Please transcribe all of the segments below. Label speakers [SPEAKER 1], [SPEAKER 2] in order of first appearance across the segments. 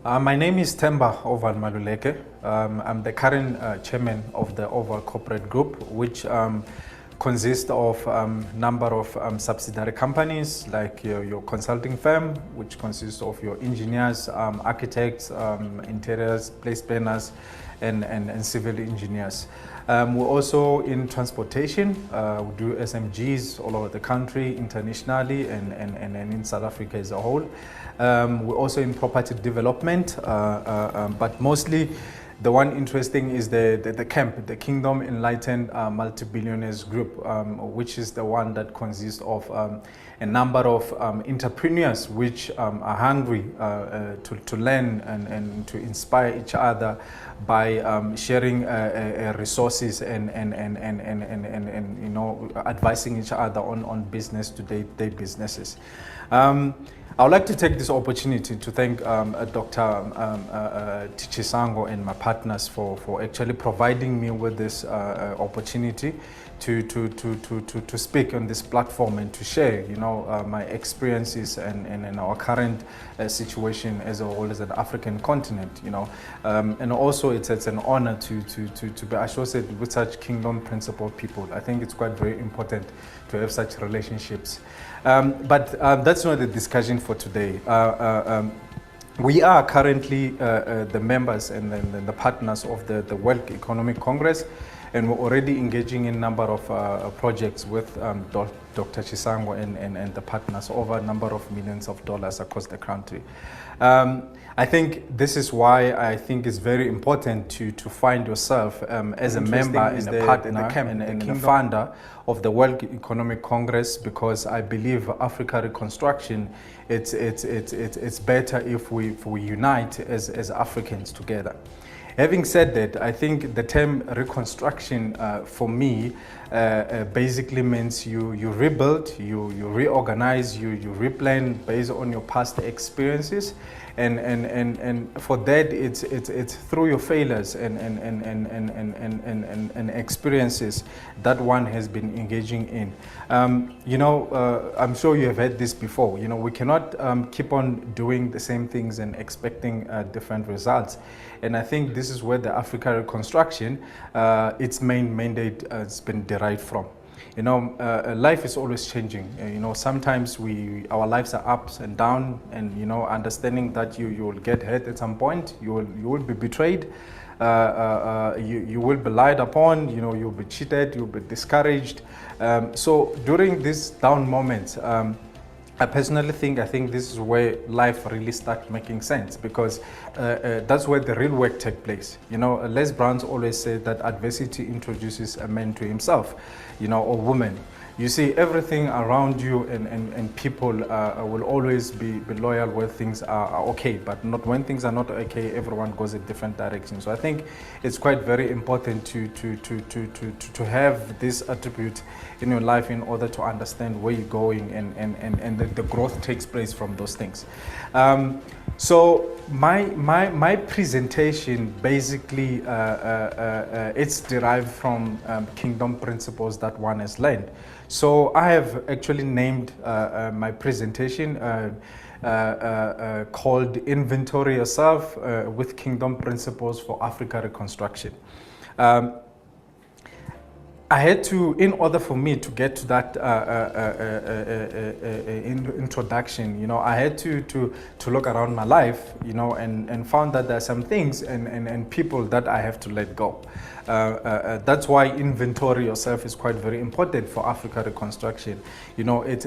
[SPEAKER 1] My name is Temba Oval Maluleke. I'm the current chairman of the Oval Corporate Group, which consists of number of subsidiary companies like your consulting firm, which consists of your engineers, architects, interiors, place planners, and civil engineers. We're also in transportation. We do SMGs all over the country, internationally, and in South Africa as a whole. We're also in property development, but mostly the one interesting is the camp, the Kingdom Enlightened Multi-Billionaires Group, which is the one that consists of a number of entrepreneurs which are hungry to learn and to inspire each other by sharing resources and you know, advising each other on business to day businesses. I would like to take this opportunity to thank Dr. Tichisango and my partners for actually providing me with this opportunity to speak on this platform and to share, you know, my experiences and our current situation as a whole as an African continent, you know, and also it's an honor to be associated with such kingdom principled people. I think it's quite very important to have such relationships. But that's not the discussion for today. We are currently the members and the partners of the World Economic Congress, and we're already engaging in a number of projects with Dr. Chisango and the partners over a number of millions of dollars across the country. I think this is why I think it's very important to find yourself as a member and a partner and a founder of the World Economic Congress, because I believe Africa Reconstruction, it's better if we unite as Africans together. Having said that, I think the term reconstruction for me basically means you rebuild, you reorganize, you replan based on your past experiences, and for that it's through your failures and experiences that one has been engaging in. You know, I'm sure you have heard this before. You know, we cannot keep on doing the same things and expecting different results. And I think this is where the Africa Reconstruction, its main mandate has been derived from. You know, life is always changing. You know, sometimes our lives are ups and down, and you know, understanding that you will get hurt at some point, you will be betrayed, you will be lied upon, you know, you'll be cheated, you'll be discouraged. So during these down moments, I personally think this is where life really starts making sense, because that's where the real work takes place. You know, Les Brown's always said that adversity introduces a man to himself, you know, or woman. You see, everything around you and people will always be loyal where things are okay, but not when things are not okay, everyone goes a different direction. So I think it's quite very important to have this attribute in your life in order to understand where you're going and the growth takes place from those things. So my presentation basically it's derived from kingdom principles that one has learned. So I have actually named my presentation called Inventory Yourself with Kingdom Principles for Africa Reconstruction. I had to, in order for me to get to that introduction, you know, I had to look around my life, you know, and found that there are some things and people that I have to let go. That's why inventory yourself is quite very important for Africa Reconstruction. You know, it's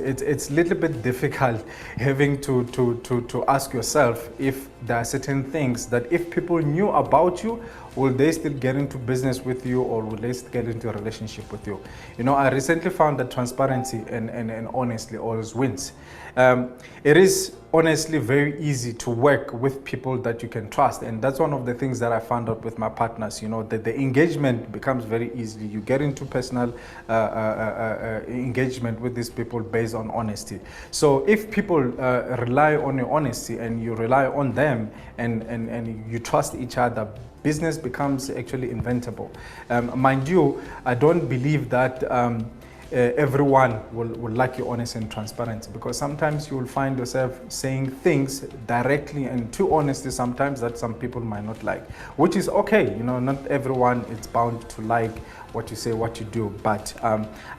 [SPEAKER 1] a little bit difficult having to ask yourself if there are certain things that if people knew about you, will they still get into business with you, or will they still get into a relationship with you? You know, I recently found that transparency and honesty always wins. It is honestly very easy to work with people that you can trust, and that's one of the things that I found out with my partners. You know, that the engagement becomes very easy. You get into personal engagement with these people based on honesty. So if people rely on your honesty and you rely on them and you trust each other, business becomes actually inventable. Mind you, I don't believe that everyone will like your honesty and transparency, because sometimes you will find yourself saying things directly and too honestly sometimes that some people might not like, which is okay. You know, not everyone is bound to like what you say, what you do, but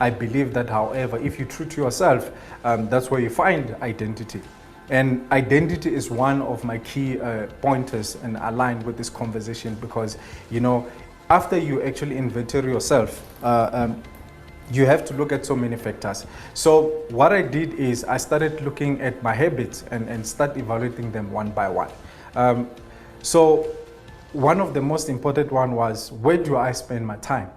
[SPEAKER 1] I believe that, however, if you're true to yourself, that's where you find identity. And identity is one of my key pointers and aligned with this conversation, because, you know, after you actually inventory yourself, you have to look at so many factors. So what I did is I started looking at my habits and start evaluating them one by one. So one of the most important one was, where do I spend my time?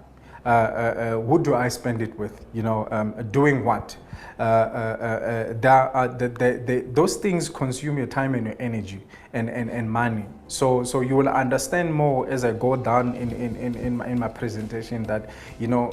[SPEAKER 1] Who do I spend it with? You know, doing what? Those things consume your time and your energy and money. So you will understand more as I go down in my presentation that, you know,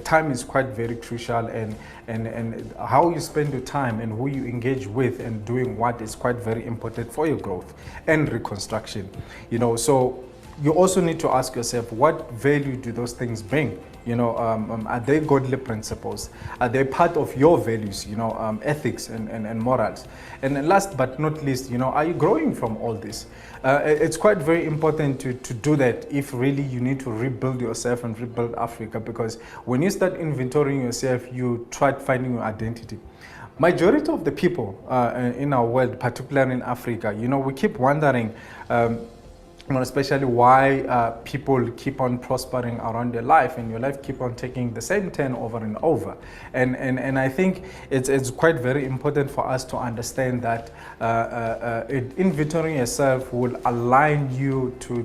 [SPEAKER 1] time is quite very crucial, and how you spend your time and who you engage with and doing what is quite very important for your growth and reconstruction. You know, so you also need to ask yourself, what value do those things bring? You know, are they godly principles? Are they part of your values, you know, ethics and morals? And last but not least, you know, are you growing from all this? It's quite very important to do that if really you need to rebuild yourself and rebuild Africa, because when you start inventorying yourself, you try finding your identity. Majority of the people in our world, particularly in Africa, you know, we keep wondering, especially why people keep on prospering around their life, and your life keep on taking the same turn over and over. And I think it's quite very important for us to understand that inventorying yourself will align you to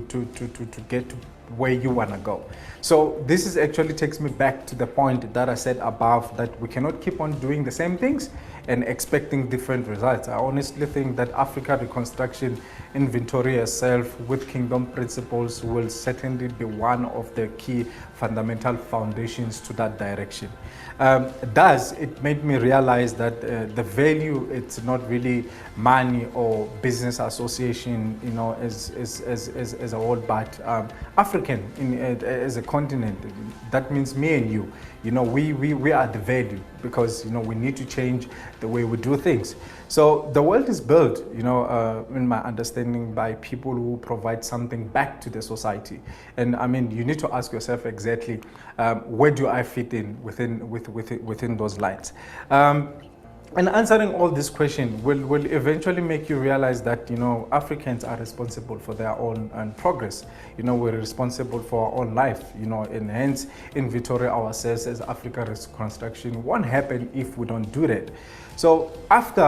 [SPEAKER 1] get to where you want to go. So this is actually takes me back to the point that I said above, that we cannot keep on doing the same things and expecting different results. I honestly think that Africa Reconstruction, inventory yourself with kingdom principles, will certainly be one of the key fundamental foundations to that direction. Thus, it made me realize that the value, it's not really money or business association, you know, as a whole, but African as a continent. That means me and you. You know, we are the value, because, you know, we need to change the way we do things. So the world is built, you know, in my understanding, by people who provide something back to the society. And I mean, you need to ask yourself exactly, where do I fit in within those lines? And answering all this question will eventually make you realize that, you know, Africans are responsible for their own progress. You know, we're responsible for our own life, you know, and hence inventory ourselves as Africa Reconstruction won't happen if we don't do that. So after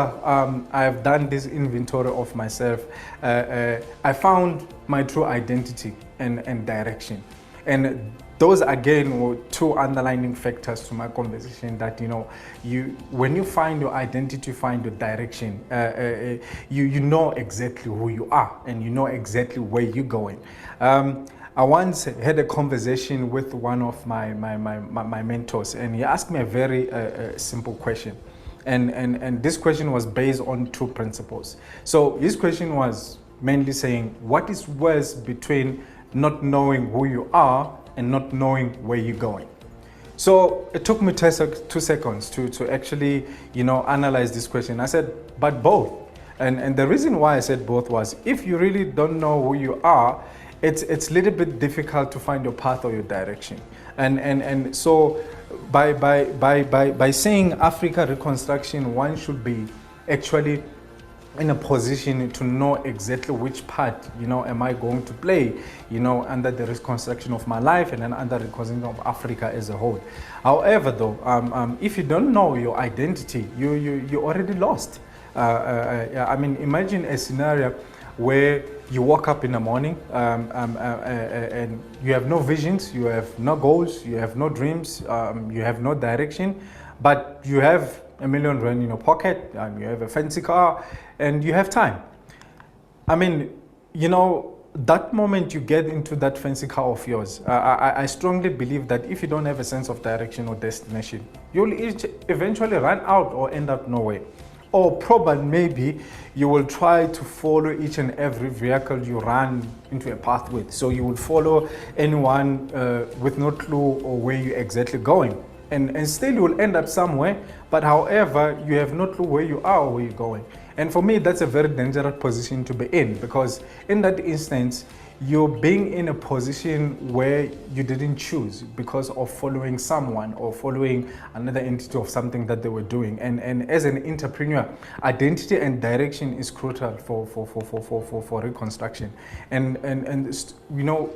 [SPEAKER 1] I've done this inventory of myself, I found my true identity and direction. And those again were two underlining factors to my conversation, that, you know, when you find your identity, find your direction, you know exactly who you are, and you know exactly where you're going. I once had a conversation with one of my mentors, and he asked me a very simple question. And this question was based on two principles. So his question was mainly saying, what is worse between not knowing who you are and not knowing where you're going? So it took me 2 seconds to actually, you know, analyze this question. I said, but both. And the reason why I said both was, if you really don't know who you are, it's a little bit difficult to find your path or your direction. And so by saying Africa Reconstruction, one should be actually in a position to know exactly which part, you know, am I going to play, you know, under the reconstruction of my life and then under the reconstruction of Africa as a whole. However, though, if you don't know your identity, you already lost. I mean, imagine a scenario where you woke up in the morning and you have no visions, you have no goals, you have no dreams, you have no direction, but you have $1 million rand in your pocket, you have a fancy car, and you have time. I mean, you know, that moment you get into that fancy car of yours, I strongly believe that if you don't have a sense of direction or destination, you'll eventually run out or end up nowhere. Or probably maybe you will try to follow each and every vehicle you run into a path with. So you will follow anyone with no clue or where you're exactly going. and still you will end up somewhere, but however, you have no clue where you are or where you're going. And for me, that's a very dangerous position to be in, because in that instance, you're being in a position where you didn't choose because of following someone or following another entity of something that they were doing. And as an entrepreneur, identity and direction is crucial for reconstruction. And you know,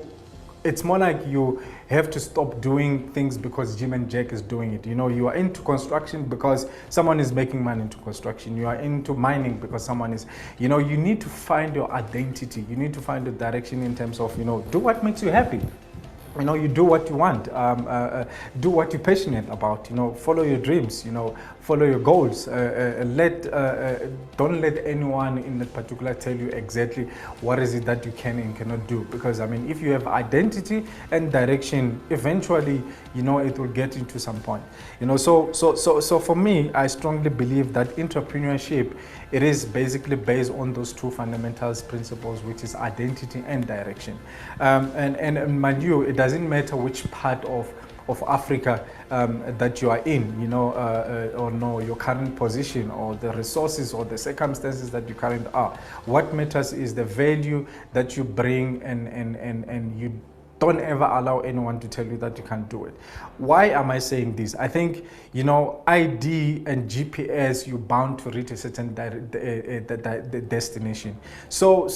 [SPEAKER 1] it's more like you have to stop doing things because Jim and Jack is doing it. You know, you are into construction because someone is making money into construction. You are into mining because someone is, you know, you need to find your identity. You need to find the direction in terms of, you know, do what makes you happy. You know, you do what you want, do what you're passionate about, you know, follow your dreams, you know, follow your goals. Don't let anyone in that particular tell you exactly what is it that you can and cannot do. Because, I mean, if you have identity and direction, eventually, you know, it will get into some point. You know, so for me, I strongly believe that entrepreneurship, it is basically based on those two fundamentals principles, which is identity and direction. And mind you, it doesn't matter which part of Africa that you are in, you know, or no, your current position or the resources or the circumstances that you currently are. What matters is the value that you bring, and you don't ever allow anyone to tell you that you can't do it. Why am I saying this? I think, you know, ID and GPS, you're bound to reach a certain destination. So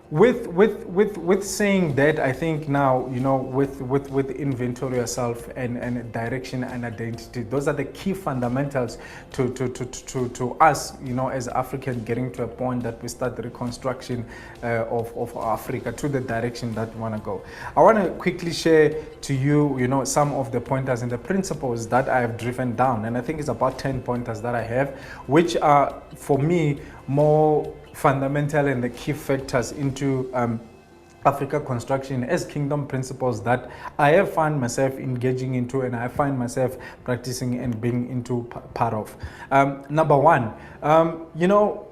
[SPEAKER 1] with saying that, I think now, you know, with inventory yourself and direction and identity, those are the key fundamentals to us, you know, as Africans, getting to a point that we start the reconstruction of Africa to the direction that we want to go. I want to quickly share to you, you know, some of the pointers and the principles that I have driven down, and I think it's about 10 pointers that I have, which are for me more fundamental and the key factors into Africa construction as kingdom principles that I have found myself engaging into, and I find myself practicing and being into part of. Number one, you know,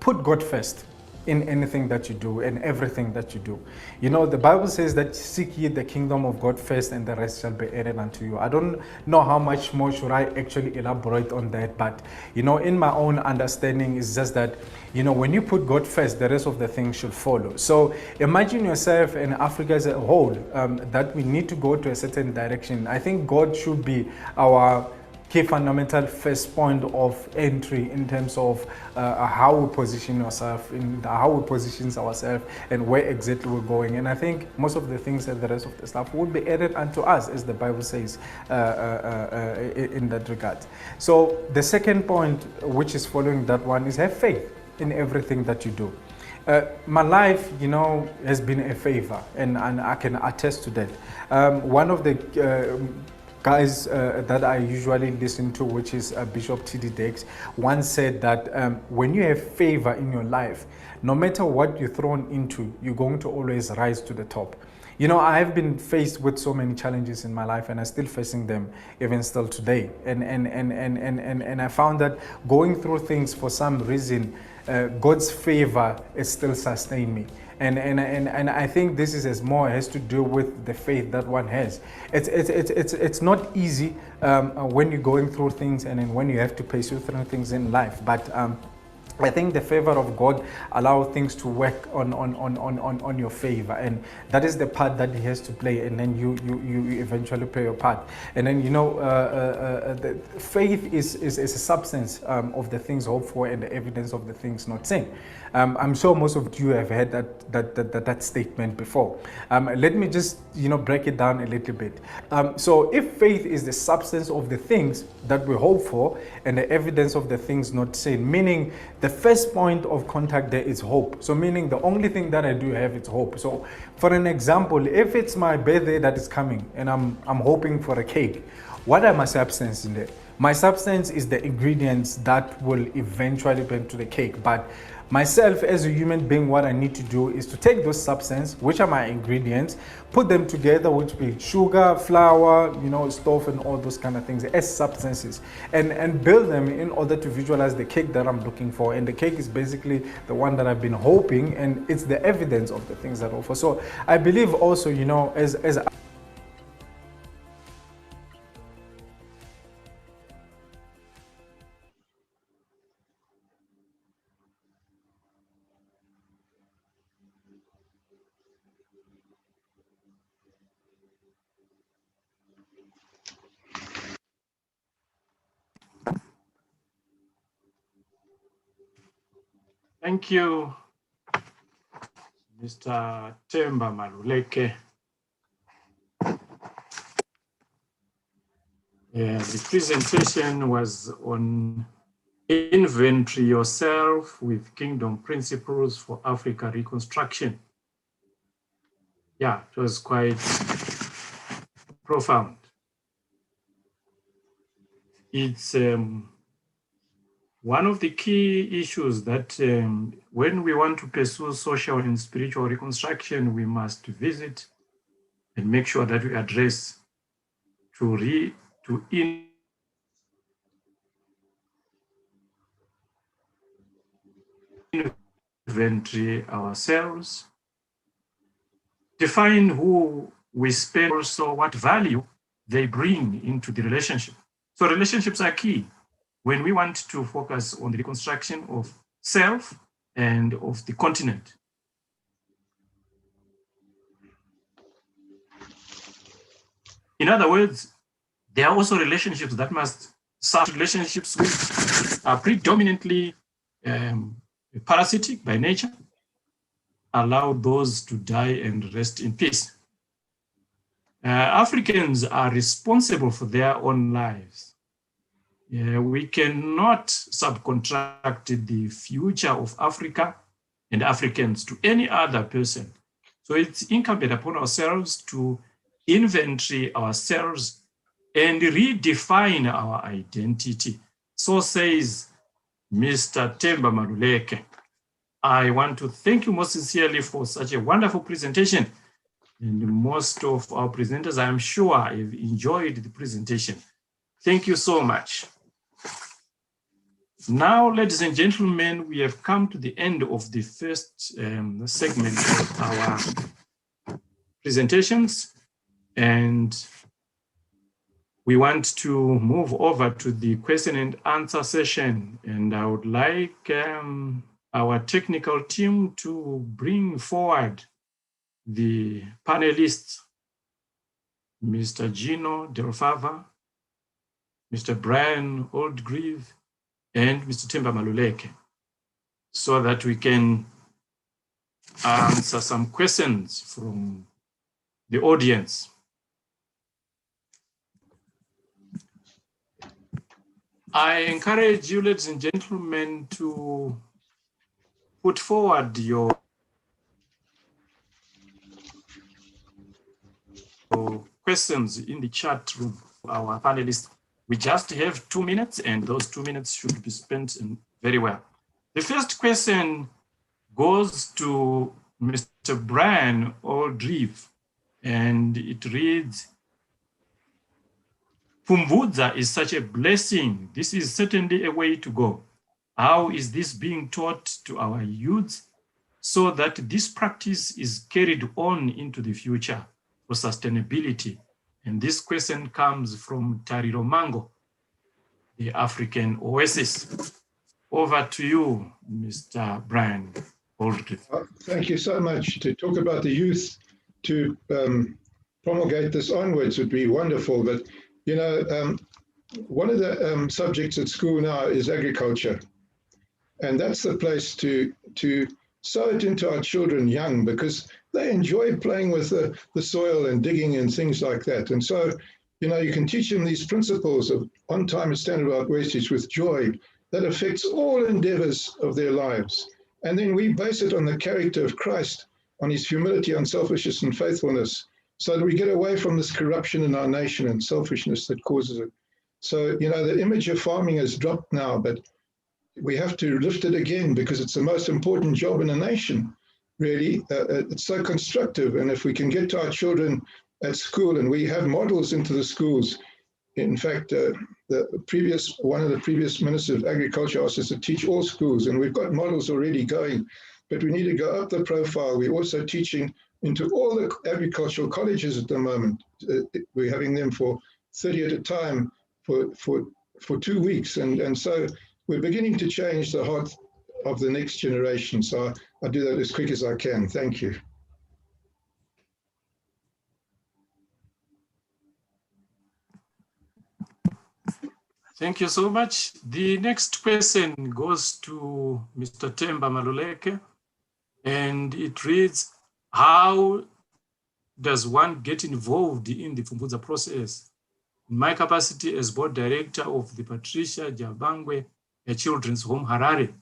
[SPEAKER 1] put God first in anything that you do and everything that you do. You know, the Bible says that seek ye the kingdom of God first, and the rest shall be added unto you. I don't know how much more should I actually elaborate on that, but, you know, in my own understanding is just that, you know, when you put God first, the rest of the things should follow. So imagine yourself and Africa as a whole, that we need to go to a certain direction. I think God should be our key fundamental first point of entry in terms of how we position ourselves, how we position ourselves, and where exactly we're going. And I think most of the things and the rest of the stuff will be added unto us, as the Bible says in that regard. So the second point, which is following that one, is have faith in everything that you do. My life, you know, has been a favor, and I can attest to that. One of the guys that I usually listen to, which is Bishop T.D. Jakes, once said that when you have favor in your life, no matter what you're thrown into, you're going to always rise to the top. You know, I have been faced with so many challenges in my life, and I'm still facing them even still today. And I found that going through things, for some reason, God's favor is still sustaining me. And I think this is as more has to do with the faith that one has. It's not easy when you're going through things, and then when you have to pursue through things in life. But I think the favor of God allows things to work on your favor, and that is the part that He has to play, and then you eventually play your part. And then, you know, the faith is a substance of the things hoped for and the evidence of the things not seen. I'm sure most of you have heard that statement before. Let me just, you know, break it down a little bit. So if faith is the substance of the things that we hope for and the evidence of the things not seen, meaning the first point of contact there is hope. So meaning the only thing that I do have is hope. So for an example, if it's my birthday that is coming and I'm hoping for a cake, what are my substance in there? My substance is the ingredients that will eventually bring to the cake. But myself as a human being, what I need to do is to take those substances, which are my ingredients, put them together, which be sugar, flour, you know, stuff and all those kind of things as substances, and build them in order to visualize the cake that I'm looking for. And the cake is basically the one that I've been hoping, and it's the evidence of the things that I offer. So I believe also, you know, as
[SPEAKER 2] Thank you, Mr. Themba Maluleke. The presentation was on inventory yourself with Kingdom Principles for Africa Reconstruction. Yeah, it was quite profound. It's one of the key issues that when we want to pursue social and spiritual reconstruction, we must visit and make sure that we address to inventory ourselves, define who we spend, also what value they bring into the relationship. So relationships are key when we want to focus on the reconstruction of self and of the continent. In other words, there are also relationships that must serve relationships which are predominantly parasitic by nature, allow those to die and rest in peace. Africans are responsible for their own lives. We cannot subcontract the future of Africa and Africans to any other person. So it's incumbent upon ourselves to inventory ourselves and redefine our identity. So says Mr. Themba Maluleke. I want to thank you most sincerely for such a wonderful presentation. And most of our presenters, I'm sure, have enjoyed the presentation. Thank you so much. Now, ladies and gentlemen, we have come to the end of the first segment of our presentations, and we want to move over to the question and answer session. And I would like our technical team to bring forward the panelists, Mr. Gino Delfava, Mr. Brian Oldgreave, and Mr. Themba Maluleke, so that we can answer some questions from the audience. I encourage you, ladies and gentlemen, to put forward your questions in the chat room for our panelists. We just have 2 minutes, and those 2 minutes should be spent very well. The first question goes to Mr. Brian Oldgreave, and it reads, Pumvudza is such a blessing. This is certainly a way to go. How is this being taught to our youth so that this practice is carried on into the future for sustainability? And this question comes from Tariro Mango, the African Oasis. Over to you, Mr. Brian Oldgreave.
[SPEAKER 3] Thank you so much. To talk about the youth, to promulgate this onwards would be wonderful. But, you know, one of the subjects at school now is agriculture. And that's the place to sow it into our children young, because they enjoy playing with the soil and digging and things like that. And so, you know, you can teach them these principles of on-time and standard wastage with joy that affects all endeavors of their lives. And then we base it on the character of Christ, on his humility, unselfishness, and faithfulness, so that we get away from this corruption in our nation and selfishness that causes it. So, you know, the image of farming has dropped now, but we have to lift it again, because it's the most important job in a nation, really. It's so constructive. And if we can get to our children at school, and we have models into the schools. In fact, one of the previous ministers of agriculture asked us to teach all schools, and we've got models already going, but we need to go up the profile. We're also teaching into all the agricultural colleges at the moment. We're having them for 30 at a time for 2 weeks. And so we're beginning to change the heart of the next generation. So I'll do that as quick as I can. Thank you.
[SPEAKER 2] Thank you so much. The next question goes to Mr. Temba Maluleke, and it reads, how does one get involved in the Pfumvudza process? In my capacity as board director of the Patricia Jabangwe Children's Home Harare,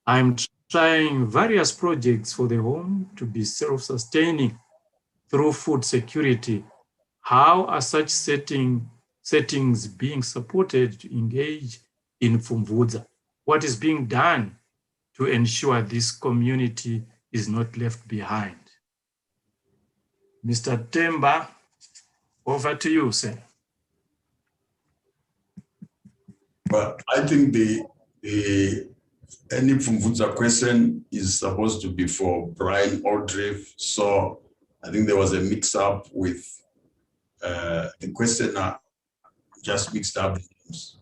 [SPEAKER 2] I'm trying various projects for the home to be self-sustaining through food security. How are such settings being supported to engage in Pfumvudza? What is being done to ensure this community is not left behind? Mr. Temba, over to you, sir.
[SPEAKER 4] Well, I think any Pfumvudza question is supposed to be for Brian Aldrich. So I think there was a mix-up with the questioner just mixed up the names.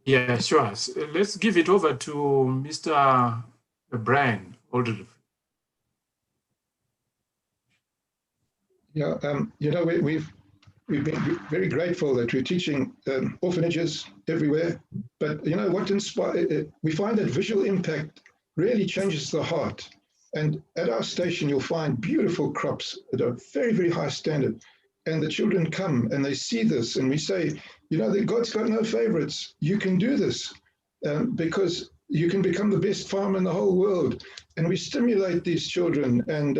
[SPEAKER 2] Yeah, sure. So let's give it over to Mr. Brian Aldrich.
[SPEAKER 3] Yeah, you know, we've been very grateful that we're teaching orphanages everywhere. But you know what we find that visual impact really changes the heart. And at our station, you'll find beautiful crops at a very, very high standard. And the children come and they see this, and we say, you know, that God's got no favorites. You can do this because you can become the best farmer in the whole world. And we stimulate these children, and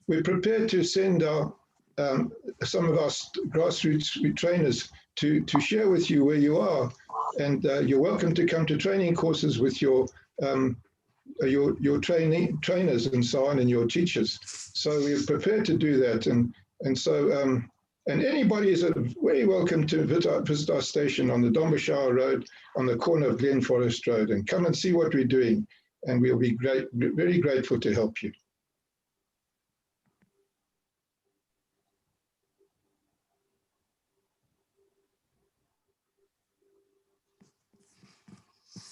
[SPEAKER 3] we're prepared to send some of our grassroots trainers to share with you where you are. And you're welcome to come to training courses with your trainers and so on, and your teachers. So we're prepared to do that. And anybody is very welcome to visit our station on the Dombashaw Road on the corner of Glen Forest Road, and come and see what we're doing. And we'll be very grateful to help you.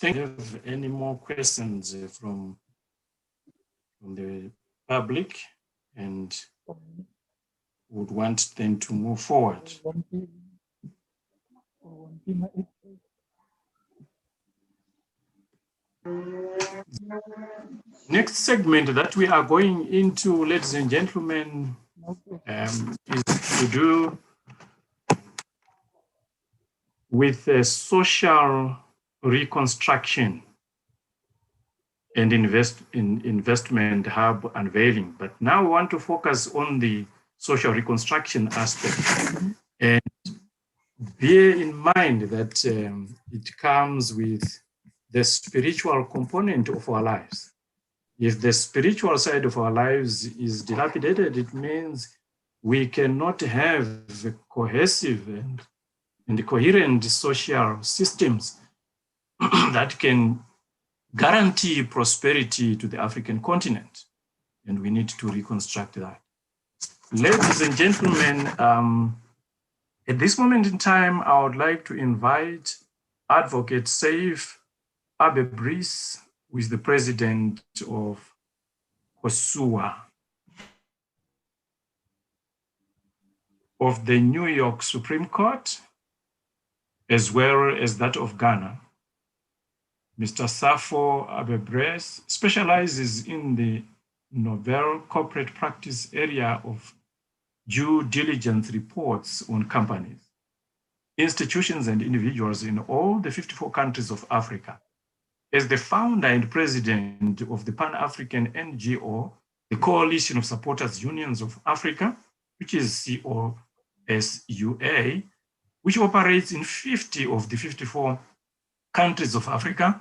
[SPEAKER 2] Thank you. Have any more questions from the public, and would want them to move forward? Next segment that we are going into, ladies and gentlemen, is to do with social reconstruction and investment hub unveiling. But now we want to focus on the social reconstruction aspect, and bear in mind that it comes with the spiritual component of our lives. If the spiritual side of our lives is dilapidated, it means we cannot have cohesive and coherent social systems that can guarantee prosperity to the African continent. And we need to reconstruct that. Ladies and gentlemen, at this moment in time, I would like to invite Advocate Saif Abebris, who is the president of COSUA, of the New York Supreme Court, as well as that of Ghana. Mr. Safo Abebres specializes in the novel corporate practice area of due diligence reports on companies, institutions, and individuals in all the 54 countries of Africa. As the founder and president of the Pan-African NGO, the Coalition of Supporters Unions of Africa, which is COSUA, which operates in 50 of the 54 countries of Africa,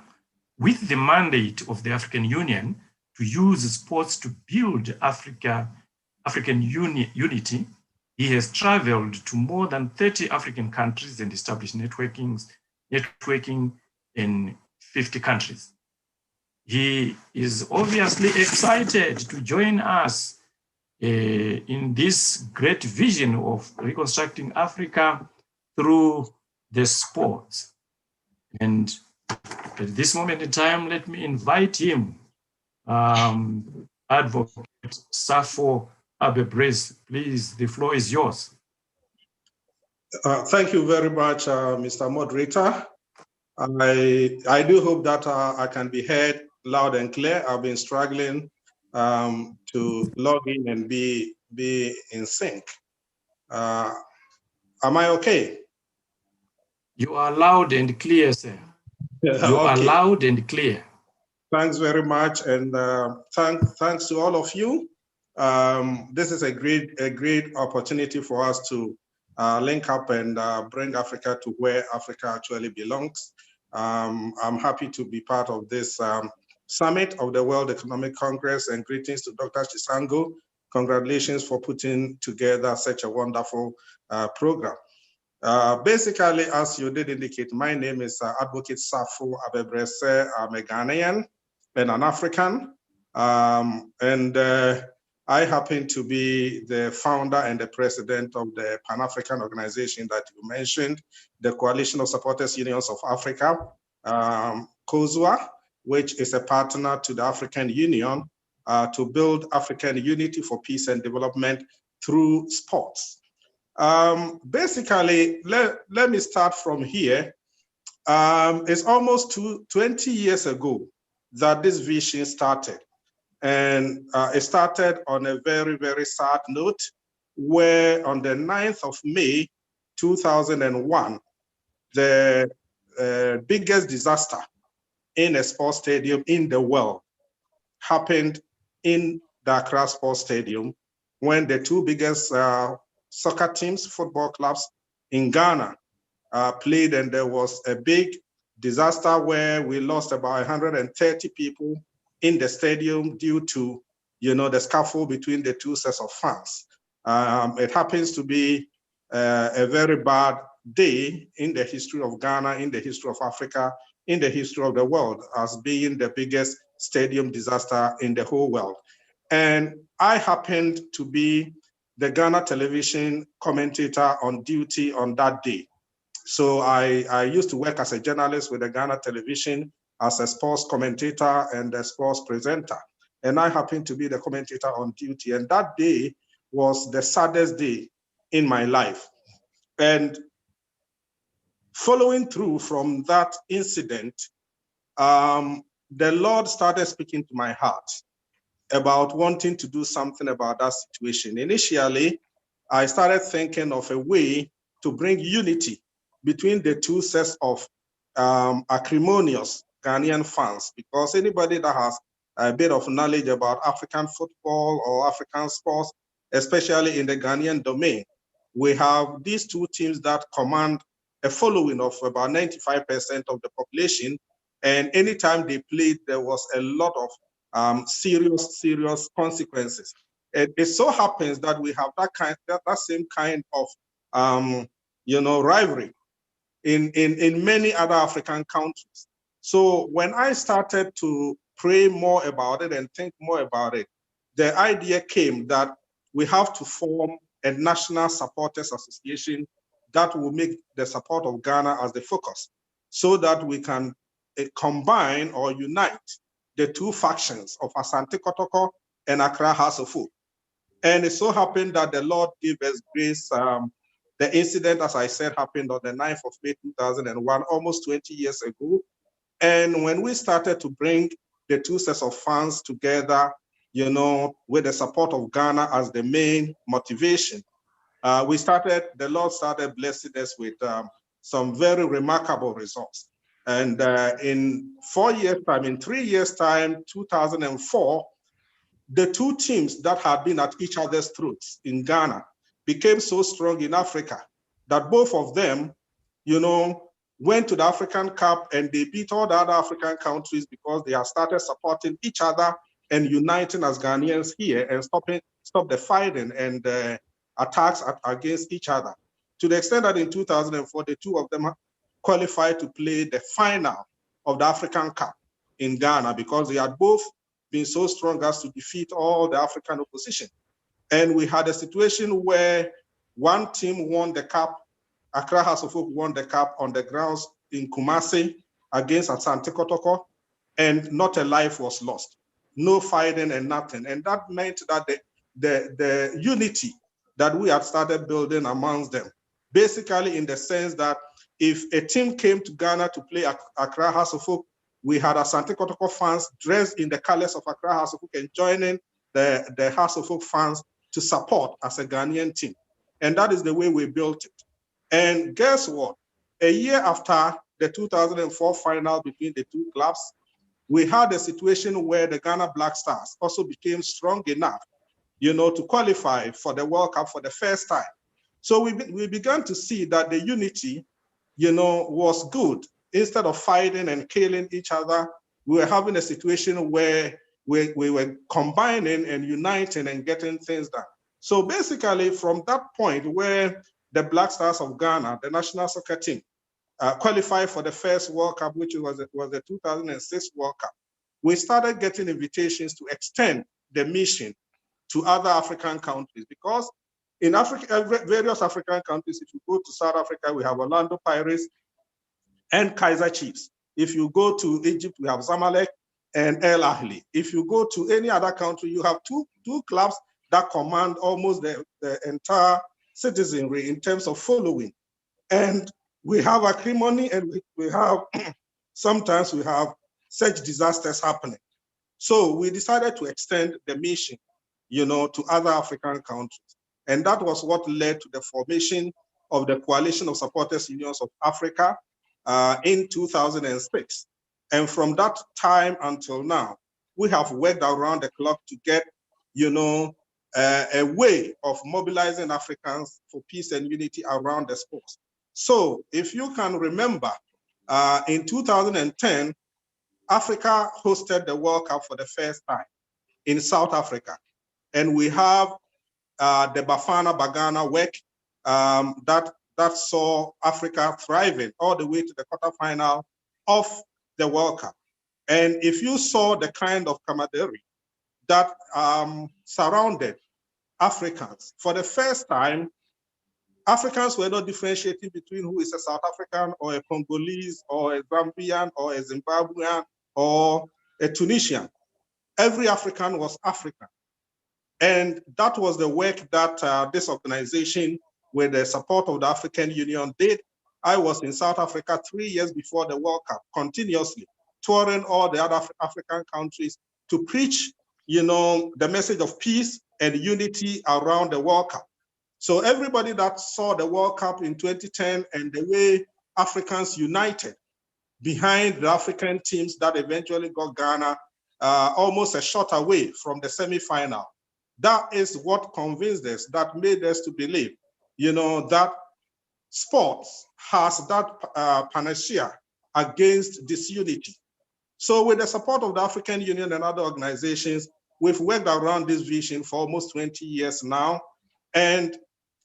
[SPEAKER 2] with the mandate of the African Union to use sports to build African unity. He has traveled to more than 30 African countries and established networking in 50 countries. He is obviously excited to join us in this great vision of reconstructing Africa through the sports. And at this moment in time, let me invite him, Advocate Safo Abebres. Please, the floor is yours.
[SPEAKER 5] Thank you very much, Mr. Moderator. I do hope that I can be heard loud and clear. I've been struggling to log in and be in sync. Am I okay?
[SPEAKER 2] You are loud and clear, sir. You are
[SPEAKER 5] Okay.
[SPEAKER 2] loud and clear.
[SPEAKER 5] Thanks very much, and thanks to all of you. This is a great opportunity for us to link up and bring Africa to where Africa actually belongs. I'm happy to be part of this summit of the World Economic Congress, and greetings to Dr. Chisango. Congratulations for putting together such a wonderful program. Basically, as you did indicate, my name is Advocate Safo Abebrese. I'm a Ghanaian and an African. I happen to be the founder and the president of the Pan-African organization that you mentioned, the Coalition of Supporters Unions of Africa, COSUA, which is a partner to the African Union to build African unity for peace and development through sports. Basically, let me start from here. It's almost 20 years ago that this vision started. And it started on a very, very sad note, where on the 9th of May, 2001, the biggest disaster in a sports stadium in the world happened in the Accra Sports Stadium, when the two biggest soccer teams, football clubs in Ghana played, and there was a big disaster where we lost about 130 people in the stadium due to, the scuffle between the two sets of fans. It happens to be a very bad day in the history of Ghana, in the history of Africa, in the history of the world, as being the biggest stadium disaster in the whole world. And I happened to be the Ghana television commentator on duty on that day. So I used to work as a journalist with the Ghana television as a sports commentator and a sports presenter. And I happened to be the commentator on duty. And that day was the saddest day in my life. And following through from that incident, the Lord started speaking to my heart about wanting to do something about that situation. Initially, I started thinking of a way to bring unity between the two sets of acrimonious Ghanaian fans, because anybody that has a bit of knowledge about African football or African sports, especially in the Ghanaian domain, we have these two teams that command a following of about 95% of the population. And anytime they played, there was a lot of serious consequences. It so happens that we have that same kind of rivalry in many other African countries. So when I started to pray more about it and think more about it, the idea came that we have to form a national supporters association that will make the support of Ghana as the focus, so that we can combine or unite the two factions of Asante Kotoko and Accra House of Folk. And it so happened that the Lord gave us grace. The incident, as I said, happened on the 9th of May 2001, almost 20 years ago. And when we started to bring the two sets of fans together, with the support of Ghana as the main motivation, the Lord started blessing us with some very remarkable results. And in 4 years' time, in 3 years' time, 2004, the two teams that had been at each other's throats in Ghana became so strong in Africa that both of them, went to the African Cup, and they beat all the other African countries because they have started supporting each other and uniting as Ghanaians here and stop the fighting and attacks against each other. To the extent that in 2004, the two of them qualified to play the final of the African Cup in Ghana, because they had both been so strong as to defeat all the African opposition. And we had a situation where one team won the cup, Accra House of Folk won the cup on the grounds in Kumasi against Asante Kotoko, and not a life was lost. No fighting and nothing. And that meant that the unity that we had started building amongst them basically in the sense that if a team came to Ghana to play Accra House of Folk, we had Asante Kotoko fans dressed in the colors of Accra House of Folk and joining the House of Folk fans to support as a Ghanaian team. And that is the way we built it. And guess what? A year after the 2004 final between the two clubs, we had a situation where the Ghana Black Stars also became strong enough, to qualify for the World Cup for the first time. So we began to see that the unity, was good. Instead of fighting and killing each other, we were having a situation where we were combining and uniting and getting things done. So basically, from that point where the Black Stars of Ghana, the national soccer team, qualified for the first World Cup, which was the 2006 World Cup, we started getting invitations to extend the mission to other African countries, because in Africa, various African countries, if you go to South Africa, we have Orlando Pirates and Kaiser Chiefs. If you go to Egypt, we have Zamalek and El Ahly. If you go to any other country, you have two clubs that command almost the entire citizenry in terms of following. And we have acrimony, and we have, sometimes we have such disasters happening. So we decided to extend the mission, to other African countries. And that was what led to the formation of the Coalition of Supporters Unions of Africa in 2006. And from that time until now, we have worked around the clock to get, a way of mobilizing Africans for peace and unity around the sports. So if you can remember, in 2010, Africa hosted the World Cup for the first time in South Africa. And we have the Bafana Bagana work that saw Africa thriving all the way to the quarterfinal of the World Cup. And if you saw the kind of camaraderie that surrounded Africans, for the first time, Africans were not differentiating between who is a South African or a Congolese or a Zambian or a Zimbabwean or a Tunisian. Every African was African. And that was the work that this organization, with the support of the African Union, did. I was in South Africa 3 years before the World Cup, continuously touring all the other African countries to preach, the message of peace and unity around the World Cup. So everybody that saw the World Cup in 2010 and the way Africans united behind the African teams that eventually got Ghana almost a shot away from the semi-final. That is what convinced us, that made us to believe, that sports has that panacea against disunity. So with the support of the African Union and other organizations, we've worked around this vision for almost 20 years now. And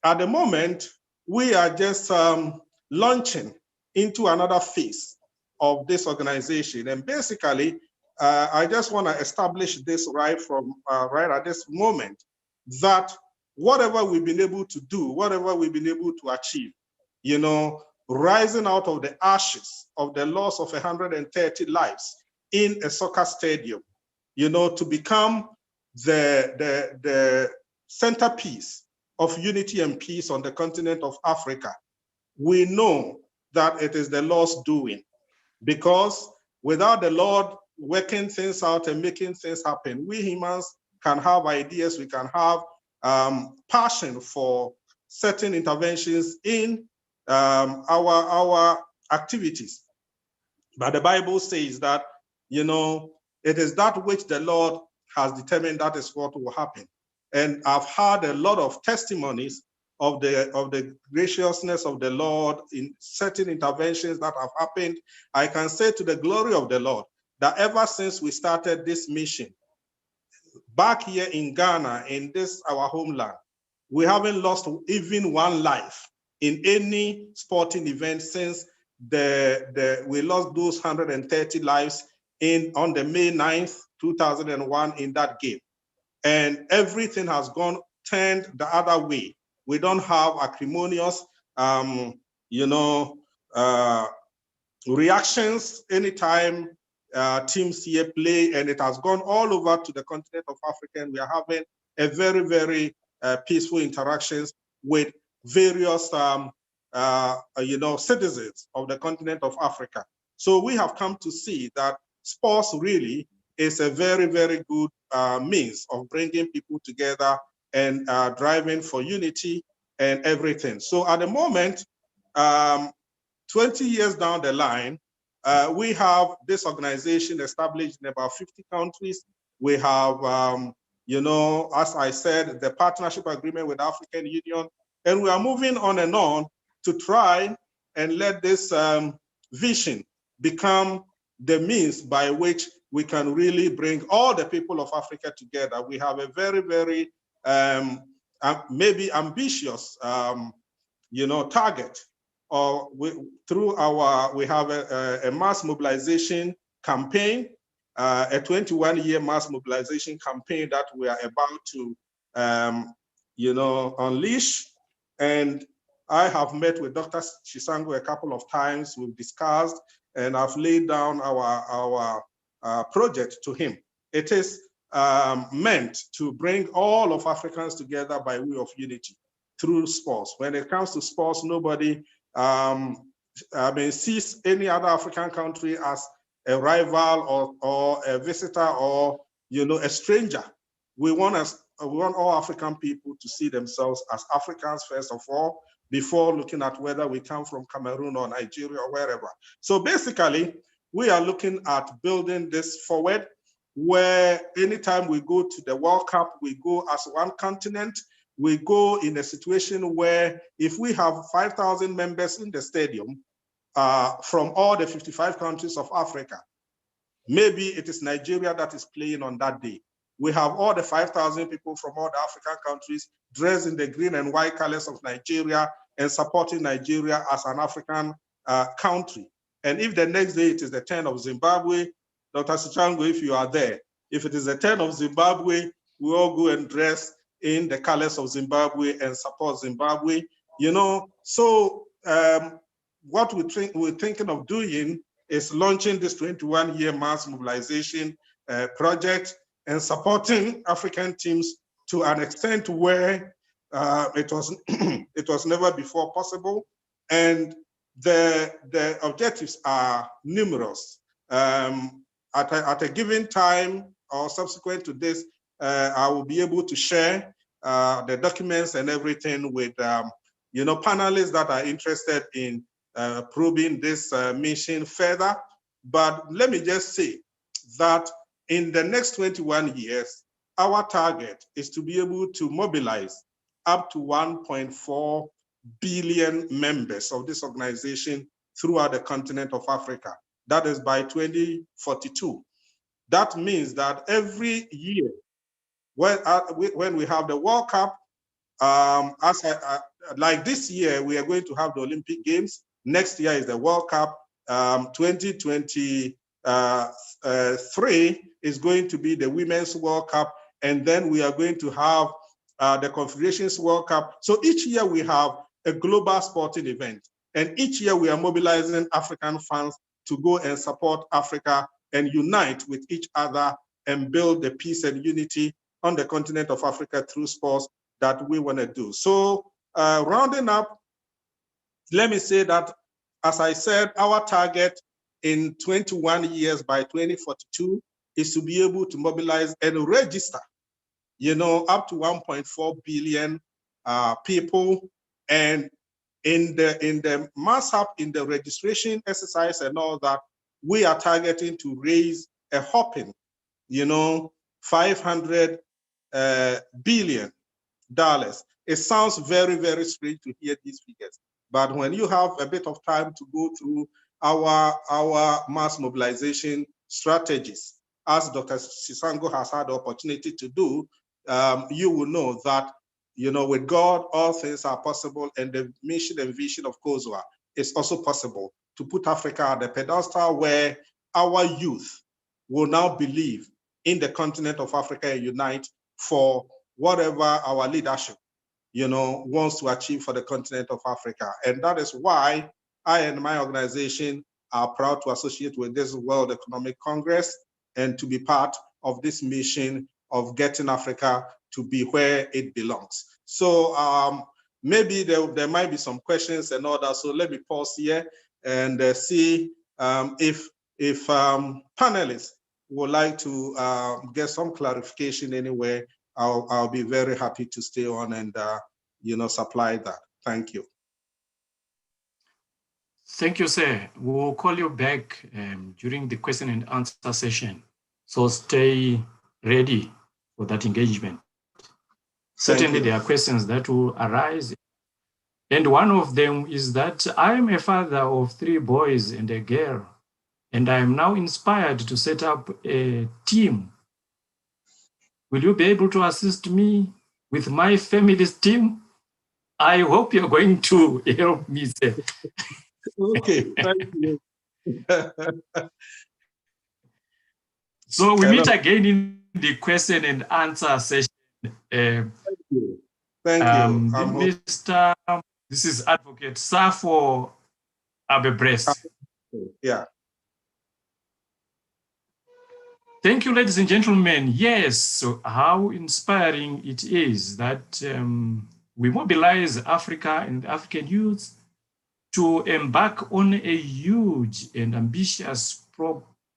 [SPEAKER 5] at the moment, we are just launching into another phase of this organization. And basically, I just want to establish this right at this moment, that whatever we've been able to do, whatever we've been able to achieve, rising out of the ashes of the loss of 130 lives in a soccer stadium, to become the centerpiece of unity and peace on the continent of Africa. We know that it is the Lord's doing, because without the Lord working things out and making things happen, we humans can have ideas, we can have passion for certain interventions in our activities. But the Bible says that, it is that which the Lord has determined that is what will happen. And I've heard a lot of testimonies of the graciousness of the Lord in certain interventions that have happened. I can say to the glory of the Lord that ever since we started this mission back here in Ghana, in this our homeland, we haven't lost even one life in any sporting event since we lost those 130 lives on the May 9th, 2001 in that game. And everything has turned the other way. We don't have acrimonious, reactions anytime teams here play, and it has gone all over to the continent of Africa. And we are having a very, very peaceful interactions with various citizens of the continent of Africa. So we have come to see that sports really is a very, very good means of bringing people together and driving for unity and everything. So at the moment, 20 years down the line, we have this organization established in about 50 countries. We have, as I said, the partnership agreement with African Union, and we are moving on and on to try and let this vision become the means by which we can really bring all the people of Africa together. We have a very, very maybe ambitious, target. Or we have a mass mobilization campaign, a 21-year mass mobilization campaign that we are about to, unleash. And I have met with Dr. Chisango a couple of times. We've discussed, and I've laid down our project to him. It is meant to bring all of Africans together by way of unity through sports. When it comes to sports, nobody sees any other African country as a rival or a visitor or a stranger. We want all African people to see themselves as Africans first of all, before looking at whether we come from Cameroon or Nigeria or wherever. So basically, we are looking at building this forward, where anytime we go to the World Cup, we go as one continent. We go in a situation where if we have 5,000 members in the stadium from all the 55 countries of Africa, maybe it is Nigeria that is playing on that day. We have all the 5,000 people from all the African countries dressed in the green and white colors of Nigeria and supporting Nigeria as an African country. And if the next day it is the turn of Zimbabwe, Dr. Sichango, if you are there, if it is the turn of Zimbabwe, we all go and dress in the colors of Zimbabwe and support Zimbabwe, So what we're thinking of doing is launching this 21-year mass mobilization project and supporting African teams to an extent where it was never before possible. And the objectives are numerous. At a given time or subsequent to this, I will be able to share the documents and everything with panelists that are interested in probing this mission further. But let me just say that in the next 21 years, our target is to be able to mobilize up to 1.4 billion members of this organization throughout the continent of Africa. That is by 2042. That means that every year, when we have the World Cup, like this year, we are going to have the Olympic Games. Next year is the World Cup. 2023 is going to be the Women's World Cup. And then we are going to have the Confederations World Cup. So each year we have a global sporting event. And each year we are mobilizing African fans to go and support Africa and unite with each other and build the peace and unity on the continent of Africa through sports that we want to do. So rounding up, let me say that, as I said, our target in 21 years by 2042 is to be able to mobilize and register, up to 1.4 billion people. And in the mass up, in the registration exercise and all that, we are targeting to raise a hopping, $500 billion. It sounds very, very strange to hear these figures, but when you have a bit of time to go through our mass mobilization strategies, as Dr. Sisango has had the opportunity to do, you will know that, with God, all things are possible, and the mission and vision of COSWA is also possible to put Africa at the pedestal where our youth will now believe in the continent of Africa and unite for whatever our leadership, wants to achieve for the continent of Africa. And that is why I and my organization are proud to associate with this World Economic Congress and to be part of this mission of getting Africa to be where it belongs. So maybe there might be some questions and all that. So let me pause here and see if panelists would like to get some clarification anywhere. I'll be very happy to stay on and supply that. Thank you.
[SPEAKER 2] Thank you, sir. We'll call you back during the question and answer session. So stay ready for that engagement. Certainly there are questions that will arise. And one of them is that I'm a father of 3 boys and a girl, and I am now inspired to set up a team. Will you be able to assist me with my family's team? I hope you're going to help me, sir.
[SPEAKER 5] Okay, thank you.
[SPEAKER 2] So we meet again in the question and answer session.
[SPEAKER 5] Thank you. Thank you.
[SPEAKER 2] Mr. This is Advocate Safo Abebres.
[SPEAKER 5] Yeah.
[SPEAKER 2] Thank you, ladies and gentlemen. Yes, so how inspiring it is that we mobilize Africa and African youth to embark on a huge and ambitious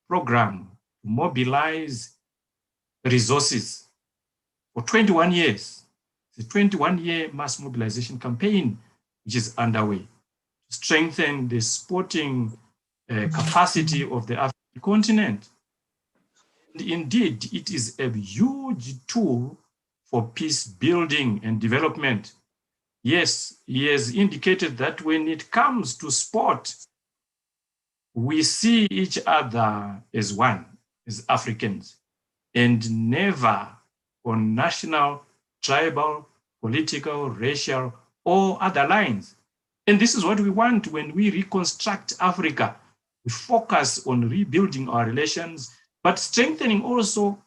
[SPEAKER 2] program to mobilize resources for 21 years. The 21-year mass mobilization campaign, which is underway, to strengthen the sporting capacity of the African continent. And indeed, it is a huge tool for peace building and development. Yes, he has indicated that when it comes to sport, we see each other as one, as Africans, and never on national, tribal, political, racial, or other lines. And this is what we want when we reconstruct Africa. We focus on rebuilding our relations, but strengthening also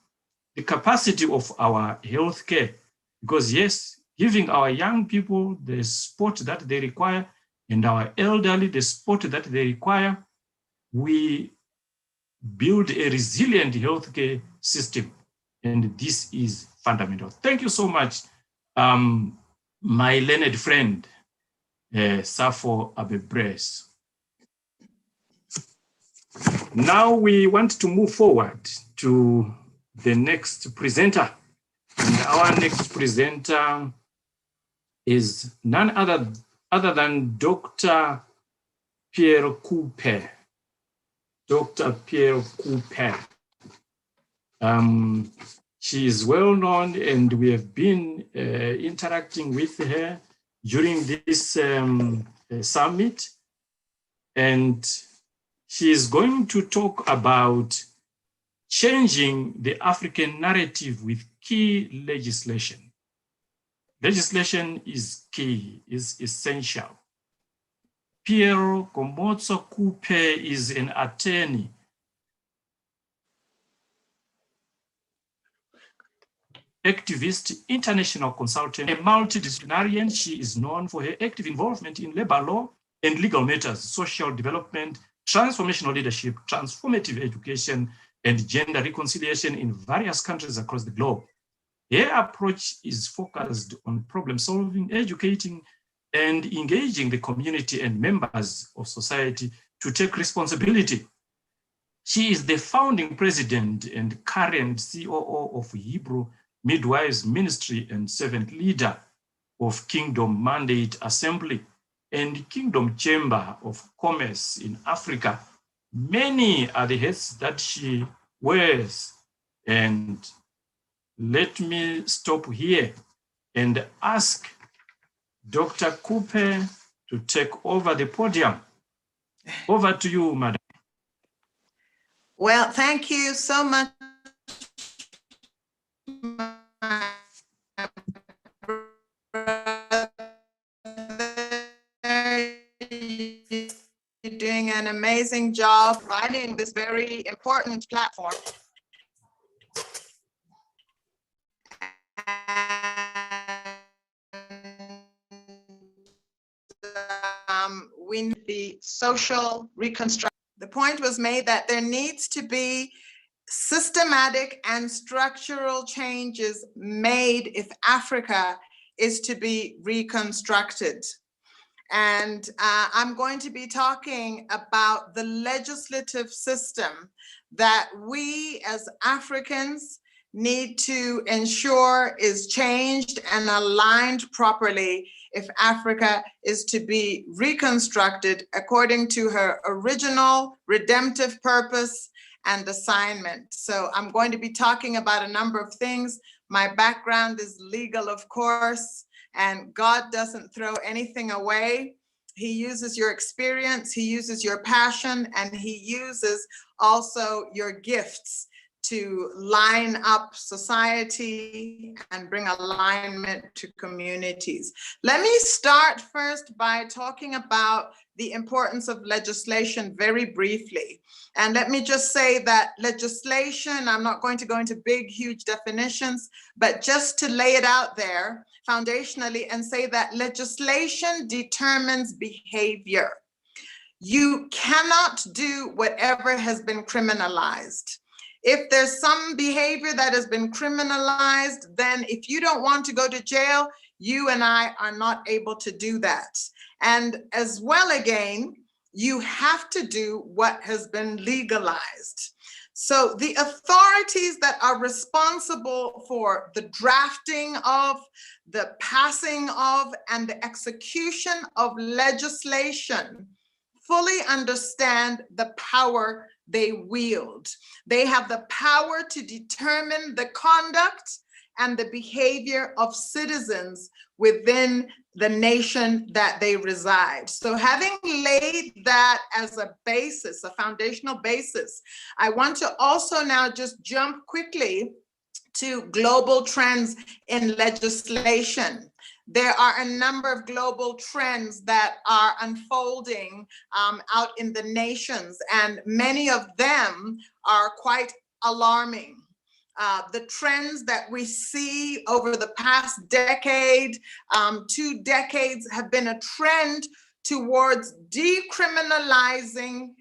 [SPEAKER 2] the capacity of our healthcare. Because yes, giving our young people the support that they require and our elderly the support that they require, we build a resilient healthcare system. And this is fundamental. Thank you so much, my learned friend, Safo Abebres. Now we want to move forward to the next presenter. And our next presenter is none other than Dr. Pierre Couper. Dr. Pierre Couper. She is well known, and we have been interacting with her during this summit. And she is going to talk about changing the African narrative with key legislation. Legislation is key, is essential. Pierre Komotso Couper is an attorney, activist, international consultant, a multidisciplinarian. She is known for her active involvement in labor law and legal matters, social development, transformational leadership, transformative education, and gender reconciliation in various countries across the globe. Her approach is focused on problem solving, educating, and engaging the community and members of society to take responsibility. She is the founding president and current COO of Hebrew Midwives Ministry and servant leader of Kingdom Mandate Assembly and Kingdom Chamber of Commerce in Africa. Many are the hats that she wears. And let me stop here and ask Dr. Couper to take over the podium. Over to you, madam.
[SPEAKER 6] Well, thank you so much. You're doing an amazing job providing this very important platform. We need the social reconstruction. The point was made that there needs to be systematic and structural changes made if Africa is to be reconstructed. And I'm going to be talking about the legislative system that we as Africans need to ensure is changed and aligned properly if Africa is to be reconstructed according to her original redemptive purpose and assignment. So I'm going to be talking about a number of things. My background is legal, of course, and God doesn't throw anything away. He uses your experience, he uses your passion, and he uses also your gifts to line up society and bring alignment to communities. Let me start first by talking about the importance of legislation very briefly. And let me just say that legislation, I'm not going to go into big, huge definitions, but just to lay it out there foundationally and say that legislation determines behavior. You cannot do whatever has been criminalized. If there's some behavior that has been criminalized, then if you don't want to go to jail, you and I are not able to do that. And as well, again, you have to do what has been legalized. So the authorities that are responsible for the drafting of, the passing of, and the execution of legislation fully understand the power they wield. They have the power to determine the conduct and the behavior of citizens within the nation that they reside. So having laid that as a basis, a foundational basis, I want to also now just jump quickly to global trends in legislation. There are a number of global trends that are unfolding out in the nations, and many of them are quite alarming. The trends that we see over the past decade, 2 decades, have been a trend towards decriminalizing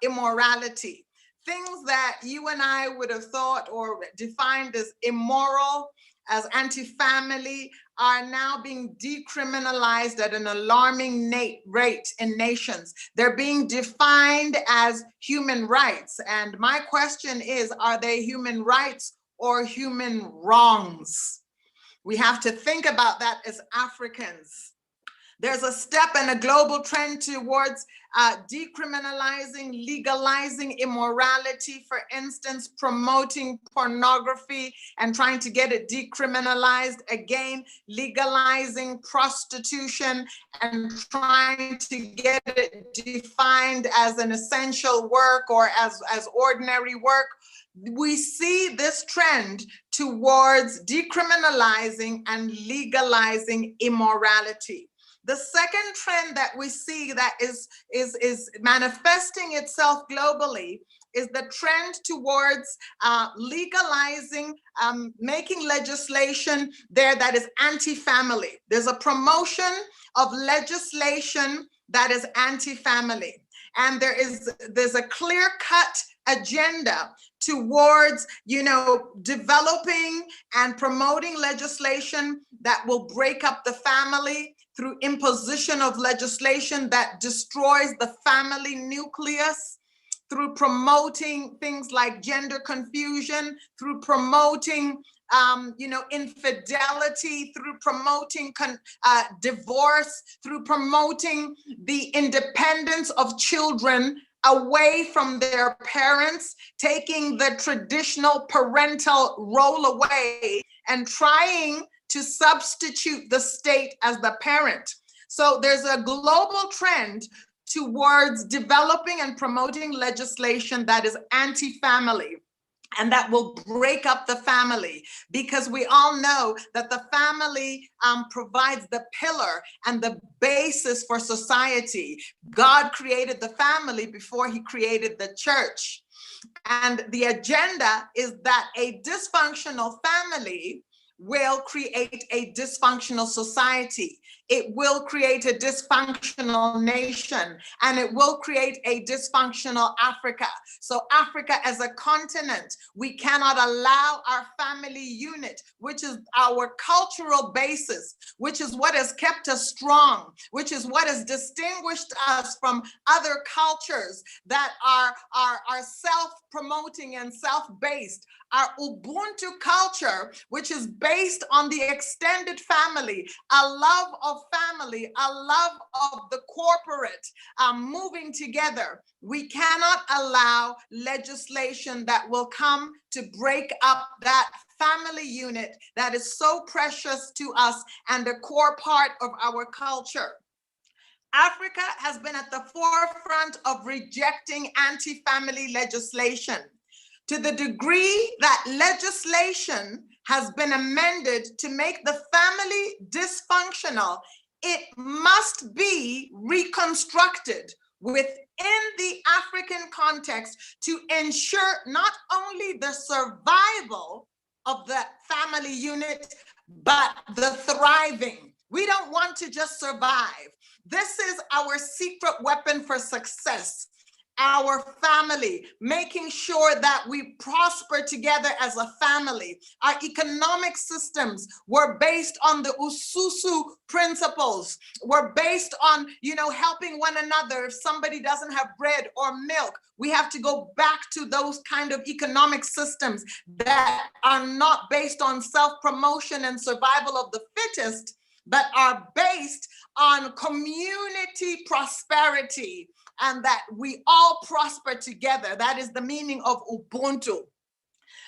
[SPEAKER 6] immorality. Things that you and I would have thought or defined as immoral, as anti-family, are now being decriminalized at an alarming rate in nations. They're being defined as human rights. And my question is, are they human rights or human wrongs? We have to think about that as Africans. There's a step and a global trend towards decriminalizing, legalizing immorality, for instance, promoting pornography and trying to get it decriminalized, again, legalizing prostitution and trying to get it defined as an essential work or as ordinary work. We see this trend towards decriminalizing and legalizing immorality. The second trend that we see that is manifesting itself globally is the trend towards legalizing, making legislation there that is anti-family. There's a promotion of legislation that is anti-family. And there's a clear-cut agenda towards, developing and promoting legislation that will break up the family through imposition of legislation that destroys the family nucleus, through promoting things like gender confusion, through promoting infidelity, through promoting divorce, through promoting the independence of children away from their parents, taking the traditional parental role away and trying to substitute the state as the parent. So there's a global trend towards developing and promoting legislation that is anti-family and that will break up the family, because we all know that the family provides the pillar and the basis for society. God created the family before he created the church. And the agenda is that a dysfunctional family will create a dysfunctional society. It will create a dysfunctional nation, and it will create a dysfunctional Africa. So Africa as a continent, we cannot allow our family unit, which is our cultural basis, which is what has kept us strong, which is what has distinguished us from other cultures that are self-promoting and self-based. Our Ubuntu culture, which is based on the extended family, a love of family, a love of the corporate, moving together. We cannot allow legislation that will come to break up that family unit that is so precious to us and a core part of our culture. Africa has been at the forefront of rejecting anti-family legislation, to the degree that legislation has been amended to make the family dysfunctional. It must be reconstructed within the African context to ensure not only the survival of the family unit, but the thriving. We don't want to just survive. This is our secret weapon for success. Our family, making sure that we prosper together as a family. Our economic systems were based on the Ususu principles, were based on, helping one another. If somebody doesn't have bread or milk, we have to go back to those kind of economic systems that are not based on self-promotion and survival of the fittest, but are based on community prosperity, and that we all prosper together. That is the meaning of Ubuntu.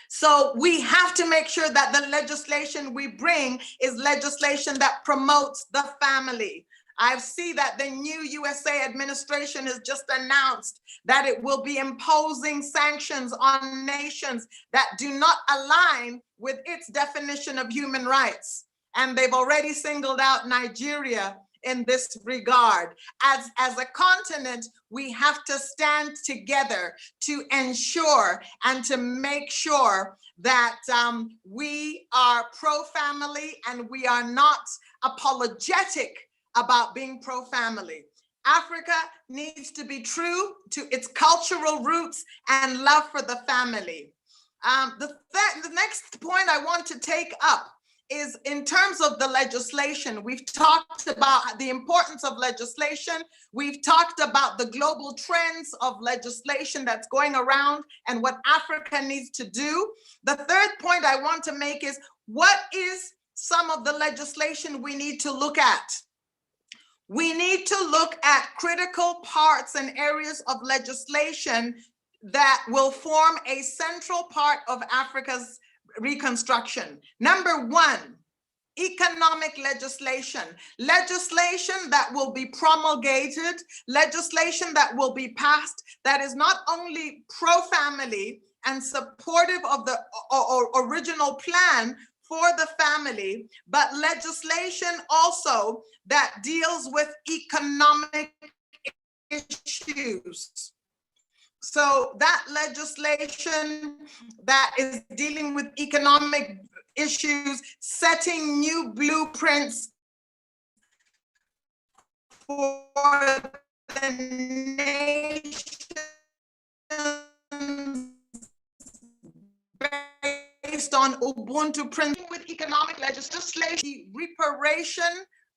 [SPEAKER 6] So we have to make sure that the legislation we bring is legislation that promotes the family. I see that the new USA administration has just announced that it will be imposing sanctions on nations that do not align with its definition of human rights. And they've already singled out Nigeria in this regard. As a continent, we have to stand together to ensure and to make sure that we are pro-family and we are not apologetic about being pro-family. Africa needs to be true to its cultural roots and love for the family. The next point I want to take up is in terms of the legislation. We've talked about the importance of legislation. We've talked about the global trends of legislation that's going around and what Africa needs to do. The third point I want to make is, what is some of the legislation we need to look at? We need to look at critical parts and areas of legislation that will form a central part of Africa's reconstruction. Number one, economic legislation. Legislation that will be promulgated, legislation that will be passed that is not only pro-family and supportive of the original plan for the family, but legislation also that deals with economic issues. So that legislation that is dealing with economic issues, setting new blueprints for the nation based on Ubuntu principles, with economic legislation,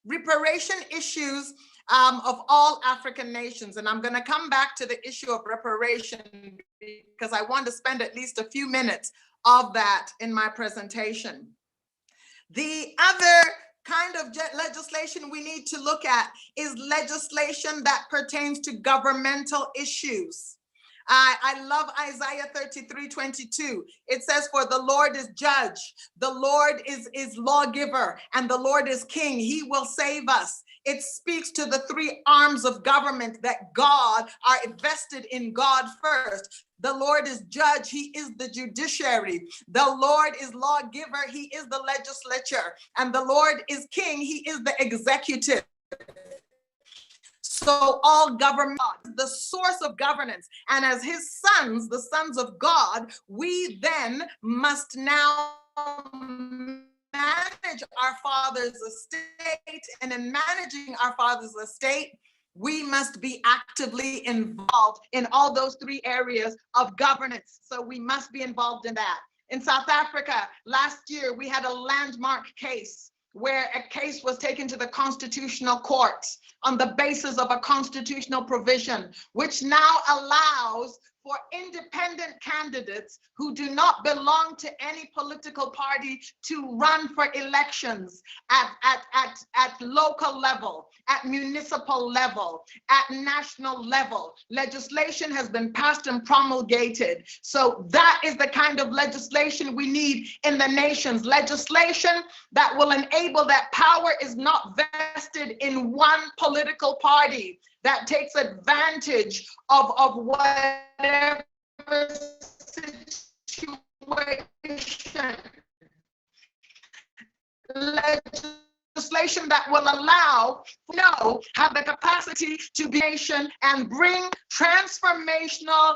[SPEAKER 6] reparation issues of all African nations. And I'm going to come back to the issue of reparation because I want to spend at least a few minutes of that in my presentation. The other kind of legislation we need to look at is legislation that pertains to governmental issues. I love Isaiah 33:22. It says, for the Lord is judge, the Lord is lawgiver, and the Lord is king. He will save us. It speaks to the three arms of government that God are invested in God first. The Lord is judge, he is the judiciary. The Lord is lawgiver, he is the legislature. And the Lord is king, he is the executive. So all government, the source of governance. And as his sons, the sons of God, we then must now manage our Father's estate. And in managing our Father's estate, we must be actively involved in all those three areas of governance. So we must be involved in that. In South Africa, last year, we had a landmark case where a case was taken to the Constitutional Court on the basis of a constitutional provision, which now allows for independent candidates who do not belong to any political party to run for elections at local level, at municipal level, at national level. Legislation has been passed and promulgated. So that is the kind of legislation we need in the nations. Legislation that will enable that power is not vested in one political party that takes advantage of whatever situation. Legislation that will allow, have the capacity to be nation and bring transformational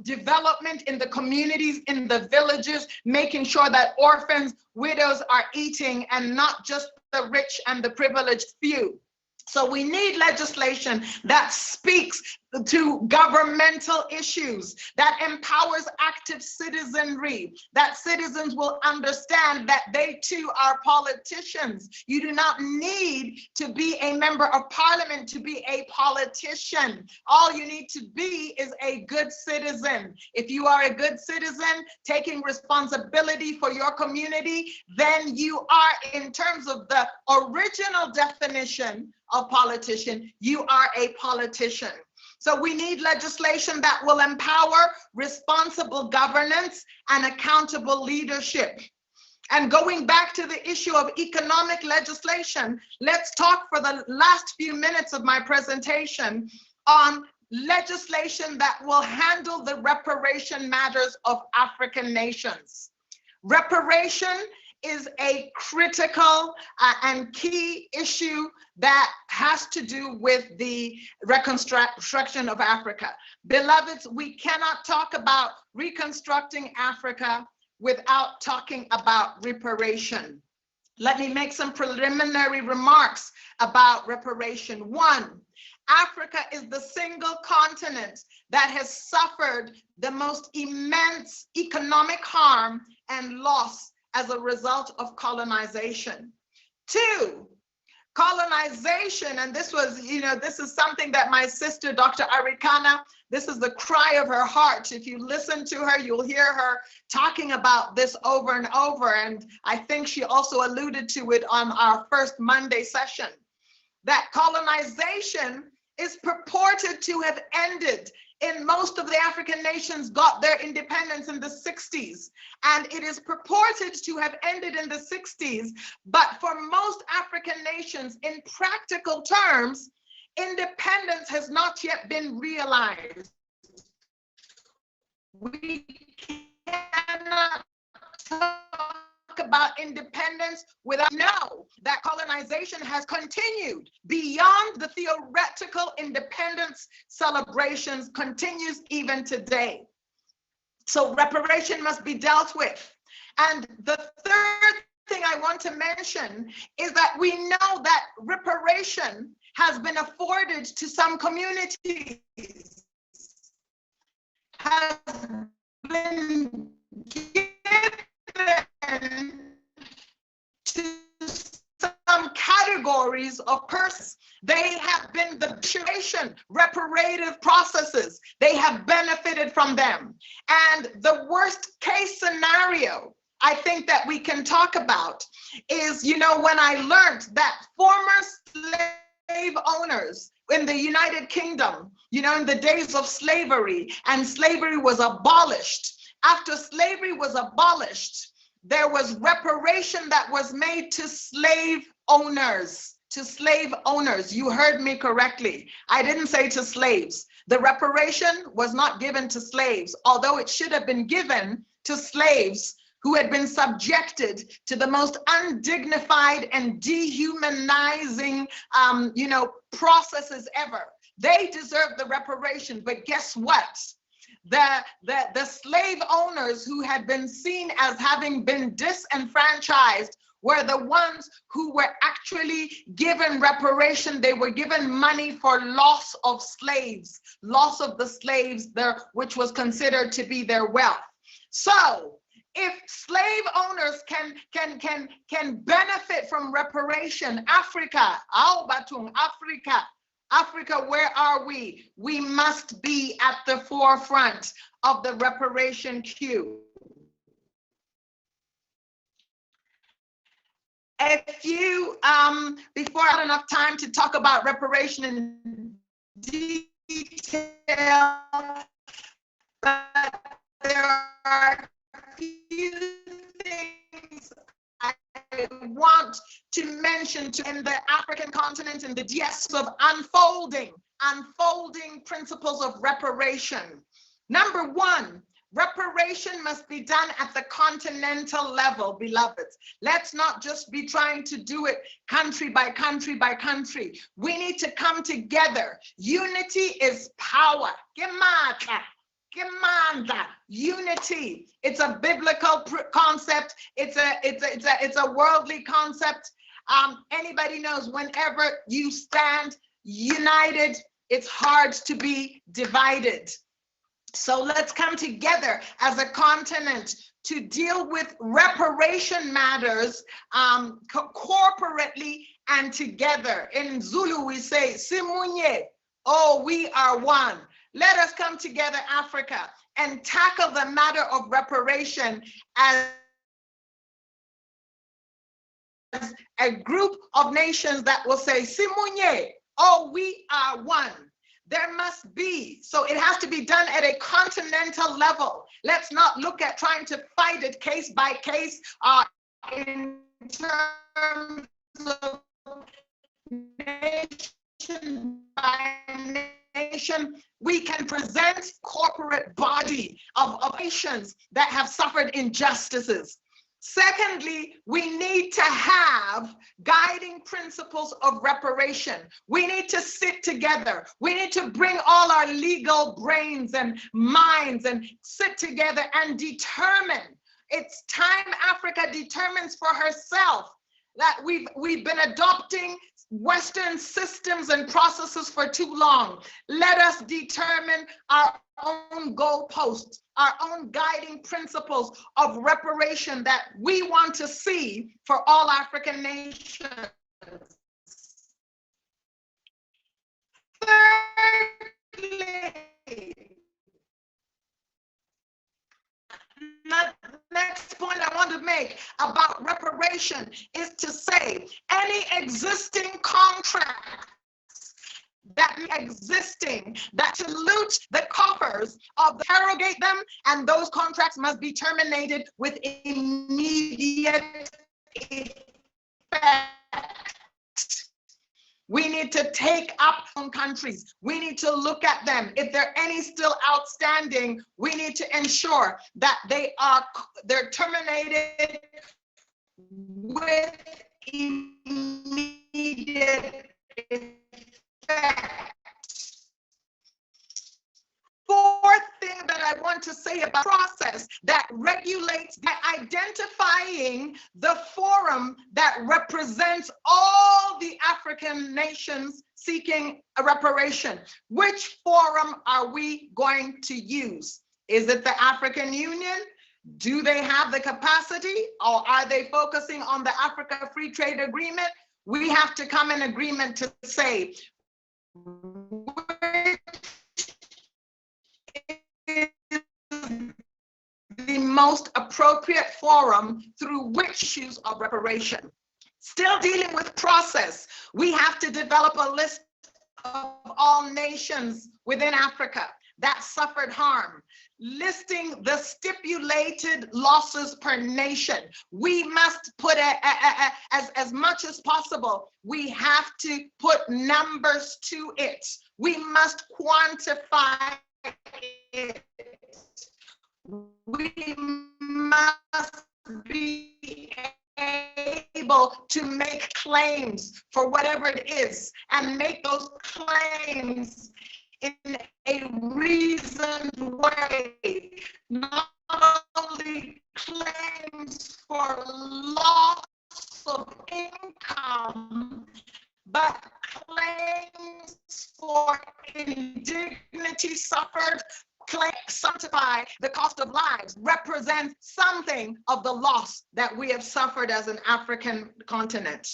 [SPEAKER 6] development in the communities, in the villages, making sure that orphans, widows are eating and not just the rich and the privileged few. So we need legislation that speaks to governmental issues, that empowers active citizenry, that citizens will understand that they too are politicians. You do not need to be a member of parliament to be a politician. All you need to be is a good citizen. If you are a good citizen, taking responsibility for your community, then you are, in terms of the original definition of politician, you are a politician. So we need legislation that will empower responsible governance and accountable leadership. And going back to the issue of economic legislation, let's talk for the last few minutes of my presentation on legislation that will handle the reparation matters of African nations. Reparation is a critical and key issue that has to do with the reconstruction of Africa. Beloveds, we cannot talk about reconstructing Africa without talking about reparation. Let me make some preliminary remarks about reparation. One, Africa is the single continent that has suffered the most immense economic harm and loss as a result of colonization. Two, colonization, and this was, this is something that my sister, Dr. Arikana, this is the cry of her heart. If you listen to her, you'll hear her talking about this over and over. And I think she also alluded to it on our first Monday session, that colonization is purported to have ended in most of the African nations got their independence in the 60s, and it is purported to have ended in the 60s, but for most African nations, in practical terms, independence has not yet been realized. We cannot talk about independence without know that colonization has continued beyond the theoretical independence celebrations, continues even today. So reparation must be dealt with. And the third thing I want to mention is that we know that reparation has been afforded to some communities, has been given to some categories of persons. They have been the reparative processes. They have benefited from them. And the worst case scenario I think that we can talk about is, when I learned that former slave owners in the United Kingdom, in the days of slavery, and slavery was abolished. After slavery was abolished, there was reparation that was made to slave owners. To slave owners. You heard me correctly. I didn't say to slaves. The reparation was not given to slaves, although it should have been given to slaves who had been subjected to the most undignified and dehumanizing, processes ever. They deserve the reparation, but guess what? The slave owners who had been seen as having been disenfranchised were the ones who were actually given reparation. They were given money for loss of slaves, loss of the slaves, which was considered to be their wealth. So If slave owners can benefit from reparation, Africa, Africa, where are we? We must be at the forefront of the reparation queue. A few, before I have enough time to talk about reparation in detail, but there are a few things I want to mention in the African continent and the DS of unfolding principles of reparation. Number one, reparation must be done at the continental level, beloveds. Let's not just be trying to do it country by country by country. We need to come together. Unity is power. Unity. It's a biblical concept. It's a worldly concept. Anybody knows whenever you stand united, it's hard to be divided. So let's come together as a continent to deal with reparation matters corporately and together. In Zulu, we say, Simunye, oh, we are one. Let us come together, Africa, and tackle the matter of reparation as a group of nations that will say, Simunye, oh, we are one. There must be, so it has to be done at a continental level. Let's not look at trying to fight it case by case in terms of nation by nation. We can present corporate body of nations that have suffered injustices. Secondly, we need to have guiding principles of reparation. We need to sit together. We need to bring all our legal brains and minds and sit together and determine. It's time Africa determines for herself that we've been adopting Western systems and processes for too long. Let us determine our own goalposts, our own guiding principles of reparation that we want to see for all African nations. Thirdly, the next point I want to make about reparation is to say any existing contract that to loot the coffers of interrogate them, and those contracts must be terminated with immediate effect. We need to take up on countries. We need to look at them. If there are any still outstanding, we need to ensure that they're terminated with immediate effect. Fourth thing that I want to say about process that regulates by identifying the forum that represents all the African nations seeking a reparation. Which forum are we going to use? Is it the African Union? Do they have the capacity, or are they focusing on the Africa Free Trade Agreement? We have to come in agreement to say the most appropriate forum through which issues of reparation. Still dealing with process, we have to develop a list of all nations within Africa that suffered harm, listing the stipulated losses per nation. We must put as much as possible, we have to put numbers to it. We must quantify it. We must be able to make claims for whatever it is and make those claims in a reasoned way, not only claims for loss of income, but claims for indignity suffered, claim, sanctify the cost of lives, represents something of the loss that we have suffered as an African continent.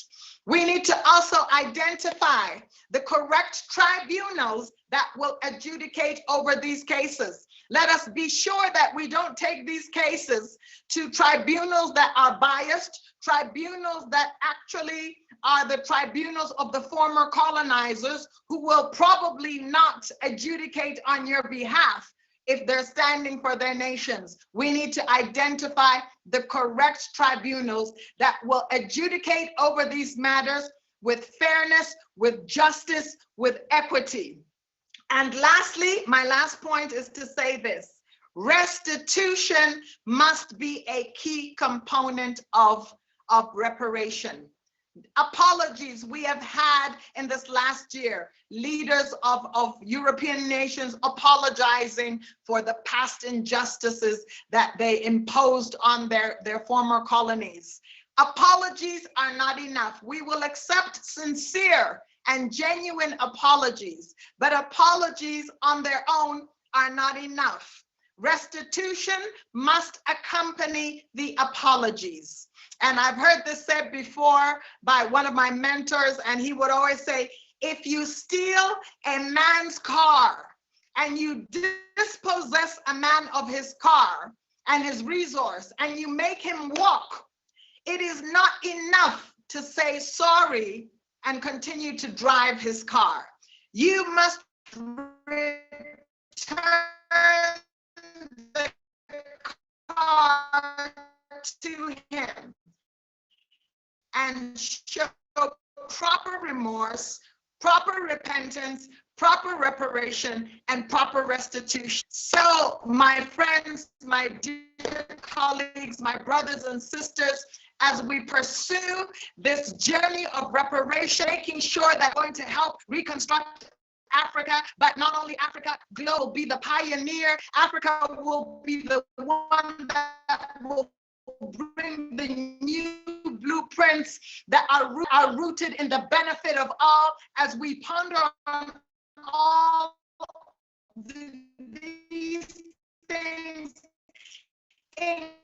[SPEAKER 6] We need to also identify the correct tribunals that will adjudicate over these cases. Let us be sure that we don't take these cases to tribunals that are biased, tribunals that actually are the tribunals of the former colonizers who will probably not adjudicate on your behalf if they're standing for their nations. We need to identify the correct tribunals that will adjudicate over these matters with fairness, with justice, with equity. And lastly, my last point is to say this: restitution must be a key component of reparation. Apologies we have had in this last year, leaders of European nations apologizing for the past injustices that they imposed on their former colonies. Apologies are not enough. We will accept sincere and genuine apologies, but apologies on their own are not enough. Restitution must accompany the apologies. And I've heard this said before by one of my mentors, and he would always say, if you steal a man's car and you dispossess a man of his car and his resource and you make him walk, it is not enough to say sorry and continue to drive his car. You must return the car to him and show proper remorse, proper repentance, proper reparation, and proper restitution. So, my friends, my dear colleagues, my brothers and sisters, as we pursue this journey of reparation, making sure that we're going to help reconstruct Africa, but not only Africa, globe, be the pioneer. Africa will be the one that will bring the new blueprints that are rooted in the benefit of all, as we ponder on all these things, including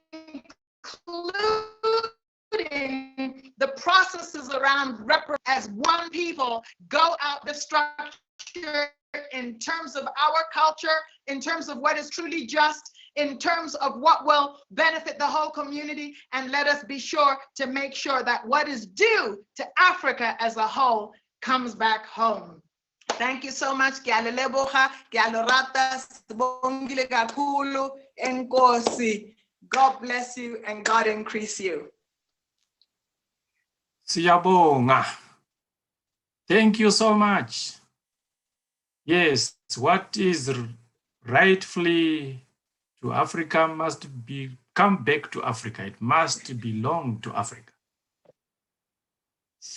[SPEAKER 6] the processes around as one people go out the structure in terms of our culture, in terms of what is truly just, in terms of what will benefit the whole community, and let us be sure to make sure that what is due to Africa as a whole comes back home. Thank you so much. God bless you and God increase you.
[SPEAKER 2] Siyabonga. Thank you so much. Yes, what is rightfully to Africa must come back to Africa. It must belong to Africa.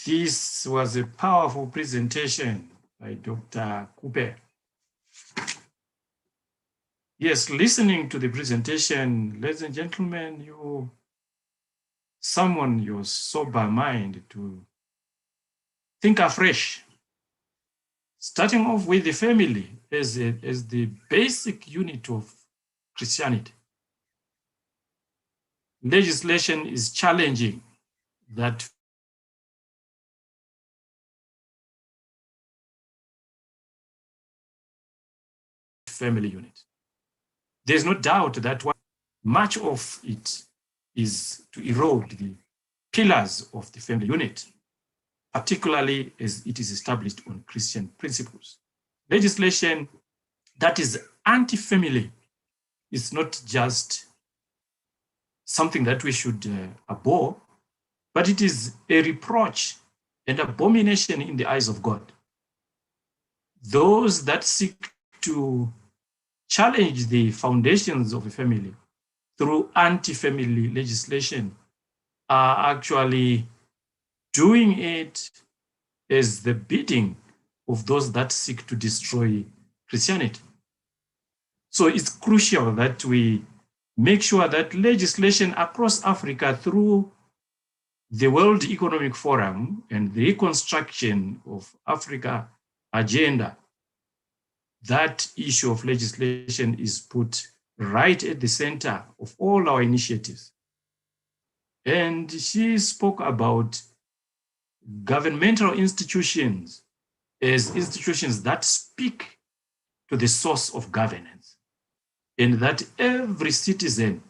[SPEAKER 2] This was a powerful presentation by Dr. Kupe. Yes, listening to the presentation, ladies and gentlemen, you summon your sober mind to think afresh, starting off with the family as the basic unit of Christianity. Legislation is challenging that family unit. There's no doubt that much of it is to erode the pillars of the family unit, particularly as it is established on Christian principles. Legislation that is anti-family is not just something that we should abhor, but it is a reproach and abomination in the eyes of God. Those that seek to challenge the foundations of a family through anti-family legislation are actually doing it as the bidding of those that seek to destroy Christianity. So it's crucial that we make sure that legislation across Africa through the World Economic Forum and the Reconstruction of Africa agenda, that issue of legislation is put right at the center of all our initiatives. And she spoke about governmental institutions as institutions that speak to the source of governance, and that every citizen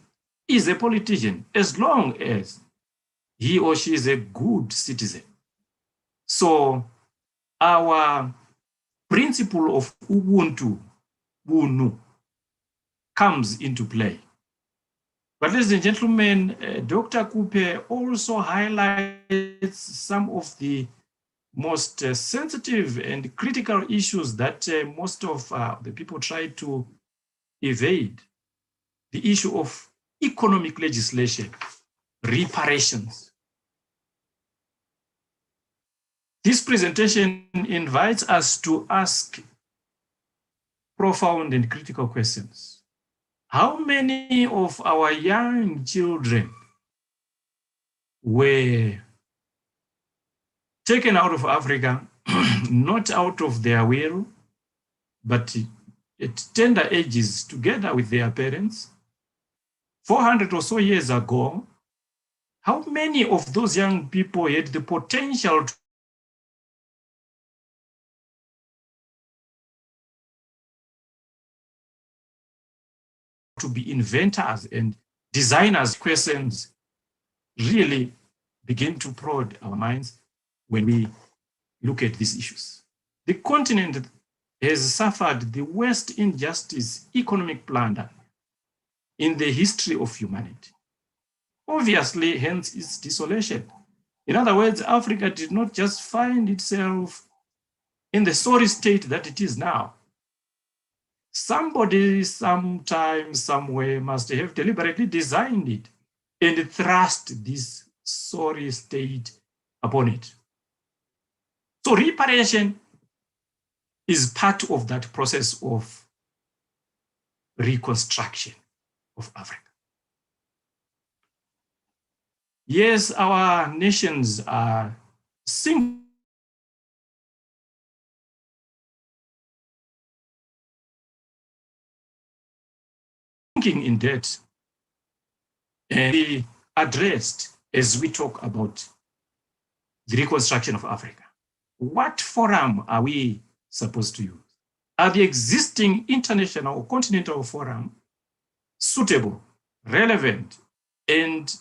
[SPEAKER 2] is a politician as long as he or she is a good citizen. So our principle of Ubuntu, Bunu, comes into play. But ladies and gentlemen, Dr. Kupe also highlights some of the most sensitive and critical issues that most of the people try to evade. The issue of economic legislation, reparations. This presentation invites us to ask profound and critical questions. How many of our young children were taken out of Africa, not out of their will, but at tender ages together with their parents, 400 or so years ago? How many of those young people had the potential to be inventors and designers? Questions really begin to prod our minds when we look at these issues. The continent has suffered the worst injustice, economic plunder in the history of humanity. Obviously, hence its desolation. In other words, Africa did not just find itself in the sorry state that it is now. Somebody, sometime, somewhere must have deliberately designed it and thrust this sorry state upon it. So reparation is part of that process of reconstruction of Africa. Yes, our nations are sinking in debt and be addressed as we talk about the reconstruction of Africa. What forum are we supposed to use? Are the existing international or continental forum suitable, relevant, and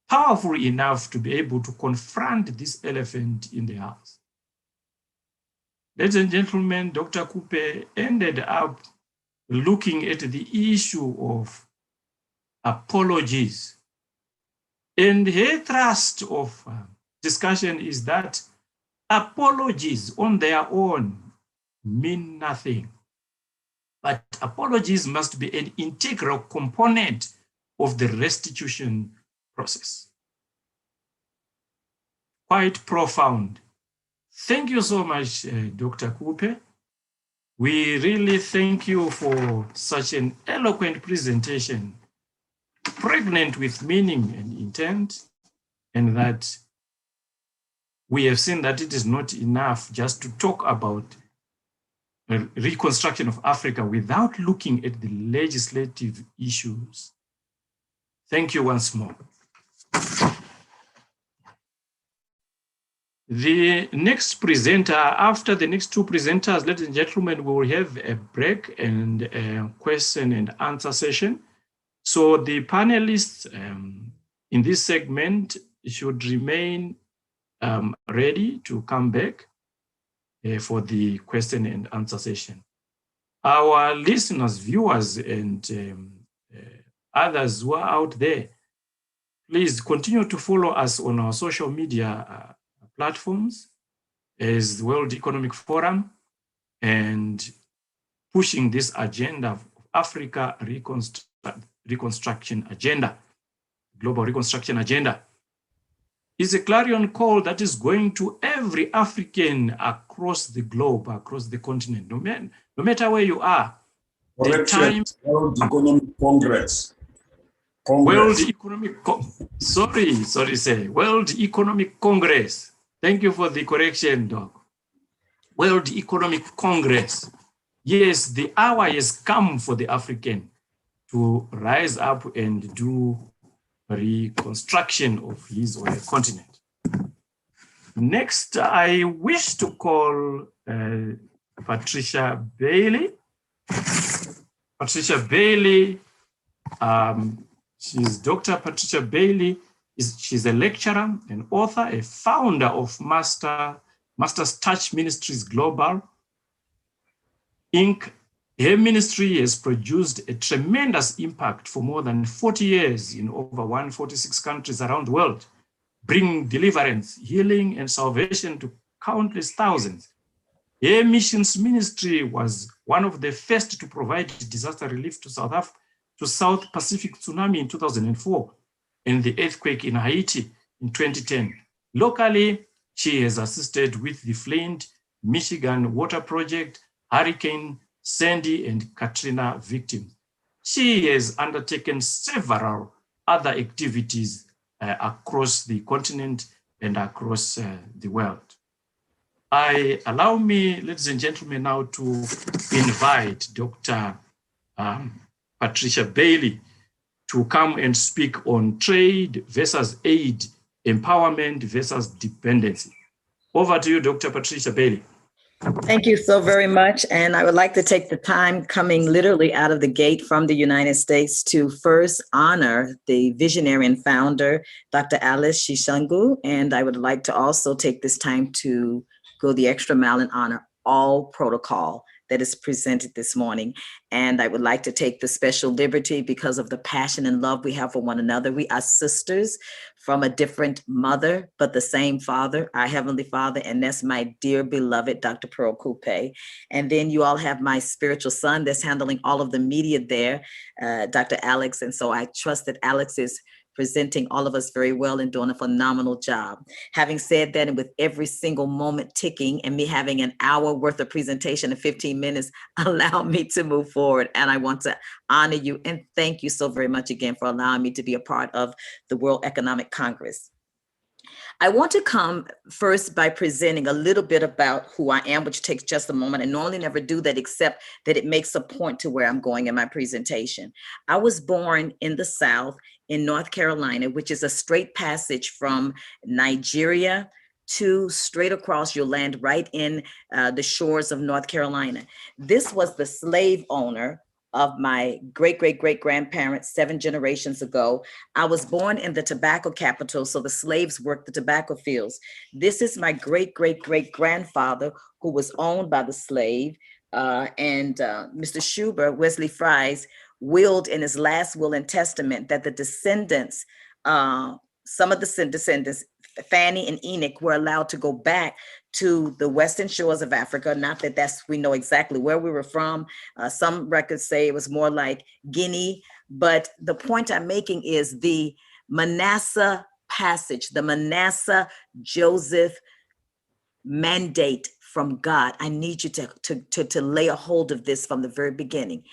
[SPEAKER 2] powerful enough to be able to confront this elephant in the house? Ladies and gentlemen, Dr. Kupe ended up looking at the issue of apologies. And her thrust of discussion is that apologies on their own mean nothing, but apologies must be an integral component of the restitution process. Quite profound. Thank you so much, Dr. Kupe. We really thank you for such an eloquent presentation, pregnant with meaning and intent, and that we have seen that it is not enough just to talk about reconstruction of Africa without looking at the legislative issues. Thank you once more. The next presenter, after the next two presenters, ladies and gentlemen, we will have a break and a question and answer session. So the panelists in this segment should remain ready to come back for the question and answer session. Our listeners, viewers, and others who are out there, please continue to follow us on our social media platforms as the World Economic Forum and pushing this agenda of Africa reconstruction agenda, global reconstruction agenda. It's a clarion call that is going to every African across the globe, across the continent, no matter where you are. The time,
[SPEAKER 4] World Economic Congress.
[SPEAKER 2] World Economic, World Economic Congress. Thank you for the correction, Doc. World Economic Congress. yes, the hour has come for the African to rise up and do reconstruction of his or her continent. Next, I wish to call Patricia Bailey. Patricia Bailey, she's Dr. Patricia Bailey. She's a lecturer, an author, a founder of Master's Touch Ministries Global, Inc. Her ministry has produced a tremendous impact for more than 40 years in over 146 countries around the world, bringing deliverance, healing, and salvation to countless thousands. Her missions ministry was one of the first to provide disaster relief to South Pacific tsunami in 2004 and the earthquake in Haiti in 2010. Locally, she has assisted with the Flint, Michigan Water Project, Hurricane Sandy, and Katrina victims. She has undertaken several other activities across the continent and across the world. Allow me, ladies and gentlemen, now to invite Dr. Patricia Bailey to come and speak on trade versus aid, empowerment versus dependency. Over to you, Dr. Patricia Bailey.
[SPEAKER 7] Thank you so very much. And I would like to take the time coming literally out of the gate from the United States to first honor the visionary and founder, Dr. Alice Shishangu. And I would like to also take this time to go the extra mile and honor all protocol that is presented this morning. And I would like to take the special liberty because of the passion and love we have for one another. We are sisters from a different mother, but the same father, our Heavenly Father, and that's my dear beloved Dr. Pearl Coupe. And then you all have my spiritual son that's handling all of the media there, Dr. Alex. And so I trust that Alex is presenting all of us very well and doing a phenomenal job. Having said that, and with every single moment ticking and me having an hour worth of presentation in 15 minutes, allow me to move forward. And I want to honor you and thank you so very much again for allowing me to be a part of the World Economic Congress. I want to come first by presenting a little bit about who I am, which takes just a moment. I normally never do that, except that it makes a point to where I'm going in my presentation. I was born in the South in North Carolina, which is a straight passage from Nigeria to straight across. You'll land right in the shores of North Carolina. This was the slave owner of my great-great-great-grandparents 7 generations ago. I was born in the tobacco capital, so the slaves worked the tobacco fields. This is my great-great-great-grandfather who was owned by the slave, and Mr. Schubert, Wesley Fries, willed in his last will and testament that the descendants, some of the descendants, Fanny and Enoch, were allowed to go back to the western shores of Africa. Not that we know exactly where we were from. Some records say it was more like Guinea, but the point I'm making is the Manasseh passage, the Manasseh-Joseph mandate from God. I need you to lay a hold of this from the very beginning.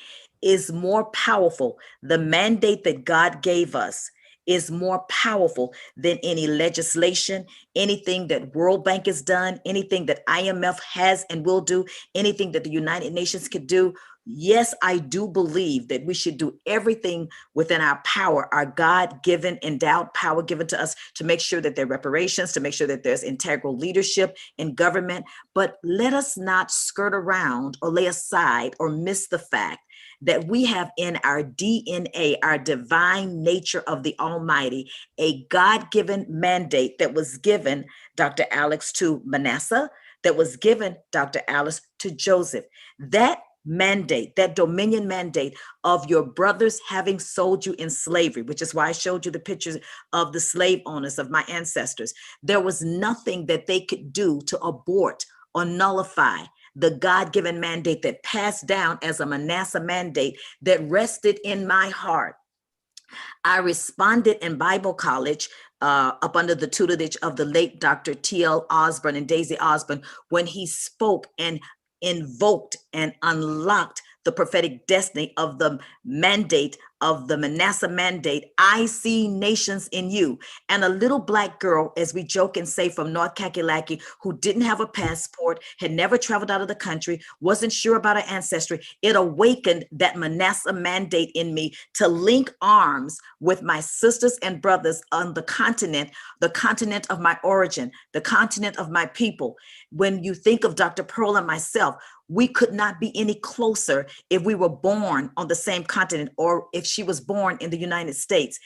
[SPEAKER 7] Is more powerful. The mandate that God gave us is more powerful than any legislation, anything that World Bank has done, anything that IMF has and will do, anything that the United Nations could do. Yes, I do believe that we should do everything within our power, our God-given, endowed power given to us, to make sure that there are reparations, to make sure that there's integral leadership in government. But let us not skirt around or lay aside or miss the fact that we have in our DNA, our divine nature of the Almighty, a God-given mandate that was given, Dr. Alex, to Manasseh, that was given, Dr. Alice, to Joseph. That mandate, that dominion mandate of your brothers having sold you in slavery, which is why I showed you the pictures of the slave owners, of my ancestors. There was nothing that they could do to abort or nullify the God-given mandate that passed down as a Manasseh mandate that rested in my heart. I responded in Bible college up under the tutelage of the late Dr. T.L. Osborne and Daisy Osborne when he spoke and invoked and unlocked the prophetic destiny of the mandate of the Manasseh Mandate, I see nations in you. And a little Black girl, as we joke and say, from North Kakalaki, who didn't have a passport, had never traveled out of the country, wasn't sure about her ancestry, it awakened that Manasseh Mandate in me to link arms with my sisters and brothers on the continent of my origin, the continent of my people. When you think of Dr. Pearl and myself, we could not be any closer if we were born on the same continent or if she was born in the United States.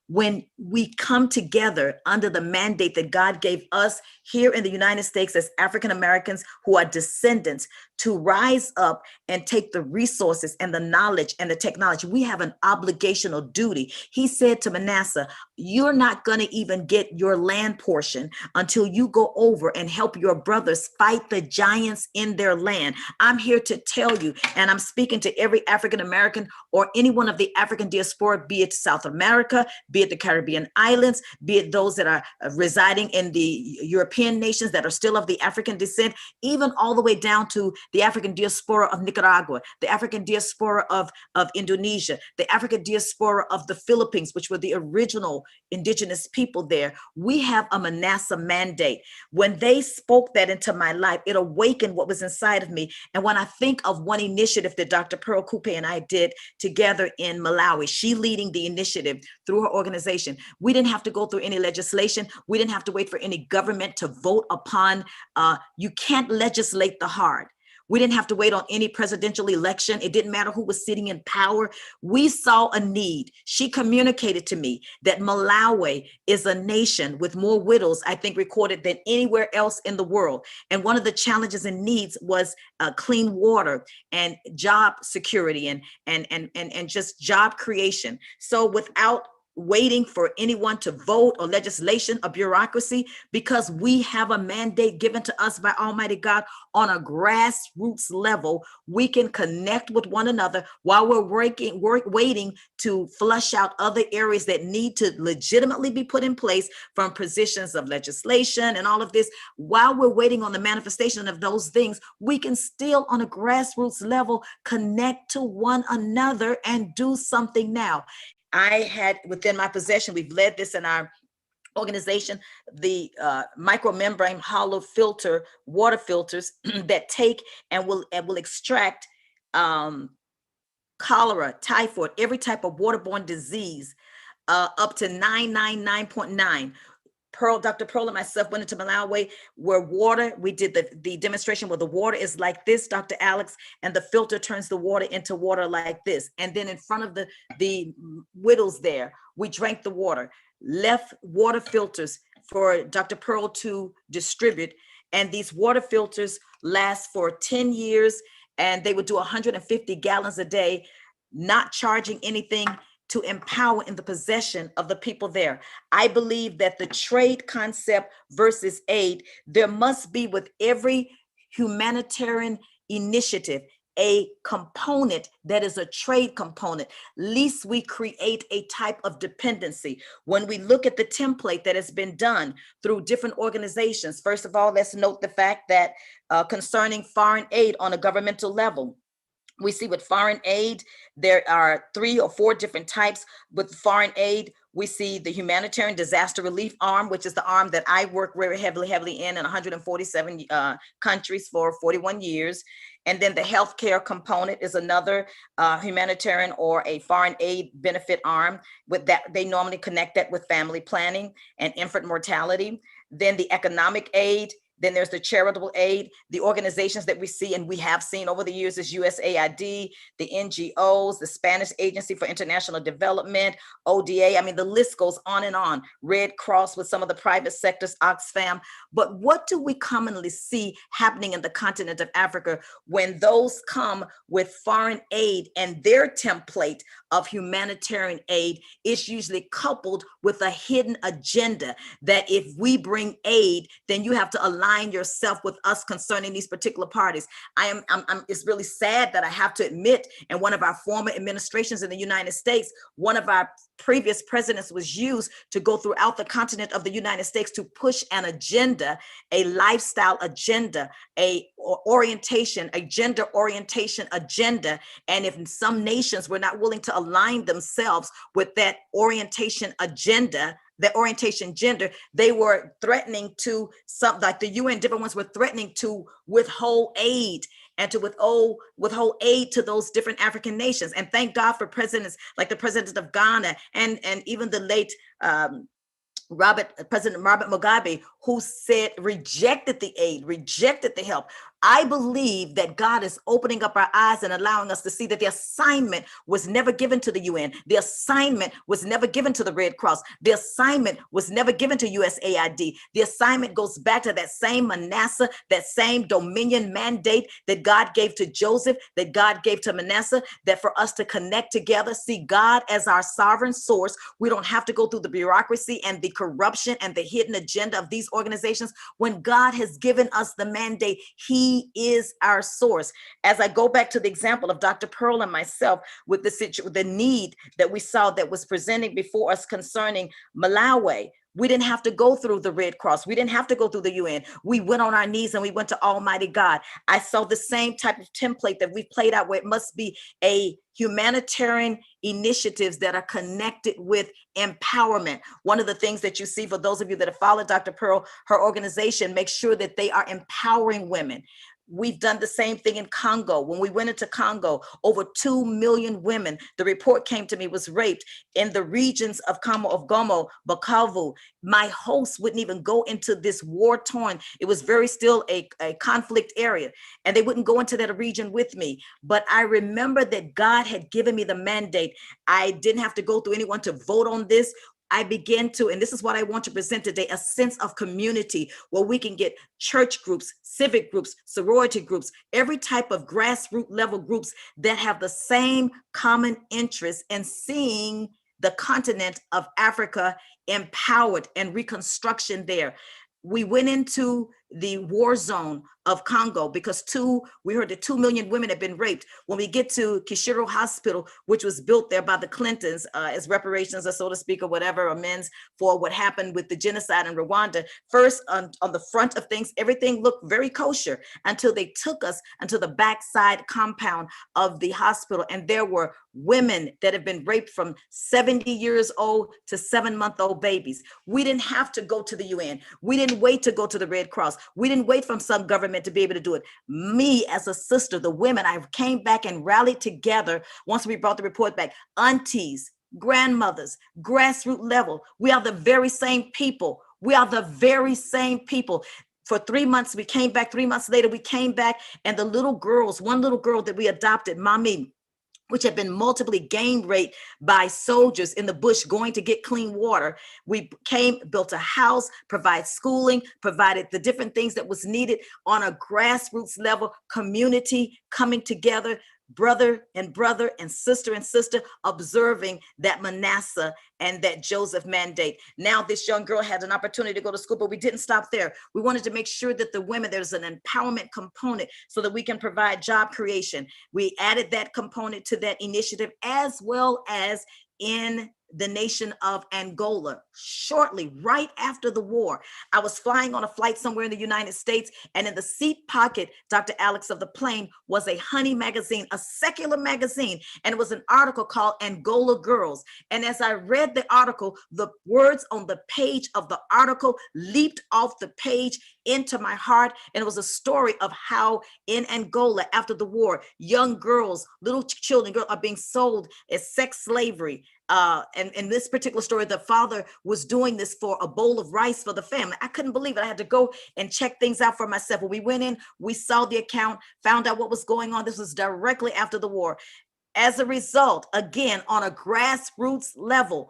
[SPEAKER 7] When we come together under the mandate that God gave us here in the United States as African Americans who are descendants to rise up and take the resources and the knowledge and the technology, we have an obligational duty. He said to Manasseh, you're not going to even get your land portion until you go over and help your brothers fight the giants in their land. I'm here to tell you, and I'm speaking to every African American or any one of the African diaspora, be it South America, be it the Caribbean islands, be it those that are residing in the European nations that are still of the African descent, even all the way down to the African diaspora of Nicaragua, the African diaspora of Indonesia, the African diaspora of the Philippines, which were the original indigenous people there. We have a Manasseh Mandate. When they spoke that into my life, it awakened what was inside of me. And when I think of one initiative that Dr. Pearl Coupe and I did together in Malawi, she leading the initiative through her organization, we didn't have to go through any legislation. We didn't have to wait for any government to vote upon. You can't legislate the heart. We didn't have to wait on any presidential election. It didn't matter who was sitting in power. We saw a need. She communicated to me that Malawi is a nation with more widows, I think, recorded than anywhere else in the world. And one of the challenges and needs was clean water and job security and just job creation. So without waiting for anyone to vote or legislation or bureaucracy, because we have a mandate given to us by Almighty God on a grassroots level, we can connect with one another while we're waiting to flush out other areas that need to legitimately be put in place from positions of legislation and all of this. While we're waiting on the manifestation of those things, we can still on a grassroots level connect to one another and do something now. I had within my possession, we've led this in our organization, the micromembrane hollow filter, water filters that take and will extract cholera, typhoid, every type of waterborne disease up to 999.9. Dr. Pearl and myself went into Malawi where water, we did the demonstration where the water is like this, Dr. Alex, and the filter turns the water into water like this. And then in front of the widows there, we drank the water, left water filters for Dr. Pearl to distribute. And these water filters last for 10 years and they would do 150 gallons a day, not charging anything, to empower in the possession of the people there. I believe that the trade concept versus aid, there must be with every humanitarian initiative a component that is a trade component, lest we create a type of dependency. When we look at the template that has been done through different organizations, first of all, let's note the fact that concerning foreign aid on a governmental level, we see with foreign aid, there are 3 or 4 different types. With foreign aid, we see the humanitarian disaster relief arm, which is the arm that I work very heavily in 147 countries for 41 years. And then the healthcare component is another humanitarian or a foreign aid benefit arm. With that, they normally connect that with family planning and infant mortality. Then the economic aid. Then there's the charitable aid, the organizations that we see and we have seen over the years is USAID, the NGOs, the Spanish Agency for International Development, ODA. I mean, the list goes on and on. Red Cross with some of the private sectors, Oxfam. But what do we commonly see happening in the continent of Africa when those come with foreign aid and their template of humanitarian aid is usually coupled with a hidden agenda that if we bring aid, then you have to align align yourself with us concerning these particular parties. It's really sad that I have to admit, in one of our former administrations in the United States, one of our previous presidents was used to go throughout the continent of the United States to push an agenda, a lifestyle agenda, a gender orientation agenda. And if some nations were not willing to align themselves with that orientation agenda, the orientation gender, they were threatening to, some like the UN, different ones were threatening to withhold aid and to withhold aid to those different African nations. And thank God for presidents like the president of Ghana and even the late President Robert Mugabe, who rejected the aid, rejected the help. I believe that God is opening up our eyes and allowing us to see that the assignment was never given to the UN. The assignment was never given to the Red Cross. The assignment was never given to USAID. The assignment goes back to that same Manasseh, that same dominion mandate that God gave to Joseph, that God gave to Manasseh, that for us to connect together, see God as our sovereign source. We don't have to go through the bureaucracy and the corruption and the hidden agenda of these organizations. When God has given us the mandate, He is our source. As I go back to the example of Dr. Pearl and myself with the need that we saw that was presenting before us concerning Malawi, we didn't have to go through the Red Cross. We didn't have to go through the UN. We went on our knees and we went to Almighty God. I saw the same type of template that we've played out, where it must be a humanitarian initiatives that are connected with empowerment. One of the things that you see, for those of you that have followed Dr. Pearl, her organization makes sure that they are empowering women. We've done the same thing in Congo. When we went into Congo, over 2 million women, the report came to me, was raped in the regions of Goma, Bukavu. My hosts wouldn't even go into this war-torn, it was very still a conflict area, and they wouldn't go into that region with me. But I remember that God had given me the mandate. I didn't have to go through anyone to vote on this. I began to, and this is what I want to present today, a sense of community where we can get church groups, civic groups, sorority groups, every type of grassroots level groups that have the same common interest in seeing the continent of Africa empowered and reconstruction there. We went into the war zone of Congo because we heard that 2 million women had been raped. When we get to Kishiro Hospital, which was built there by the Clintons as reparations, or so to speak, or whatever, amends for what happened with the genocide in Rwanda, first on the front of things, everything looked very kosher until they took us into the backside compound of the hospital. And there were women that have been raped from 70 years old to 7-month-old babies. We didn't have to go to the UN. We didn't wait to go to the Red Cross. We didn't wait from some government to be able to do it. Me as a sister, the women, I came back and rallied together once we brought the report back. Aunties, grandmothers, grassroots level. We are the very same people. We are the very same people. For 3 months, we came back. 3 months later, we came back, and the little girls, one little girl that we adopted, Mami, which had been multiply gang raped by soldiers in the bush going to get clean water. We built a house, provide schooling, provided the different things that was needed on a grassroots level, community coming together, brother and sister, observing that Manasseh and that Joseph mandate. Now this young girl had an opportunity to go to school, but we didn't stop there. We wanted to make sure that the women, there's an empowerment component so that we can provide job creation. We added that component to that initiative, as well as in the nation of Angola. Shortly, right after the war, I was flying on a flight somewhere in the United States, and in the seat pocket, Dr. Alex, of the plane was a Honey magazine, a secular magazine, and it was an article called Angola Girls. And as I read the article, the words on the page of the article leaped off the page into my heart, and it was a story of how in Angola after the war, young girls, little children, girls are being sold as sex slavery. And in this particular story, the father was doing this for a bowl of rice for the family. I couldn't believe it. I had to go and check things out for myself. When we went in, we saw the account, found out what was going on. This was directly after the war. As a result, again, on a grassroots level,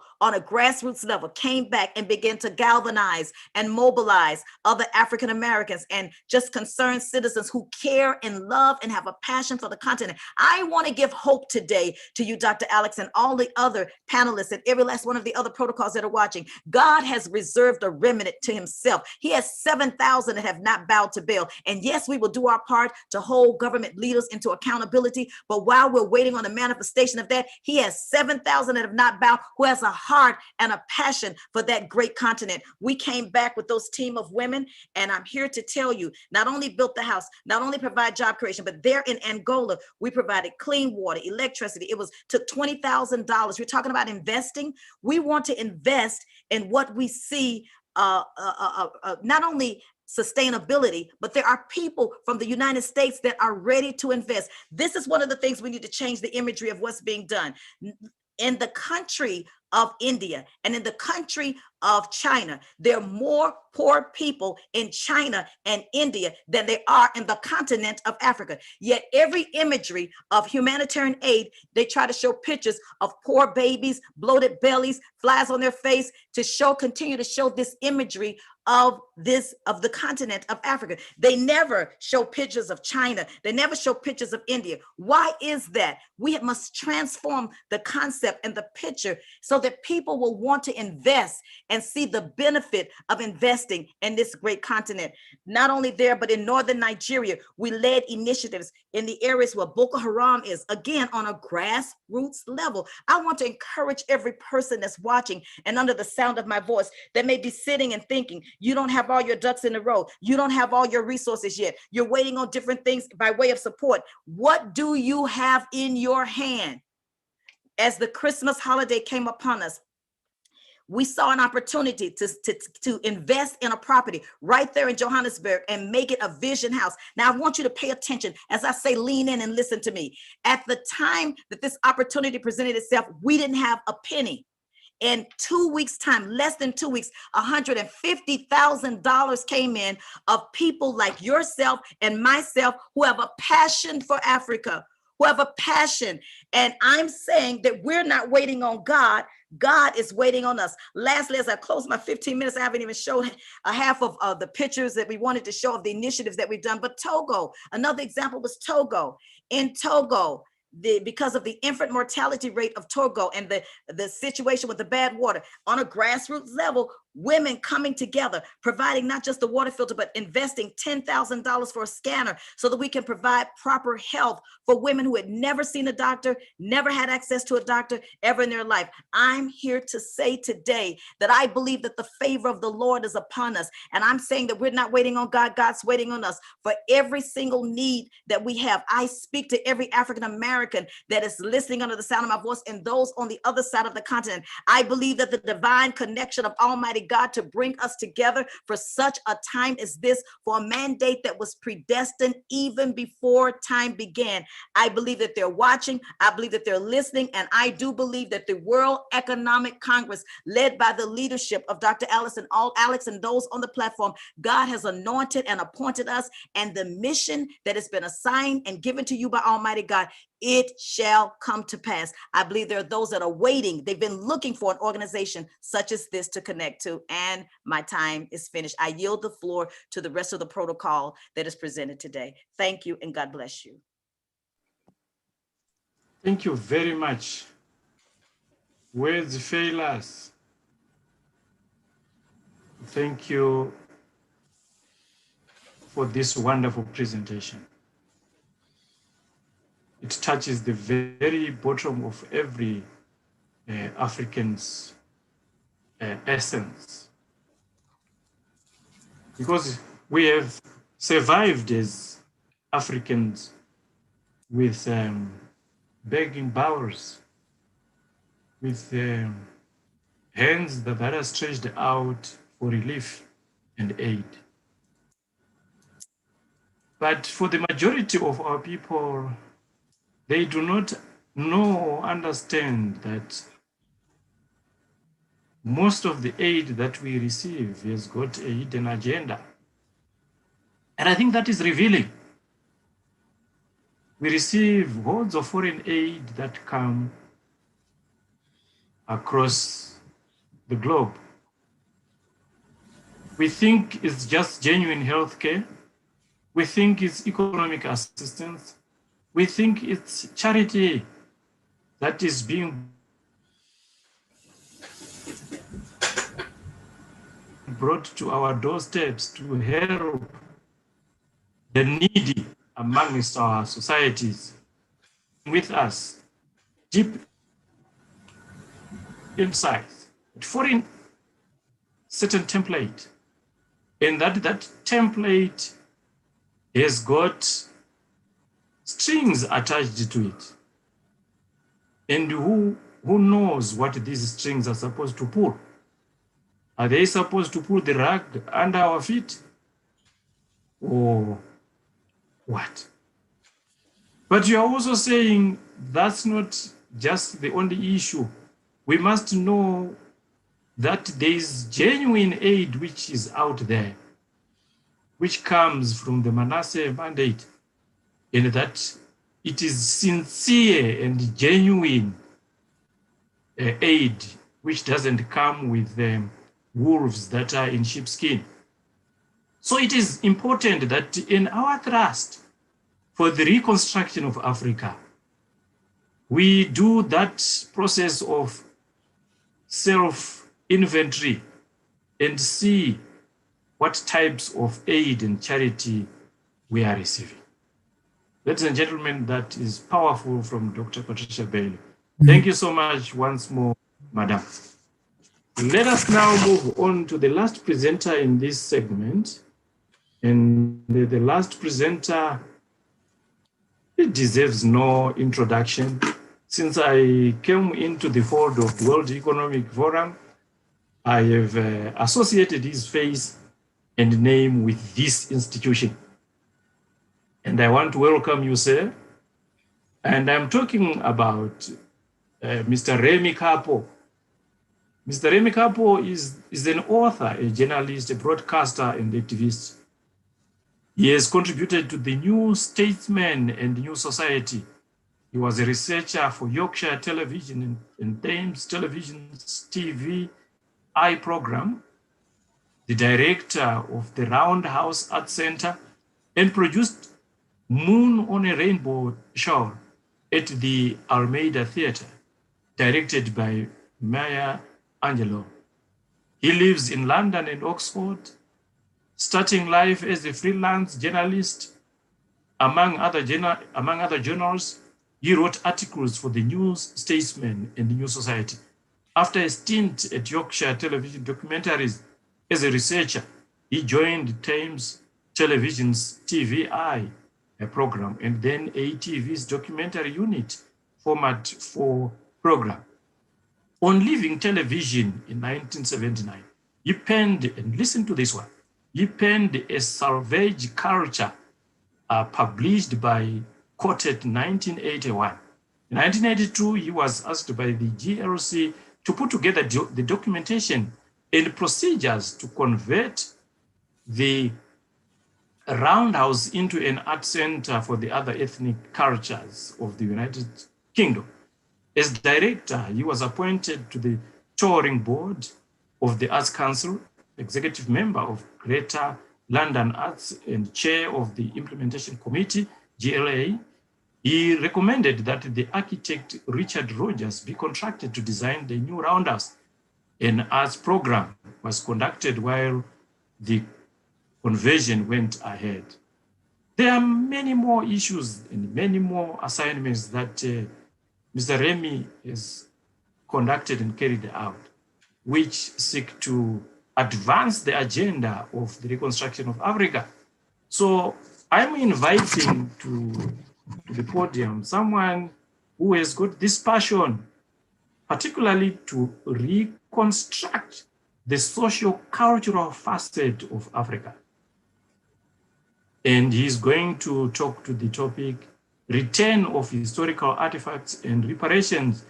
[SPEAKER 7] came back and began to galvanize and mobilize other African Americans and just concerned citizens who care and love and have a passion for the continent. I want to give hope today to you, Dr. Alex, and all the other panelists and every last one of the other protocols that are watching. God has reserved a remnant to himself. He has 7,000 that have not bowed to Baal. And yes, we will do our part to hold government leaders into accountability. But while we're waiting on the manifestation of that, he has 7,000 that have not bowed, who has a heart and a passion for that great continent. We came back with those team of women, and I'm here to tell you, not only built the house, not only provide job creation, but there in Angola, we provided clean water, electricity. It took $20,000. We're talking about investing. We want to invest in what we see, not only sustainability, but there are people from the United States that are ready to invest. This is one of the things we need to change the imagery of what's being done. In the country of India and in the country of China, there are more poor people in China and India than there are in the continent of Africa. Yet every imagery of humanitarian aid, they try to show pictures of poor babies, bloated bellies, flies on their face, to continue to show this imagery of the continent of Africa. They never show pictures of China. They never show pictures of India. Why is that? We must transform the concept and the picture so that people will want to invest and see the benefit of investing in this great continent. Not only there, but in northern Nigeria, we led initiatives in the areas where Boko Haram is, again, on a grassroots level. I want to encourage every person that's watching and under the sound of my voice that may be sitting and thinking, you don't have all your ducks in a row. You don't have all your resources yet. You're waiting on different things by way of support. What do you have in your hand? As the Christmas holiday came upon us, we saw an opportunity to invest in a property right there in Johannesburg and make it a vision house. Now, I want you to pay attention. As I say, lean in and listen to me. At the time that this opportunity presented itself, we didn't have a penny. In 2 weeks' time, less than 2 weeks, $150,000 came in of people like yourself and myself who have a passion for Africa, who have a passion. And I'm saying that we're not waiting on God. God is waiting on us. Lastly, as I close my 15 minutes, I haven't even shown a half of the pictures that we wanted to show of the initiatives that we've done. But Togo, another example was Togo. In Togo, because of the infant mortality rate of Togo and the situation with the bad water, on a grassroots level, women coming together, providing not just the water filter, but investing $10,000 for a scanner so that we can provide proper health for women who had never seen a doctor, never had access to a doctor ever in their life. I'm here to say today that I believe that the favor of the Lord is upon us. And I'm saying that we're not waiting on God, God's waiting on us for every single need that we have. I speak to every African American that is listening under the sound of my voice and those on the other side of the continent. I believe that the divine connection of Almighty God to bring us together for such a time as this, for a mandate that was predestined even before time began. I believe that they're watching. I believe that they're listening. And I do believe that the World Economic Congress, led by the leadership of Dr. Alex and those on the platform, God has anointed and appointed us, and the mission that has been assigned and given to you by Almighty God, it shall come to pass. I believe there are those that are waiting. They've been looking for an organization such as this to connect to, and my time is finished. I yield the floor to the rest of the protocol that is presented today. Thank you, and God bless you.
[SPEAKER 2] Thank you very much. Words fail us. Thank you for this wonderful presentation. It touches the very bottom of every African's essence. Because we have survived as Africans with begging bowels, with hands that are stretched out for relief and aid. But for the majority of our people, they do not know or understand that most of the aid that we receive has got a hidden agenda. And I think that is revealing. we receive hordes of foreign aid that come across the globe. We think it's just genuine healthcare. We think it's economic assistance. We think it's charity that is being brought to our doorsteps to help the needy amongst our societies. With us, deep insights, foreign certain template, and that template has got strings attached to it. And who knows what these strings are supposed to pull? Are they supposed to pull the rug under our feet? Or what? But you are also saying that's not just the only issue. We must know that there is genuine aid which is out there, which comes from the Manasseh mandate, and that it is sincere and genuine aid, which doesn't come with wolves that are in sheepskin. So it is important that in our thrust for the reconstruction of Africa, we do that process of self-inventory and see what types of aid and charity we are receiving. Ladies and gentlemen, that is powerful from Dr. Patricia Bailey. Thank you so much once more, Madam. Let us now move on to the last presenter in this segment. And the last presenter, it deserves no introduction. Since I came into the fold of World Economic Forum, I have associated his face and name with this institution. And I want to welcome you, sir. And I'm talking about Mr. Remy Kapo. Mr. Remy Kapo is an author, a journalist, a broadcaster, and activist. He has contributed to the New Statesman and New Society. He was a researcher for Yorkshire Television and Thames Television's TV program, the director of the Roundhouse Art Center, and produced Moon on a Rainbow show at the Almeida Theatre, directed by Maya Angelou. He lives in London and Oxford, starting life as a freelance journalist. Among other journals, he wrote articles for the New Statesman and the New Society. After a stint at Yorkshire Television Documentaries as a researcher, he joined Thames Television's TVI program and then ATV's documentary unit format for program. On leaving television in 1979, he penned, and listen to this one, he penned a salvage culture published by Quartet 1981. In 1982, he was asked by the GLC to put together the documentation and procedures to convert the Roundhouse into an art center for the other ethnic cultures of the United Kingdom. As director, he was appointed to the touring board of the Arts Council, executive member of Greater London Arts, and chair of the Implementation Committee, GLA. He recommended that the architect Richard Rogers be contracted to design the new Roundhouse. An arts program was conducted while the conversion went ahead. There are many more issues and many more assignments that Mr. Remy has conducted and carried out, which seek to advance the agenda of the reconstruction of Africa. So I'm inviting to the podium someone who has got this passion, particularly to reconstruct the socio-cultural facet of Africa. And he's going to talk to the topic, return of historical artifacts and reparations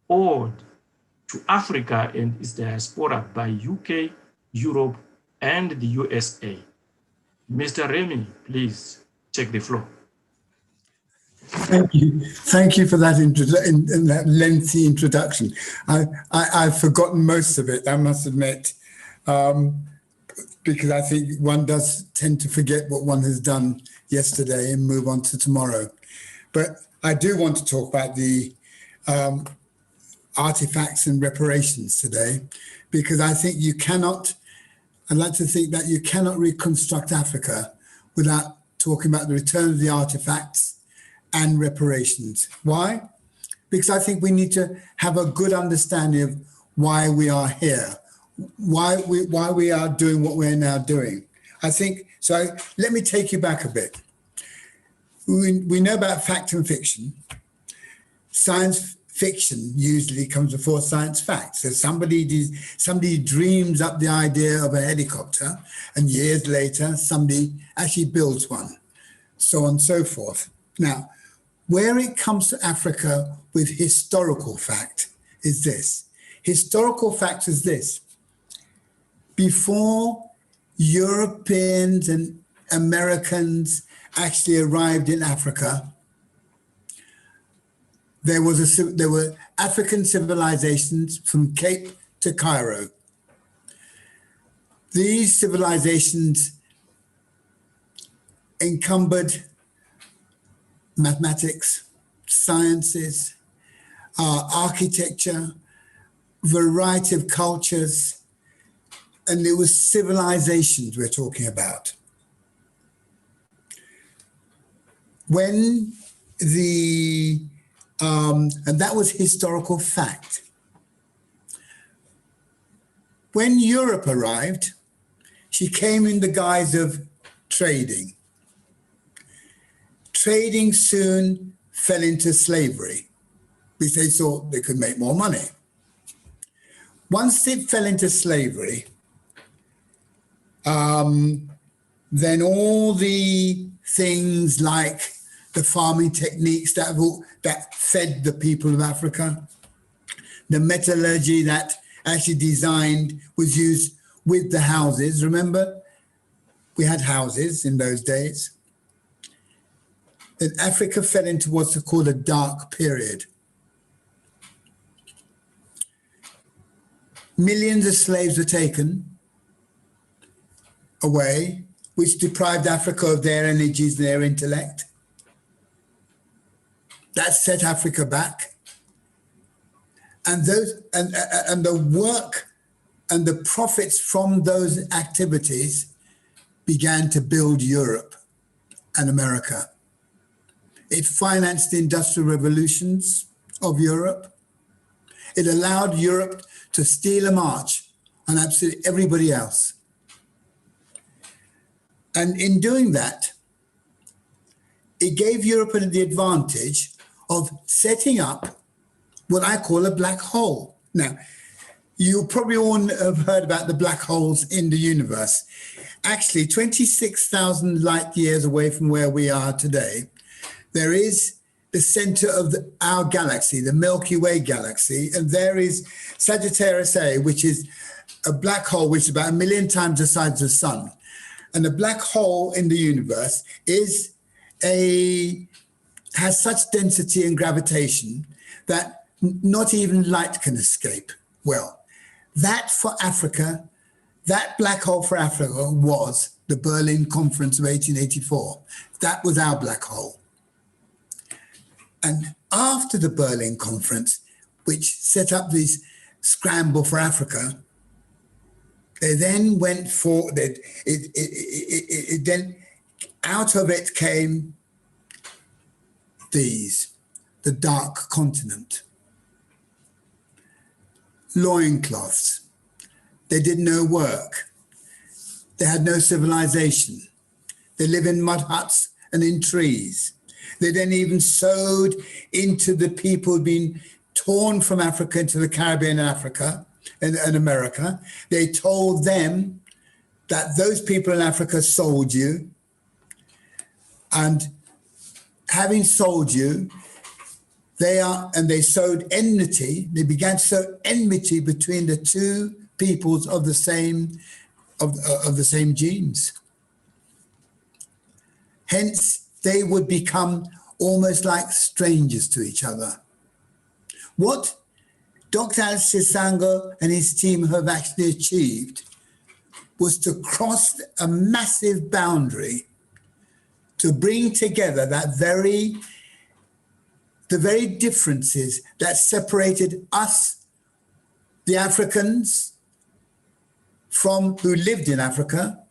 [SPEAKER 2] owed to Africa and its diaspora by UK, Europe, and the USA. Mr. Remy, please take the floor.
[SPEAKER 8] Thank you for that in that lengthy introduction. I've forgotten most of it, I must admit, because I think one does tend to forget what one has done yesterday and move on to tomorrow. But I do want to talk about the artifacts and reparations today, because I think I'd like to think that you cannot reconstruct Africa without talking about the return of the artifacts and reparations. Why? Because I think we need to have a good understanding of why we are here, why we are doing what we're now doing. I think, so let me take you back a bit. We know about fact and fiction. Science fiction usually comes before science fact. So somebody dreams up the idea of a helicopter, and years later, somebody actually builds one, so on and so forth. Now, where it comes to Africa with historical fact is this. Historical fact is this. Before Europeans and Americans actually arrived in Africa, there were African civilizations from Cape to Cairo. These civilizations encumbered mathematics, sciences, architecture, variety of cultures, and it was civilizations we're talking about. When and that was historical fact. When Europe arrived, she came in the guise of trading. Trading soon fell into slavery because they thought they could make more money. Once it fell into slavery, then all the things like the farming techniques that fed the people of Africa, the metallurgy that actually was used with the houses. Remember, we had houses in those days. Then Africa fell into what's called a dark period. Millions of slaves were taken away, which deprived Africa of their energies and their intellect. That set Africa back. And the work and the profits from those activities began to build Europe and America. It financed the industrial revolutions of Europe. It allowed Europe to steal a march on absolutely everybody else. And in doing that, it gave Europe the advantage of setting up what I call a black hole. Now, you probably all have heard about the black holes in the universe. Actually, 26,000 light years away from where we are today, there is the center of our galaxy, the Milky Way galaxy, and there is Sagittarius A, which is a black hole which is about 1 million times the size of the sun. And the black hole in the universe has such density and gravitation that not even light can escape. Well, that for Africa, that black hole for Africa was the Berlin Conference of 1884. That was our black hole. And after the Berlin Conference, which set up this scramble for Africa, they then went for, then out of it came the dark continent. Loincloths. They did no work. They had no civilization. They live in mud huts and in trees. They then even sowed into the people who'd been torn from Africa into the Caribbean and Africa and America. They told them that those people in Africa sold you, and having sold you, they sowed enmity. They began to sow enmity between the two peoples of the same genes. Hence, they would become almost like strangers to each other. What Dr. Alex Chisango and his team have actually achieved was to cross a massive boundary to bring together the very differences that separated us, the Africans, from who lived in Africa,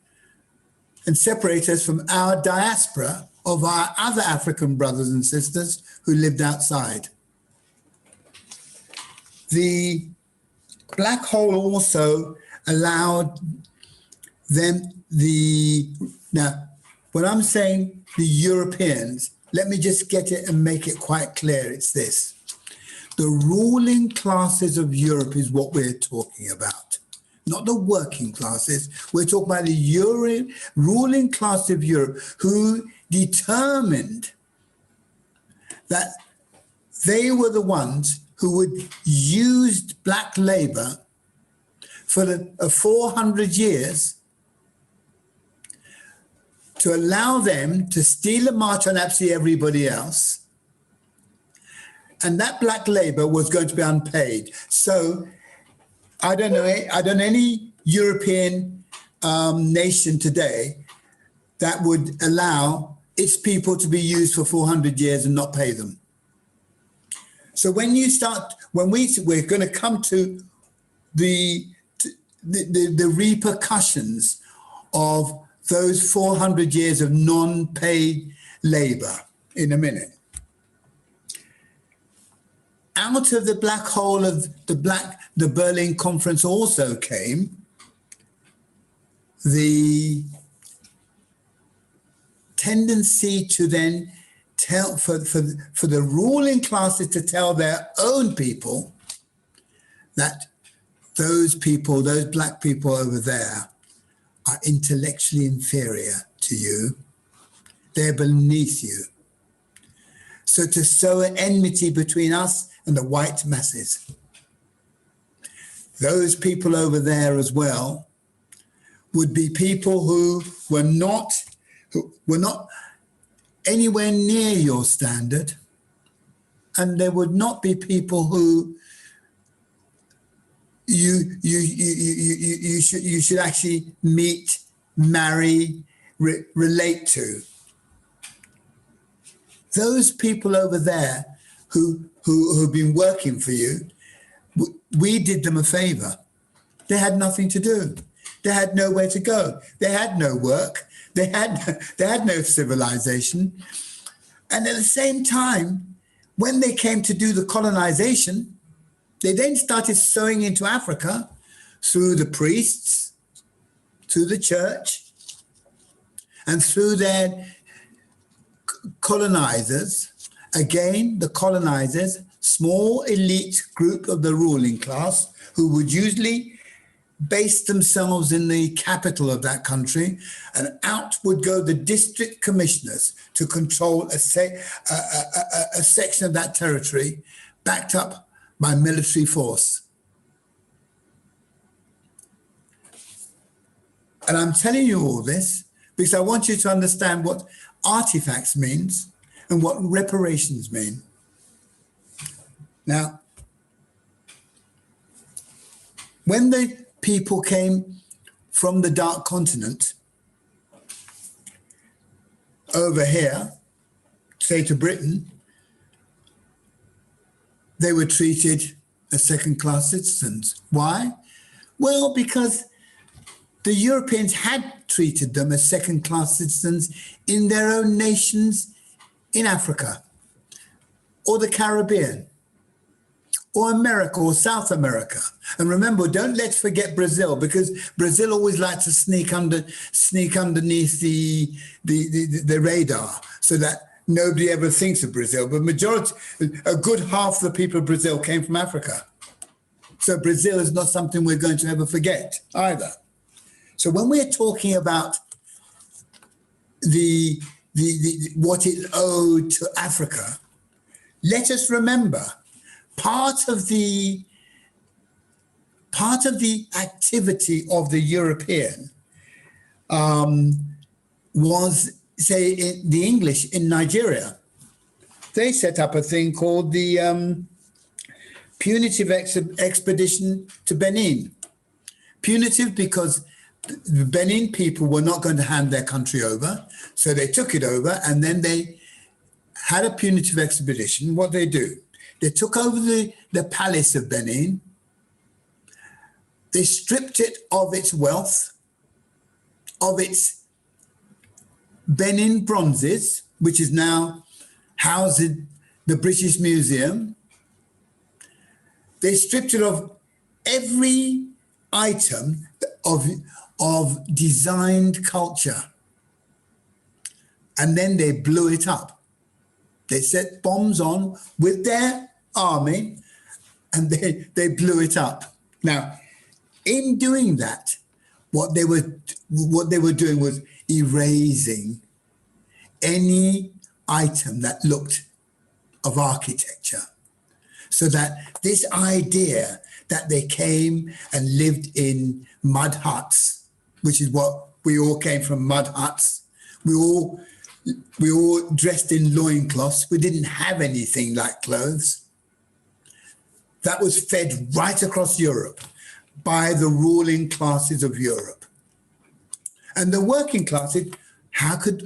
[SPEAKER 8] and separate us from our diaspora of our other African brothers and sisters who lived outside. The black hole also allowed them now, when I'm saying the Europeans, let me just get it and make it quite clear. It's this. The ruling classes of Europe is what we're talking about, not the working classes. We're talking about the ruling class of Europe who determined that they were the ones who would use black labor for 400 years to allow them to steal a march on absolutely everybody else. And that black labor was going to be unpaid. So I don't know any European nation today that would allow its people to be used for 400 years and not pay them. So when we're going to come to the repercussions of those 400 years of non-paid labor in a minute. Out of the black hole of the Berlin Conference also came the tendency to then tell for the ruling classes to tell their own people that those black people over there are intellectually inferior to you. They're beneath you. So to sow an enmity between us and the white masses. Those people over there as well would be people who were not anywhere near your standard, and there would not be people who you should actually meet, marry, relate to. Those people over there who've been working for you, we did them a favor. They had nothing to do. They had nowhere to go. They had no work. They had no civilization. And at the same time, when they came to do the colonization, they then started sowing into Africa through the priests, through the church, and through their colonizers. Again, the colonizers, small elite group of the ruling class who would usually base themselves in the capital of that country, and out would go the district commissioners to control a section of that territory, backed up by military force. And I'm telling you all this because I want you to understand what artifacts means and what reparations mean. Now, when the people came from the Dark Continent over here, say to Britain, they were treated as second-class citizens. Why? Well, because the Europeans had treated them as second-class citizens in their own nations in Africa or the Caribbean or America or South America. And remember, let's forget Brazil, because Brazil always likes to sneak underneath the radar so that nobody ever thinks of Brazil. But a good half of the people of Brazil came from Africa. So Brazil is not something we're going to ever forget either. So when we're talking about what is owed to Africa, let us remember part of the activity of the European was, say, the English in Nigeria. they set up a thing called the punitive expedition to Benin. Punitive because the Benin people were not going to hand their country over, so they took it over, and then they had a punitive expedition. What they do? They took over the palace of Benin. They stripped it of its wealth, of its Benin bronzes, which is now housed in the British Museum. They stripped it of every item of designed culture. And then they blew it up. They set bombs on with their army and they blew it up. Now, in doing that, what they were doing was erasing any item that looked of architecture. So that this idea that they came and lived in mud huts, which is what we all came from, mud huts. We all dressed in loincloths. We didn't have anything like clothes. That was fed right across Europe by the ruling classes of Europe. And the working classes,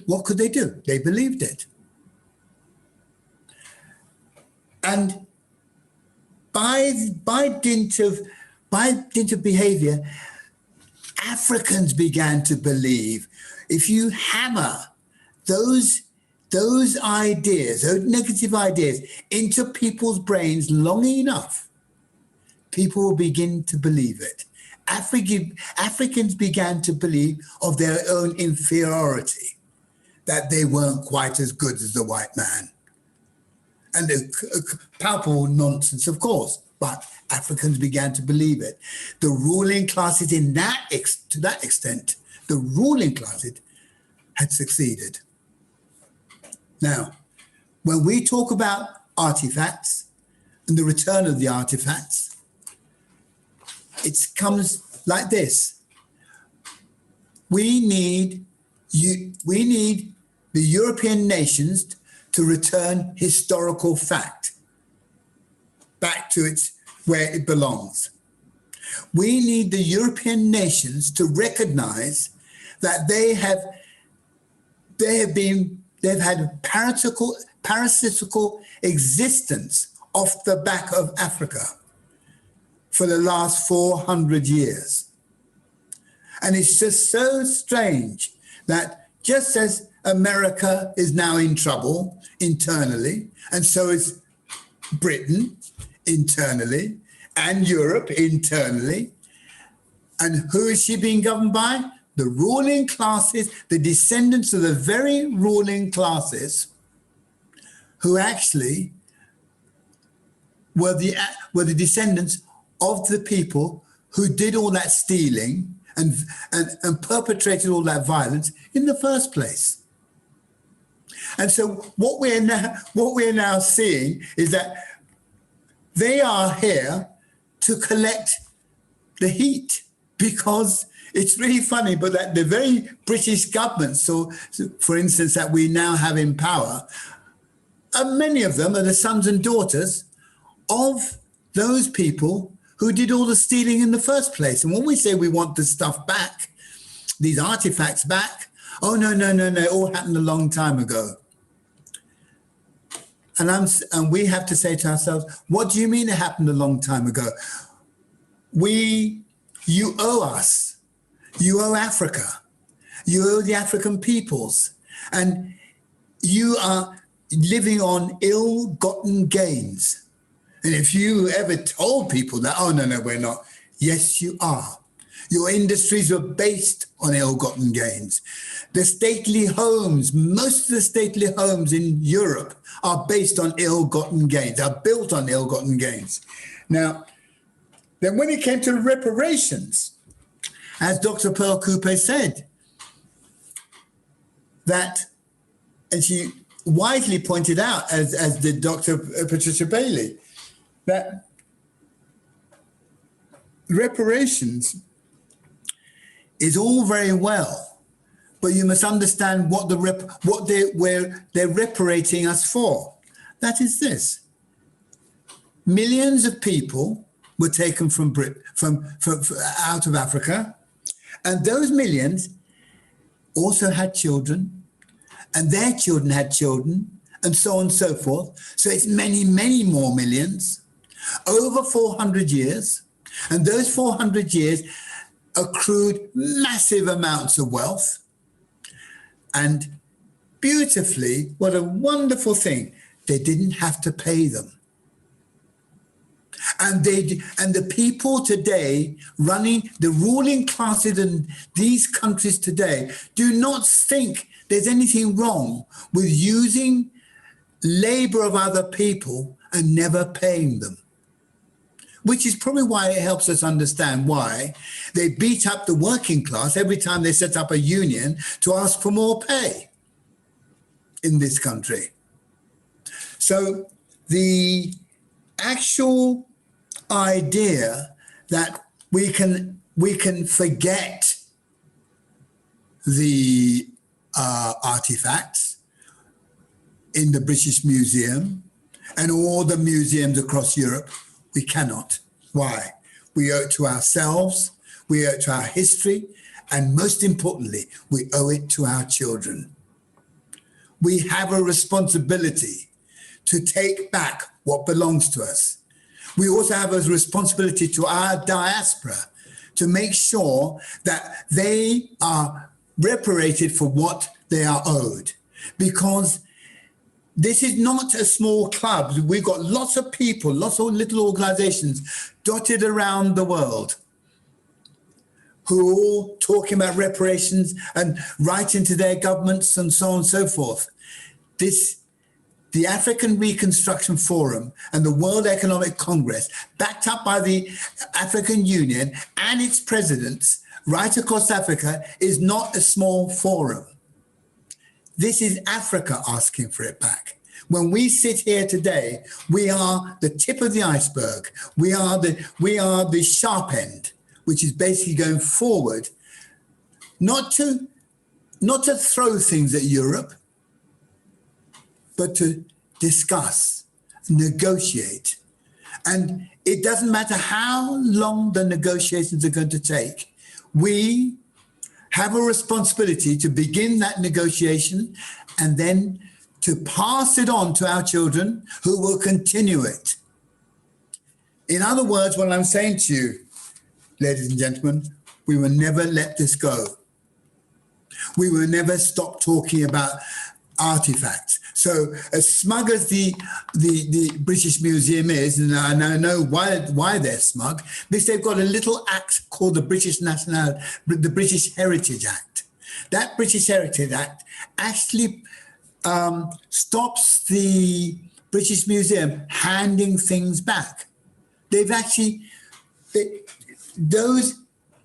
[SPEAKER 8] what could they do? They believed it. And by dint of behavior, Africans began to believe if you hammer those ideas, those negative ideas into people's brains long enough, people will begin to believe it. Africans began to believe of their own inferiority, that they weren't quite as good as the white man. And the palpable nonsense, of course, but Africans began to believe it. The ruling classes to that extent, the ruling classes had succeeded. Now, when we talk about artifacts and the return of the artifacts, it comes like this. We need the European nations to return historical fact back to where it belongs. We need the European nations to recognize that they've had a parasitical existence off the back of Africa for the last 400 years. And it's just so strange that just as America is now in trouble internally, and so is Britain internally, and Europe internally. And who is she being governed by? The ruling classes, the descendants of the very ruling classes who actually were the descendants of the people who did all that stealing and perpetrated all that violence in the first place. And so what we're now seeing is that they are here to collect the heat, because it's really funny, but that the very British government, so for instance, that we now have in power, many of them are the sons and daughters of those people who did all the stealing in the first place. And when we say we want this stuff back, these artifacts back, oh, no, it all happened a long time ago. And we have to say to ourselves, what do you mean it happened a long time ago? You owe us. You owe Africa. You owe the African peoples. And you are living on ill-gotten gains. And if you ever told people that, oh, no, we're not. Yes, you are. Your industries were based on ill-gotten gains. The stately homes, most of the stately homes in Europe are based on ill-gotten gains, are built on ill-gotten gains. Now, then when it came to reparations, as Dr. Pearl Coupe said, that, and she wisely pointed out, as did Dr. Patricia Bailey, that reparations is all very well, but you must understand what they're reparating us for. That is this. Millions of people were taken from out of Africa, and those millions also had children, and their children had children, and so on and so forth. So it's many, many more millions over 400 years. And those 400 years accrued massive amounts of wealth. And beautifully, what a wonderful thing, they didn't have to pay them. And the people today running the ruling classes in these countries today do not think there's anything wrong with using labor of other people and never paying them, which is probably why it helps us understand why they beat up the working class every time they set up a union to ask for more pay in this country. So the actual idea that we can forget the artifacts in the British Museum and all the museums across Europe, we cannot. Why? We owe it to ourselves, we owe it to our history, and most importantly, we owe it to our children. We have a responsibility to take back what belongs to us. We also have a responsibility to our diaspora to make sure that they are reparated for what they are owed. Because this is not a small club. We've got lots of people, lots of little organizations dotted around the world who are all talking about reparations and writing to their governments and so on and so forth. The African Reconstruction Forum and the World Economic Congress, backed up by the African Union and its presidents right across Africa, is not a small forum. This is Africa asking for it back. When we sit here today, we are the tip of the iceberg. We are the sharp end, which is basically going forward, not to throw things at Europe, but to discuss, negotiate. And it doesn't matter how long the negotiations are going to take. We have a responsibility to begin that negotiation and then to pass it on to our children who will continue it. In other words, what I'm saying to you, ladies and gentlemen, we will never let this go. We will never stop talking about artifacts. So as smug as the British Museum is, and I know why they're smug, because they've got a little act called the British Heritage Act. That British Heritage Act actually stops the British Museum handing things back.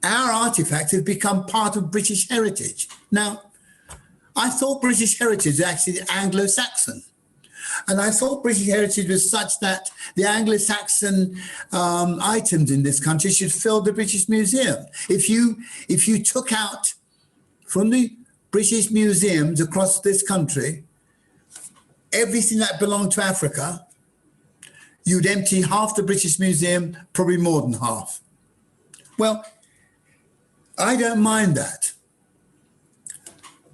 [SPEAKER 8] Our artifacts have become part of British heritage. Now, I thought British heritage is actually Anglo-Saxon. And I thought British heritage was such that the Anglo-Saxon items in this country should fill the British Museum. If you took out from the British museums across this country everything that belonged to Africa, you'd empty half the British Museum, probably more than half. Well, I don't mind that.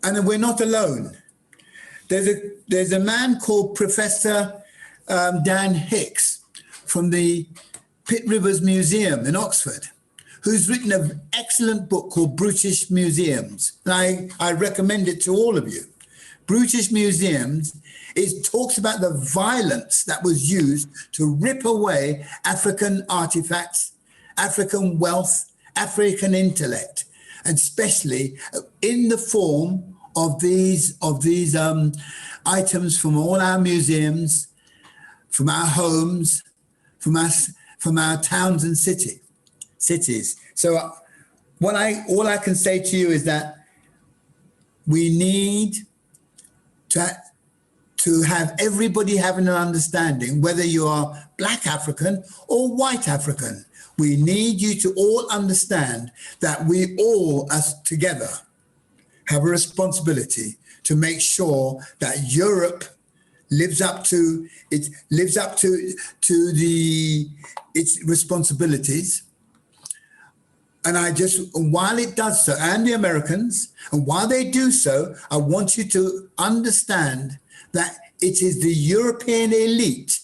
[SPEAKER 8] And we're not alone. There's a man called Professor Dan Hicks from the Pitt Rivers Museum in Oxford, who's written an excellent book called British Museums. And I recommend it to all of you. British Museums, it talks about the violence that was used to rip away African artifacts, African wealth, African intellect, and especially in the form of these items from all our museums, from our homes, from our towns and cities. So all I can say to you is that we need to have everybody having an understanding, whether you are Black African or white African. We need you to all understand that we all, as together, have a responsibility to make sure that Europe lives up to its responsibilities. And while it does so, and the Americans, and while they do so, I want you to understand that it is the European elite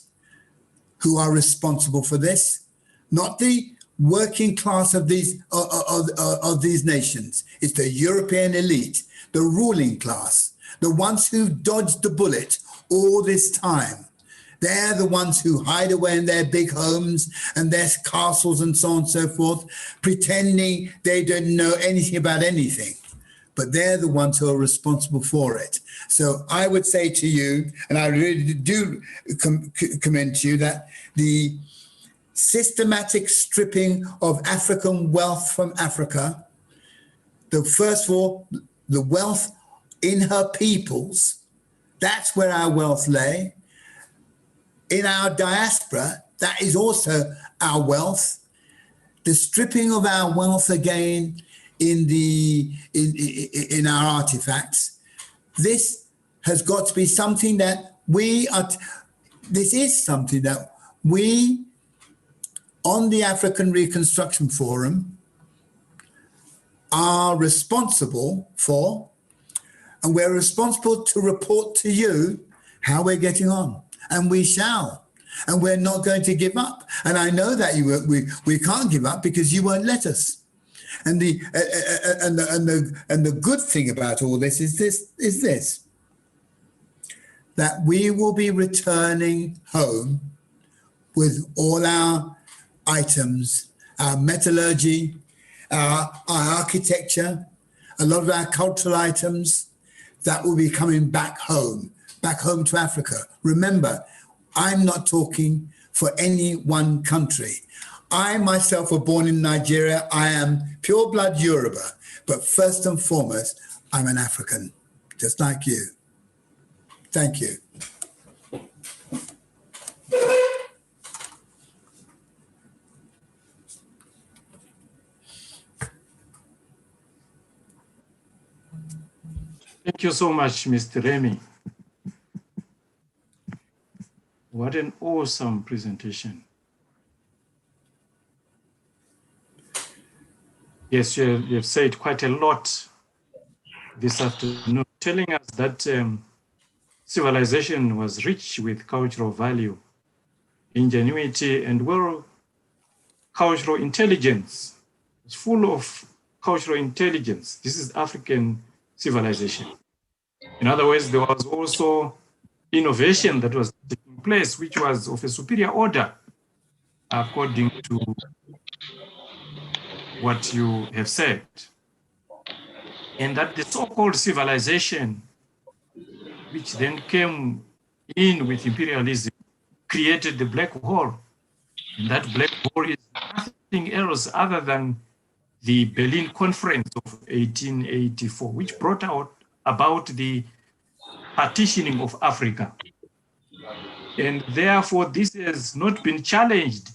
[SPEAKER 8] who are responsible for this, not the working class of these nations. It's the European elite, the ruling class, the ones who dodged the bullet all this time. They're the ones who hide away in their big homes and their castles and so on and so forth, pretending they don't know anything about anything. But they're the ones who are responsible for it. So I would say to you, and I really do commend to you, that the systematic stripping of African wealth from Africa, first of all, the wealth in her peoples, that's where our wealth lay. In our diaspora, that is also our wealth. The stripping of our wealth again in our artifacts. This has got to be something that this is something that we on the African Reconstruction Forum are responsible for, and we're responsible to report to you how we're getting on, and we shall, and we're not going to give up. And I know that we can't give up because you won't let us. And the good thing about all this is this, that we will be returning home with all our items, our metallurgy, our architecture, a lot of our cultural items that will be coming back home to Africa. Remember, I'm not talking for any one country. I myself was born in Nigeria. I am pure blood Yoruba, but first and foremost, I'm an African, just like you. Thank you.
[SPEAKER 2] Thank you so much, Mr. Remy. What an awesome presentation. Yes, you have said quite a lot this afternoon, telling us that civilization was rich with cultural value, ingenuity, and cultural intelligence. It's full of cultural intelligence. This is African civilization. In other words, there was also innovation that was taking place, which was of a superior order, according to what you have said. And that the so-called civilization, which then came in with imperialism, created the black hole. And that black hole is nothing else other than the Berlin Conference of 1884, which brought about the partitioning of Africa. And therefore, this has not been challenged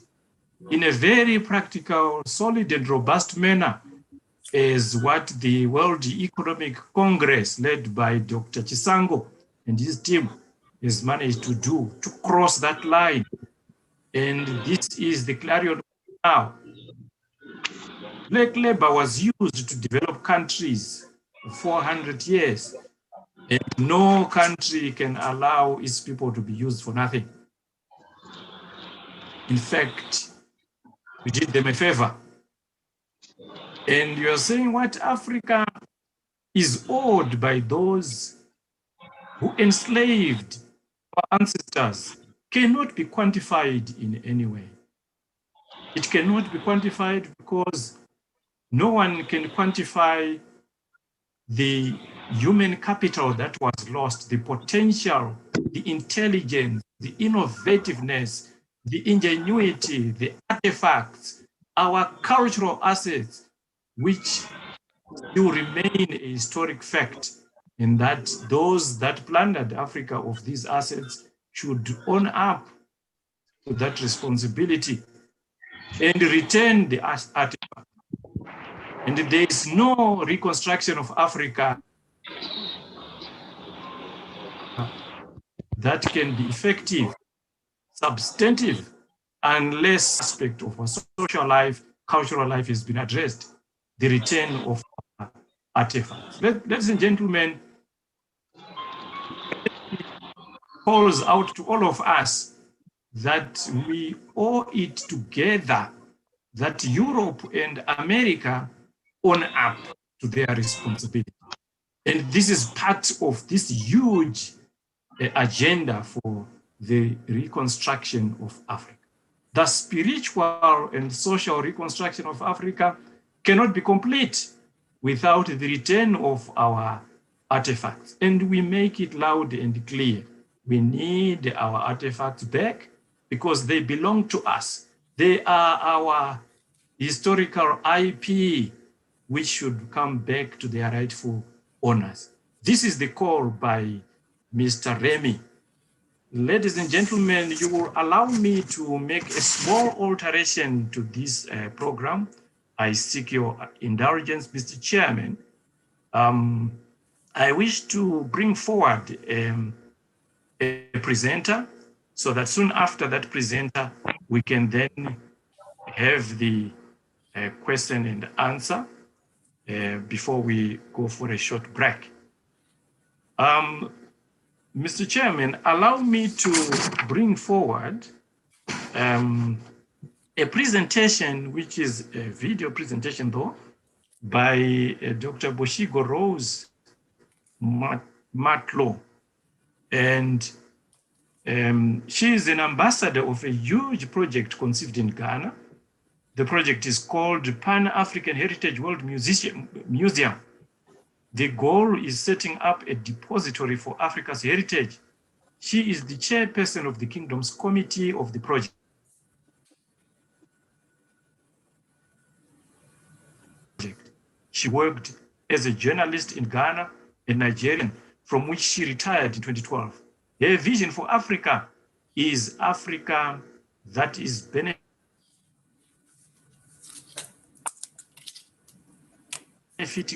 [SPEAKER 2] in a very practical, solid, and robust manner, as what the World Economic Congress, led by Dr. Chisango and his team, has managed to do, to cross that line. And this is the clarion now. Black labor was used to develop countries for 400 years, and no country can allow its people to be used for nothing. In fact, we did them a favor. And you're saying what Africa is owed by those who enslaved our ancestors cannot be quantified in any way. It cannot be quantified because no one can quantify the human capital that was lost, the potential, the intelligence, the innovativeness, the ingenuity, the artifacts, our cultural assets, which still remain a historic fact, in that those that plundered Africa of these assets should own up to that responsibility and return the artifact. And there is no reconstruction of Africa that can be effective, substantive, unless aspect of our social life, cultural life has been addressed, the return of artifacts. Ladies and gentlemen, calls out to all of us that we owe it together that Europe and America own up to their responsibility. And this is part of this huge agenda for the reconstruction of Africa. The spiritual and social reconstruction of Africa cannot be complete without the return of our artifacts. And we make it loud and clear. We need our artifacts back because they belong to us. They are our historical IP, which should come back to their rightful owners. This is the call by Mr. Remy. Ladies and gentlemen, you will allow me to make a small alteration to this program. I seek your indulgence, Mr. Chairman. I wish to bring forward a presenter so that soon after that presenter, we can then have the question and answer before we go for a short break. Mr. Chairman, allow me to bring forward a presentation, which is a video presentation though, by Dr. Boshigo Rose Matlo. And she is an ambassador of a huge project conceived in Ghana. The project is called Pan-African Heritage World Museum. The goal is setting up a depository for Africa's heritage. She is the chairperson of the Kingdom's committee of the project. She worked as a journalist in Ghana and Nigeria, from which she retired in 2012. Her vision for Africa is Africa that is benefiting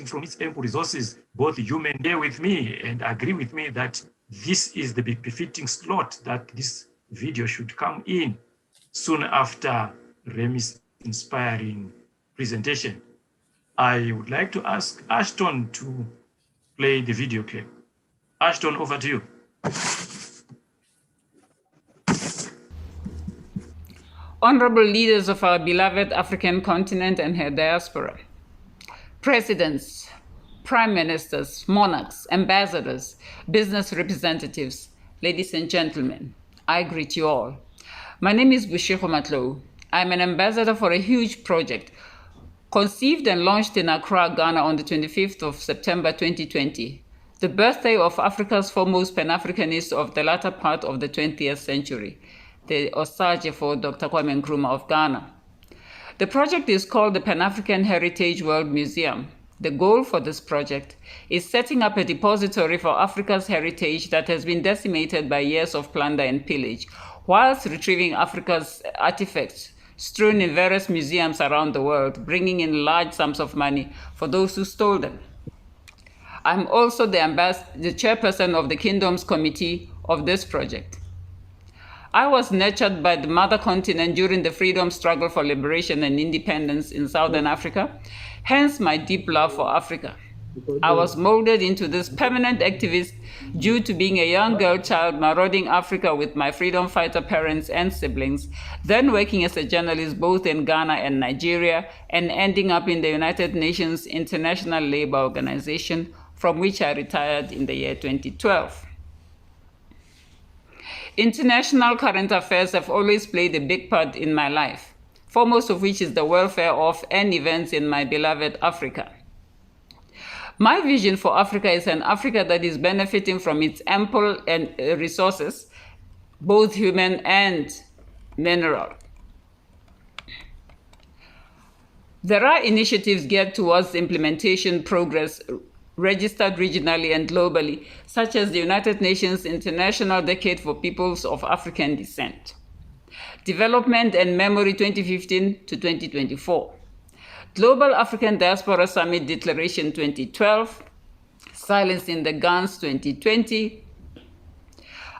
[SPEAKER 2] from its ample resources, both human. Bear with me and agree with me that this is the befitting slot that this video should come in soon after Remy's inspiring presentation. I would like to ask Ashton to play the video clip. Ashton, over to you.
[SPEAKER 9] Honorable leaders of our beloved African continent and her diaspora, presidents, prime ministers, monarchs, ambassadors, business representatives, ladies and gentlemen, I greet you all. My name is Boshigo Matlo. I'm an ambassador for a huge project conceived and launched in Accra, Ghana on the 25th of September 2020, the birthday of Africa's foremost Pan-Africanist of the latter part of the 20th century, the Osage for Dr. Kwame Nkrumah of Ghana. The project is called the Pan-African Heritage World Museum. The goal for this project is setting up a depository for Africa's heritage that has been decimated by years of plunder and pillage, whilst retrieving Africa's artifacts strewn in various museums around the world, bringing in large sums of money for those who stole them. I'm also the chairperson of the Kingdom's committee of this project. I was nurtured by the mother continent during the freedom struggle for liberation and independence in Southern Africa, hence my deep love for Africa. I was molded into this permanent activist due to being a young girl child marauding Africa with my freedom fighter parents and siblings, then working as a journalist both in Ghana and Nigeria, and ending up in the United Nations International Labour Organization, from which I retired in the year 2012. International current affairs have always played a big part in my life, foremost of which is the welfare of and events in my beloved Africa. My vision for Africa is an Africa that is benefiting from its ample resources, both human and mineral. There are initiatives geared towards implementation progress registered regionally and globally, such as the United Nations International Decade for Peoples of African Descent, Development and Memory 2015 to 2024, Global African Diaspora Summit Declaration 2012, Silence in the Guns 2020,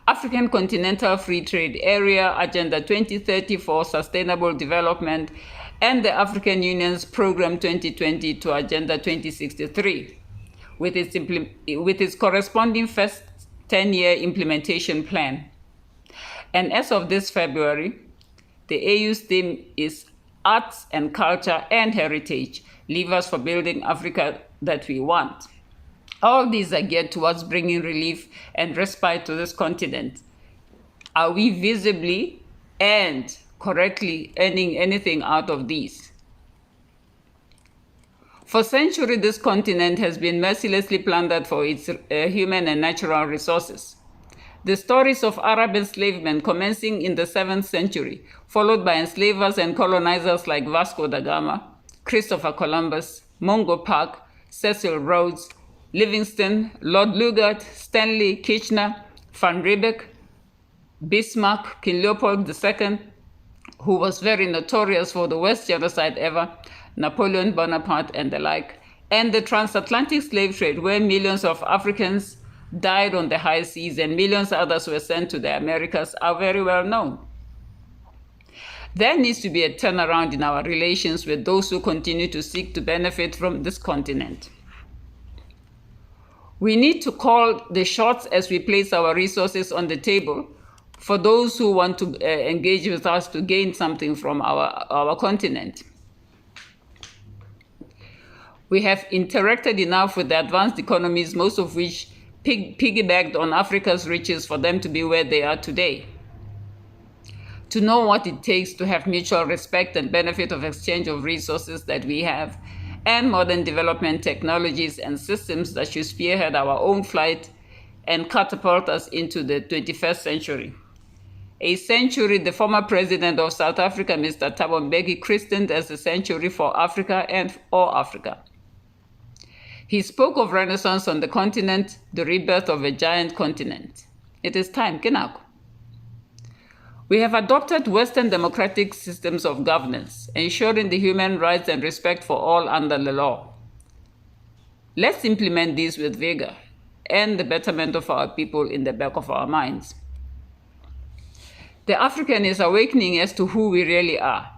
[SPEAKER 9] African Continental Free Trade Area, Agenda 2030 for Sustainable Development, and the African Union's Program 2020 to Agenda 2063, with its corresponding first 10-year implementation plan. And as of this February, the AU's theme is Arts and Culture and Heritage, Levers for Building Africa That We Want. All these are geared towards bringing relief and respite to this continent. Are we visibly and correctly earning anything out of these? For centuries, this continent has been mercilessly plundered for its human and natural resources. The stories of Arab enslavement commencing in the 7th century, followed by enslavers and colonizers like Vasco da Gama, Christopher Columbus, Mungo Park, Cecil Rhodes, Livingston, Lord Lugard, Stanley, Kitchener, Van Riebeck, Bismarck, King Leopold II, who was very notorious for the worst genocide ever, Napoleon Bonaparte and the like, and the transatlantic slave trade, where millions of Africans died on the high seas and millions others were sent to the Americas, are very well known. There needs to be a turnaround in our relations with those who continue to seek to benefit from this continent. We need to call the shots as we place our resources on the table for those who want to engage with us to gain something from our continent. We have interacted enough with the advanced economies, most of which piggybacked on Africa's riches for them to be where they are today. To know what it takes to have mutual respect and benefit of exchange of resources that we have, and modern development technologies and systems that should spearhead our own flight and catapult us into the 21st century. A century the former president of South Africa, Mr. Thabo Mbeki, christened as a century for Africa and for Africa. He spoke of renaissance on the continent, the rebirth of a giant continent. It is time, Kinako. We have adopted Western democratic systems of governance, ensuring the human rights and respect for all under the law. Let's implement these with vigor and the betterment of our people in the back of our minds. The African is awakening as to who we really are.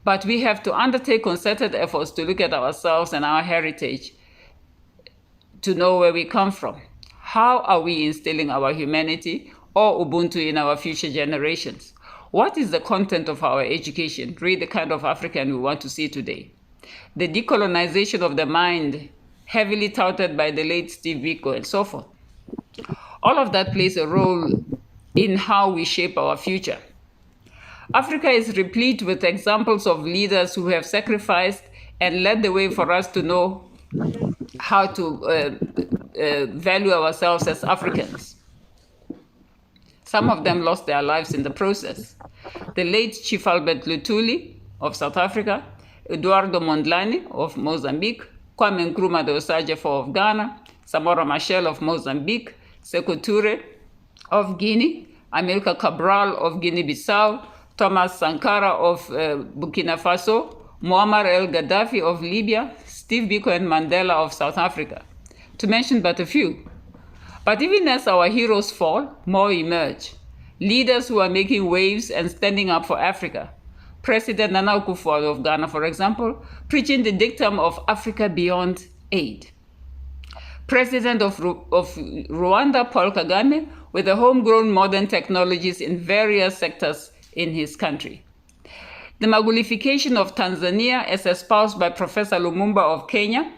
[SPEAKER 9] But we have to undertake concerted efforts to look at ourselves and our heritage, to know where we come from. How are we instilling our humanity or Ubuntu in our future generations? What is the content of our education? Read the kind of African we want to see today. The decolonization of the mind, heavily touted by the late Steve Biko and so forth. All of that plays a role in how we shape our future. Africa is replete with examples of leaders who have sacrificed and led the way for us to know how to value ourselves as Africans. Some of them lost their lives in the process. The late Chief Albert Luthuli of South Africa, Eduardo Mondlane of Mozambique, Kwame Nkrumah the Osagyefo of Ghana, Samora Machel of Mozambique, Sekou Toure of Guinea, Amilcar Cabral of Guinea-Bissau, Thomas Sankara of Burkina Faso, Muammar el-Gaddafi of Libya, Steve Biko and Mandela of South Africa, to mention but a few. But even as our heroes fall, more emerge. Leaders who are making waves and standing up for Africa. President Nana Akufo-Addo of Ghana, for example, preaching the dictum of Africa beyond aid. President of Rwanda, Paul Kagame, with the homegrown modern technologies in various sectors in his country. The Magulification of Tanzania, as espoused by Professor Lumumba of Kenya,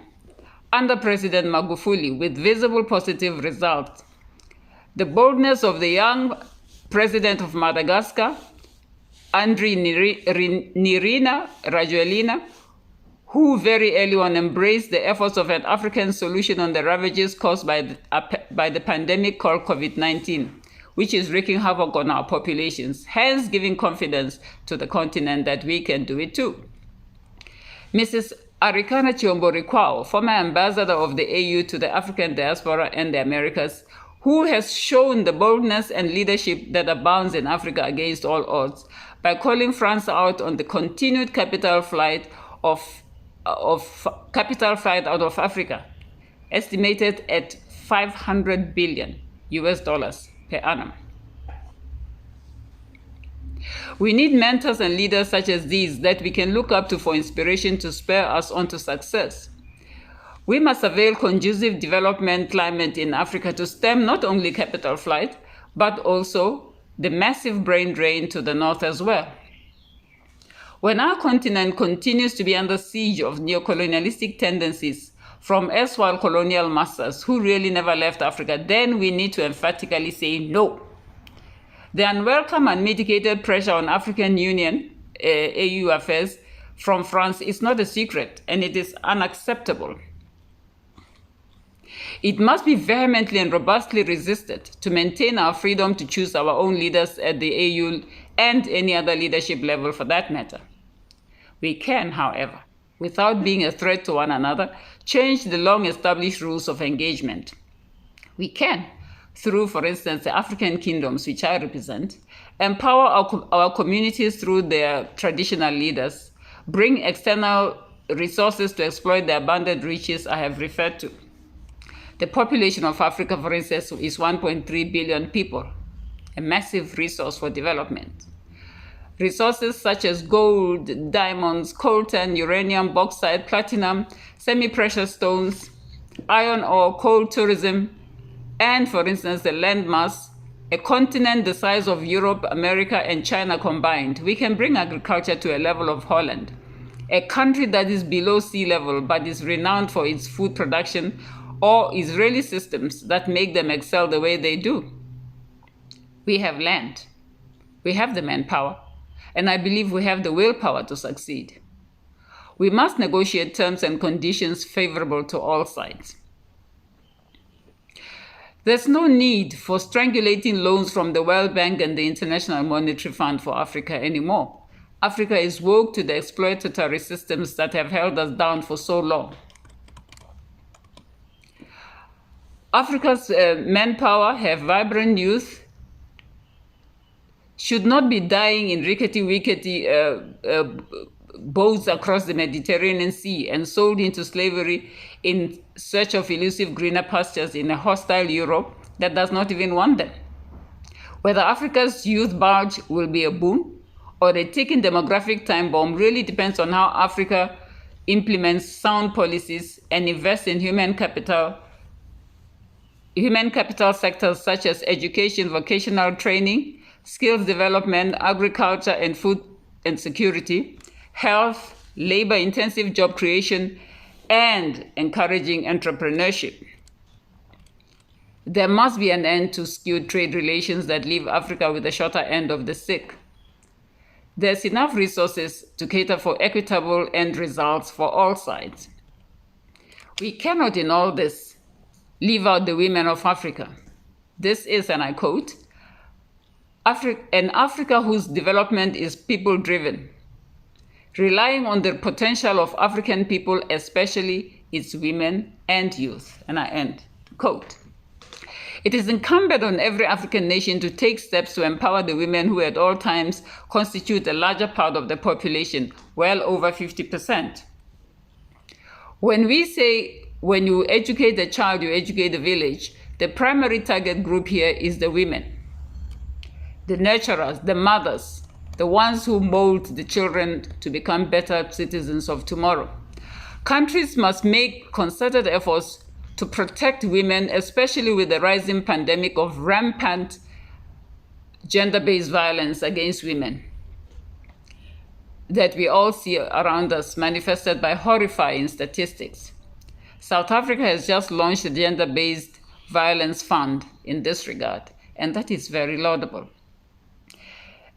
[SPEAKER 9] under President Magufuli, with visible positive results. The boldness of the young president of Madagascar, Andry Nirina Rajoelina, who very early on embraced the efforts of an African solution on the ravages caused by the pandemic called COVID-19, which is wreaking havoc on our populations, hence giving confidence to the continent that we can do it too. Mrs. Arikana Chiombo-Rikwao, former ambassador of the AU to the African diaspora and the Americas, who has shown the boldness and leadership that abounds in Africa against all odds by calling France out on the continued capital flight out of Africa, estimated at 500 billion, US dollars per annum. We need mentors and leaders such as these that we can look up to for inspiration to spur us on to success. We must avail conducive development climate in Africa to stem not only capital flight, but also the massive brain drain to the north as well. When our continent continues to be under siege of neocolonialistic tendencies from erstwhile colonial masters who really never left Africa, then we need to emphatically say no. The unwelcome and mitigated pressure on African Union, AU affairs from France is not a secret, and it is unacceptable. It must be vehemently and robustly resisted to maintain our freedom to choose our own leaders at the AU and any other leadership level for that matter. We can, however, without being a threat to one another, change the long-established rules of engagement. We can, through, for instance, the African kingdoms, which I represent, empower our communities through their traditional leaders, bring external resources to exploit the abundant riches I have referred to. The population of Africa, for instance, is 1.3 billion people, a massive resource for development. Resources such as gold, diamonds, coltan, uranium, bauxite, platinum, semi-precious stones, iron ore, coal tourism, and, for instance, the landmass, a continent the size of Europe, America, and China combined. We can bring agriculture to a level of Holland, a country that is below sea level but is renowned for its food production, or Israeli systems that make them excel the way they do. We have land, we have the manpower, and I believe we have the willpower to succeed. We must negotiate terms and conditions favorable to all sides. There's no need for strangulating loans from the World Bank and the International Monetary Fund for Africa anymore. Africa is woke to the exploitatory systems that have held us down for so long. Africa's manpower have vibrant youth, should not be dying in rickety boats across the Mediterranean Sea and sold into slavery in search of elusive greener pastures in a hostile Europe that does not even want them. Whether Africa's youth bulge will be a boon or a ticking demographic time bomb really depends on how Africa implements sound policies and invests in human capital sectors such as education, vocational training, skills development, agriculture and food and security, health, labor-intensive job creation, and encouraging entrepreneurship. There must be an end to skewed trade relations that leave Africa with the shorter end of the stick. There's enough resources to cater for equitable end results for all sides. We cannot, in all this, leave out the women of Africa. This is, and I quote, an Africa whose development is people-driven, relying on the potential of African people, especially its women and youth. And I end, quote. It is incumbent on every African nation to take steps to empower the women who at all times constitute a larger part of the population, well over 50%. When we say, when you educate a child, you educate the village, the primary target group here is the women, the nurturers, the mothers, the ones who mold the children to become better citizens of tomorrow. Countries must make concerted efforts to protect women, especially with the rising pandemic of rampant gender-based violence against women that we all see around us, manifested by horrifying statistics. South Africa has just launched a gender-based violence fund in this regard, and that is very laudable.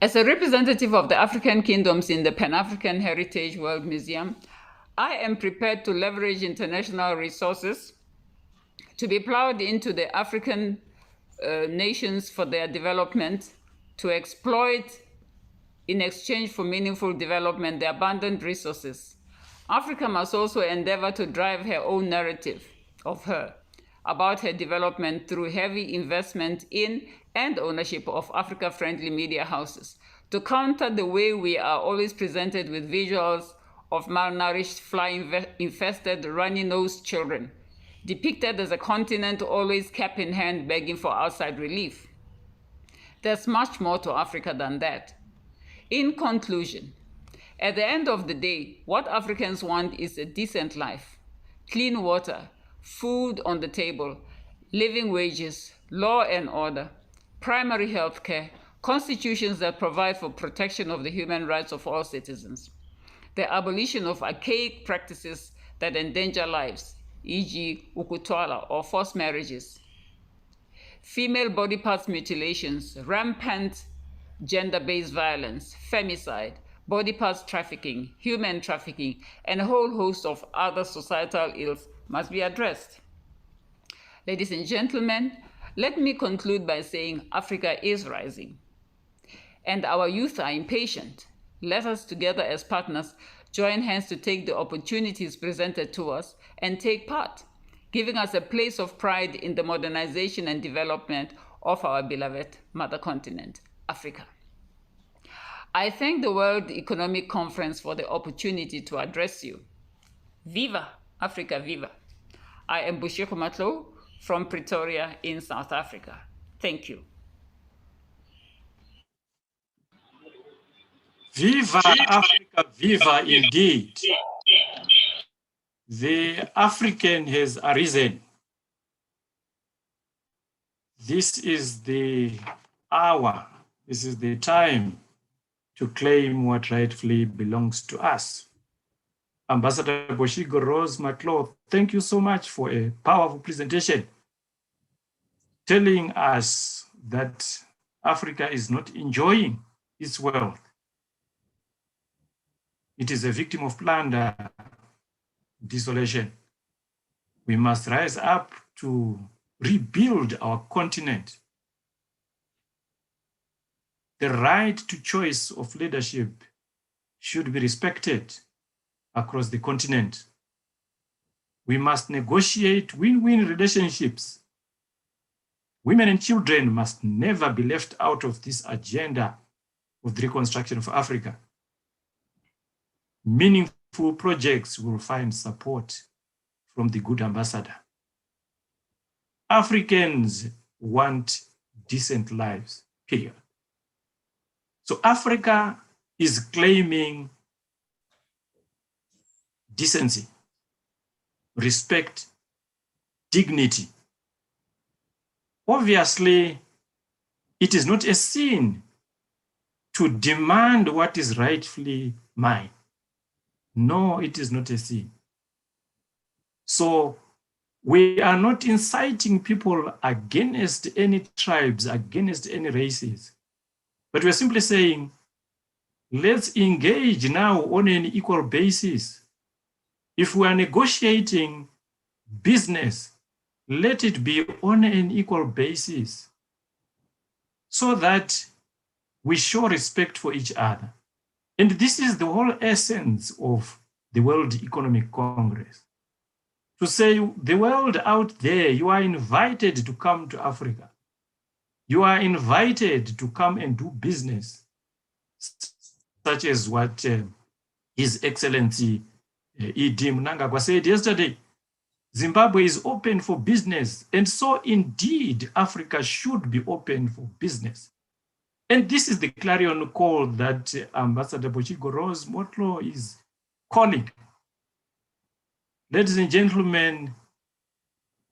[SPEAKER 9] As a representative of the African kingdoms in the Pan-African Heritage World Museum, I am prepared to leverage international resources to be plowed into the African nations for their development, to exploit, in exchange for meaningful development, the abundant resources. Africa must also endeavor to drive her own narrative of her, about her development through heavy investment in and ownership of Africa-friendly media houses, to counter the way we are always presented with visuals of malnourished, fly-infested, runny-nosed children depicted as a continent always cap in hand begging for outside relief. There's much more to Africa than that. In conclusion, at the end of the day, what Africans want is a decent life, clean water, food on the table, living wages, law and order, primary health care, constitutions that provide for protection of the human rights of all citizens, the abolition of archaic practices that endanger lives, e.g. ukutwala or forced marriages, female body parts mutilations, rampant gender-based violence, femicide, body parts trafficking, human trafficking, and a whole host of other societal ills must be addressed. Ladies and gentlemen, let me conclude by saying Africa is rising, and our youth are impatient. Let us together as partners join hands to take the opportunities presented to us and take part, giving us a place of pride in the modernization and development of our beloved mother continent, Africa. I thank the World Economic Conference for the opportunity to address you. Viva Africa, viva. I am Bushiko Matlo from Pretoria in South Africa. Thank you.
[SPEAKER 2] Viva Africa, viva indeed. The African has arisen. This is the hour, this is the time to claim what rightfully belongs to us. Ambassador Boshigo Rose Matlo, thank you so much for a powerful presentation, telling us that Africa is not enjoying its wealth. It is a victim of plunder, desolation. We must rise up to rebuild our continent. The right to choice of leadership should be respected across the continent. We must negotiate win-win relationships. Women and children must never be left out of this agenda of the reconstruction of Africa. Meaningful projects will find support from the good ambassador. Africans want decent lives, period. So Africa is claiming decency, respect, dignity. Obviously, it is not a sin to demand what is rightfully mine. No, it is not a sin. So we are not inciting people against any tribes, against any races, but we're simply saying, let's engage now on an equal basis. If we are negotiating business, let it be on an equal basis so that we show respect for each other. And this is the whole essence of the World Economic Congress. To say, the world out there, you are invited to come to Africa. You are invited to come and do business, such as what His Excellency E.D. Mnangagwa said yesterday. Zimbabwe is open for business, and so indeed Africa should be open for business. And this is the clarion call that Ambassador Boshigo Rose Matlo is calling. Ladies and gentlemen,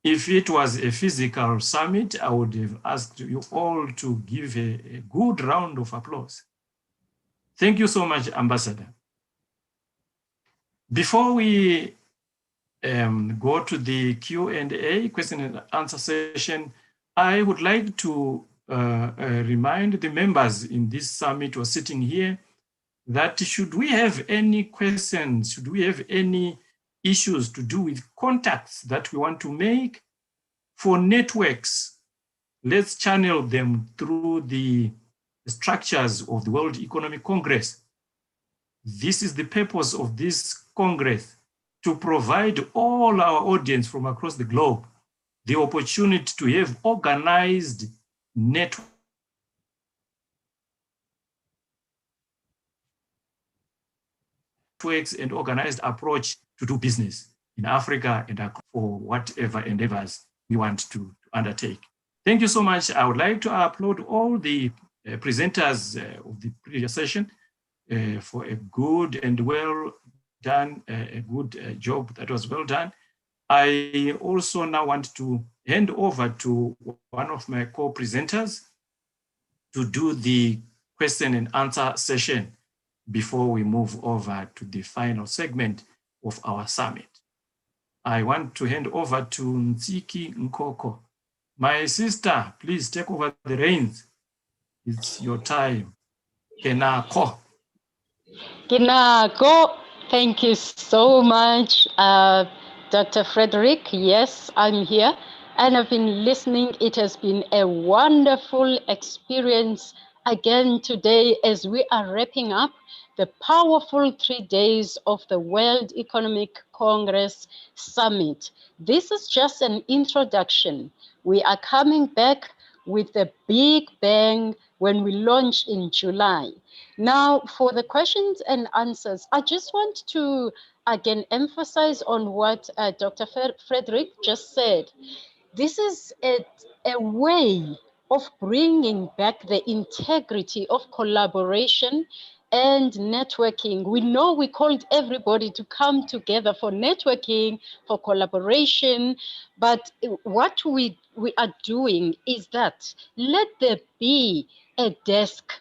[SPEAKER 2] if it was a physical summit, I would have asked you all to give a good round of applause. Thank you so much, Ambassador. Before we go to the Q&A, question and answer session, I would like to remind the members in this summit who are sitting here that should we have any questions, should we have any issues to do with contacts that we want to make for networks, let's channel them through the structures of the World Economic Congress. This is the purpose of this Congress, to provide all our audience from across the globe the opportunity to have organized networks and organized approach to do business. in Africa and for whatever endeavors we want to undertake. Thank you so much. I would like to applaud all the presenters of the previous session for a good and well done, a good job that was well done. I also now want to hand over to one of my co-presenters to do the question and answer session before we move over to the final segment of our summit. I want to hand over to Ntsiki Nkoko. My sister, please take over the reins. It's your time. Kenako.
[SPEAKER 10] Kinako, thank you so much, Dr. Frederick. Yes, I'm here and I've been listening. It has been a wonderful experience again today as we are wrapping up the powerful 3 days of the World Economic Congress Summit. This is just an introduction. We are coming back with a big bang when we launch in July. Now, for the questions and answers, I just want to again emphasize on what Dr. Frederick just said. This is a way of bringing back the integrity of collaboration and networking. We know we called everybody to come together for networking, for collaboration, but what we are doing is that let there be a desk.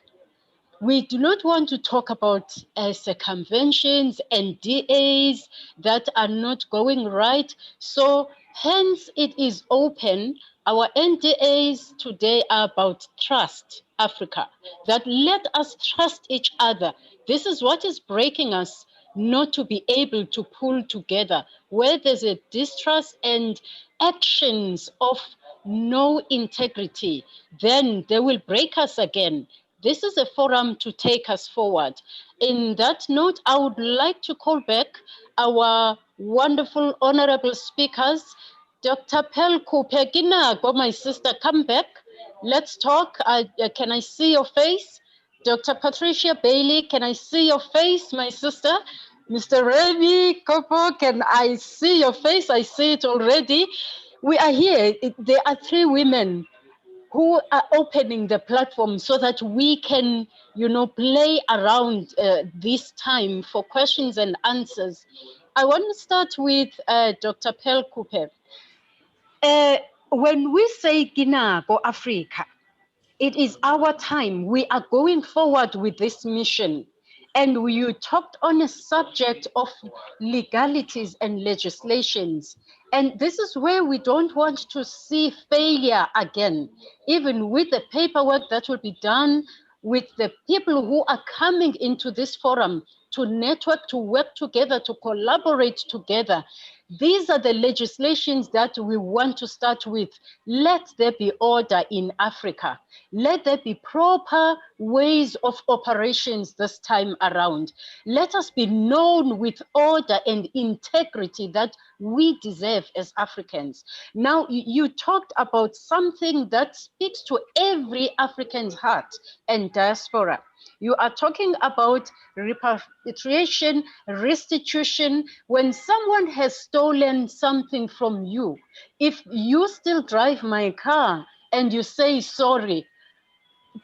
[SPEAKER 10] We do not want to talk about circumventions and DAs that are not going right. So hence it is open. Our NDAs today are about trust Africa, that let us trust each other. This is what is breaking us, not to be able to pull together. Where there's a distrust and actions of no integrity, then they will break us again. This is a forum to take us forward. In that note, I would like to call back our wonderful honorable speakers. Dr. Pelku Peginago, my sister, come back. Let's talk. Can I see your face? Dr. Patricia Bailey, can I see your face, my sister? Mr. Remy Kopo, can I see your face? I see it already. We are here. There are 3 women who are opening the platform so that we can, play around this time for questions and answers. I want to start with Dr. Pearl Cooper. When we say Ginako Africa, it is our time. We are going forward with this mission. And you talked on a subject of legalities and legislations. And this is where we don't want to see failure again, even with the paperwork that will be done with the people who are coming into this forum to network, to work together, to collaborate together. These are the legislations that we want to start with. Let there be order in Africa. Let there be proper ways of operations this time around. Let us be known with order and integrity that we deserve as Africans. Now, you talked about something that speaks to every African's heart and diaspora. You are talking about repatriation, restitution. When someone has stolen something from you, if you still drive my car and you say sorry,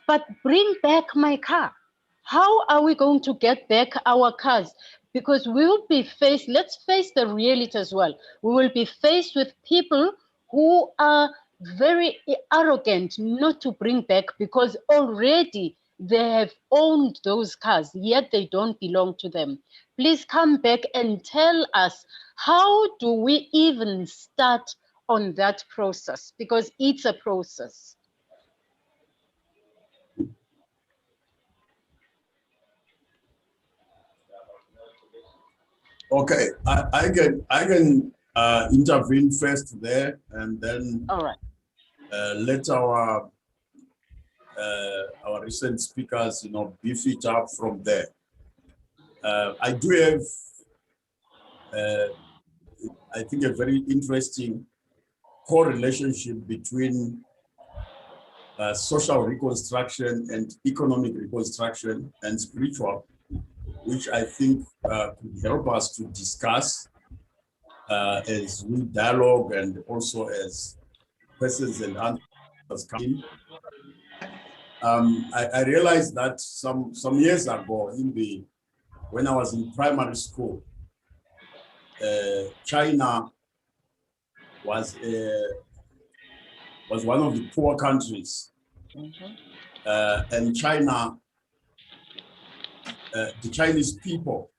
[SPEAKER 10] but bring back my car, how are we going to get back our cars? Because we will be faced, let's face the reality as well. We will be faced with people who are very arrogant not to bring back because already they have owned those cars, yet they don't belong to them. Please come back and tell us, how do we even start on that process? Because it's a process.
[SPEAKER 4] Okay, I can intervene first there, and then
[SPEAKER 10] all right.
[SPEAKER 4] Let our recent speakers, beef it up from there. I do have, I think, a very interesting correlationship between social reconstruction and economic reconstruction and spiritual, which I think could help us to discuss as we dialogue and also as questions and answers come in. I realized that some years ago when I was in primary school, China was one of the poor countries, and China, the Chinese people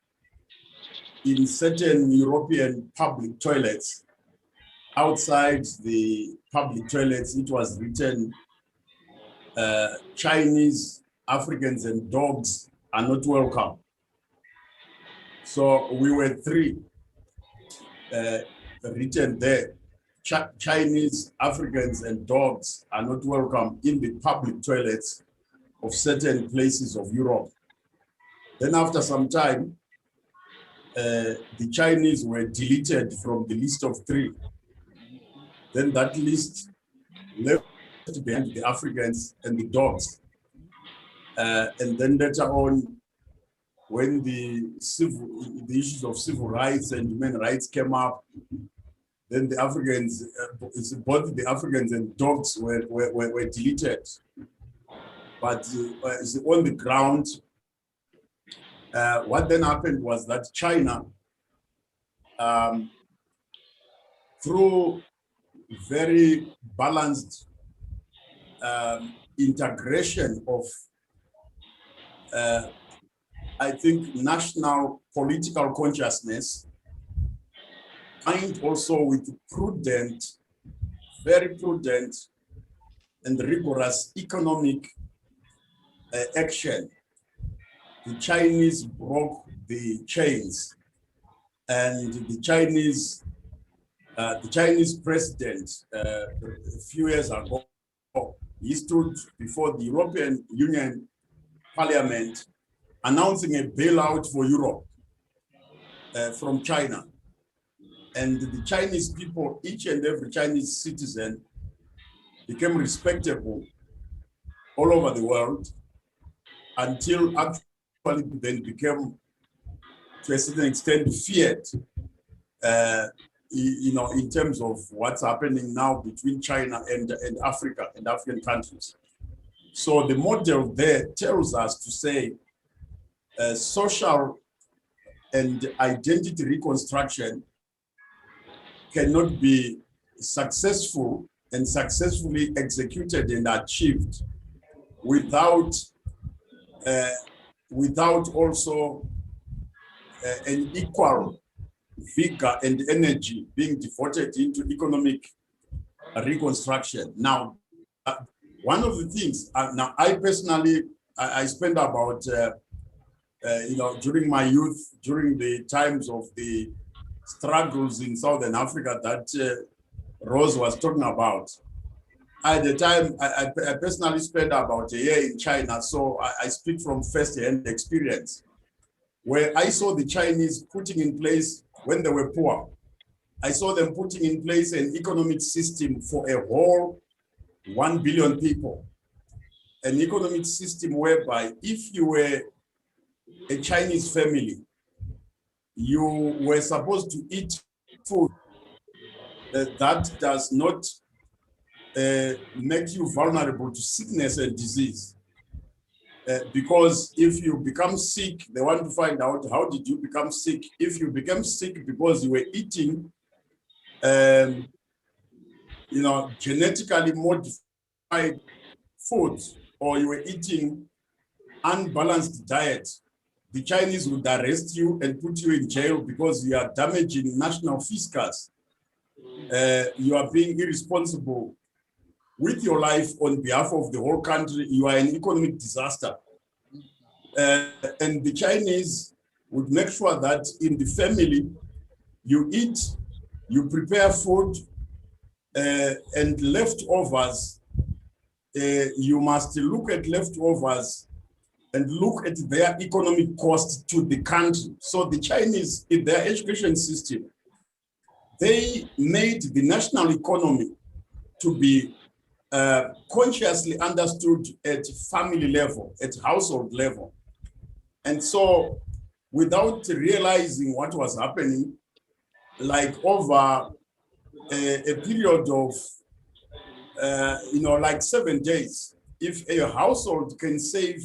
[SPEAKER 4] in certain European public toilets, outside the public toilets, it was written, Chinese, Africans, and dogs are not welcome. So we were three written there. Chinese, Africans, and dogs are not welcome in the public toilets of certain places of Europe. Then after some time, the Chinese were deleted from the list of three. Then that list left behind the Africans and the dogs. And then later on, when the issues of civil rights and human rights came up, then the Africans, both the Africans and dogs were deleted. But on the ground, what then happened was that China, through very balanced integration of, I think, national political consciousness, and also with prudent, very prudent and rigorous economic action, the Chinese broke the chains, and the Chinese president, a few years ago, he stood before the European Union Parliament announcing a bailout for Europe from China. And the Chinese people, each and every Chinese citizen, became respectable all over the world until actually then became, to a certain extent, feared, in terms of what's happening now between China and Africa and African countries. So the model there tells us to say social and identity reconstruction cannot be successful and successfully executed and achieved without also an equal vigor and energy being devoted into economic reconstruction. Now, one of the things, now I personally, I spent about, during my youth, during the times of the struggles in Southern Africa that Rose was talking about. At the time, I personally spent about a year in China, so I speak from first-hand experience, where I saw the Chinese putting in place, when they were poor, I saw them putting in place an economic system for a whole 1 billion people. An economic system whereby if you were a Chinese family, you were supposed to eat food that does not make you vulnerable to sickness and disease. Because if you become sick, they want to find out, how did you become sick? If you became sick because you were eating, genetically modified food, or you were eating unbalanced diet, the Chinese would arrest you and put you in jail because you are damaging national fiscus. You are being irresponsible with your life on behalf of the whole country. You are an economic disaster. And the Chinese would make sure that in the family, you eat, you prepare food, and leftovers, you must look at leftovers and look at their economic cost to the country. So the Chinese, in their education system, they made the national economy to be consciously understood at family level, at household level. And so without realizing what was happening, like over a period of, like 7 days. If a household can save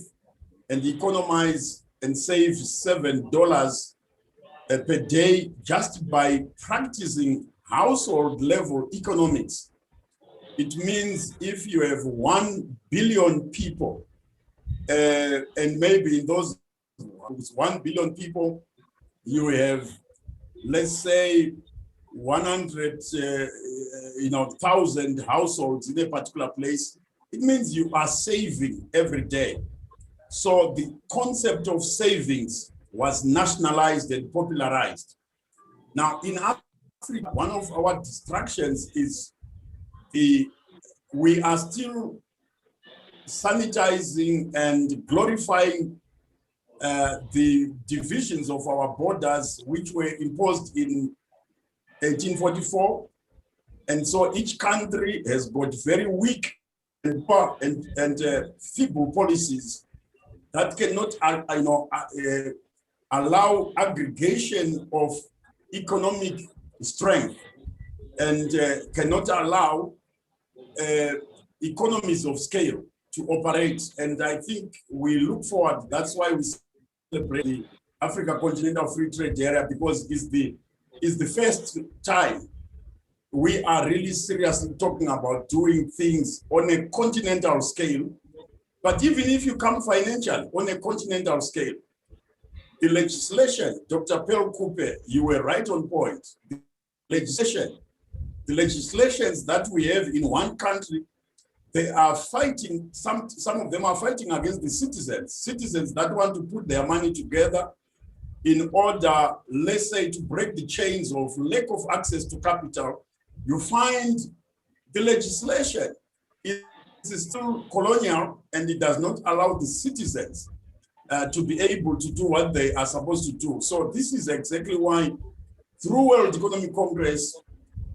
[SPEAKER 4] and economize and save $7 per day just by practicing household level economics, it means if you have 1 billion people, and maybe in those 1 billion people, you have, let's say, 100,000 households in a particular place, it means you are saving every day. So the concept of savings was nationalized and popularized. Now in Africa, one of our distractions is we are still sanitizing and glorifying the divisions of our borders, which were imposed in 1844. And so each country has got very weak and feeble policies that cannot allow aggregation of economic strength and cannot allow economies of scale to operate. And I think we look forward, that's why we celebrate the Africa Continental Free Trade Area, because it's the first time we are really seriously talking about doing things on a continental scale. But even if you come financially on a continental scale, the legislation, Dr. Pearl Cooper, you were right on point. The legislations that we have in one country, they are fighting, some of them are fighting against the citizens that want to put their money together in order, let's say, to break the chains of lack of access to capital. You find the legislation is still colonial, and it does not allow the citizens to be able to do what they are supposed to do. So this is exactly why through World Economic Congress,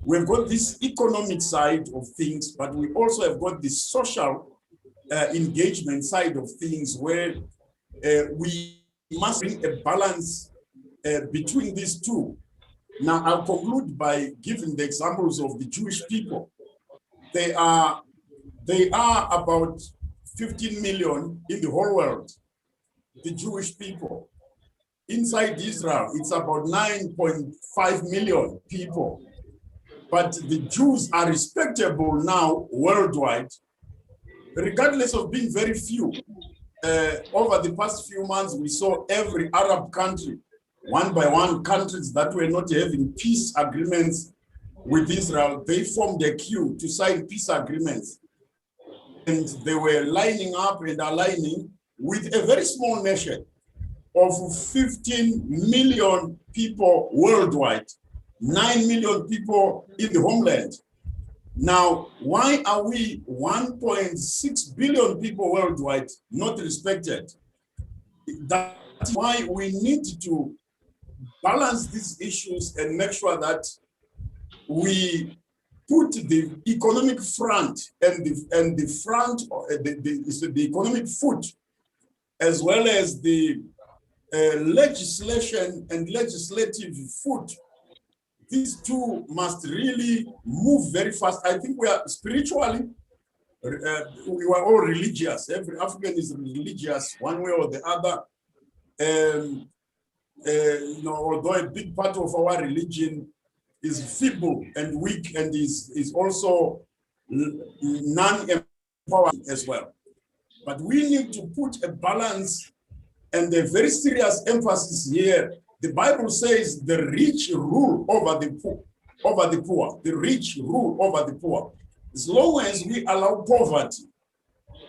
[SPEAKER 4] we've got this economic side of things, but we also have got the social engagement side of things, where we must bring a balance between these two. Now, I'll conclude by giving the examples of the Jewish people. They are about 15 million in the whole world, the Jewish people. Inside Israel, it's about 9.5 million people. But the Jews are respectable now worldwide, regardless of being very few. Over the past few months, we saw every Arab country, one by one, countries that were not having peace agreements with Israel, they formed a queue to sign peace agreements. And they were lining up and aligning with a very small nation of 15 million people worldwide, 9 million people in the homeland. Now, why are we 1.6 billion people worldwide not respected? That's why we need to balance these issues and make sure that we put the economic front and the economic foot, as well as the legislation and legislative foot. These two must really move very fast. I think we are spiritually, we were all religious. Every African is religious one way or the other. Although a big part of our religion is feeble and weak, and is also non-empowering as well. But we need to put a balance and a very serious emphasis here. The Bible says the rich rule over the poor. The rich rule over the poor. As long as we allow poverty,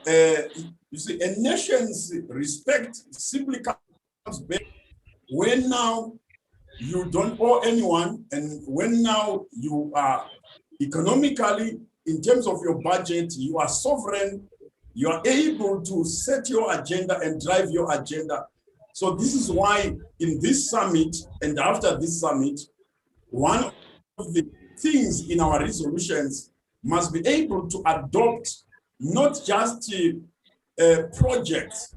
[SPEAKER 4] you see, a nation's respect simply comes back when now you don't owe anyone, and when now you are economically, in terms of your budget, you are sovereign, you are able to set your agenda and drive your agenda. So this is why in this summit and after this summit, one of the things in our resolutions must be able to adopt not just projects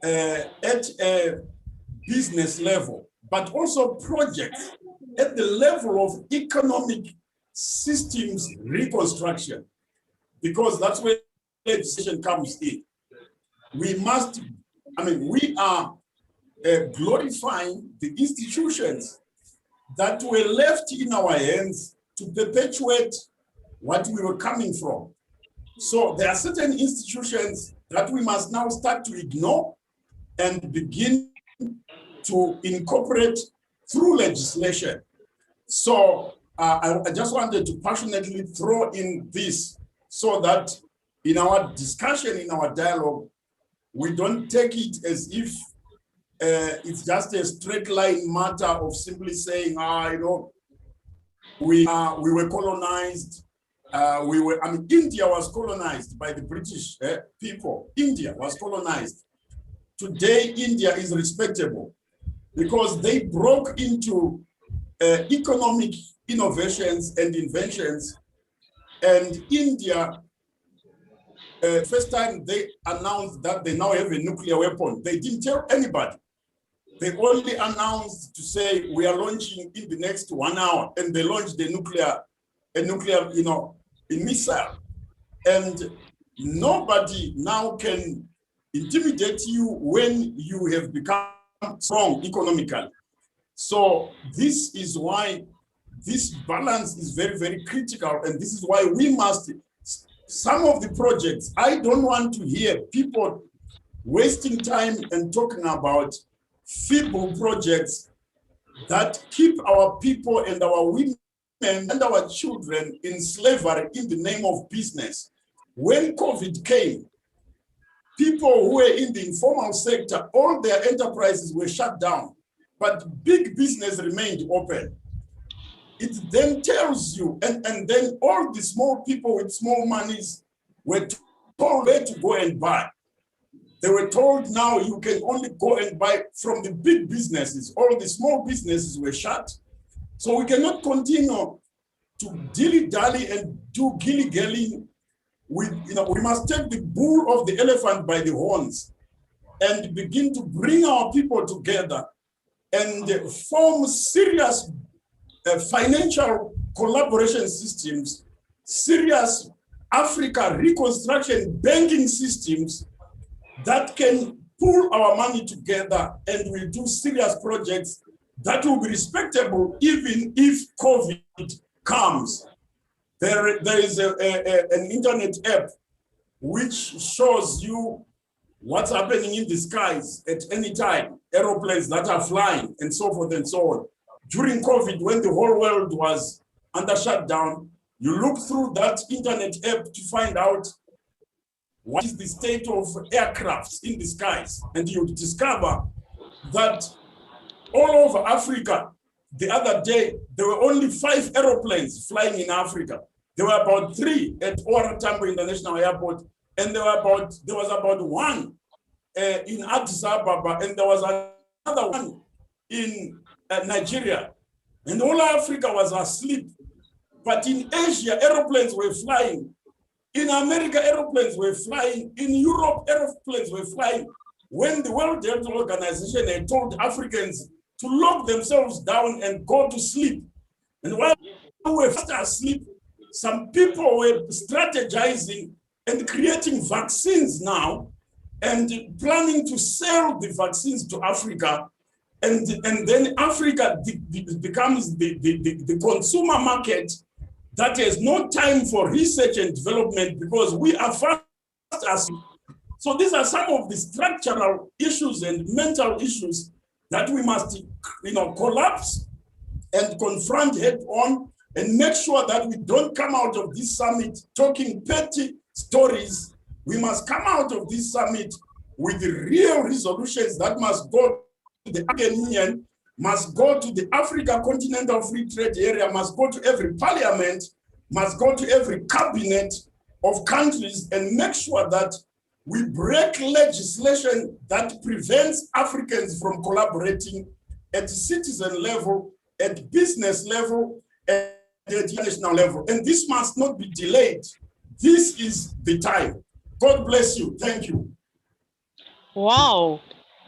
[SPEAKER 4] at a business level, but also projects at the level of economic systems reconstruction, because that's where legislation comes in. We must, we are glorifying the institutions that were left in our hands to perpetuate what we were coming from. So there are certain institutions that we must now start to ignore and begin to incorporate through legislation. So I just wanted to passionately throw in this so that in our discussion, in our dialogue, we don't take it as if it's just a straight line matter of simply saying, we were colonized. India was colonized by the British people. India was colonized. Today, India is respectable because they broke into economic innovations and inventions. And India, first time they announced that they now have a nuclear weapon, they didn't tell anybody. They only announced to say we are launching in the next 1 hour, and they launched a nuclear, a missile. And nobody now can intimidate you when you have become strong economically. So this is why this balance is very, very critical. And this is why we must, some of the projects, I don't want to hear people wasting time and talking about feeble projects that keep our people and our women and our children in slavery in the name of business. When COVID came, people who were in the informal sector, all their enterprises were shut down, but big business remained open. It then tells you, and then all the small people with small monies were told where to go and buy. They were told now you can only go and buy from the big businesses. All the small businesses were shut. So we cannot continue to dilly-dally and do gilly-gally with, we must take the bull of the elephant by the horns and begin to bring our people together and form serious financial collaboration systems, serious Africa reconstruction banking systems that can pull our money together, and we'll do serious projects that will be respectable even if COVID comes. There is an internet app which shows you what's happening in the skies at any time, aeroplanes that are flying and so forth and so on. During COVID, when the whole world was under shutdown, you look through that internet app to find out what is the state of aircrafts in the skies. And you discover that all over Africa, the other day, there were only 5 aeroplanes flying in Africa. There were about 3 at Ora Tambo International Airport, and there was about 1 in Addis Ababa, and there was another one in Nigeria. And all Africa was asleep. But in Asia, aeroplanes were flying. In America, aeroplanes were flying. In Europe, aeroplanes were flying. When the World Health Organization had told Africans to lock themselves down and go to sleep. And while we were fast asleep, some people were strategizing and creating vaccines now and planning to sell the vaccines to Africa. And then Africa becomes the consumer market that has no time for research and development because we are fast asleep. So these are some of the structural issues and mental issues that we must, collapse and confront head on and make sure that we don't come out of this summit talking petty stories. We must come out of this summit with the real resolutions that must go to the African Union, must go to the Africa Continental Free Trade Area, must go to every parliament, must go to every cabinet of countries and make sure that we break legislation that prevents Africans from collaborating at citizen level, at business level, and at international level. And this must not be delayed. This is the time. God bless you. Thank you.
[SPEAKER 10] Wow.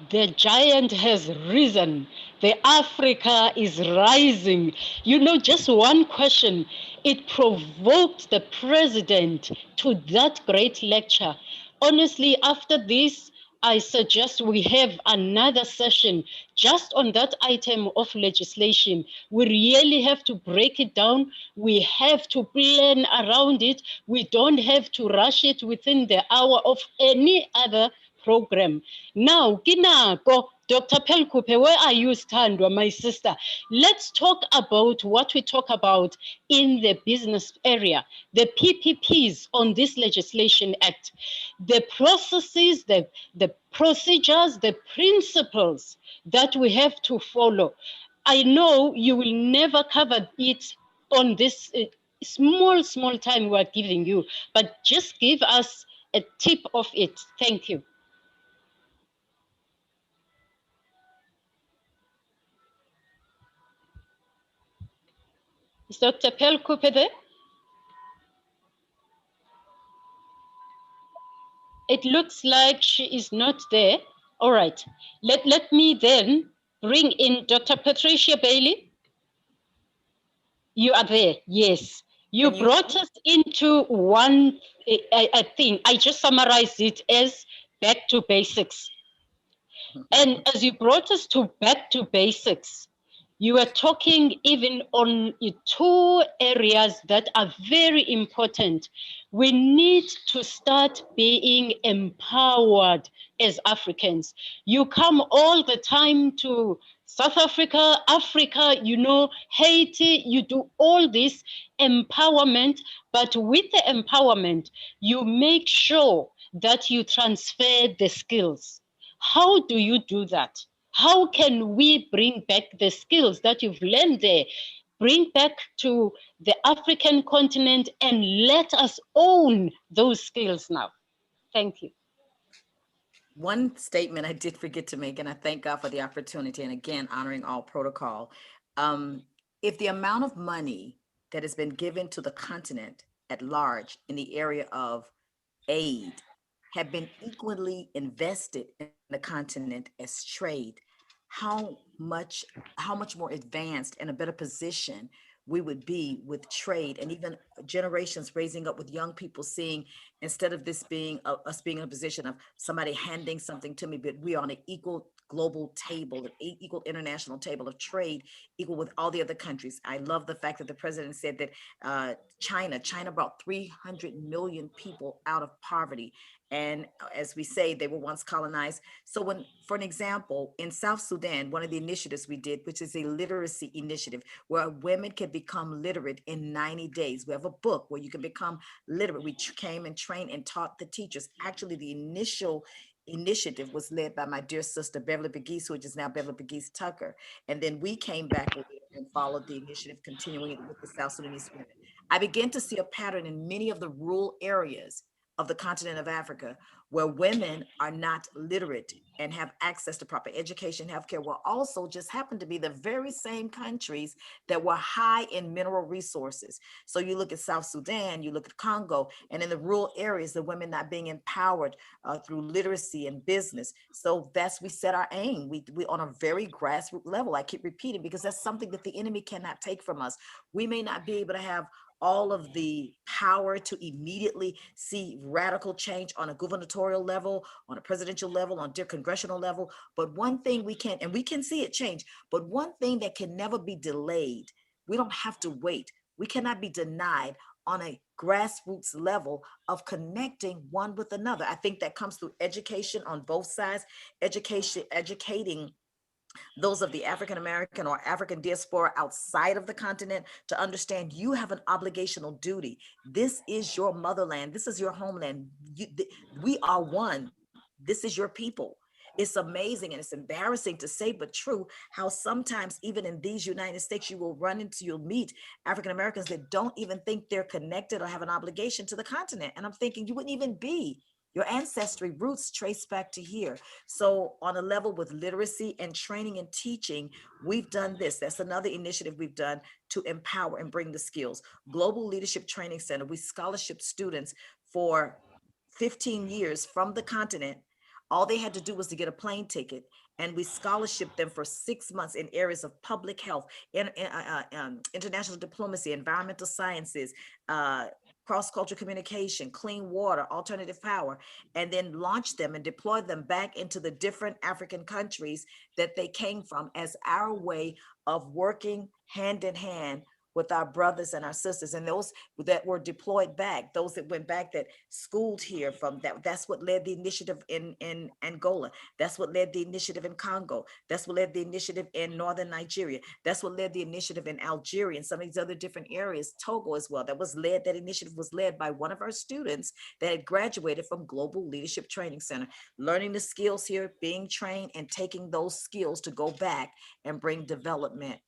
[SPEAKER 10] The giant has risen. The Africa is rising. You know, just one question, it provoked the president to that great lecture. Honestly, after this, I suggest we have another session just on that item of legislation. We really have to break it down. We have to plan around it. We don't have to rush it within the hour of any other program. Now, Kinako, Dr. Pelkupe, where are you, Standwa, my sister? Let's talk about what we talk about in the business area, the PPPs on this legislation act, the processes, the procedures, the principles that we have to follow. I know you will never cover it on this small time we're giving you, but just give us a tip of it. Thank you. Is Dr. Pelkupe there? It looks like she is not there. All right. Let me then bring in Dr. Patricia Bailey. You are there. Yes. You brought us into one thing. I just summarized it as back to basics. And as you brought us to back to basics, you were talking even on two areas that are very important. We need to start being empowered as Africans. You come all the time to South Africa, Africa, you know, Haiti, you do all this empowerment, but with the empowerment, you make sure that you transfer the skills. How do you do that? How can we bring back the skills that you've learned there, bring back to the African continent and let us own those skills now? Thank you.
[SPEAKER 7] One statement I did forget to make, and I thank God for the opportunity, and again, honoring all protocol. If the amount of money that has been given to the continent at large in the area of aid had been equally invested in the continent as trade, how much more advanced and a better position we would be with trade, and even generations raising up with young people seeing, instead of this being us being in a position of somebody handing something to me, but we are on an equal global table, an equal international table of trade, equal with all the other countries. I love the fact that the president said that China brought 300 million people out of poverty. And as we say, they were once colonized. So when, for an example, in South Sudan, one of the initiatives we did, which is a literacy initiative, where women can become literate in 90 days. We have a book where you can become literate. We came and trained and taught the teachers. Actually, the initial initiative was led by my dear sister, Beverly Pegues, which is now Beverly Pegues Tucker. And then we came back and followed the initiative, continuing it with the South Sudanese women. I began to see a pattern in many of the rural areas of the continent of Africa, where women are not literate and have access to proper education, healthcare, will also just happen to be the very same countries that were high in mineral resources. So you look at South Sudan, you look at Congo, and in the rural areas, the women not being empowered through literacy and business. So we set our aim. We on a very grassroots level. I keep repeating because that's something that the enemy cannot take from us. We may not be able to have all of the power to immediately see radical change on a gubernatorial level, on a presidential level, on a congressional level. But one thing we can, and we can see it change, but one thing that can never be delayed, we don't have to wait. We cannot be denied on a grassroots level of connecting one with another. I think that comes through education on both sides, educating those of the African American or African diaspora outside of the continent to understand you have an obligational duty. This is your motherland. This is your homeland. We are one. This is your people. It's amazing and it's embarrassing to say, but true, how sometimes even in these United States, you'll meet African Americans that don't even think they're connected or have an obligation to the continent. And I'm thinking you wouldn't even be. Your ancestry roots trace back to here. So on a level with literacy and training and teaching, we've done this. That's another initiative we've done to empower and bring the skills. Global Leadership Training Center, we scholarship students for 15 years from the continent All they had to do was to get a plane ticket, and we scholarshiped them for 6 months in areas of public health, international diplomacy, environmental sciences, cross-cultural communication, clean water, alternative power, and then launched them and deployed them back into the different African countries that they came from as our way of working hand in hand with our brothers and our sisters, and those that were deployed back, those that went back that schooled here from that. That's what led the initiative in Angola. That's what led the initiative in Congo. That's what led the initiative in Northern Nigeria. That's what led the initiative in Algeria and some of these other different areas, Togo as well. That initiative was led by one of our students that had graduated from Global Leadership Training Center, learning the skills here, being trained, and taking those skills to go back and bring development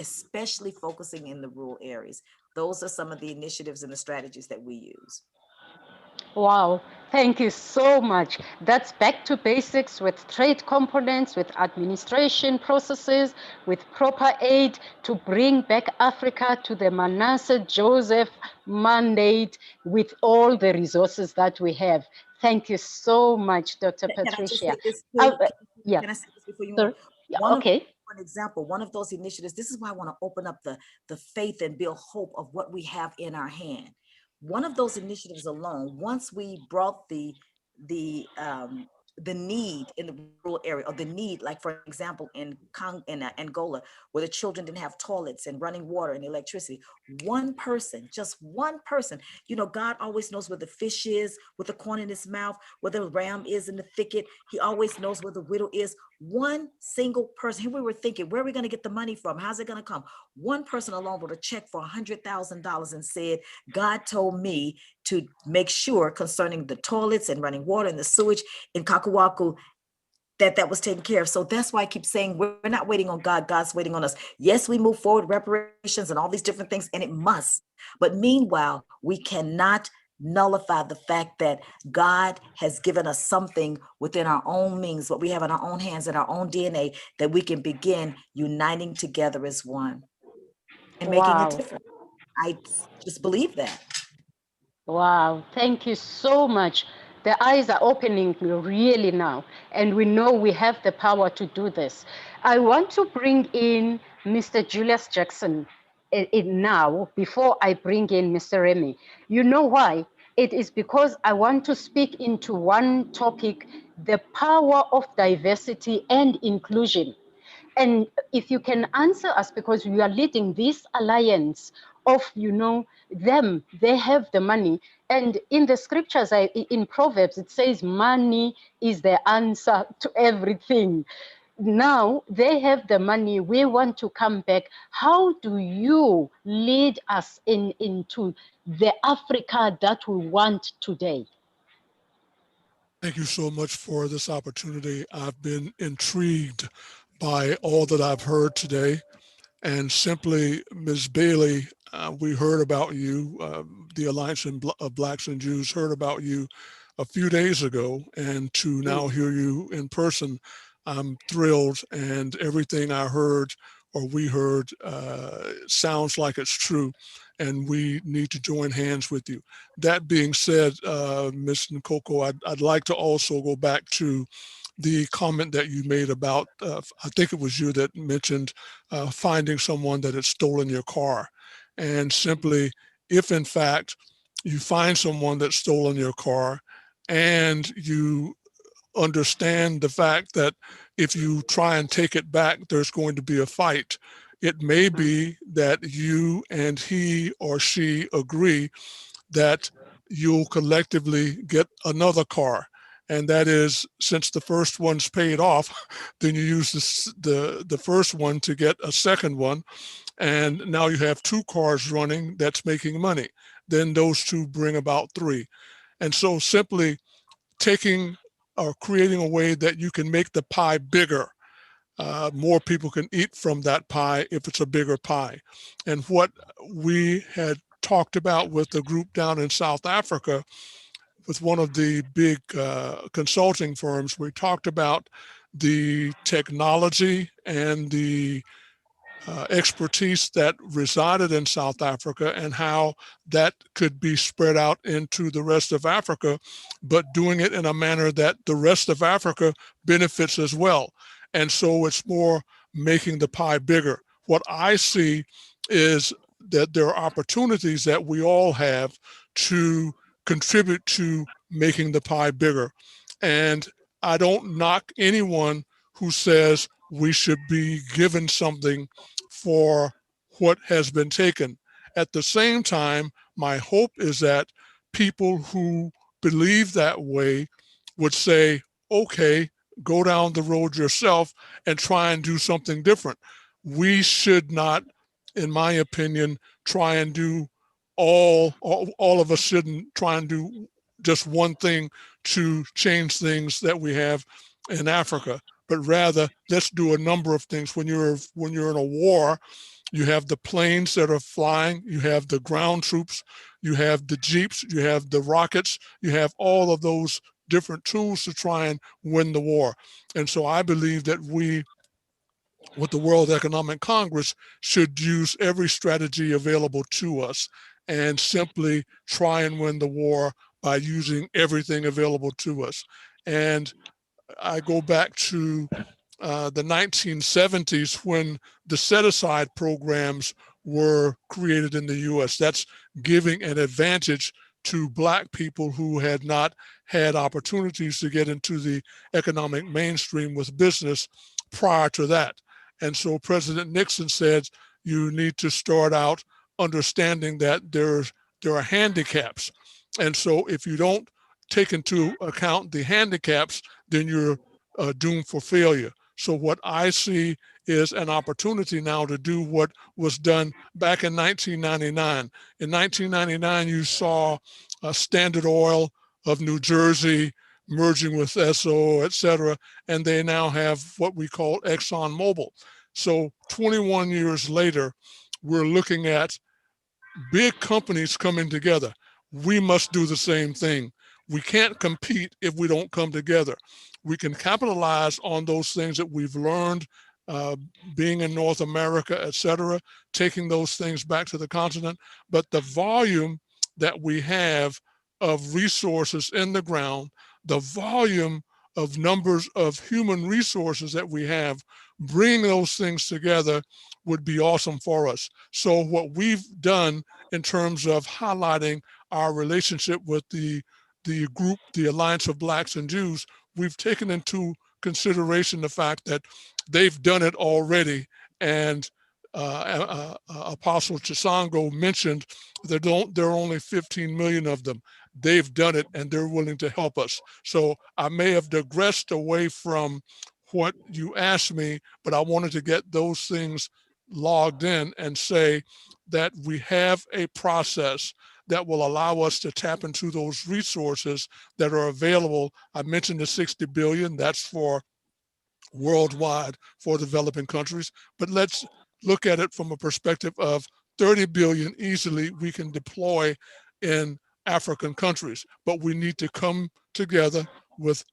[SPEAKER 7] especially focusing in the rural areas. Those are some of the initiatives and the strategies that we use.
[SPEAKER 10] Wow, thank you so much. That's back to basics with trade components, with administration processes, with proper aid to bring back Africa to the Manasseh Joseph mandate with all the resources that we have. Thank you so much, Dr.
[SPEAKER 7] Can I just
[SPEAKER 10] Patricia.
[SPEAKER 7] say this,
[SPEAKER 10] Yeah.
[SPEAKER 7] Can I say this before you
[SPEAKER 10] Sorry.
[SPEAKER 7] move?
[SPEAKER 10] Yeah,
[SPEAKER 7] One
[SPEAKER 10] okay.
[SPEAKER 7] for an example, one of those initiatives, this is why I want to open up the faith and build hope of what we have in our hand. One of those initiatives alone, once we brought the need in the rural area, or the need, like for example, in Angola, where the children didn't have toilets and running water and electricity, one person, just one person, God always knows where the fish is with the corn in his mouth, where the ram is in the thicket. He always knows where the widow is. One single person. Here we were thinking, where are we going to get the money from? How's it going to come? One person alone wrote a check for $100,000 and said, God told me to make sure concerning the toilets and running water and the sewage in Kakuwaku that was taken care of. So that's why I keep saying we're not waiting on God. God's waiting on us. Yes, we move forward, reparations and all these different things, and it must. But meanwhile, we cannot nullify the fact that God has given us something within our own means, what we have in our own hands and our own DNA, that we can begin uniting together as one and making a difference. I just believe that.
[SPEAKER 10] Wow, thank you so much. The eyes are opening really now, and we know we have the power to do this. I want to bring in Mr. Julius Jackson now before I bring in Mr. Remy. You know why? It is because I want to speak into one topic, the power of diversity and inclusion. And if you can answer us, because you are leading this alliance of, them, they have the money. And in the scriptures, in Proverbs, it says money is the answer to everything. Now they have the money. We want to come back. How do you lead us into the Africa that we want today?
[SPEAKER 11] Thank you so much for this opportunity. I've been intrigued by all that I've heard today. And simply, Ms. Bailey, we heard about you, the Alliance of Blacks and Jews heard about you a few days ago, and to now hear you in person, I'm thrilled, and everything I heard or we heard sounds like it's true, and we need to join hands with you. That being said, Ms. Nkoko, I'd like to also go back to the comment that you made about, I think it was you that mentioned finding someone that had stolen your car. And simply, if in fact you find someone that's stolen your car and you understand the fact that if you try and take it back, there's going to be a fight. It may be that you and he or she agree that you'll collectively get another car. And that is, since the first one's paid off, then you use the first one to get a second one. And now you have two cars running that's making money. Then those two bring about three. And so simply taking or creating a way that you can make the pie bigger. More people can eat from that pie if it's a bigger pie. And what we had talked about with the group down in South Africa, with one of the big consulting firms, we talked about the technology and the expertise that resided in South Africa and how that could be spread out into the rest of Africa, but doing it in a manner that the rest of Africa benefits as well. And so it's more making the pie bigger. What I see is that there are opportunities that we all have to contribute to making the pie bigger. And I don't knock anyone who says we should be given something for what has been taken. At the same time, my hope is that people who believe that way would say, okay, go down the road yourself and try and do something different. We should not, in my opinion, try and do all of us shouldn't try and do just one thing to change things that we have in Africa, but rather let's do a number of things. When you're in a war, you have the planes that are flying, you have the ground troops, you have the jeeps, you have the rockets, you have all of those different tools to try and win the war. And so I believe that we, with the World Economic Congress, should use every strategy available to us and simply try and win the war by using everything available to us. And I go back to the 1970s when the set-aside programs were created in the US. That's giving an advantage to Black people who had not had opportunities to get into the economic mainstream with business prior to that. And so President Nixon said, you need to start out understanding that there are handicaps. And so if you don't take into account the handicaps, then you're doomed for failure. So what I see is an opportunity now to do what was done back in 1999. In 1999, you saw Standard Oil of New Jersey merging with Esso, et cetera, and they now have what we call ExxonMobil. So 21 years later, we're looking at big companies coming together. We must do the same thing. We can't compete if we don't come together. We can capitalize on those things that we've learned being in North America, et cetera, taking those things back to the continent. But the volume that we have of resources in the ground, the volume of numbers of human resources that we have, bringing those things together would be awesome for us. So what we've done in terms of highlighting our relationship with the group, the Alliance of Blacks and Jews, we've taken into consideration the fact that they've done it already. And Apostle Chisango mentioned that there are only 15 million of them. They've done it and they're willing to help us. So I may have digressed away from what you asked me, but I wanted to get those things logged in and say that we have a process that will allow us to tap into those resources that are available. I mentioned the 60 billion, that's for worldwide for developing countries, but let's look at it from a perspective of 30 billion easily we can deploy in African countries, but we need to come together with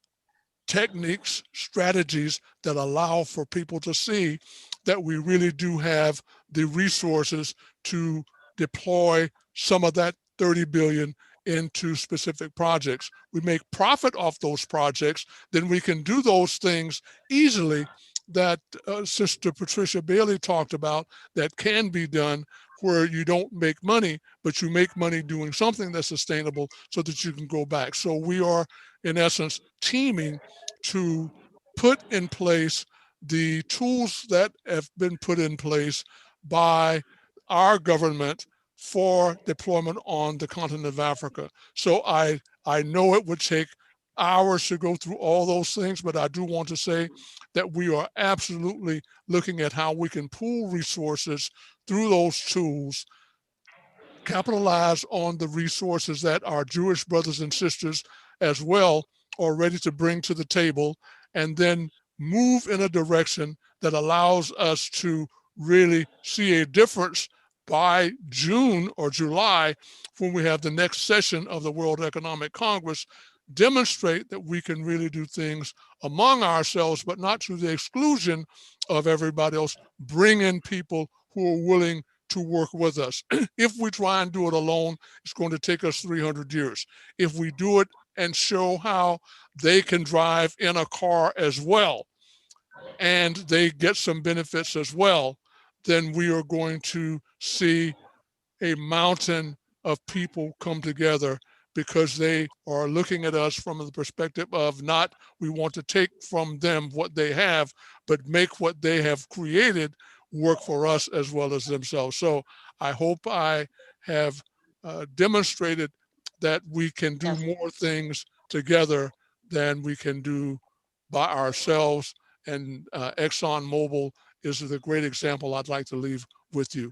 [SPEAKER 11] techniques, strategies that allow for people to see that we really do have the resources to deploy some of that 30 billion into specific projects. We make profit off those projects, then we can do those things easily that Sister Patricia Bailey talked about that can be done, where you don't make money, but you make money doing something that's sustainable so that you can go back. So we are, in essence, teaming to put in place the tools that have been put in place by our government for deployment on the continent of Africa. So I know it would take hours to go through all those things, but I do want to say that we are absolutely looking at how we can pool resources through those tools, capitalize on the resources that our Jewish brothers and sisters as well are ready to bring to the table, and then move in a direction that allows us to really see a difference by June or July when we have the next session of the World Economic Congress, demonstrate that we can really do things among ourselves, but not to the exclusion of everybody else. Bring in people who are willing to work with us. If we try and do it alone, it's going to take us 300 years. If we do it and show how they can drive in a car as well, and they get some benefits as well, then we are going to see a mountain of people come together, because they are looking at us from the perspective of not, we want to take from them what they have, but make what they have created work for us as well as themselves. So I hope I have demonstrated that we can do more things together than we can do by ourselves. And ExxonMobil is the great example I'd like to leave with you.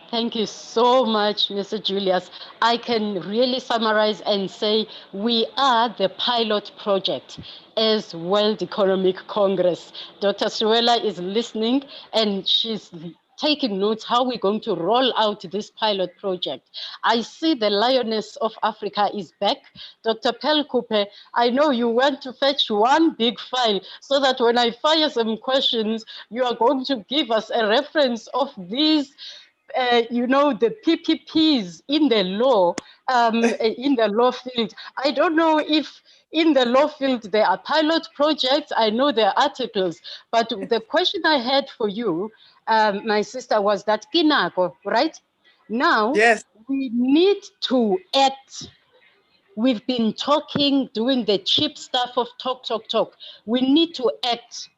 [SPEAKER 10] Thank you so much, Mr. Julius. I can really summarize and say we are the pilot project as World Economic Congress. Dr. Suela is listening and she's taking notes how we're going to roll out this pilot project. I see the Lioness of Africa is back. Dr. Pelkupe, I know you went to fetch one big file so that when I fire some questions, you are going to give us a reference of these the PPPs in the law, in the law field. I don't know if in the law field there are pilot projects. I know there are articles, but the question I had for you, my sister, was that Kinako, right? Now,
[SPEAKER 6] Yes.
[SPEAKER 10] we need to act. We've been talking, doing the cheap stuff of talk. We need to act.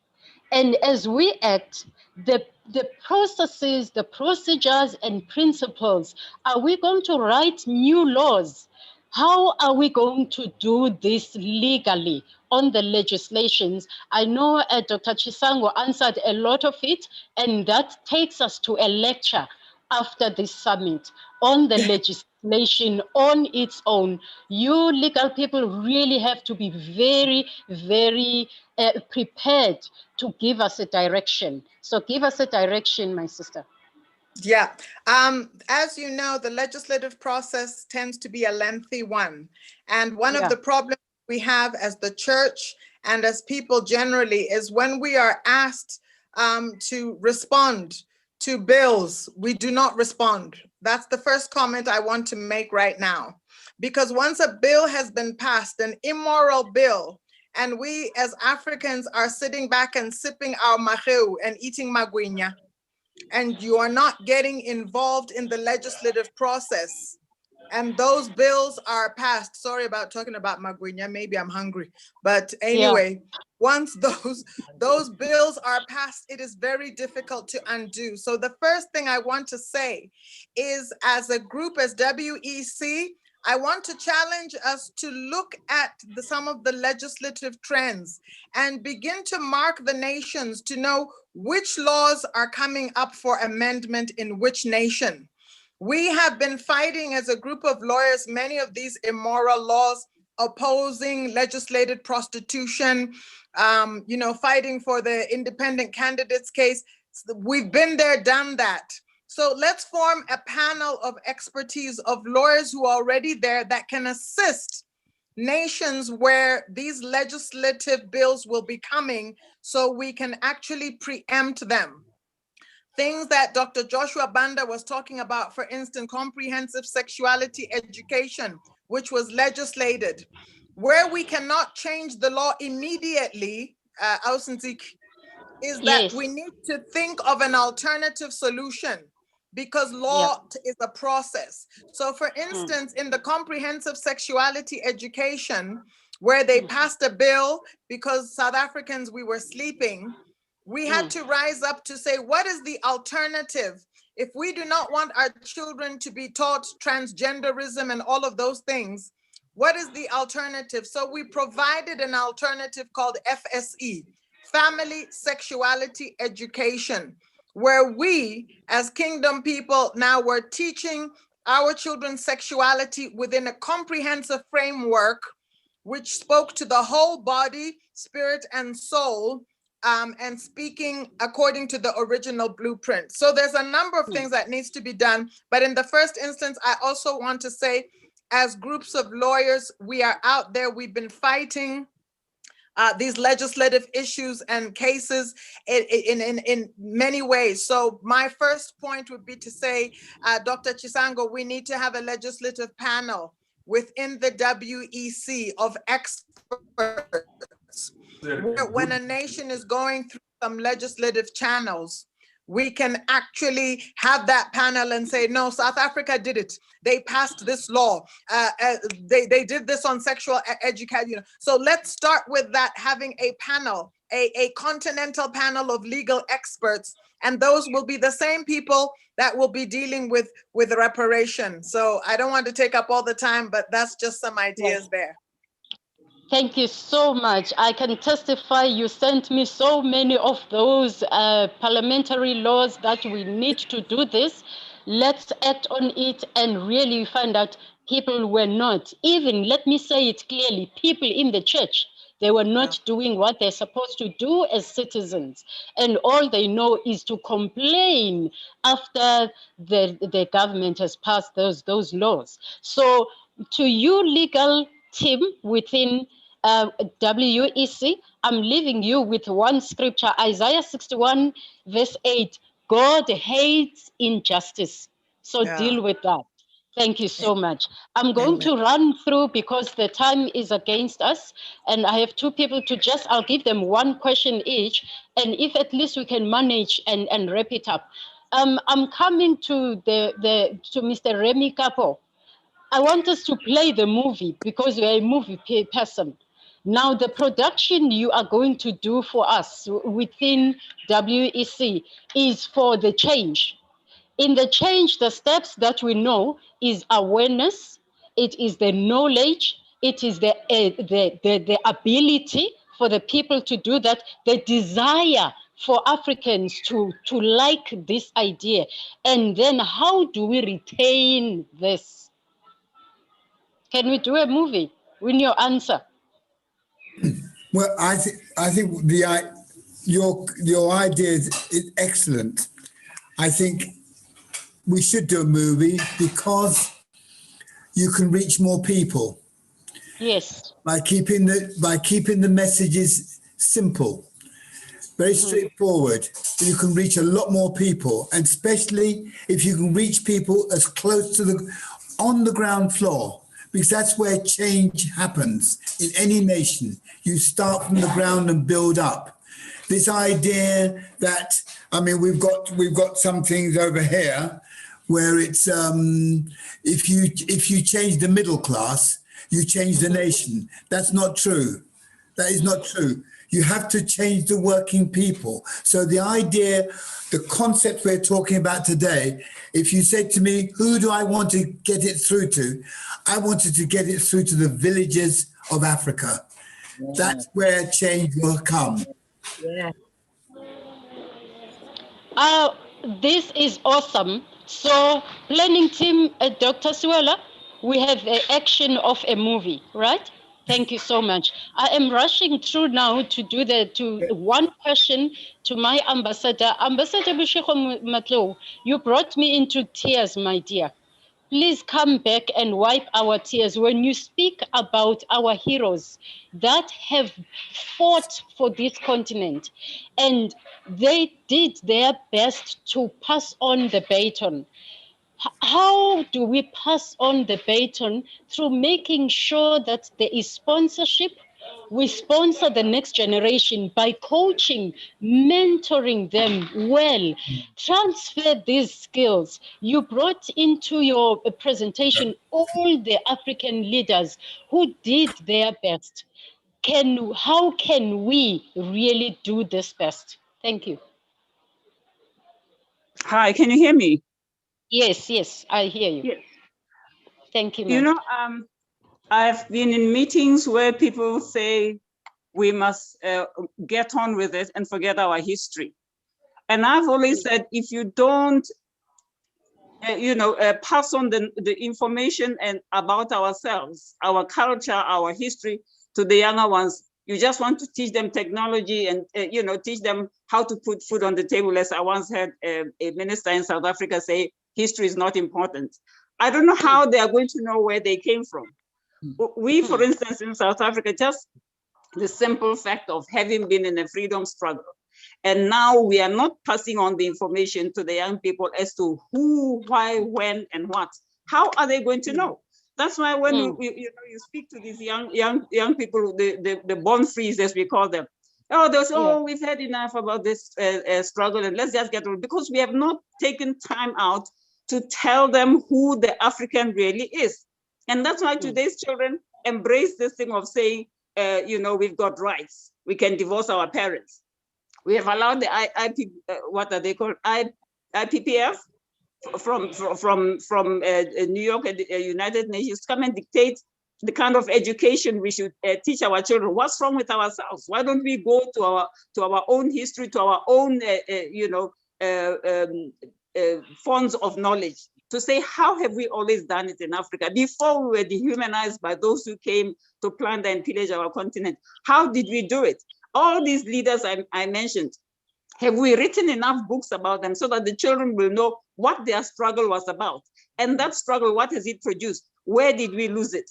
[SPEAKER 10] And as we act, the processes, the procedures and principles, are we going to write new laws? How are we going to do this legally on the legislations? I know Dr. Chisango answered a lot of it, and that takes us to a lecture after this summit on the legislation on its own. You legal people really have to be very, very prepared to give us a direction. So give us a direction, my sister.
[SPEAKER 6] Yeah. As you know, the legislative process tends to be a lengthy one. And one of the problems we have as the church and as people generally is when we are asked to respond to bills, we do not respond. That's the first comment I want to make right now. Because once a bill has been passed, an immoral bill, and we as Africans are sitting back and sipping our maheu and eating magwinya, and you are not getting involved in the legislative process, and those bills are passed. Sorry about talking about magwinya, maybe I'm hungry. But anyway, once those bills are passed, it is very difficult to undo. So the first thing I want to say is, as a group, as WEC, I want to challenge us to look at some of the legislative trends and begin to mark the nations to know which laws are coming up for amendment in which nation. We have been fighting as a group of lawyers many of these immoral laws, opposing legislated prostitution, fighting for the independent candidates case. We've been there, done that. So let's form a panel of expertise of lawyers who are already there that can assist nations where these legislative bills will be coming, so we can actually preempt them. Things that Dr. Joshua Banda was talking about, for instance, comprehensive sexuality education, which was legislated. Where we cannot change the law immediately, is that we need to think of an alternative solution, because law is a process. So for instance, in the comprehensive sexuality education, where they passed a bill because South Africans, we were sleeping, we had to rise up to say, what is the alternative? If we do not want our children to be taught transgenderism and all of those things, what is the alternative? So we provided an alternative called FSE, Family Sexuality Education, where we as kingdom people now were teaching our children sexuality within a comprehensive framework which spoke to the whole body, spirit, and soul, and speaking according to the original blueprint. So there's a number of things that needs to be done. But in the first instance, I also want to say, as groups of lawyers, we are out there, we've been fighting these legislative issues and cases in many ways. So my first point would be to say, Dr. Chisango, we need to have a legislative panel within the WEC of experts. When a nation is going through some legislative channels, we can actually have that panel and say, no, South Africa did it. They passed this law. They did this on sexual education. So let's start with that, having a panel, a continental panel of legal experts. And those will be the same people that will be dealing with reparation. So I don't want to take up all the time, but that's just some ideas there.
[SPEAKER 10] Thank you so much. I can testify you sent me so many of those parliamentary laws that we need to do this. Let's act on it and really find out people were not, even, let me say it clearly, people in the church, they were not doing what they're supposed to do as citizens. And all they know is to complain after the government has passed those laws. So to you legal team within WEC, I'm leaving you with one scripture, Isaiah 61 verse 8. God hates injustice. So deal with that. Thank you so much. I'm going to run through because the time is against us. And I have two people to I'll give them one question each. And if at least we can manage and wrap it up. I'm coming to to Mr. Remy Kapo. I want us to play the movie because you're a movie person. Now, the production you are going to do for us within WEC is for the change. In the change, the steps that we know is awareness, it is the knowledge, it is the ability for the people to do that, the desire for Africans to like this idea. And then how do we retain this? Can we do a movie? Win your answer.
[SPEAKER 8] Well, I think your idea is excellent. I think we should do a movie because you can reach more people.
[SPEAKER 10] Yes.
[SPEAKER 8] By keeping the messages simple, very straightforward. You can reach a lot more people, and especially if you can reach people as close to on the ground floor, because that's where change happens in any nation. You start from the ground and build up. This idea that, I mean, we've got some things over here where it's if you change the middle class, you change the nation. That's not true. That is not true. You have to change the working people. So the idea, the concept we're talking about today, if you said to me, who do I want to get it through to? I wanted to get it through to the villages of Africa. Yeah. That's where change will come.
[SPEAKER 10] Yeah. This is awesome. So planning team, Dr. Suela, we have an action of a movie, right? Thank you so much. I am rushing through now to do one question to my ambassador. Ambassador Bushiko Matlo, you brought me into tears, my dear. Please come back and wipe our tears when you speak about our heroes that have fought for this continent. And they did their best to pass on the baton. How do we pass on the baton? Through making sure that there is sponsorship. We sponsor the next generation by coaching, mentoring them well, transfer these skills. You brought into your presentation all the African leaders who did their best. How can we really do this best? Thank you.
[SPEAKER 12] Hi, can you hear me?
[SPEAKER 10] Yes, I hear you.
[SPEAKER 12] Yes.
[SPEAKER 10] Thank you,
[SPEAKER 12] You know, I've been in meetings where people say we must get on with it and forget our history. And I've always said, if you don't, pass on the information and about ourselves, our culture, our history to the younger ones, you just want to teach them technology and, teach them how to put food on the table. As I once heard a minister in South Africa say, history is not important. I don't know how they are going to know where they came from. We, for instance, in South Africa, just the simple fact of having been in a freedom struggle, and now we are not passing on the information to the young people as to who, why, when, and what. How are they going to know? That's why when you speak to these young people, the born frees, as we call them, we've had enough about this struggle, and let's just get on, because we have not taken time out to tell them who the African really is. And that's why today's children embrace this thing of saying, we've got rights. We can divorce our parents. We have allowed the IPPF from New York and the United Nations come and dictate the kind of education we should teach our children. What's wrong with ourselves? Why don't we go to our own history, to our own fonts of knowledge, to say, how have we always done it in Africa? Before we were dehumanized by those who came to plunder and pillage our continent, how did we do it? All these leaders I mentioned, have we written enough books about them so that the children will know what their struggle was about? And that struggle, what has it produced? Where did we lose it?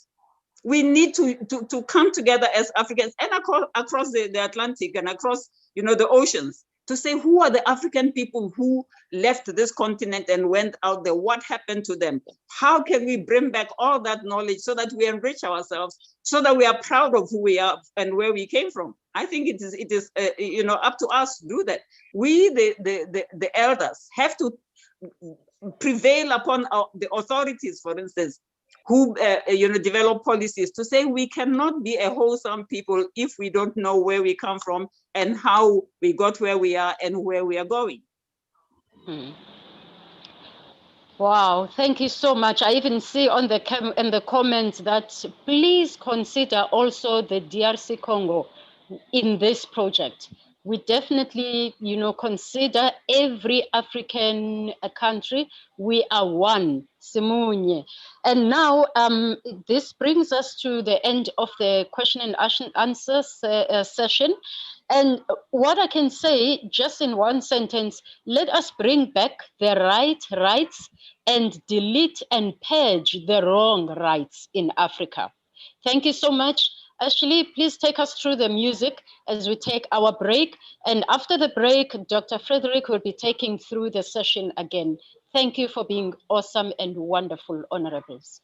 [SPEAKER 12] We need to come together as Africans and across the Atlantic and across the oceans, to say, who are the African people who left this continent and went out there? What happened to them? How can we bring back all that knowledge so that we enrich ourselves, so that we are proud of who we are and where we came from? I think it is up to us to do that. We, the elders, have to prevail upon the authorities, for instance, who develop policies, to say we cannot be a wholesome people if we don't know where we come from and how we got where we are and where we are going.
[SPEAKER 10] Wow, thank you so much. I even see on the comments that please consider also the DRC Congo in this project. We definitely, consider every African country. We are one, Simunye. And now this brings us to the end of the question and answer session. And what I can say, just in one sentence, let us bring back the rights and delete and purge the wrong rights in Africa. Thank you so much. Ashley, please take us through the music as we take our break. And after the break, Dr. Frederick will be taking through the session again. Thank you for being awesome and wonderful, honorables.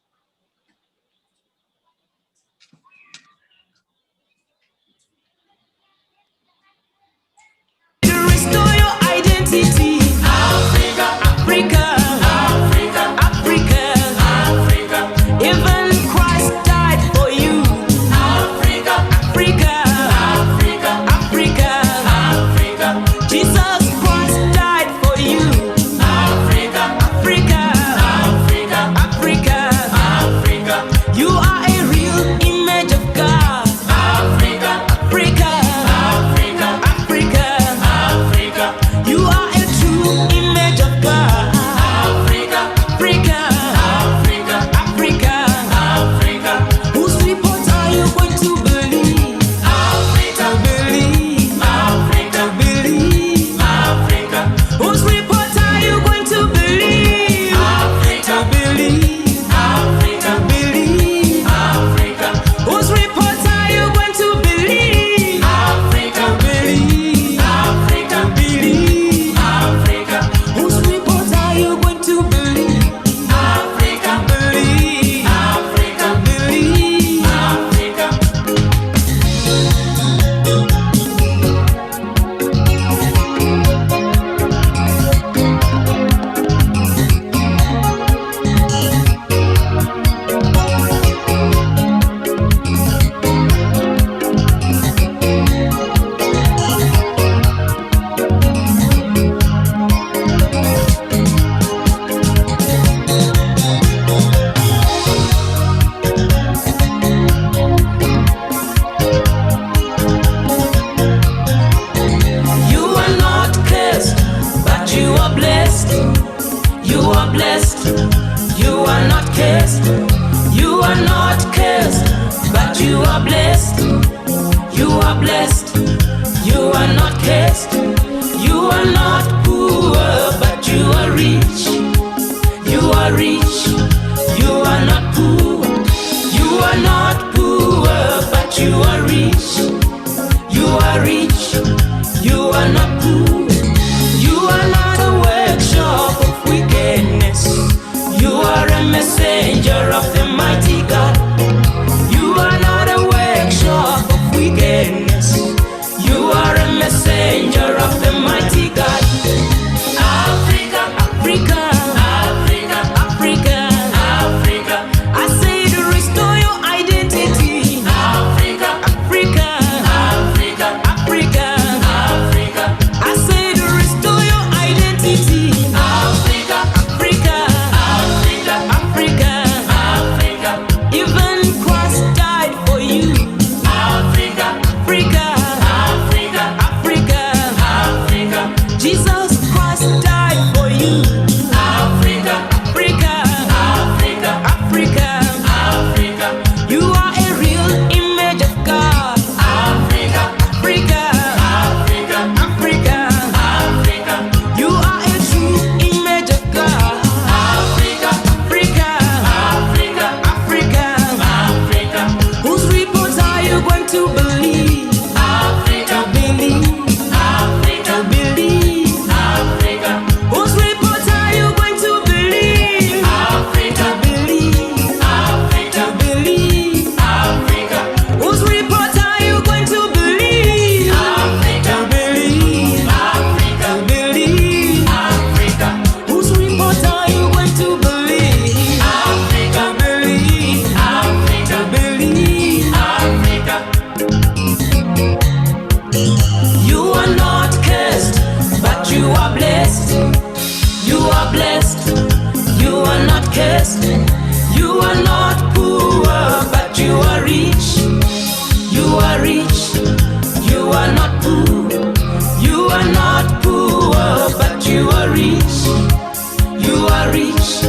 [SPEAKER 13] To restore your identity, Africa, Africa, Africa, Africa, Africa. Even Christ died for you. Africa, Africa, Africa, Africa, Africa. Jesus Christ died for you. Africa, Africa, Africa, Africa, Africa. You are a real image of God. Africa, Africa, Africa, Africa, Africa. You are a true image of God. Africa, Africa, Africa, Africa, Africa. Whose report are you going to believe? Africa, believe. Africa, believe. Africa. Whose report are you going to believe? Africa, believe. Africa, believe. Africa. Whose report are you going to believe? Africa, believe. Africa, believe. Africa. Whose report are you going to believe? Africa, believe. Africa, believe. Africa. You are not cursed, but you are blessed. You are blessed. You are not cursed. You are not cursed, but you are blessed. You are blessed. You are not cursed. You are not poor, but you are rich. You are rich. rich, you are rich, you are not poor. You are not a workshop of wickedness. You are a messenger of the mighty God. You are not a workshop of wickedness. You are a messenger of the mighty God. Africa, Africa, Africa, Africa, Africa. I say to restore your identity. Africa, Africa, Africa, Africa, Africa. I say to restore your identity. Africa, Africa, Africa, Africa, Africa. Even Christ died for you. Africa, Africa, Africa, Africa, Africa. Jesus Christ died for you. Africa, Africa, Africa, Africa, Africa. You are a real image of God. Africa, Africa, Africa, Africa, Africa. You are a true image of God. Africa, Africa, Africa, Africa, Africa. Whose reports are you going to believe? Africa, believe. Africa, believe. Africa. Whose reports are you going to believe? Africa, believe. Africa, believe. Africa. Whose reports are you going to believe? Africa, believe. Africa, believe. Africa. Whose reports are you going to believe? Africa, believe. Africa, believe. Africa. You are not cursed, but you are blessed. You are blessed. You are not cursed. You are not poor, but you are rich. You are rich. You are not poor. You are not poor, but you are rich. You are rich.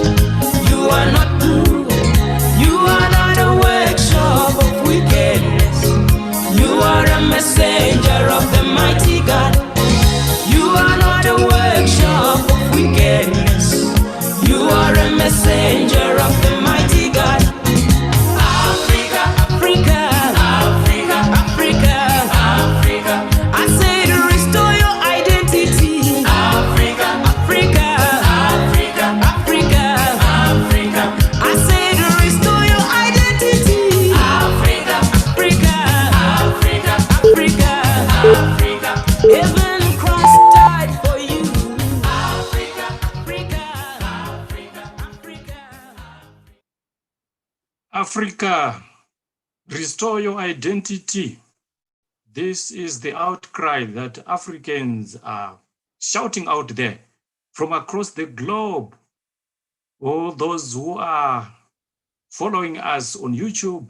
[SPEAKER 13] You are not poor. You are not a workshop of wickedness. You are a messenger of the mighty God. You are not a workshop of wickedness. You are a messenger of the mighty God. Africa, Africa, Africa, Africa, Africa. I say to restore your identity. Africa, Africa, Africa, Africa, Africa. I say to restore your identity. Africa, Africa, Africa, Africa, Africa. Even Christ died for you. Africa, Africa, Africa, Africa.
[SPEAKER 2] Africa, restore your identity. This is the outcry that Africans are shouting out there from across the globe. All those who are following us on YouTube,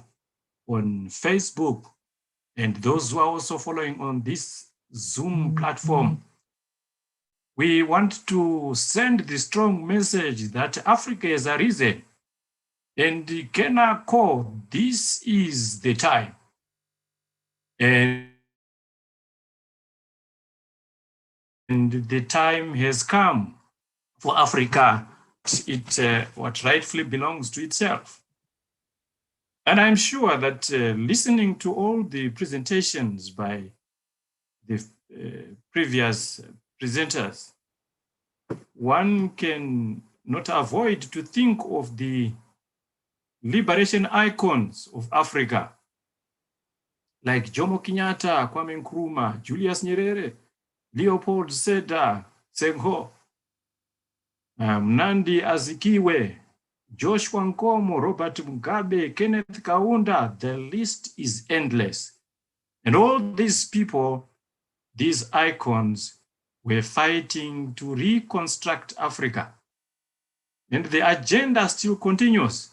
[SPEAKER 2] on Facebook, and those who are also following on this Zoom platform. We want to send the strong message that Africa has arisen. And Kenako, this is the time. And the time has come for Africa. What rightfully belongs to itself. And I'm sure that listening to all the presentations by the previous presenters, one can not avoid to think of the liberation icons of Africa, like Jomo Kenyatta, Kwame Nkrumah, Julius Nyerere, Leopold Sedar Senghor, Mnandi Azikiwe, Joshua Nkomo, Robert Mugabe, Kenneth Kaunda. The list is endless. And all these people, these icons, were fighting to reconstruct Africa. And the agenda still continues.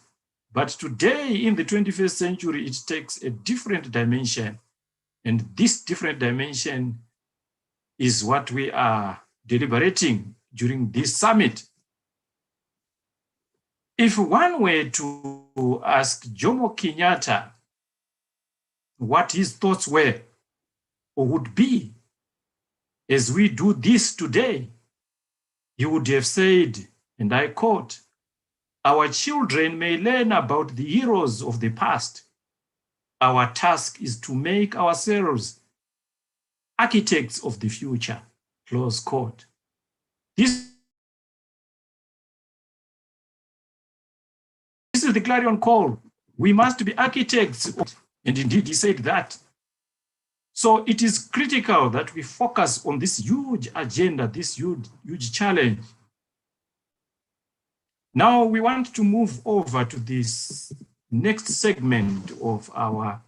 [SPEAKER 2] But today, in the 21st century, it takes a different dimension. And this different dimension is what we are deliberating during this summit. If one were to ask Jomo Kenyatta what his thoughts were or would be as we do this today, he would have said, and I quote, "Our children may learn about the heroes of the past. our task is to make ourselves architects of the future, close quote. This is the clarion call. We must be architects. And indeed, he said that. So it is critical that we focus on this huge agenda, this huge challenge. Now we want to move over to this next segment of our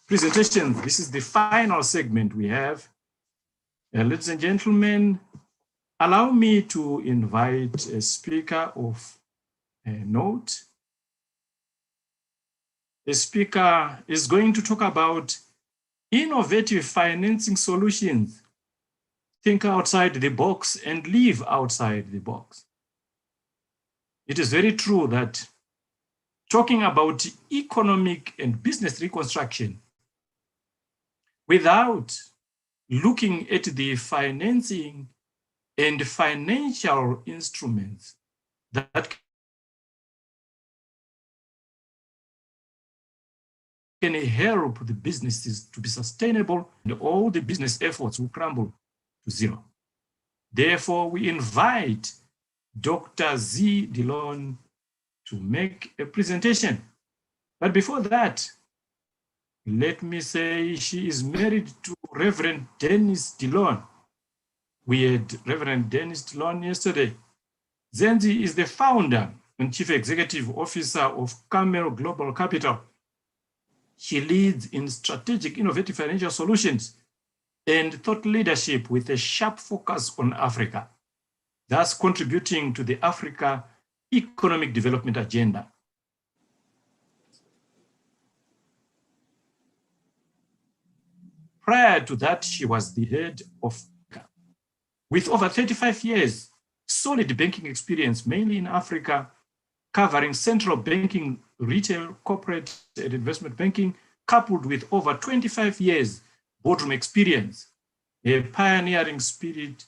[SPEAKER 2] presentation. This is the final segment we have. Ladies and gentlemen, allow me to invite a speaker of note. The speaker is going to talk about innovative financing solutions. Think outside the box and live outside the box. It is very true that talking about economic and business reconstruction without looking at the financing and financial instruments that can help the businesses to be sustainable, and all the business efforts will crumble to zero. Therefore, we invite Dr. Z. Dillon to make a presentation. But before that, let me say she is married to Reverend Dennis Dillon. We had Reverend Dennis Dillon yesterday. Zenzi is the founder and chief executive officer of Camel Global Capital. She leads in strategic innovative financial solutions and thought leadership with a sharp focus on Africa, thus contributing to the Africa Economic Development Agenda. Prior to that, she was the head of, with over 35 years, solid banking experience, mainly in Africa, covering central banking, retail, corporate, and investment banking, coupled with over 25 years boardroom experience. A pioneering spirit,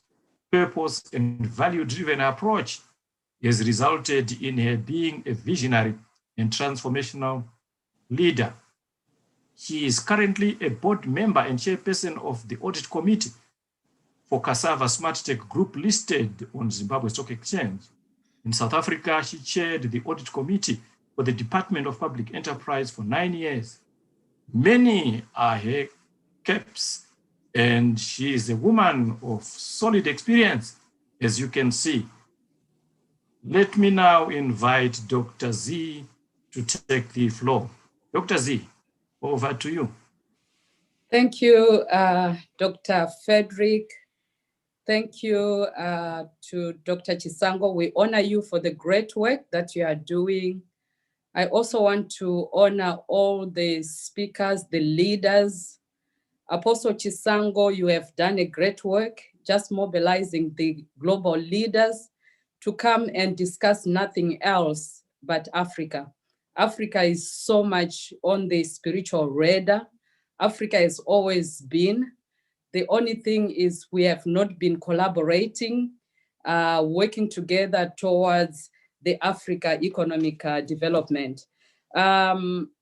[SPEAKER 2] purpose, and value-driven approach has resulted in her being a visionary and transformational leader. She is currently a board member and chairperson of the audit committee for Cassava Smart Tech Group listed on Zimbabwe Stock Exchange. In South Africa, she chaired the audit committee for the Department of Public Enterprise for 9 years. Many are her caps, and she is a woman of solid experience, as you can see. Let me now invite Dr. Z to take the floor. Dr. Z, over to you.
[SPEAKER 14] Thank you, Dr. Frederick. Thank you to Dr. Chisango. We honor you for the great work that you are doing. I also want to honor all the speakers, the leaders. Apostle Chisango, you have done a great work, just mobilizing the global leaders to come and discuss nothing else but Africa. Africa is so much on the spiritual radar. Africa has always been. The only thing is we have not been collaborating, working together towards the Africa economic development. I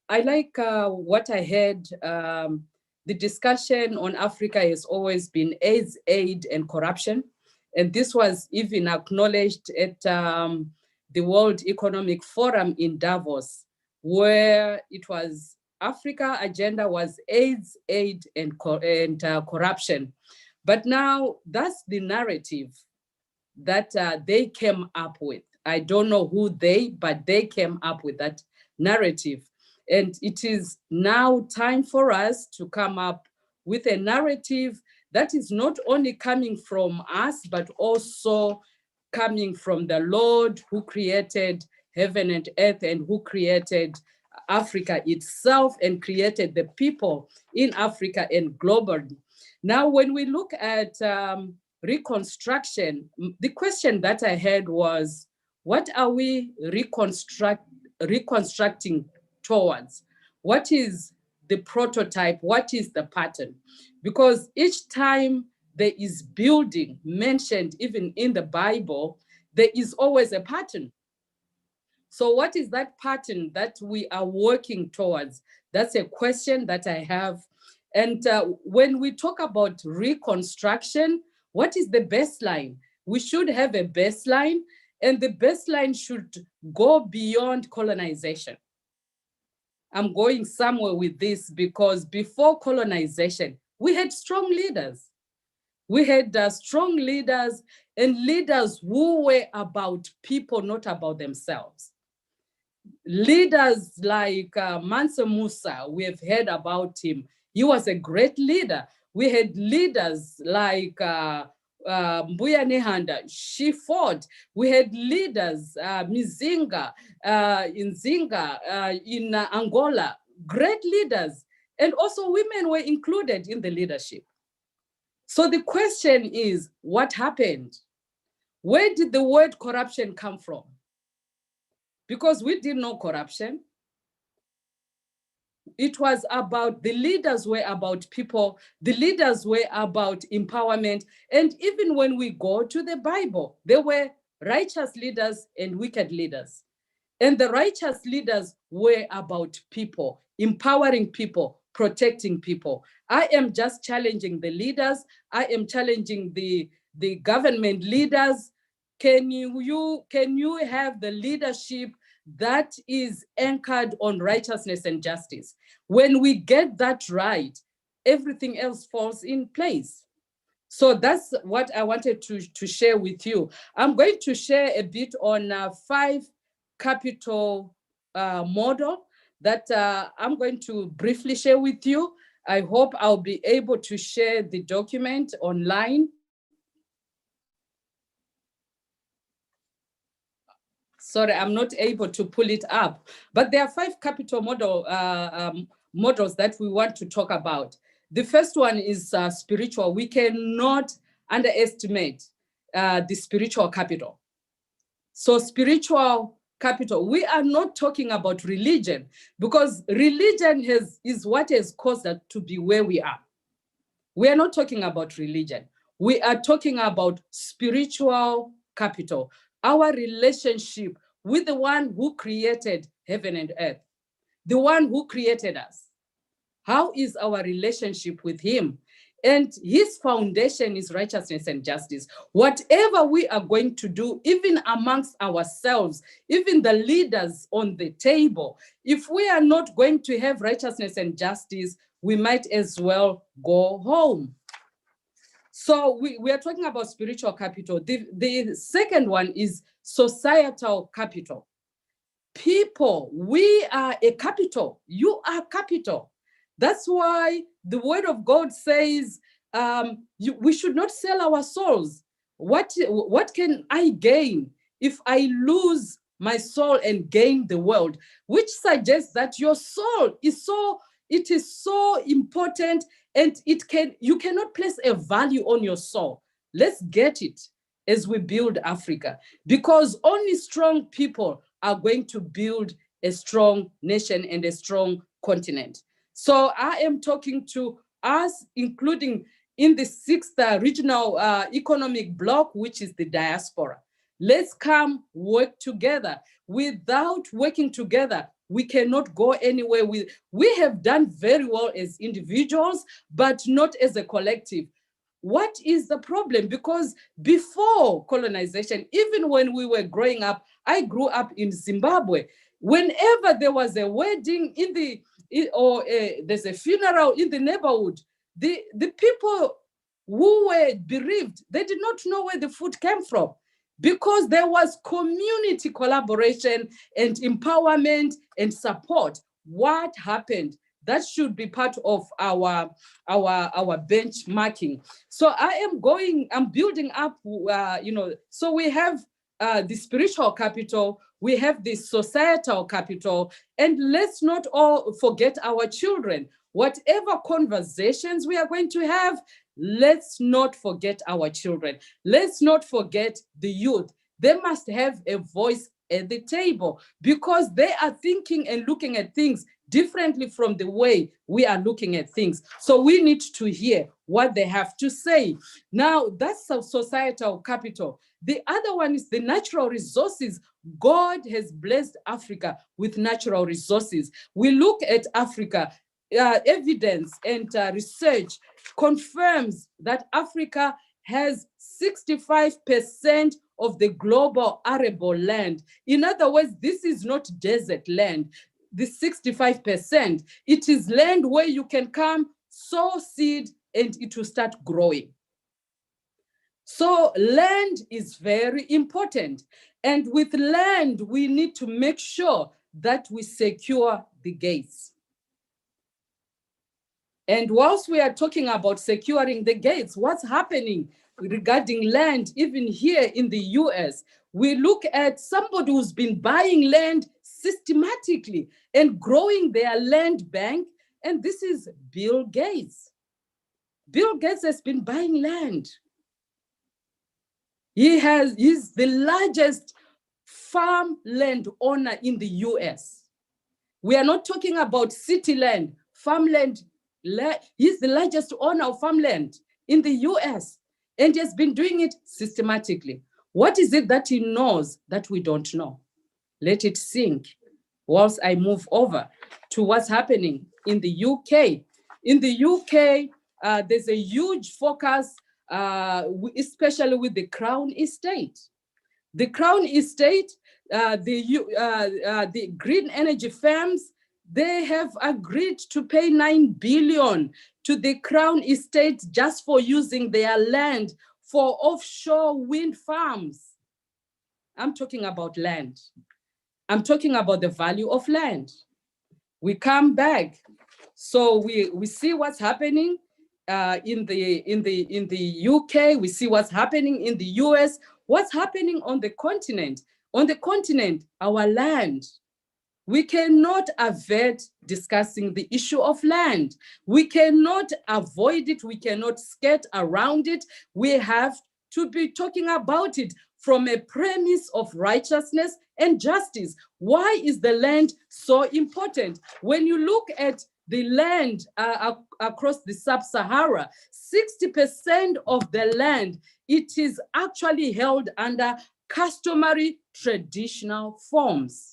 [SPEAKER 14] like what I heard. The discussion on Africa has always been AIDS, aid, and corruption. And this was even acknowledged at the World Economic Forum in Davos, where it was Africa agenda was AIDS, aid, and corruption. But now that's the narrative that they came up with. I don't know who they, but they came up with that narrative. And it is now time for us to come up with a narrative that is not only coming from us, but also coming from the Lord who created heaven and earth and who created Africa itself and created the people in Africa and globally. Now, when we look at reconstruction, the question that I had was, what are we reconstructing towards? What is the prototype? What is the pattern? Because each time there is building mentioned, even in the Bible, there is always a pattern. So what is that pattern that we are working towards? That's a question that I have. And when we talk about reconstruction, what is the baseline? We should have a baseline, and the baseline should go beyond colonization. I'm going somewhere with this because before colonization, we had strong leaders. We had strong leaders and leaders who were about people, not about themselves. Leaders like Mansa Musa, we have heard about him. He was a great leader. We had leaders like Mbuya Nehanda, she fought. We had leaders, Mizinga, Nzinga in Angola, great leaders. And also women were included in the leadership. So the question is, what happened? Where did the word corruption come from? Because we did know corruption. It was about, the leaders were about people, the leaders were about empowerment. And even when we go to the Bible, there were righteous leaders and wicked leaders. And the righteous leaders were about people, empowering people, protecting people. I am just challenging the leaders. I am challenging the government leaders. Can you have the leadership that is anchored on righteousness and justice? When we get that right, everything else falls in place. So that's what I wanted to share with you. I'm going to share a bit on 5 capital model that I'm going to briefly share with you. I hope I'll be able to share the document online. Sorry, I'm not able to pull it up, but there are 5 capital models that we want to talk about. The first one is spiritual. We cannot underestimate the spiritual capital. So spiritual capital, we are not talking about religion, because religion is what has caused us to be where we are. We are not talking about religion. We are talking about spiritual capital, our relationship with the one who created heaven and earth, the one who created us. How is our relationship with him? And his foundation is righteousness and justice. Whatever we are going to do, even amongst ourselves, even the leaders on the table, if we are not going to have righteousness and justice, we might as well go home. So we are talking about spiritual capital. The second one is societal capital. People, we are a capital. You are capital. That's why the word of God says we should not sell our souls. What can I gain if I lose my soul and gain the world? Which suggests that your soul is so important, and you cannot place a value on your soul. Let's get it as we build Africa, because only strong people are going to build a strong nation and a strong continent. So I am talking to us, including in the 6th regional economic bloc, which is the diaspora. Let's come work together. Without working together, we cannot go anywhere. We have done very well as individuals, but not as a collective. What is the problem? Because before colonization, even when we were growing up, I grew up in Zimbabwe. Whenever there was a wedding there's a funeral in the neighborhood, the people who were bereaved, they did not know where the food came from, because there was community collaboration and empowerment and support. What happened? That should be part of our benchmarking. So I'm building up, so we have the spiritual capital, we have the societal capital, and let's not all forget our children. Whatever conversations we are going to have, let's not forget our children. Let's not forget the youth. They must have a voice at the table, because they are thinking and looking at things differently from the way we are looking at things. So we need to hear what they have to say. Now, that's a societal capital. The other one is the natural resources. God has blessed Africa with natural resources. We look at Africa, evidence and research confirms that Africa has 65% of the global arable land. In other words, this is not desert land. The 65%, it is land where you can come, sow seed, and it will start growing. So land is very important. And with land, we need to make sure that we secure the gates. And whilst we are talking about securing the gates, what's happening regarding land, even here in the US, we look at somebody who's been buying land systematically and growing their land bank, and this is Bill Gates. Bill Gates has been buying land. He's the largest farmland owner in the US. We are not talking about city land, farmland. He's the largest owner of farmland in the US, and he has been doing it systematically. What is it that he knows that we don't know? Let it sink whilst I move over to what's happening in the UK. In the UK, there's a huge focus, especially with the Crown Estate. The Crown Estate, the green energy firms, they have agreed to pay 9 billion to the Crown Estate just for using their land for offshore wind farms. I'm talking about land. I'm talking about the value of land. We come back. So we see what's happening in the UK. We see what's happening in the US. What's happening on the continent? On the continent, our land. We cannot avert discussing the issue of land. We cannot avoid it. We cannot skirt around it. We have to be talking about it from a premise of righteousness and justice. Why is the land so important? When you look at the land across the sub-Sahara, 60% of the land, it is actually held under customary traditional forms.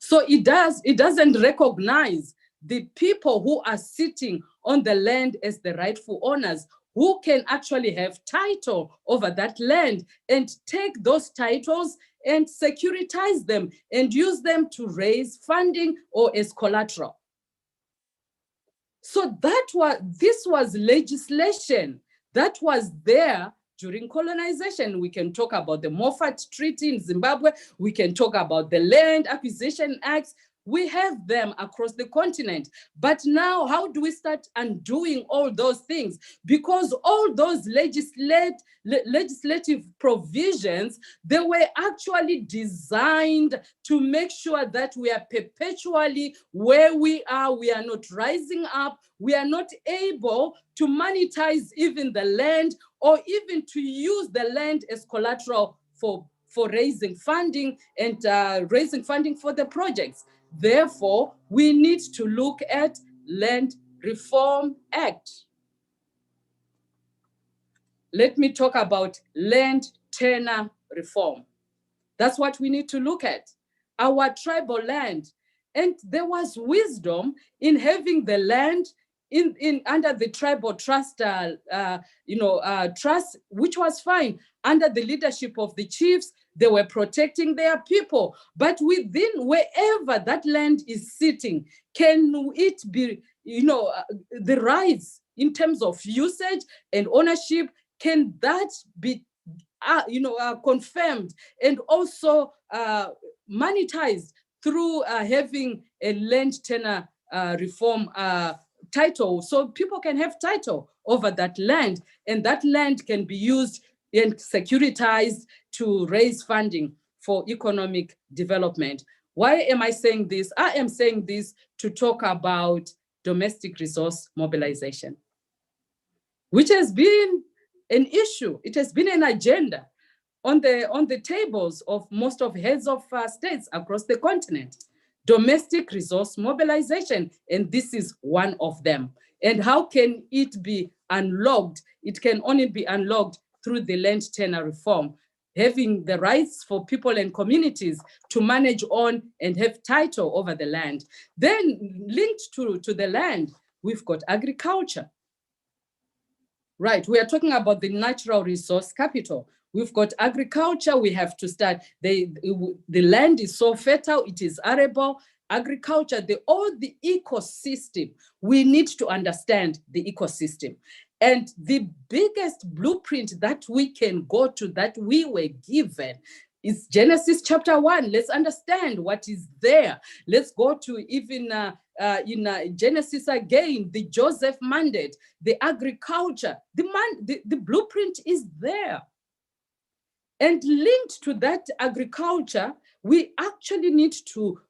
[SPEAKER 14] So it doesn't recognize the people who are sitting on the land as the rightful owners, who can actually have title over that land and take those titles and securitize them and use them to raise funding or as collateral. So this was legislation that was there during colonization. We can talk about the Moffat Treaty in Zimbabwe. We can talk about the Land Acquisition Acts. We have them across the continent. But now, how do we start undoing all those things? Because all those legislative provisions, they were actually designed to make sure that we are perpetually where we are. We are not rising up. We are not able to monetize even the land or even to use the land as collateral for raising funding and raising funding for the projects. Therefore, we need to look at Land Reform Act. Let me talk about land tenure reform. That's what we need to look at. Our tribal land. And there was wisdom in having the land in under the tribal trust, trust, which was fine. Under the leadership of the chiefs, they were protecting their people. But within wherever that land is sitting, can it be, the rights in terms of usage and ownership, can that be, confirmed and also monetized through having a land tenure reform title, so people can have title over that land, and that land can be used and securitized to raise funding for economic development. Why am I saying this? I am saying this to talk about domestic resource mobilization, which has been an issue. It has been an agenda on the tables of most of heads of states across the continent. Domestic resource mobilization, and this is one of them. And how can it be unlocked? It can only be unlocked through the land tenure reform. having the rights for people and communities to manage on and have title over the land. Then linked to the land, we've got agriculture. Right, we are talking about the natural resource capital. We've got agriculture, we have to start, the land is so fertile, it is arable. Agriculture, all the ecosystem, we need to understand the ecosystem. And the biggest blueprint that we can go to, that we were given, is Genesis chapter 1. Let's understand what is there. Let's go to even in Genesis again, the Joseph mandate, the agriculture, the blueprint is there. And linked to that agriculture, we actually need to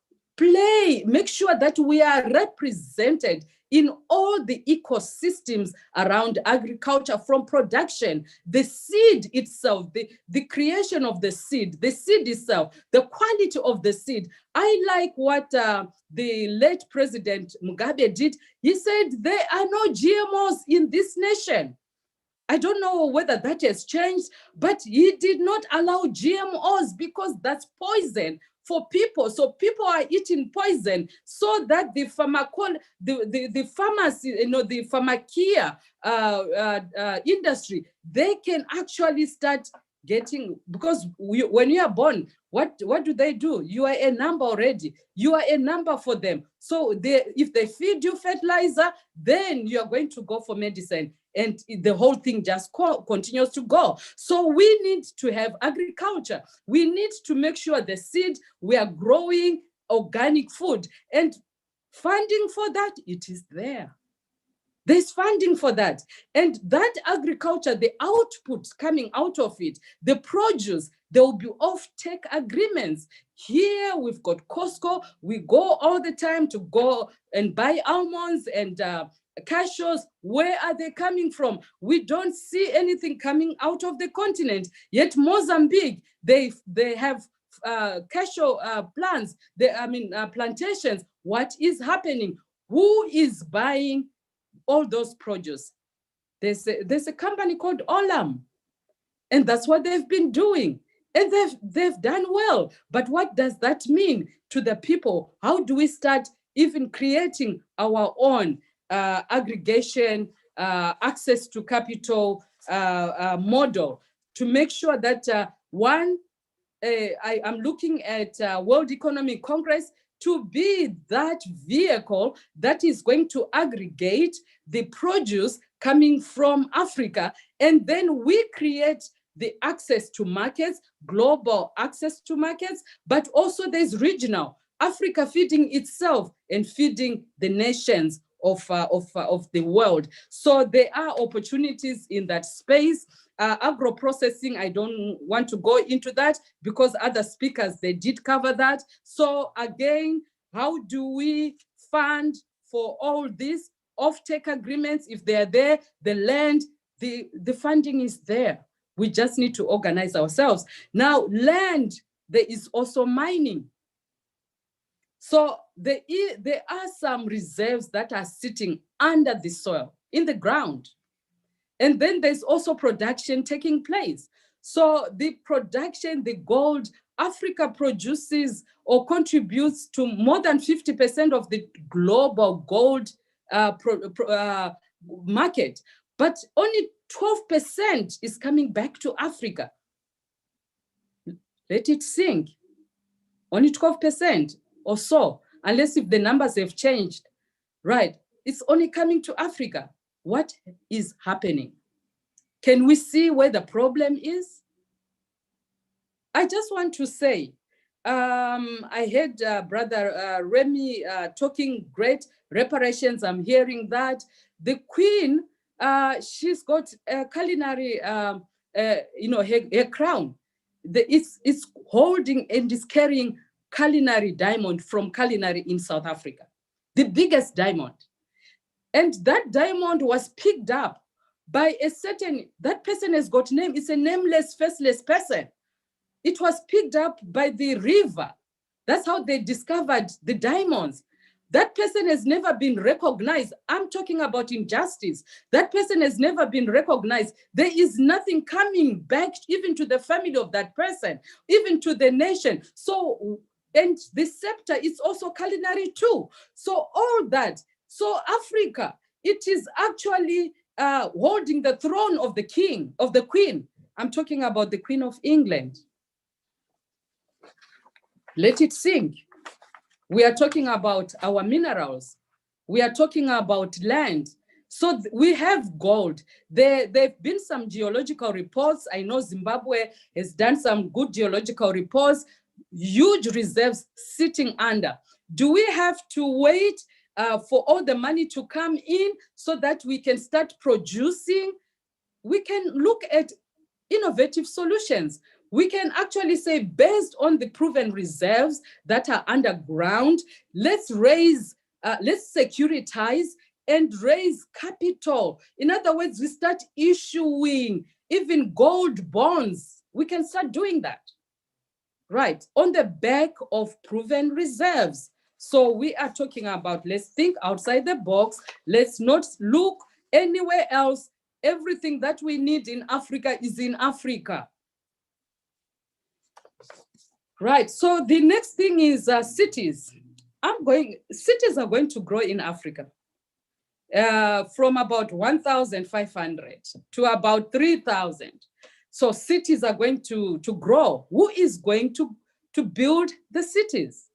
[SPEAKER 14] make sure that we are represented in all the ecosystems around agriculture, from production, the seed itself, the creation of the seed itself, the quality of the seed. I like what the late President Mugabe did. He said, there are no GMOs in this nation. I don't know whether that has changed, but he did not allow GMOs because that's poison for people. So people are eating poison so that the pharmacy, the pharmacia industry, they can actually start getting, because when you are born, what do? You are a number already. You are a number for them. So if they feed you fertilizer, then you are going to go for medicine. And the whole thing just continues to go. So we need to have agriculture. We need to make sure the seed, we are growing organic food. And funding for that, it is there. There's funding for that. And that agriculture, the output coming out of it, the produce, there will be off-take agreements. Here we've got Costco. We go all the time to go and buy almonds and cashews. Where are they coming from? We don't see anything coming out of the continent. Yet Mozambique, they have cashew plants, plantations. What is happening? Who is buying all those produce? There's a company called Olam, and that's what they've been doing. And they've done well. But what does that mean to the people? How do we start even creating our own aggregation, access to capital model to make sure that I'm looking at World Economic Congress to be that vehicle that is going to aggregate the produce coming from Africa, and then we create the access to markets, global access to markets, but also there's regional, Africa feeding itself and feeding the nations of the world. So there are opportunities in that space. Agro-processing, I don't want to go into that because other speakers, they did cover that. So again, how do we fund for all these off-take agreements? If they're there, the land, the funding is there. We just need to organize ourselves. Now, land, there is also mining. So there are some reserves that are sitting under the soil, in the ground. And then there's also production taking place. So the production, the gold, Africa produces or contributes to more than 50% of the global gold market, but only 12% is coming back to Africa. Let it sink. Only 12% or so, unless if the numbers have changed, right? It's only coming to Africa. What is happening? Can we see where the problem is? I just want to say, I heard Brother Remy talking great reparations. I'm hearing that. The Queen, she's got a culinary, her crown. It's holding and is carrying culinary diamond from culinary in South Africa, the biggest diamond. And that diamond was picked up by that person has got name. It's a nameless, faceless person. It was picked up by the river. That's how they discovered the diamonds. That person has never been recognized. I'm talking about injustice. That person has never been recognized. There is nothing coming back even to the family of that person, even to the nation. So, and the scepter is also culinary too. So all that. So Africa, it is actually holding the throne of the king, of the queen. I'm talking about the Queen of England. Let it sink. We are talking about our minerals. We are talking about land. So we have gold. There've been some geological reports. I know Zimbabwe has done some good geological reports, huge reserves sitting under. Do we have to wait for all the money to come in so that we can start producing? We can look at innovative solutions. We can actually say, based on the proven reserves that are underground, let's raise, let's securitize and raise capital. In other words, we start issuing even gold bonds. We can start doing that, right, on the back of proven reserves. So we are talking about, let's think outside the box. Let's not look anywhere else. Everything that we need in Africa is in Africa. Right, so the next thing is cities. Cities are going to grow in Africa from about 1,500 to about 3,000. So cities are going to grow. Who is going to build the cities?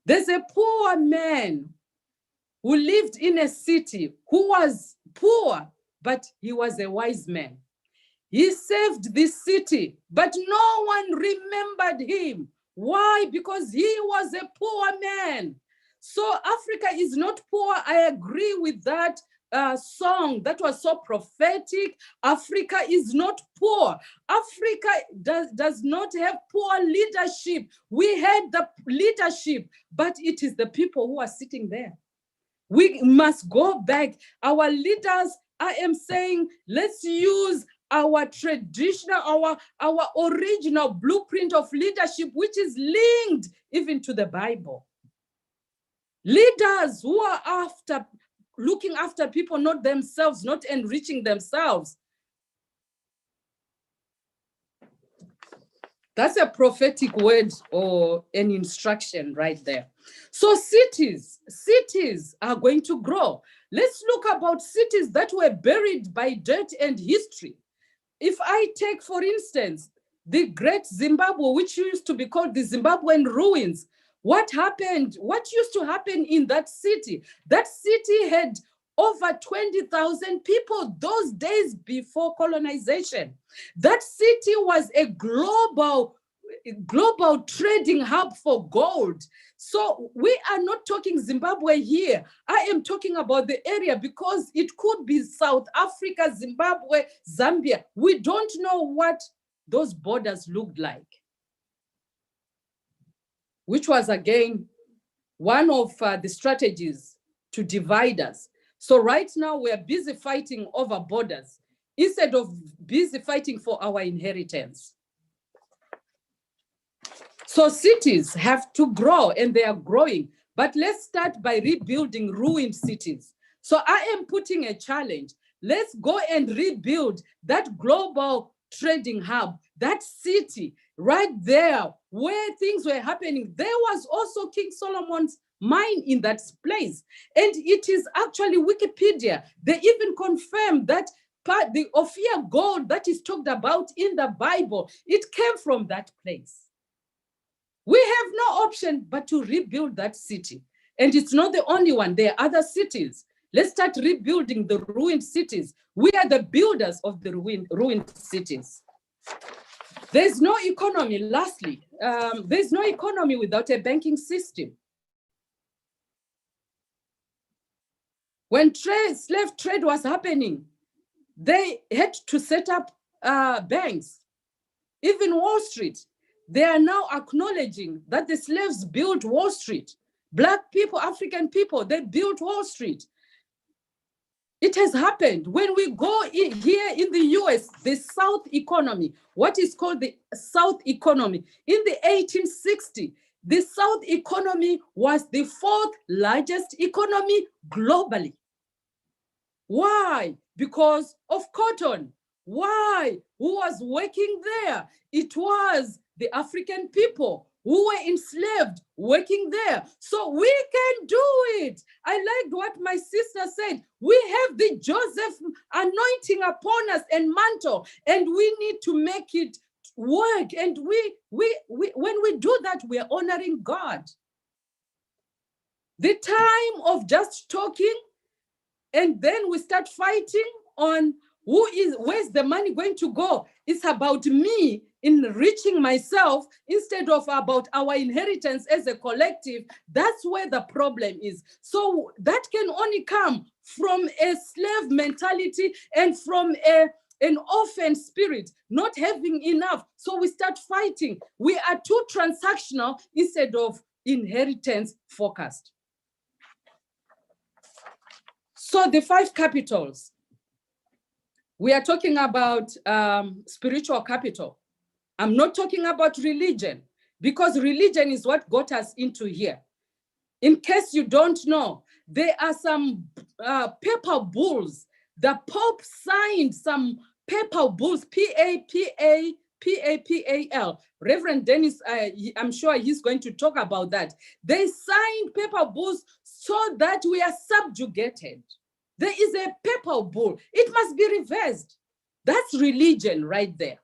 [SPEAKER 14] There's a poor man who lived in a city who was poor, but he was a wise man. He saved this city, but no one remembered him. Why? Because he was a poor man. So Africa is not poor. I agree with that song that was so prophetic. Africa is not poor. Africa does not have poor leadership. We had the leadership, but it is the people who are sitting there. We must go back. Our leaders, I am saying, let's use our traditional, our original blueprint of leadership, which is linked even to the Bible. Leaders who are looking after people, not themselves, not enriching themselves. That's a prophetic word or an instruction right there. So cities are going to grow. Let's look about cities that were buried by dirt and history. If I take, for instance, the great Zimbabwe, which used to be called the Zimbabwean ruins, what happened? What used to happen in that city? That city had over 20,000 people those days before colonization. That city was a global trading hub for gold. So we are not talking Zimbabwe here. I am talking about the area because it could be South Africa, Zimbabwe, Zambia. We don't know what those borders looked like, which was again one of the strategies to divide us. So right now we're busy fighting over borders instead of busy fighting for our inheritance. So cities have to grow and they are growing, but let's start by rebuilding ruined cities. So I am putting a challenge. Let's go and rebuild that global trading hub, that city right there where things were happening. There was also King Solomon's mine in that place. And it is actually Wikipedia. They even confirm that the Ophir gold that is talked about in the Bible, it came from that place. We have no option but to rebuild that city. And it's not the only one. There are other cities. Let's start rebuilding the ruined cities. We are the builders of the ruined cities. There's no economy, lastly. There's no economy without a banking system. When slave trade was happening, they had to set up banks. Even Wall Street, they are now acknowledging that the slaves built Wall Street. Black people, African people, they built Wall Street. It has happened. When we go here in the US, the South economy, what is called the South economy, in the 1860s, The South economy was the 4th largest economy globally. Why? Because of cotton. Why? Who was working there? It was the African people who were enslaved working there. So we can do it. I liked what my sister said. We have the Joseph anointing upon us and mantle, and we need to make it work. And when we do that, we are honoring God. The time of just talking and then we start fighting on where's the money going to go? It's about me enriching myself instead of about our inheritance as a collective. That's where the problem is. So that can only come from a slave mentality and from an orphan spirit, not having enough. So we start fighting. We are too transactional instead of inheritance focused. So the 5 capitals, we are talking about spiritual capital. I'm not talking about religion, because religion is what got us into here. In case you don't know, there are some paper bulls. The Pope signed some paper bulls, P-A-P-A-L. Reverend Dennis, I'm sure he's going to talk about that. They signed paper bulls so that we are subjugated. There is a paper bull. It must be reversed. That's religion right there,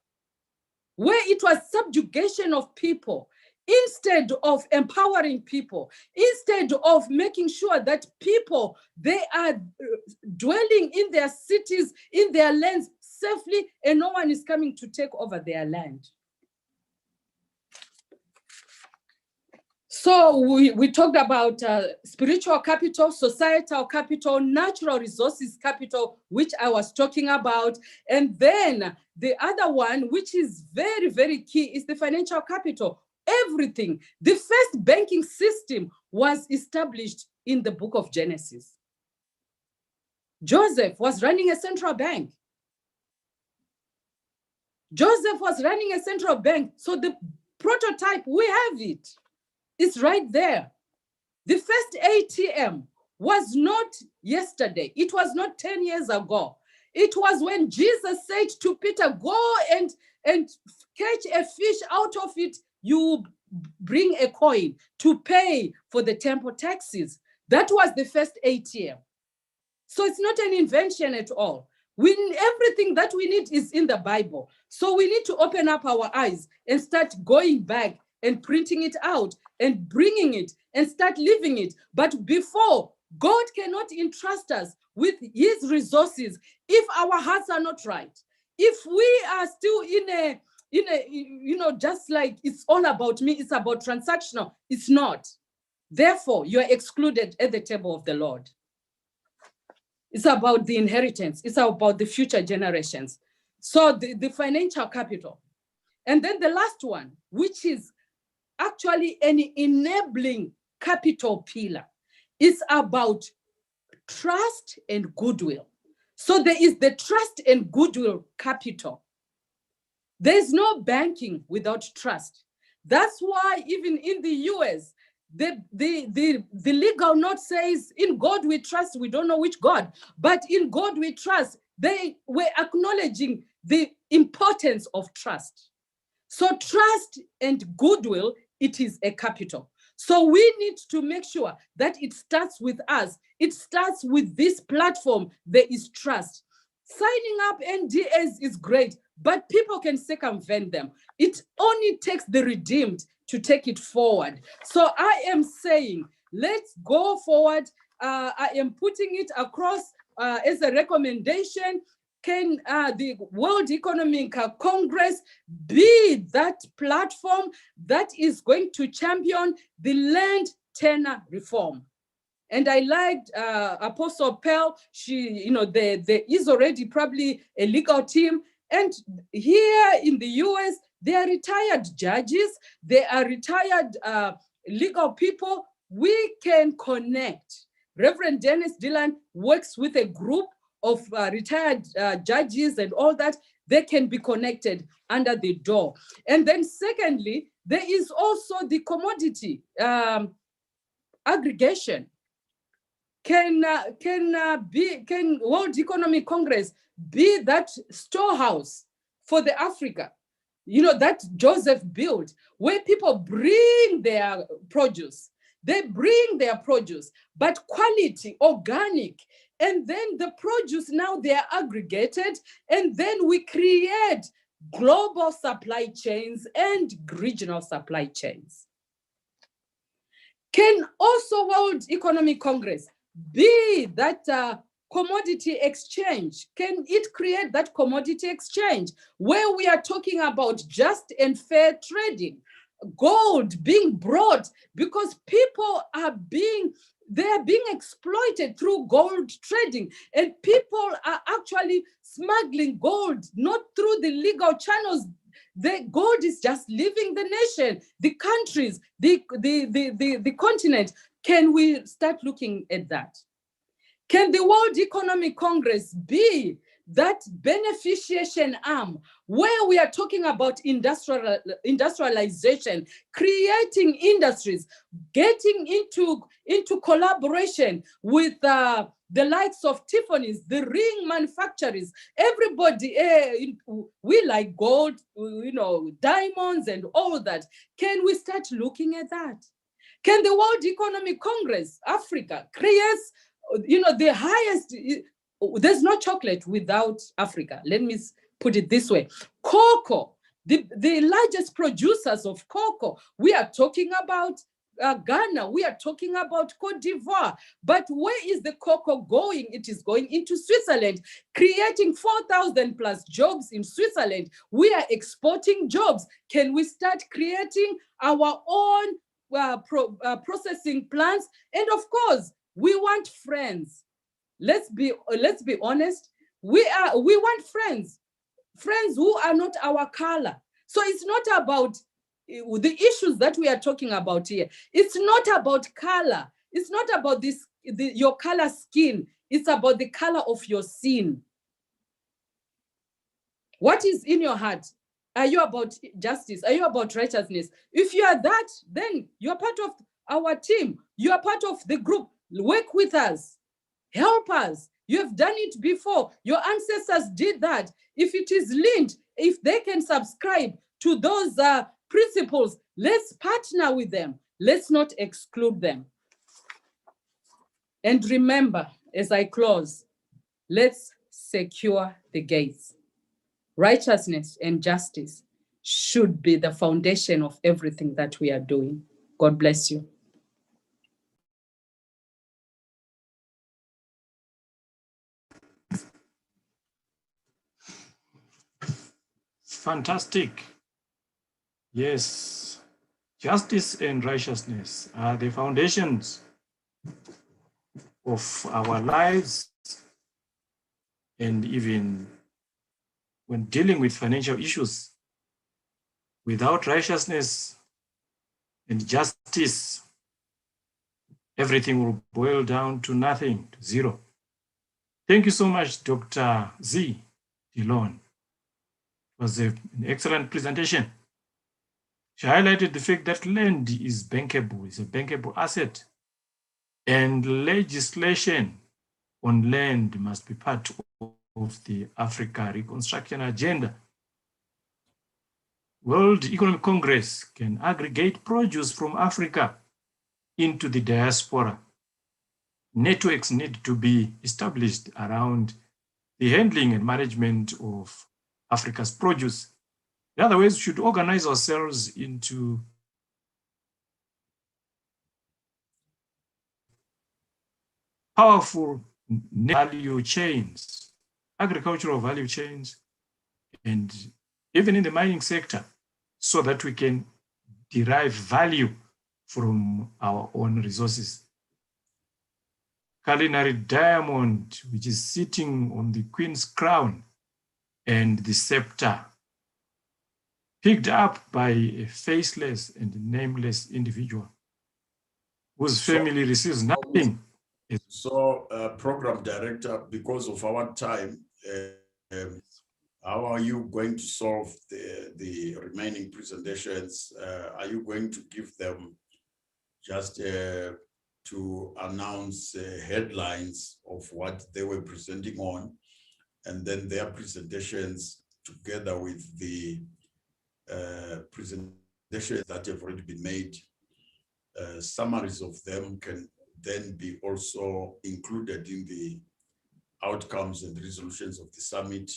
[SPEAKER 14] where it was subjugation of people instead of empowering people, instead of making sure that people, they are dwelling in their cities, in their lands safely, and no one is coming to take over their land. So we talked about spiritual capital, societal capital, natural resources capital, which I was talking about. And then the other one, which is very, very key, is the financial capital. Everything. The first banking system was established in the book of Genesis. Joseph was running a central bank. Joseph was running a central bank. So the prototype, we have it. It's right there. The first ATM was not yesterday. It was not 10 years ago. It was when Jesus said to Peter, go and catch a fish, out of it you bring a coin to pay for the temple taxes. That was the first ATM. So it's not an invention at all. Everything that we need is in the Bible. So we need to open up our eyes and start going back and printing it out and bringing it and start living it. But before, God cannot entrust us with his resources if our hearts are not right. If we are still in a just like it's all about me, it's about transactional, it's not. Therefore, you are excluded at the table of the Lord. It's about the inheritance. It's about the future generations. So the financial capital. And then the last one, which is actually an enabling capital pillar, is about trust and goodwill. So there is the trust and goodwill capital. There's no banking without trust. That's why even in the US, the legal note says, in God we trust, we don't know which God, but in God we trust. They were acknowledging the importance of trust. So trust and goodwill, it is a capital. So we need to make sure that it starts with us. It starts with this platform. There is trust. Signing up NDAs is great, but people can circumvent them. It only takes the redeemed to take it forward. So I am saying, let's go forward. I am putting it across as a recommendation. Can the World Economic Congress be that platform that is going to champion the land tenure reform? And I liked Apostle Pearl. She, there is already probably a legal team. And here in the US, they are retired judges. They are retired legal people. We can connect. Reverend Dennis Dillon works with a group of retired judges and all that. They can be connected under the door. And then secondly, there is also the commodity aggregation. Can World Economic Congress be that storehouse for the Africa, you know, that Joseph built, where people bring their produce? They bring their produce, but quality, organic, and then the produce now they are aggregated, and then we create global supply chains and regional supply chains. Can also World Economic Congress be that commodity exchange? Can it create that commodity exchange where we are talking about just and fair trading, gold being brought, because people are being exploited through gold trading, and people are actually smuggling gold, not through the legal channels. The gold is just leaving the nation, the countries, the continent. Can we start looking at that? Can the World Economic Congress be that beneficiation arm where we are talking about industrialization, creating industries, getting into collaboration with the likes of Tiffany's, the ring manufacturers, everybody, we like gold, you know, diamonds and all that. Can we start looking at that? Can the World Economic Congress, Africa, create, you know, the highest, there's no chocolate without Africa. Let me put it this way. Cocoa, the largest producers of cocoa, we are talking about Ghana, we are talking about Cote d'Ivoire, but where is the cocoa going? It is going into Switzerland, creating 4,000 plus jobs in Switzerland. We are exporting jobs. Can we start creating our own processing plants? And of course, we want friends. Let's be honest. We want friends who are not our color. So it's not about the issues that we are talking about here. It's not about color. It's not about your color skin. It's about the color of your sin. What is in your heart? Are you about justice? Are you about righteousness? If you are that, then you're part of our team. You are part of the group. Work with us. Help us. You have done it before. Your ancestors did that. If it is linked, if they can subscribe to those principles, let's partner with them. Let's not exclude them. And remember, as I close, let's secure the gates. Righteousness and justice should be the foundation of everything that we are doing. God bless you.
[SPEAKER 2] Fantastic. Yes, justice and righteousness are the foundations of our lives, and even when dealing with financial issues, without righteousness and justice, everything will boil down to nothing, to zero. Thank you so much, Dr. Z. Dillon. It was an excellent presentation. She highlighted the fact that land is bankable, it's a bankable asset, and legislation on land must be part of the Africa Reconstruction agenda. World Economic Congress can aggregate produce from Africa into the diaspora. Networks need to be established around the handling and management of Africa's produce. In other ways, we should organize ourselves into powerful value chains, agricultural value chains, and even in the mining sector, so that we can derive value from our own resources. Culinary diamond, which is sitting on the Queen's crown and the scepter, picked up by a faceless and nameless individual whose family receives nothing.
[SPEAKER 4] So, Program Director, because of our time, how are you going to solve the the remaining presentations, are you going to give them just to announce headlines of what they were presenting on, and then their presentations together with the presentations that have already been made, summaries of them can then be also included in the outcomes and resolutions of the summit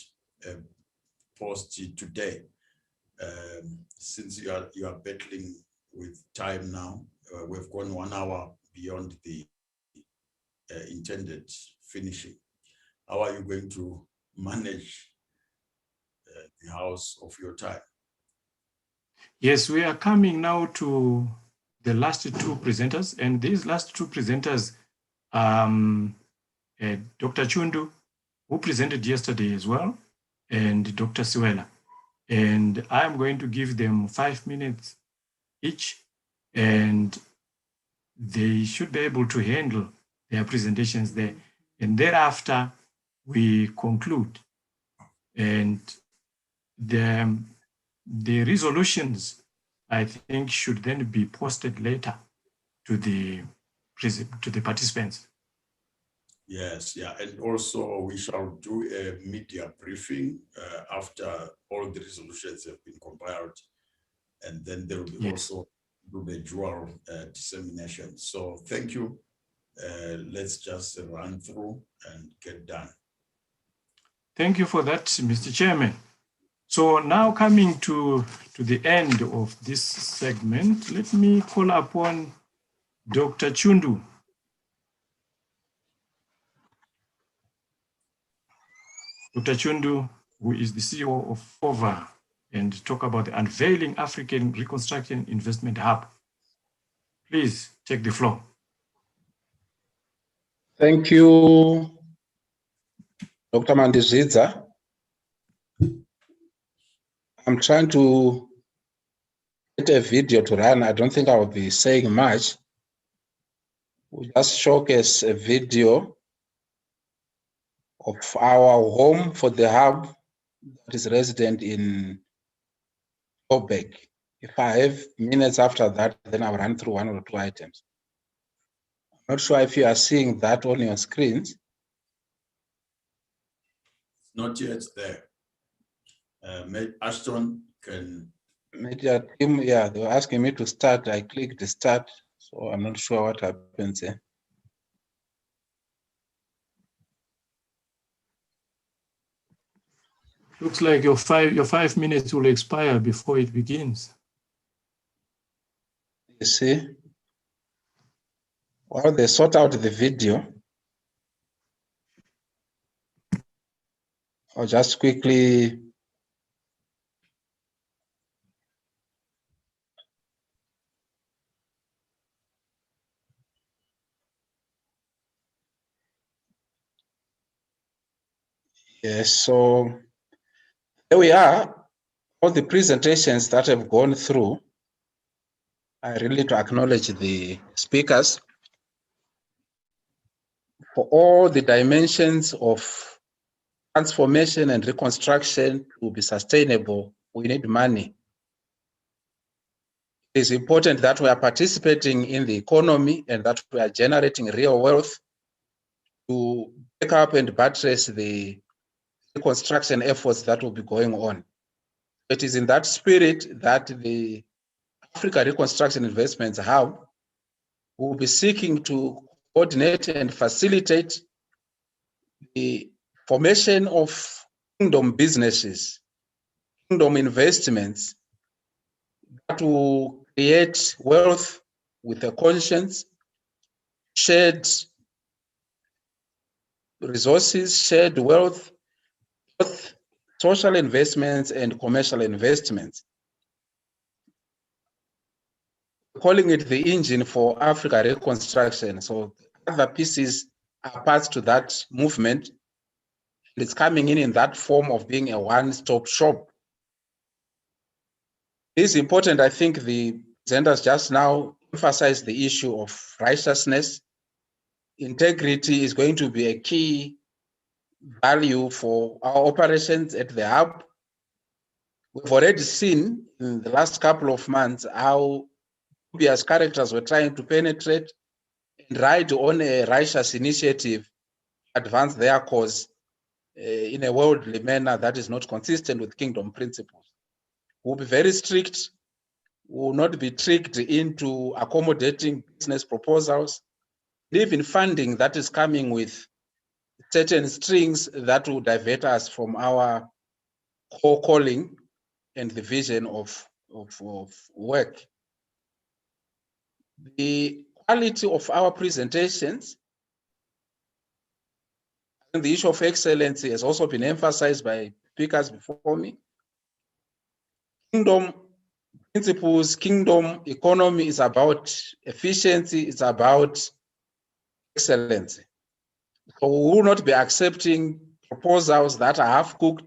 [SPEAKER 4] posted today. Since you are battling with time now, we've gone 1 hour beyond the intended finishing. How are you going to manage the house of your time?
[SPEAKER 2] Yes, we are coming now to the last two presenters, and these last two presenters, Dr. Chundu, who presented yesterday as well, and Dr. Siwela. And I'm going to give them 5 minutes each, and they should be able to handle their presentations there. And thereafter, we conclude. And the resolutions, I think, should then be posted later to the participants.
[SPEAKER 4] Yes, yeah, and also we shall do a media briefing after all the resolutions have been compiled, and then there will be also do the dual dissemination. So thank you. Let's just run through and get done.
[SPEAKER 2] Thank you for that, Mr. Chairman. So now coming to the end of this segment, let me call upon Dr. Chundu. Dr. Chundu, who is the CEO of FOVA, and talk about the Unveiling African Reconstruction Investment Hub. Please take the floor.
[SPEAKER 15] Thank you, Dr. Mandizidza. I'm trying to get a video to run. I don't think I will be saying much. We'll just showcase a video of our home for the hub that is resident in Joburg. If I have minutes after that, then I'll run through 1 or 2 items. I'm not sure if you are seeing that on your screens.
[SPEAKER 4] Not yet there. Ashton can.
[SPEAKER 15] Media team, yeah, they were asking me to start. I clicked start, so I'm not sure what happens here.
[SPEAKER 2] Looks like your 5 minutes will expire before it begins.
[SPEAKER 15] You see? While they sort out the video, I'll just quickly yes, so here we are. All the presentations that have gone through, I really to acknowledge the speakers for all the dimensions of transformation and reconstruction to be sustainable. We need money. It is important that we are participating in the economy and that we are generating real wealth to back up and buttress the reconstruction efforts that will be going on. It is in that spirit that the Africa Reconstruction Investments Hub will be seeking to coordinate and facilitate the formation of kingdom businesses, kingdom investments that will create wealth with a conscience, shared resources, shared wealth, both social investments and commercial investments. Calling it the engine for Africa Reconstruction. So other pieces are parts to that movement. It's coming in that form of being a one-stop shop. It's important, I think the presenters just now emphasized the issue of righteousness. Integrity is going to be a key value for our operations at the hub. We've already seen in the last couple of months how dubious characters were trying to penetrate and ride on a righteous initiative, advance their cause in a worldly manner that is not consistent with kingdom principles. We'll be very strict. We will not be tricked into accommodating business proposals, even funding that is coming with certain strings that will divert us from our core calling and the vision of work. The quality of our presentations and the issue of excellency has also been emphasized by speakers before me. Kingdom principles, kingdom economy is about efficiency, it's about excellency. So we will not be accepting proposals that are half-cooked.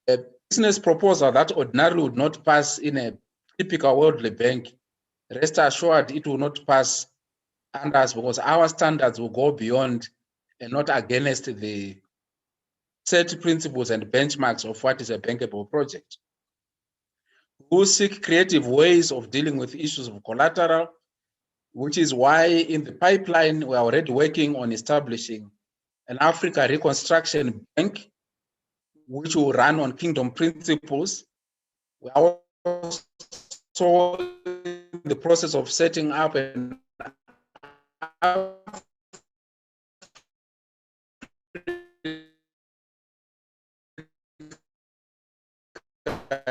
[SPEAKER 15] A business proposal that ordinarily would not pass in a typical worldly bank, rest assured it will not pass under us because our standards will go beyond and not against the set principles and benchmarks of what is a bankable project. We will seek creative ways of dealing with issues of collateral, which is why in the pipeline we are already working on establishing an Africa Reconstruction Bank, which will run on kingdom principles. We are also in the process of setting up an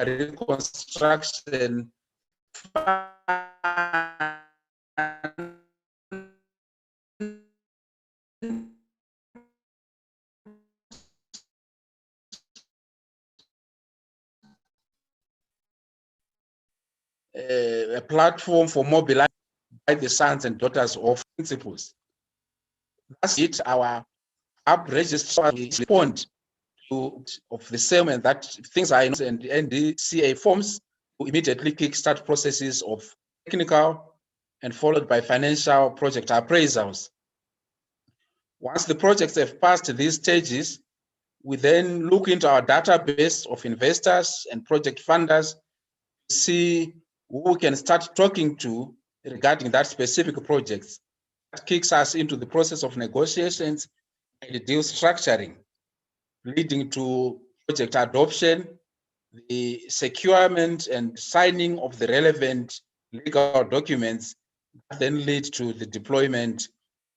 [SPEAKER 15] reconstruction a platform for mobilizing by the sons and daughters of principles. That's it. Our app registrar respond to of the same, and that things are in and NDCA forms to immediately kickstart processes of technical and followed by financial project appraisals. Once the projects have passed these stages, we then look into our database of investors and project funders to see who we can start talking to regarding that specific projects. That kicks us into the process of negotiations and deal structuring, leading to project adoption, the securement and signing of the relevant legal documents that then lead to the deployment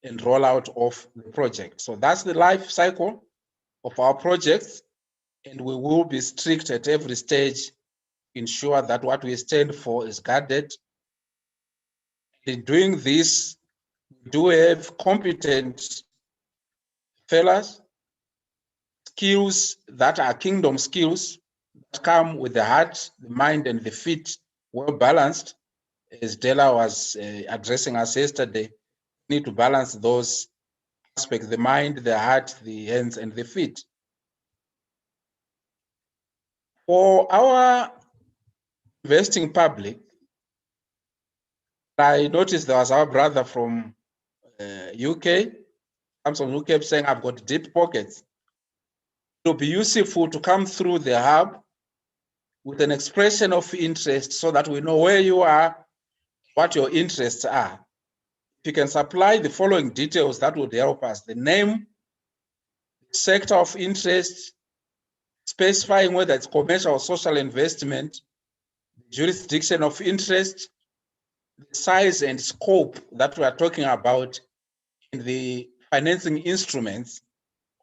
[SPEAKER 15] and rollout of the project. So that's the life cycle of our projects, and we will be strict at every stage to ensure that what we stand for is guarded. In doing this, we do have competent fellows, skills that are kingdom skills that come with the heart, the mind, and the feet well balanced. As Della was addressing us yesterday, we need to balance those aspects, the mind, the heart, the hands, and the feet. For our investing public, I noticed there was our brother from UK, comes from UK saying, I've got deep pockets. It will be useful to come through the hub with an expression of interest so that we know where you are, what your interests are. If you can supply the following details, that would help us. The name, sector of interest, specifying whether it's commercial or social investment, jurisdiction of interest, the size and scope that we are talking about in the financing instruments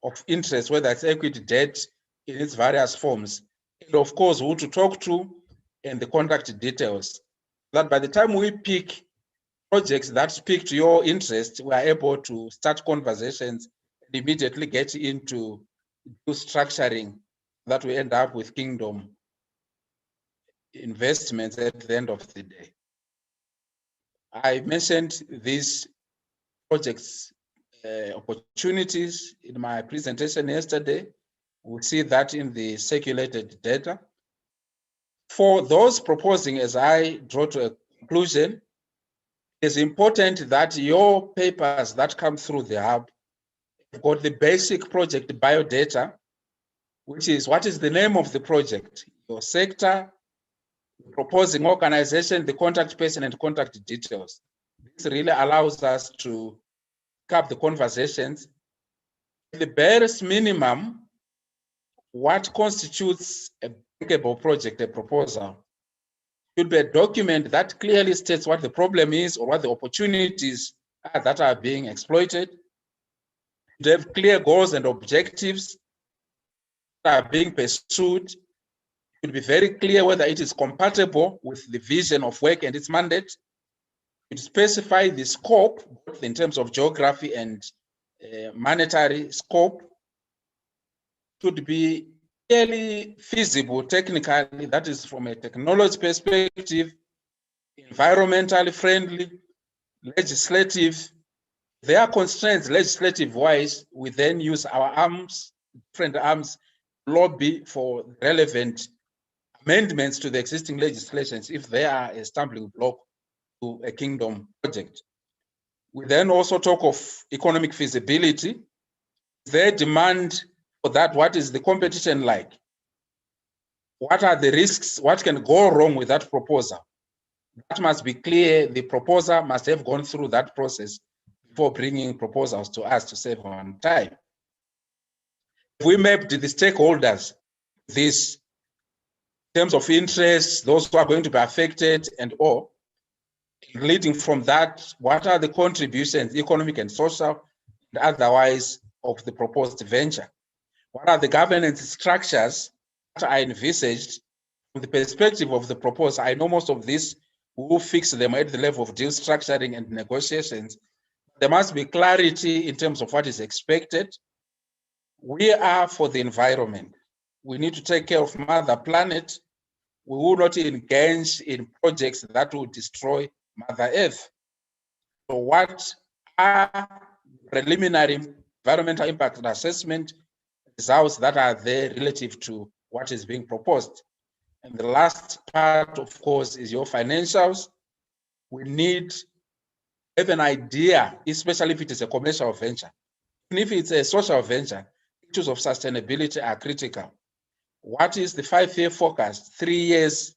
[SPEAKER 15] of interest, whether it's equity, debt in its various forms, and of course who to talk to and the contact details. That by the time we pick projects that speak to your interest, we are able to start conversations and immediately get into structuring that we end up with kingdom investments at the end of the day. I mentioned these projects opportunities in my presentation yesterday. We'll see that in the circulated data. For those proposing, as I draw to a conclusion, it's important that your papers that come through the hub have got the basic project biodata which is what is the name of the project, your sector, the proposing organization, the contact person, and contact details. This really allows us to pick up the conversations. The barest minimum, what constitutes a bankable project, a proposal, should be a document that clearly states what the problem is or what the opportunities are that are being exploited. To have clear goals and objectives that are being pursued. It should be very clear whether it is compatible with the vision of work and its mandate. It specify the scope, both in terms of geography and monetary scope. Should be clearly feasible technically, that is from a technology perspective, environmentally friendly, legislative. There are constraints legislative-wise. We then use our arms, different arms, lobby for relevant amendments to the existing legislations if they are a stumbling block to a kingdom project. We then also talk of economic feasibility. Their demand for that, what is the competition like? What are the risks? What can go wrong with that proposal? That must be clear. The proposer must have gone through that process before bringing proposals to us to save on time. We mapped the stakeholders, this in terms of interest, those who are going to be affected and all. Leading from that, what are the contributions, economic and social, and otherwise, of the proposed venture? What are the governance structures that are envisaged from the perspective of the proposer? I know most of this, we will fix them at the level of deal structuring and negotiations. There must be clarity in terms of what is expected. We are for the environment. We need to take care of Mother Planet. We will not engage in projects that will destroy Mother Earth. So what are preliminary environmental impact assessment results that are there relative to what is being proposed? And the last part, of course, is your financials. We need to have an idea, especially if it is a commercial venture. Even if it's a social venture, issues of sustainability are critical. What is the 5-year forecast, 3 years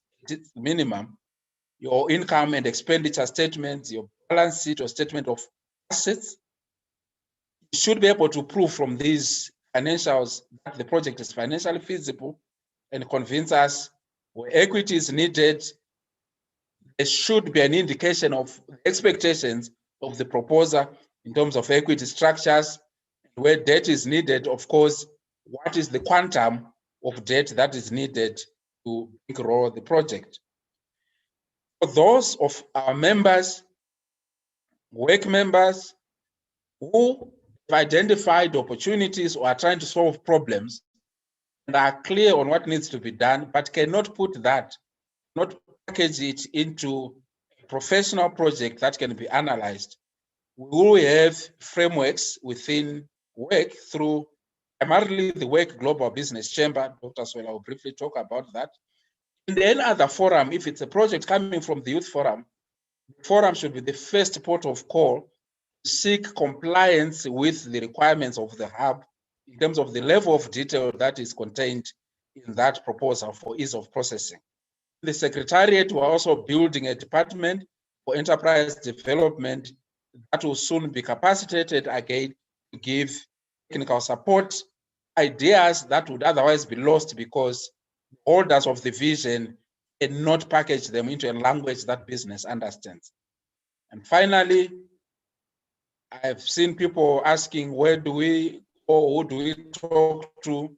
[SPEAKER 15] minimum, your income and expenditure statements, your balance sheet or statement of assets? You should be able to prove from these financials that the project is financially feasible and convince us where equity is needed. There should be an indication of expectations of the proposer in terms of equity structures. Where debt is needed, of course, what is the quantum of debt that is needed to grow the project? For those of our members, work members, who have identified opportunities or are trying to solve problems and are clear on what needs to be done, but cannot put that, not package it into a professional project that can be analyzed. We will have frameworks within work through primarily the Work Global Business Chamber. Dr. Swela will briefly talk about that. In any other forum, if it's a project coming from the Youth Forum, the forum should be the first port of call to seek compliance with the requirements of the hub in terms of the level of detail that is contained in that proposal for ease of processing. The Secretariat, we're also building a department for enterprise development that will soon be capacitated again to give technical support, ideas that would otherwise be lost because holders of the vision cannot package them into a language that business understands. And finally, I've seen people asking, where do we or who do we talk to?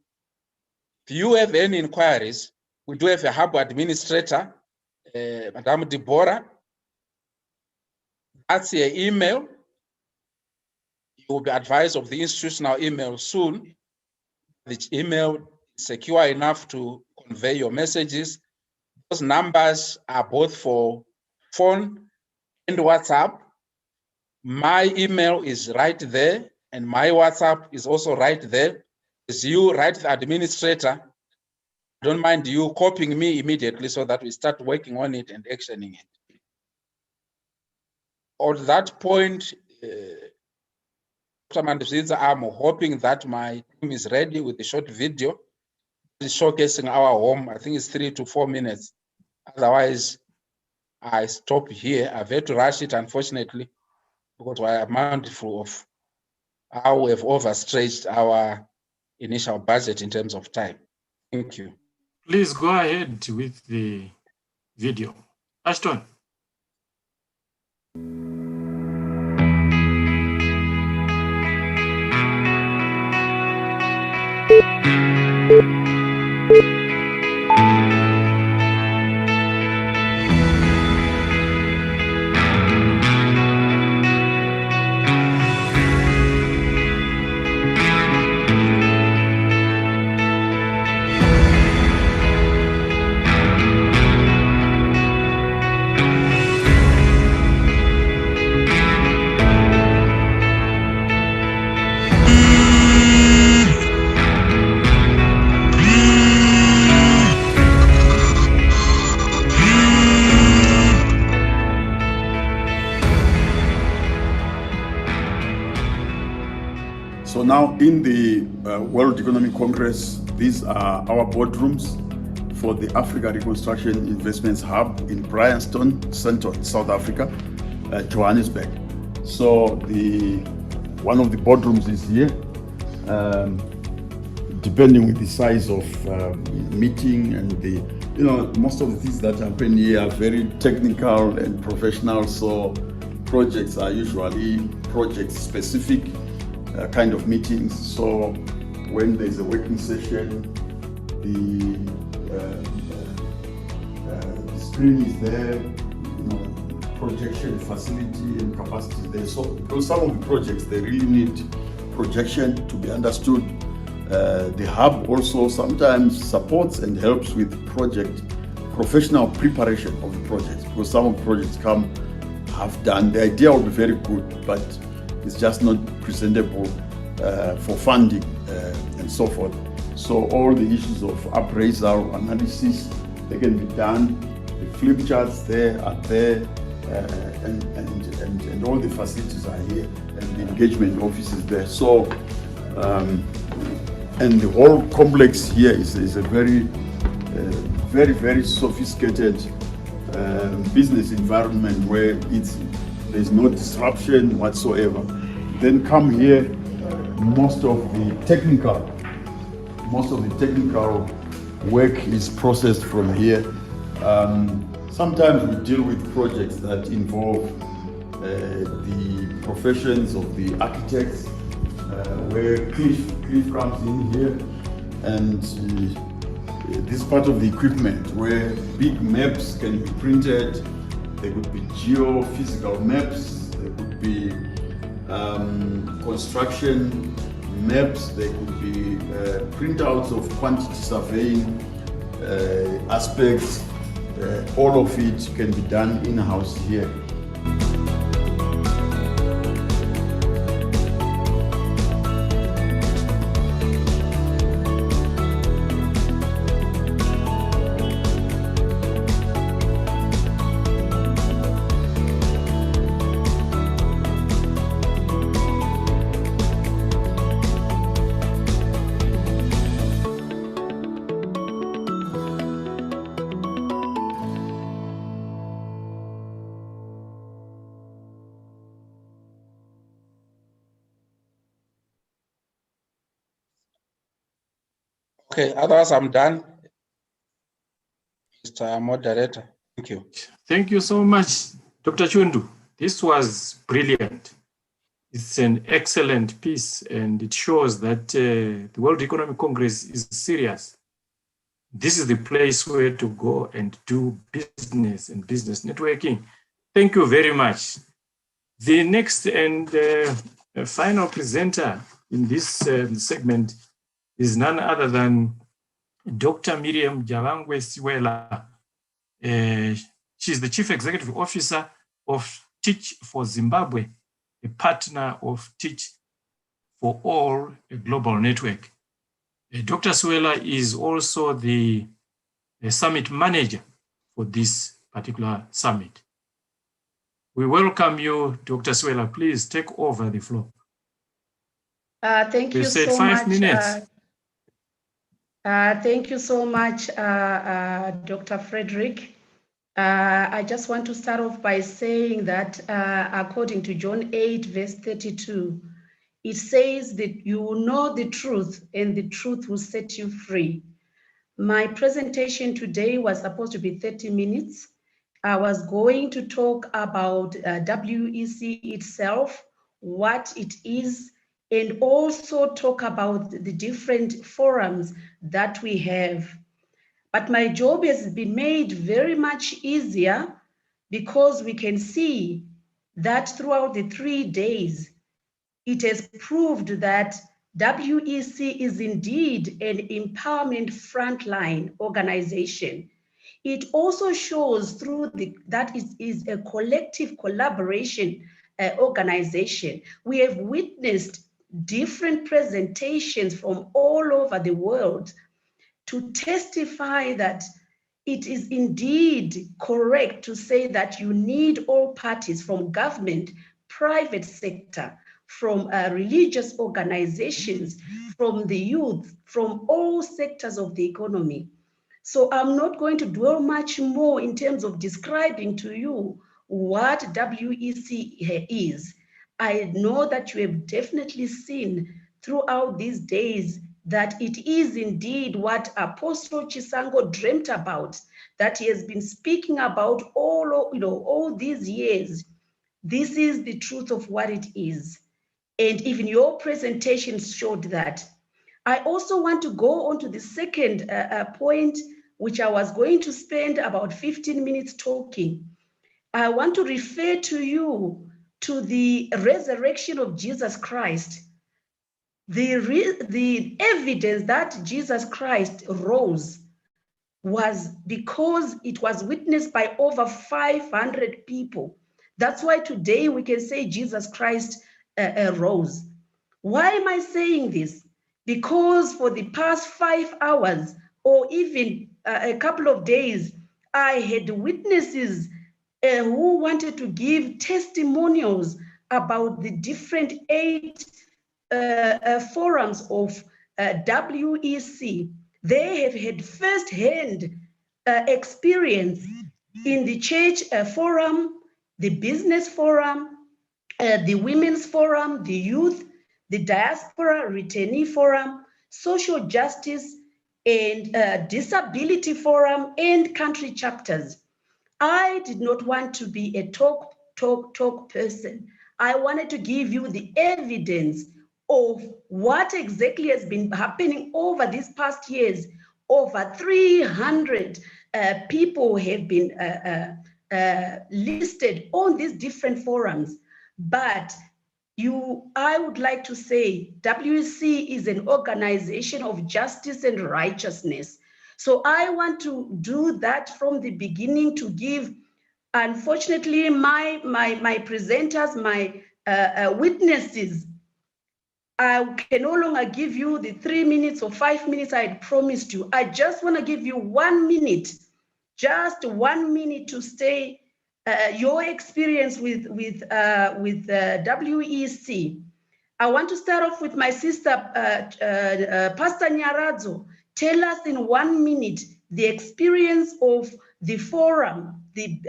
[SPEAKER 15] If you have any inquiries, we do have a hub administrator, Madame Deborah. That's your email. You will be advised of the institutional email soon. The email is secure enough to convey your messages. Those numbers are both for phone and WhatsApp. My email is right there, and my WhatsApp is also right there. As you write the administrator, I don't mind you copying me immediately so that we start working on it and actioning it. On that point, Dr. Mandisiza, I'm hoping that my team is ready with the short video showcasing our home. I think it's 3 to 4 minutes. Otherwise, I stop here. I've had to rush it, unfortunately, because we are mindful of how we have overstretched our initial budget in terms of time. Thank you.
[SPEAKER 2] Please go ahead with the video. Ashton.
[SPEAKER 4] So now in the World Economic Congress, these are our boardrooms for the Africa Reconstruction Investments Hub in Bryanston, South Africa, Johannesburg. So one of the boardrooms is here. Depending with the size of meeting and most of the things that happen here are very technical and professional. So projects are usually project specific kind of meetings. So when there's a working session, the screen is there, projection facility and capacity is there. So because some of the projects, they really need projection to be understood. The hub also sometimes supports and helps with project professional preparation of the projects, because some of the projects come half done. The idea will be very good, but it's just not presentable for funding and so forth. So all the issues of appraisal analysis, they can be done. The flip charts there are there, and all the facilities are here, and the engagement office is there. So and the whole complex here is a very sophisticated business environment where there's no disruption whatsoever. Then come here, most of the technical work is processed from here. Sometimes we deal with projects that involve the professions of the architects, where Cliff comes in here, and this part of the equipment where big maps can be printed. There could be geophysical maps, there could be construction maps, there could be printouts of quantity surveying aspects. All of it can be done in-house here.
[SPEAKER 15] Okay, otherwise I'm done. Mr. Moderator, thank you.
[SPEAKER 2] Thank you so much, Dr. Chundu. This was brilliant. It's an excellent piece, and it shows that the World Economic Congress is serious. This is the place where to go and do business and business networking. Thank you very much. The next and final presenter in this segment is none other than Dr. Miriam Jalangwe Siwela. She's the Chief Executive Officer of Teach for Zimbabwe, a partner of Teach for All, a global network. Dr. Siwela is also the summit manager for this particular summit. We welcome you, Dr. Siwela. Please take over the floor.
[SPEAKER 16] Thank you
[SPEAKER 2] said
[SPEAKER 16] so
[SPEAKER 2] 5
[SPEAKER 16] much.
[SPEAKER 2] minutes.
[SPEAKER 16] Thank you so much, Dr. Frederick. I just want to start off by saying that according to John 8, verse 32, it says that you will know the truth and the truth will set you free. My presentation today was supposed to be 30 minutes. I was going to talk about WEC itself, what it is, and also talk about the different forums that we have. But my job has been made very much easier because we can see that throughout the 3 days, it has proved that WEC is indeed an empowerment frontline organization. It also shows through that it is a collective collaboration organization. We have witnessed different presentations from all over the world to testify that it is indeed correct to say that you need all parties from government, private sector, from religious organizations, from the youth, from all sectors of the economy. So I'm not going to dwell much more in terms of describing to you what WEC is. I know that you have definitely seen throughout these days that it is indeed what Apostle Chisango dreamt about, that he has been speaking about all these years. This is the truth of what it is. And even your presentation showed that. I also want to go on to the second point, which I was going to spend about 15 minutes talking. I want to refer to you to the resurrection of Jesus Christ. The evidence that Jesus Christ rose was because it was witnessed by over 500 people. That's why today we can say Jesus Christ rose. Why am I saying this? Because for the past 5 hours or even a couple of days, I had witnesses who wanted to give testimonials about the different 8 forums of WEC. They have had first-hand experience in the church forum, the business forum, the women's forum, the youth, the diaspora returnee forum, social justice, and disability forum, and country chapters. I did not want to be a talk person. I wanted to give you the evidence of what exactly has been happening over these past years. Over 300 people have been listed on these different forums. But I would like to say WEC is an organization of justice and righteousness. So I want to do that from the beginning to give, unfortunately, my presenters, my witnesses, I can no longer give you the 3 minutes or 5 minutes I had promised you. I just want to give you 1 minute, just 1 minute to stay your experience with WEC. I want to start off with my sister, Pastor Nyaradzo. Tell us in 1 minute the experience of the forum, the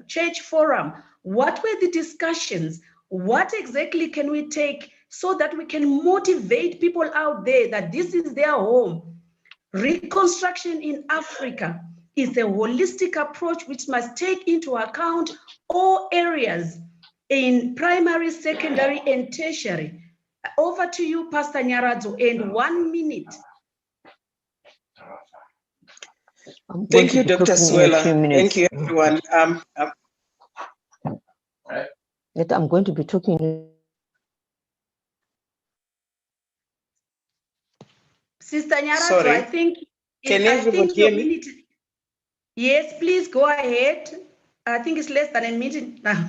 [SPEAKER 16] church forum. What were the discussions? What exactly can we take so that we can motivate people out there that this is their home? Reconstruction in Africa is a holistic approach which must take into account all areas in primary, secondary, and tertiary. Over to you, Pastor Nyaradzo, in 1 minute.
[SPEAKER 17] Thank you, Dr. Swela. Thank you, everyone.
[SPEAKER 18] I'm going to be talking.
[SPEAKER 16] Sister Nyaradzo,
[SPEAKER 17] Sorry.
[SPEAKER 16] I think
[SPEAKER 17] Hear me?
[SPEAKER 16] Yes, please go ahead. I think it's less than a minute now.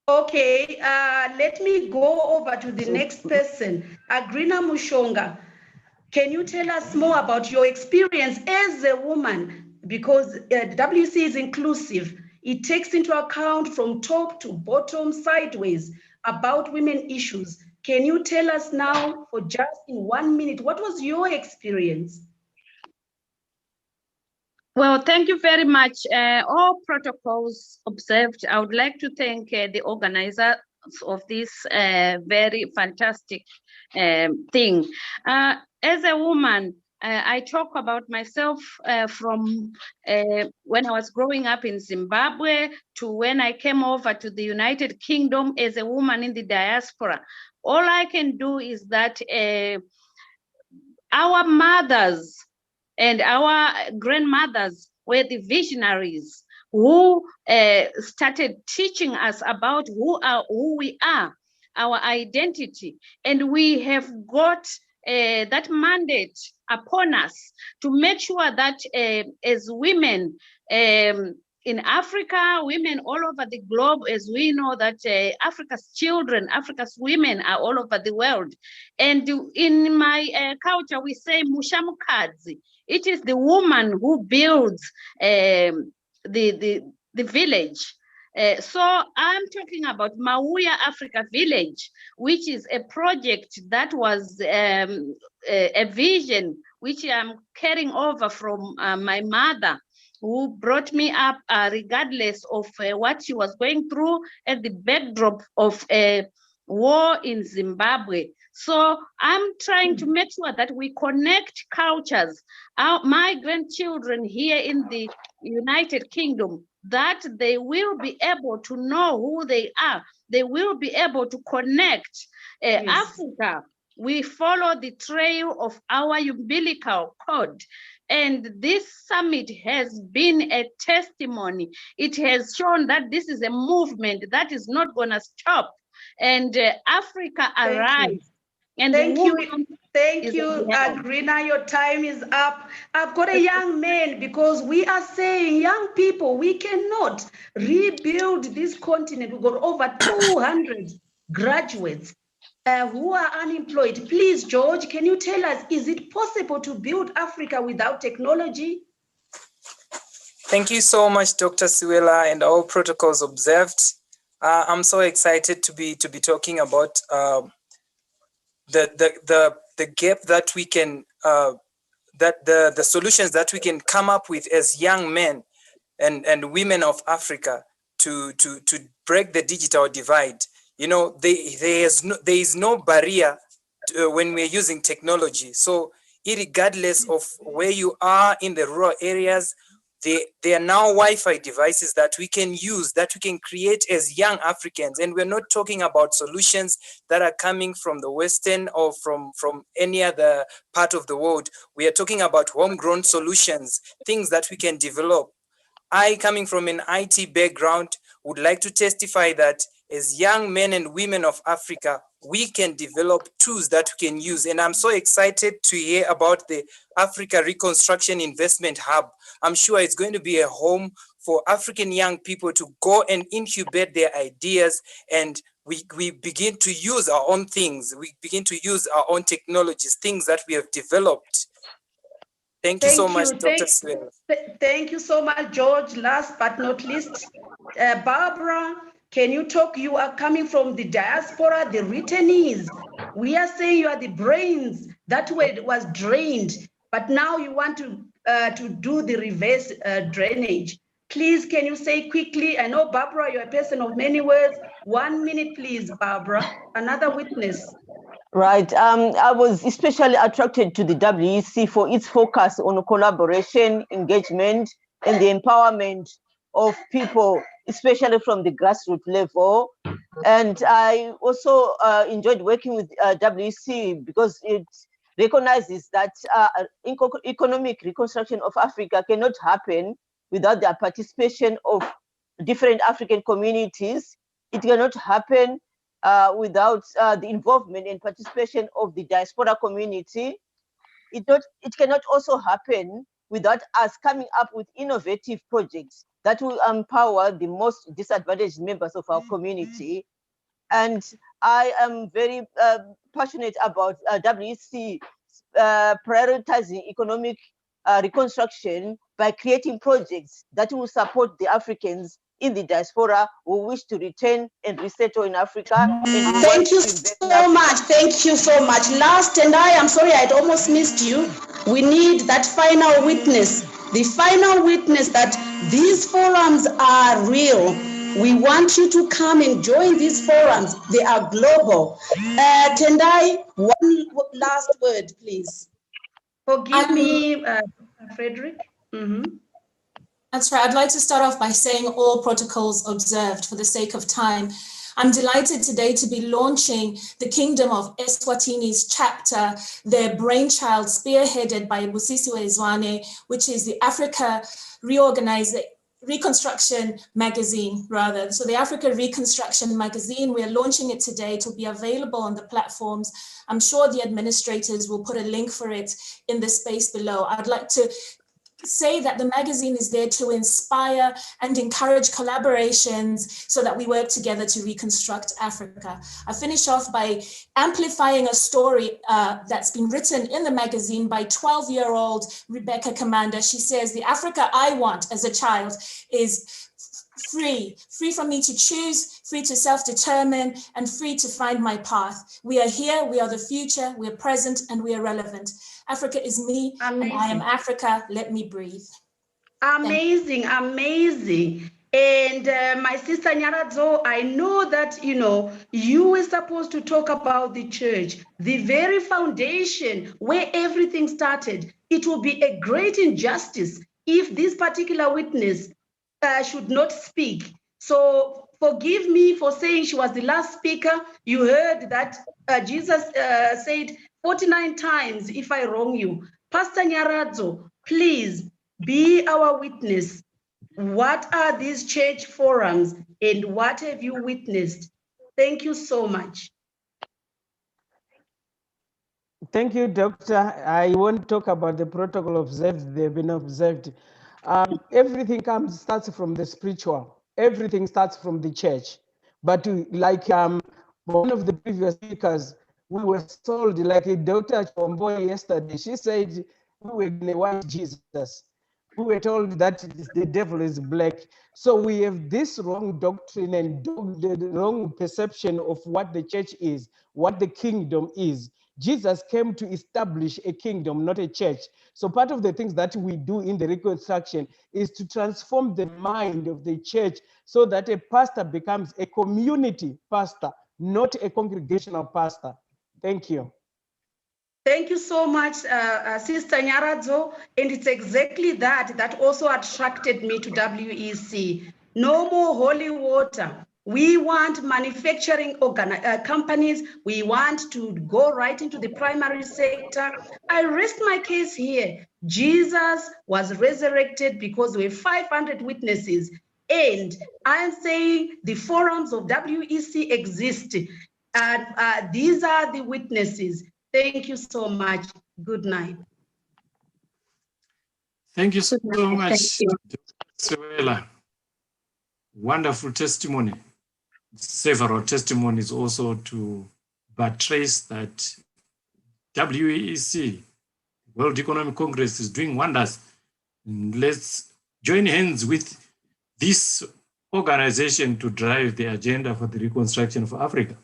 [SPEAKER 16] Okay, let me go over to the next person. Agrina Mushonga, can you tell us more about your experience as a woman? Because WEC is inclusive. It takes into account from top to bottom, sideways, about women issues. Can you tell us now, for just in 1 minute, what was your experience?
[SPEAKER 10] Well, thank you very much. All protocols observed. I would like to thank the organizers of this very fantastic thing. As a woman, I talk about myself from when I was growing up in Zimbabwe to when I came over to the United Kingdom as a woman in the diaspora. All I can do is that our mothers and our grandmothers were the visionaries who started teaching us about who we are, our identity, and we have got that mandate upon us to make sure that as women in Africa, women all over the globe, as we know that Africa's children, Africa's women are all over the world. And in my culture, we say mushamukadzi. It is the woman who builds the village. So I'm talking about Mauya Africa Village, which is a project that was a vision which I'm carrying over from my mother, who brought me up regardless of what she was going through at the backdrop of a war in Zimbabwe. So I'm trying to make sure that we connect cultures. My grandchildren here in the United Kingdom, that they will be able to know who they are. They will be able to connect.
[SPEAKER 16] Yes.
[SPEAKER 10] Africa, we follow the trail of our umbilical cord. And this summit has been a testimony. It has shown that this is a movement that is not going to stop. And Africa arrives. And
[SPEAKER 16] Thank you. Thank
[SPEAKER 10] is
[SPEAKER 16] you,
[SPEAKER 10] at the
[SPEAKER 16] Grina. Your time is up. I've got a young man, because we are saying, young people, we cannot rebuild this continent. We've got over 200 graduates who are unemployed. Please, George, can you tell us, is it possible to build Africa without technology?
[SPEAKER 19] Thank you so much, Dr. Siwela, and all protocols observed. I'm so excited to be talking about the gap that we can the solutions that we can come up with as young men and women of Africa to break the digital divide. You know, there is no barrier when we're using technology. So irregardless of where you are in the rural areas, there are now Wi-Fi devices that we can use, that we can create as young Africans. And we're not talking about solutions that are coming from the Western or from any other part of the world. We are talking about homegrown solutions, things that we can develop. I, coming from an IT background, would like to testify that as young men and women of Africa, we can develop tools that we can use. And I'm so excited to hear about the Africa Reconstruction Investment Hub. I'm sure it's going to be a home for African young people to go and incubate their ideas, and we begin to use our own things. We begin to use our own technologies, things that we have developed. Thank you so much, Dr. Siwela.
[SPEAKER 16] Thank you so much, George. Last but not least, Barbara, can you talk? You are coming from the diaspora, the returnees. We are saying you are the brains that was drained, but now you want to do the reverse drainage. Please, can you say quickly? I know, Barbara, you're a person of many words. 1 minute, please, Barbara. Another witness.
[SPEAKER 18] Right. I was especially attracted to the WEC for its focus on collaboration, engagement, and the empowerment of people, especially from the grassroots level. And I also enjoyed working with WEC because it recognizes that economic reconstruction of Africa cannot happen without the participation of different African communities. It cannot happen without the involvement and participation of the diaspora community. It cannot also happen without us coming up with innovative projects that will empower the most disadvantaged members of our community. And I am very passionate about WEC prioritizing economic reconstruction by creating projects that will support the Africans in the diaspora who wish to return and resettle in Africa. And
[SPEAKER 16] Thank you so much. Thank you so much. Last, and I am sorry I'd almost missed you. We need that final witness, the final witness that these forums are real. We want you to come and join these forums. They are global. Tendai, one last word, please. Forgive me, Frederick.
[SPEAKER 20] That's right. I'd like to start off by saying all protocols observed for the sake of time. I'm delighted today to be launching the Kingdom of Eswatini's chapter, their brainchild spearheaded by Busisiwe Zwane, which is the Africa Reconstruction magazine, rather. So the Africa Reconstruction magazine, we're launching it today. It will be available on the platforms. I'm sure the administrators will put a link for it in the space below. I'd like to say that the magazine is there to inspire and encourage collaborations so that we work together to reconstruct Africa. I finish off by amplifying a story that's been written in the magazine by 12-year-old Rebecca Commander. She says, the Africa I want as a child is free for me to choose, free to self-determine, and free to find my path. We are here, we are the future, we are present, and we are relevant. Africa is me, and I am Africa. Let me breathe.
[SPEAKER 16] Amazing, amazing. And my sister Nyaradzo, I know that, you were supposed to talk about the church, the very foundation where everything started. It will be a great injustice if this particular witness should not speak. So forgive me for saying she was the last speaker. You heard that Jesus said 49 times, if I wrong you. Pastor Nyaradzo, please be our witness. What are these church forums and what have you witnessed? Thank you so much.
[SPEAKER 21] Thank you, Doctor. I won't talk about the protocol observed. They've been observed. Everything starts from the spiritual. Everything starts from the church. But like one of the previous speakers, we were told, like Dr. Chomboy yesterday, she said we were going to watch Jesus. We were told that the devil is black. So we have this wrong doctrine and the wrong perception of what the church is, what the kingdom is. Jesus came to establish a kingdom, not a church. So part of the things that we do in the reconstruction is to transform the mind of the church so that a pastor becomes a community pastor, not a congregational pastor. Thank you.
[SPEAKER 16] Thank you so much, Sister Nyaradzo. And it's exactly that also attracted me to WEC. No more holy water. We want manufacturing companies. We want to go right into the primary sector. I rest my case here. Jesus was resurrected because there were 500 witnesses. And I'm saying the forums of WEC exist. And these are the witnesses. Thank you so much. Good night.
[SPEAKER 2] Thank you so much, Suela. Wonderful testimony. Several testimonies also to buttress that WEC, World Economic Congress, is doing wonders. And let's join hands with this organization to drive the agenda for the reconstruction of Africa.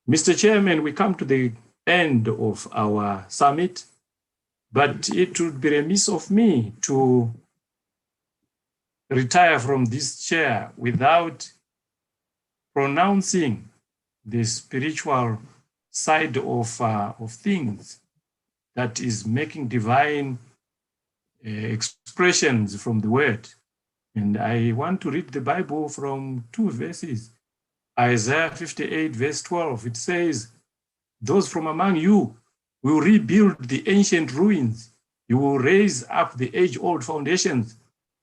[SPEAKER 2] Mr. Chairman, we come to the end of our summit, but it would be remiss of me to retire from this chair without pronouncing the spiritual side of things that is making divine expressions from the word. And I want to read the Bible from 2 verses. Isaiah 58 verse 12, it says, "Those from among you will rebuild the ancient ruins. You will raise up the age-old foundations,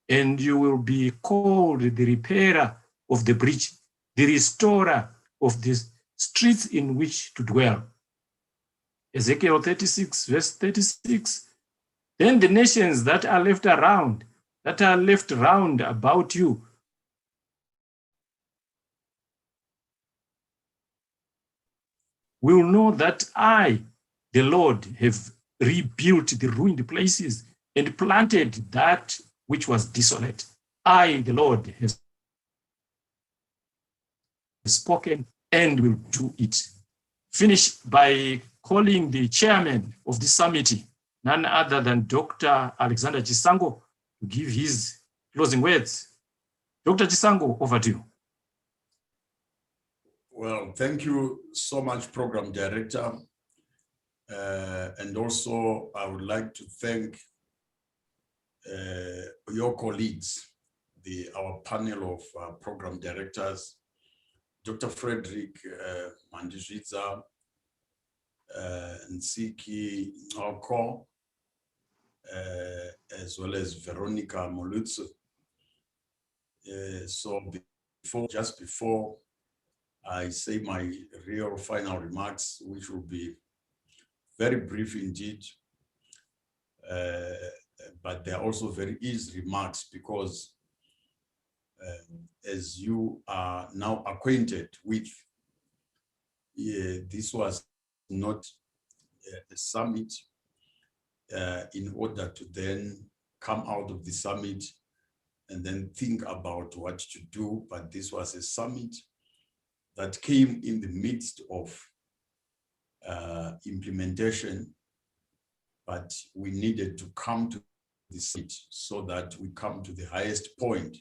[SPEAKER 2] and you will be called the repairer of the breach, the restorer of the streets in which to dwell." Ezekiel 36 verse 36, "Then the nations that are left round about you will know that I, the Lord, have rebuilt the ruined places and planted that which was desolate. I, the Lord, have spoken and will do it. Finish by calling the chairman of the summit, none other than Dr. Alexander Chisango, to give his closing words. Dr. Chisango, over to you.
[SPEAKER 4] Well, thank you so much, Program Director. And also, I would like to thank your colleagues, our panel of Program Directors, Dr. Frederick Mandizvidza, Nsiki Oko, as well as Veronica Molutsu. So just before I say my real final remarks, which will be very brief indeed, but they're also very easy remarks because as you are now acquainted with, this was not a summit in order to then come out of the summit and then think about what to do, but this was a summit that came in the midst of implementation, but we needed to come to the summit so that we come to the highest point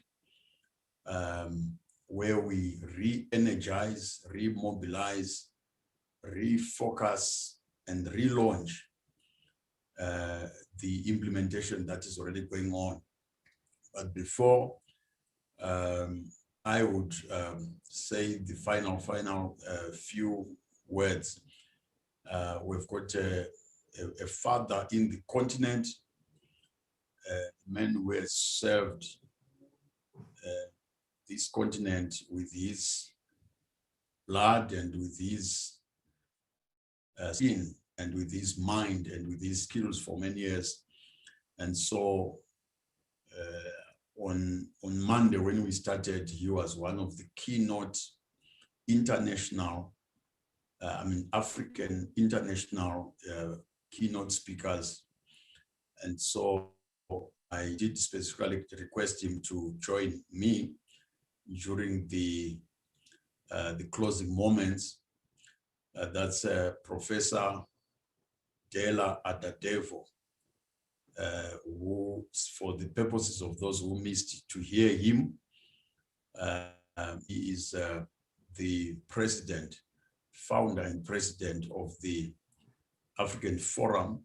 [SPEAKER 4] where we re-energize, remobilize, refocus, and relaunch the implementation that is already going on. But before I would say the final few words, we've got a father in the continent, a man who has served this continent with his blood and with his skin and with his mind and with his skills for many years. And so on Monday, when we started, he was one of the keynote international, African international keynote speakers. And so I did specifically request him to join me during the closing moments. That's Professor Dela Adadevo, who, for the purposes of those who missed to hear him, he is the founder and president of the African Forum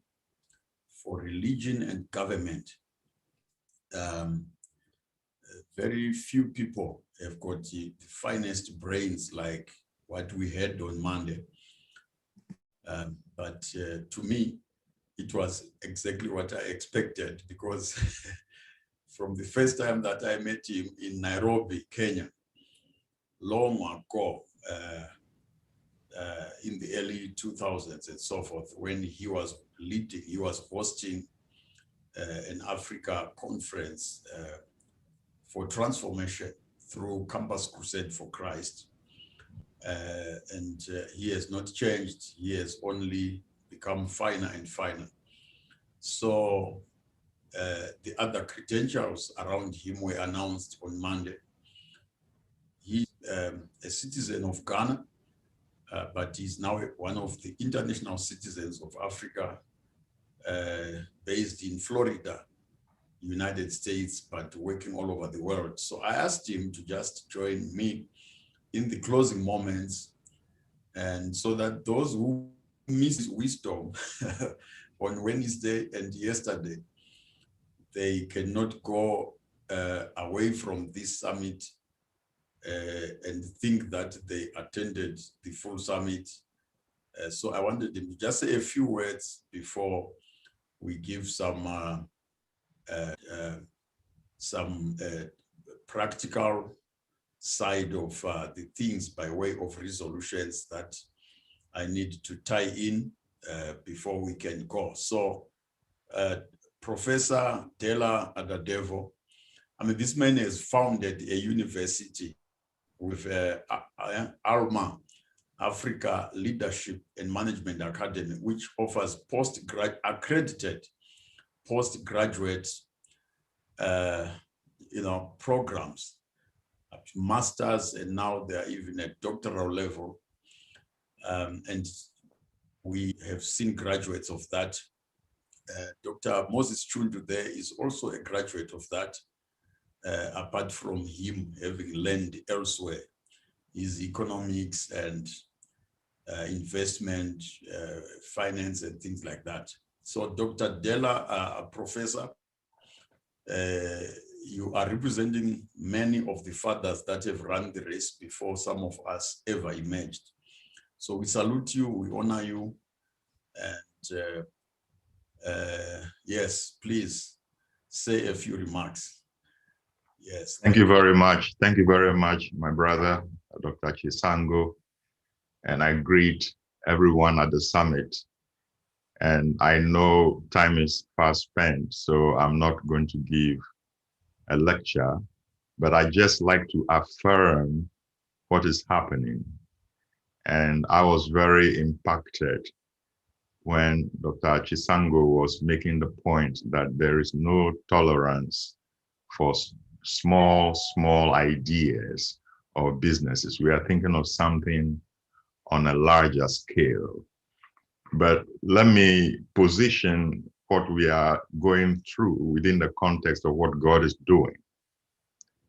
[SPEAKER 4] for Religion and Government. Very few people have got the finest brains like what we had on Monday. But to me, it was exactly what I expected, because from the first time that I met him in Nairobi, Kenya, long ago, in the early 2000s and so forth, when he was hosting an Africa conference for transformation through Campus Crusade for Christ. And he has not changed. He has only become finer and finer. So the other credentials around him were announced on Monday. He's a citizen of Ghana, but he's now one of the international citizens of Africa, based in Florida, United States, but working all over the world. So I asked him to just join me in the closing moments, and so that those who missed wisdom on Wednesday and yesterday, they cannot go away from this summit and think that they attended the full summit. So I wanted him to just say a few words before we give some practical side of the things by way of resolutions that I need to tie in before we can go. So Professor Dela Adadevo, this man has founded a university with ALMA, Africa Leadership and Management Academy, which offers accredited postgraduate programs up to masters, and now they're even at doctoral level. And we have seen graduates of that. Dr. Moses Chundu there is also a graduate of that, apart from him having learned elsewhere, his economics and investment, finance and things like that. So Dr. Della, a professor, you are representing many of the fathers that have run the race before some of us ever emerged. So we salute you, we honor you, and yes, please say a few remarks. Yes.
[SPEAKER 1] Thank you very much. Thank you very much, my brother, Dr. Chisango. And I greet everyone at the summit. And I know time is fast spent, so I'm not going to give a lecture, but I just like to affirm what is happening. And I was very impacted when Dr. Chisango was making the point that there is no tolerance for small ideas or businesses. We are thinking of something on a larger scale. But let me position what we are going through within the context of what God is doing.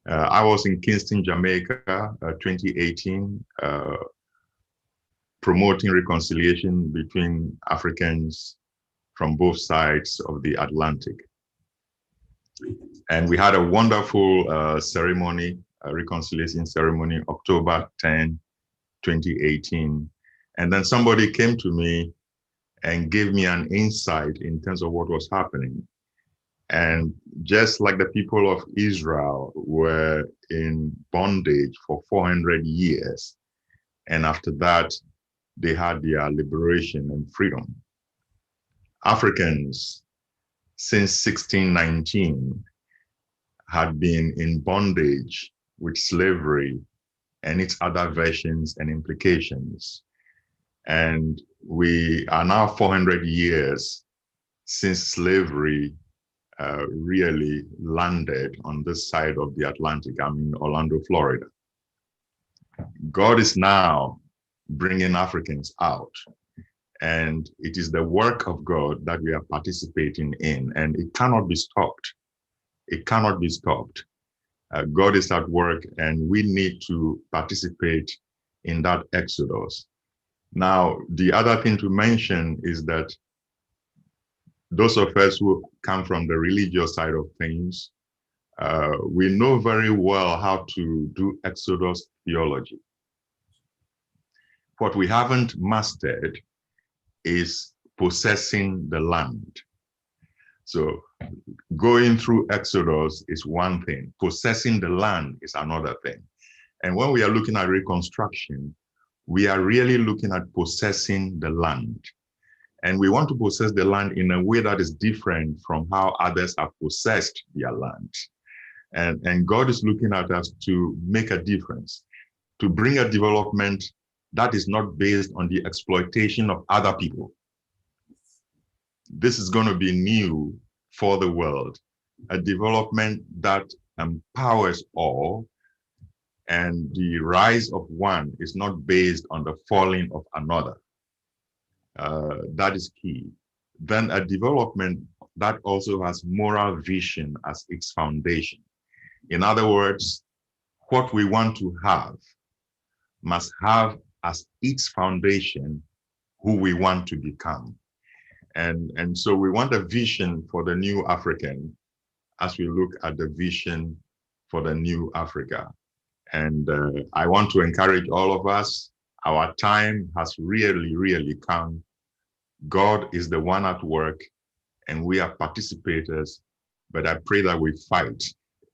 [SPEAKER 1] I was in Kingston, Jamaica, 2018, promoting reconciliation between Africans from both sides of the Atlantic. And we had a wonderful ceremony, a reconciliation ceremony, October 10, 2018. And then somebody came to me and gave me an insight in terms of what was happening. And just like the people of Israel were in bondage for 400 years, and after that, they had their liberation and freedom. Africans, since 1619, had been in bondage with slavery and its other versions and implications. And we are now 400 years since slavery really landed on this side of the Atlantic. I'm in Orlando, Florida. God is now bringing Africans out. And it is the work of God that we are participating in, and it cannot be stopped. It cannot be stopped. God is at work, and we need to participate in that exodus. Now, the other thing to mention is that those of us who come from the religious side of things, we know very well how to do exodus theology. What we haven't mastered is possessing the land. So going through Exodus is one thing. Possessing the land is another thing. And when we are looking at Reconstruction, we are really looking at possessing the land. And we want to possess the land in a way that is different from how others have possessed their land. And God is looking at us to make a difference, to bring a development that is not based on the exploitation of other people. This is going to be new for the world, a development that empowers all, and the rise of one is not based on the falling of another. That is key. Then a development that also has moral vision as its foundation. In other words, what we want to have must have as its foundation who we want to become. And so we want a vision for the new African as we look at the vision for the new Africa. And I want to encourage all of us, our time has really come. God is the one at work, and we are participators, but I pray that we fight.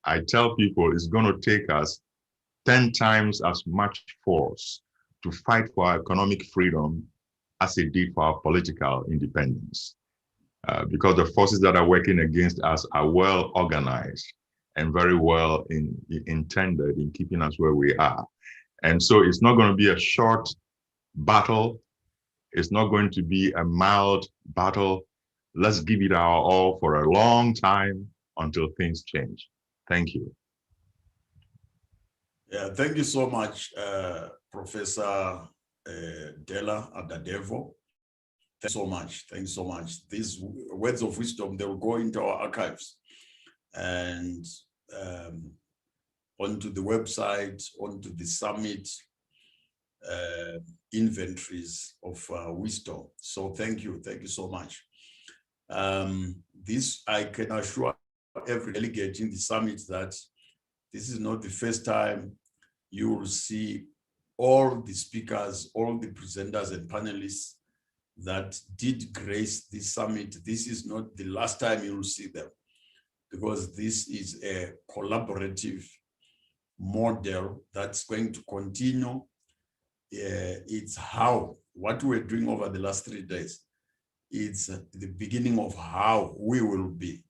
[SPEAKER 1] I tell people it's going to take us 10 times as much force to fight for our economic freedom as it did for our political independence. Because the forces that are working against us are well organized and very well intended in keeping us where we are. And so it's not going to be a short battle. It's not going to be a mild battle. Let's give it our all for a long time until things change. Thank you.
[SPEAKER 4] Yeah, thank you so much, Professor Della Adadevo. Thanks so much. Thanks so much. These words of wisdom, they will go into our archives and onto the website, onto the summit inventories of wisdom. So thank you so much. This, I can assure every delegate in the summit that this is not the first time you will see all the speakers, all the presenters and panelists that did grace this summit. This is not the last time you will see them, because this is a collaborative model that's going to continue. It's how, what we're doing over the last 3 days, it's the beginning of how we will be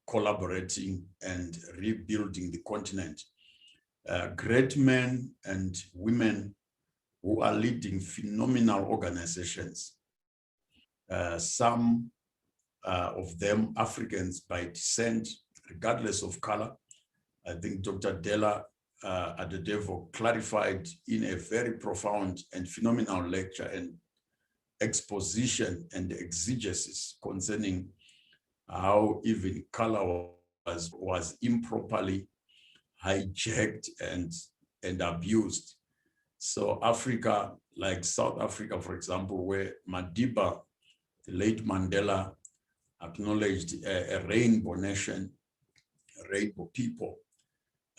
[SPEAKER 4] collaborating and rebuilding the continent. Great men and women who are leading phenomenal organizations. Some of them Africans by descent, regardless of color. I think Dr. Della Adadevo clarified in a very profound and phenomenal lecture and exposition and exegesis concerning how even color was improperly hijacked and abused. So Africa, like South Africa, for example, where Madiba, the late Mandela, acknowledged a rainbow nation, a rainbow people.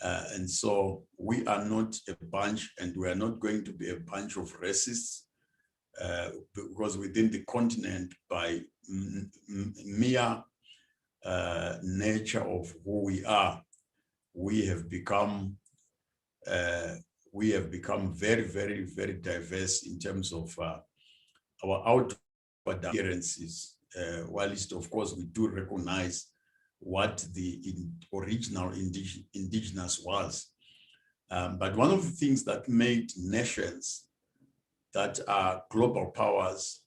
[SPEAKER 4] And so we are not a bunch, and we are not going to be a bunch of racists, because within the continent, by mere nature of who we are, we have become very, very, very diverse in terms of our outward appearances. Whilst, of course, we do recognize what the original indigenous was. But one of the things that made nations that are global powers,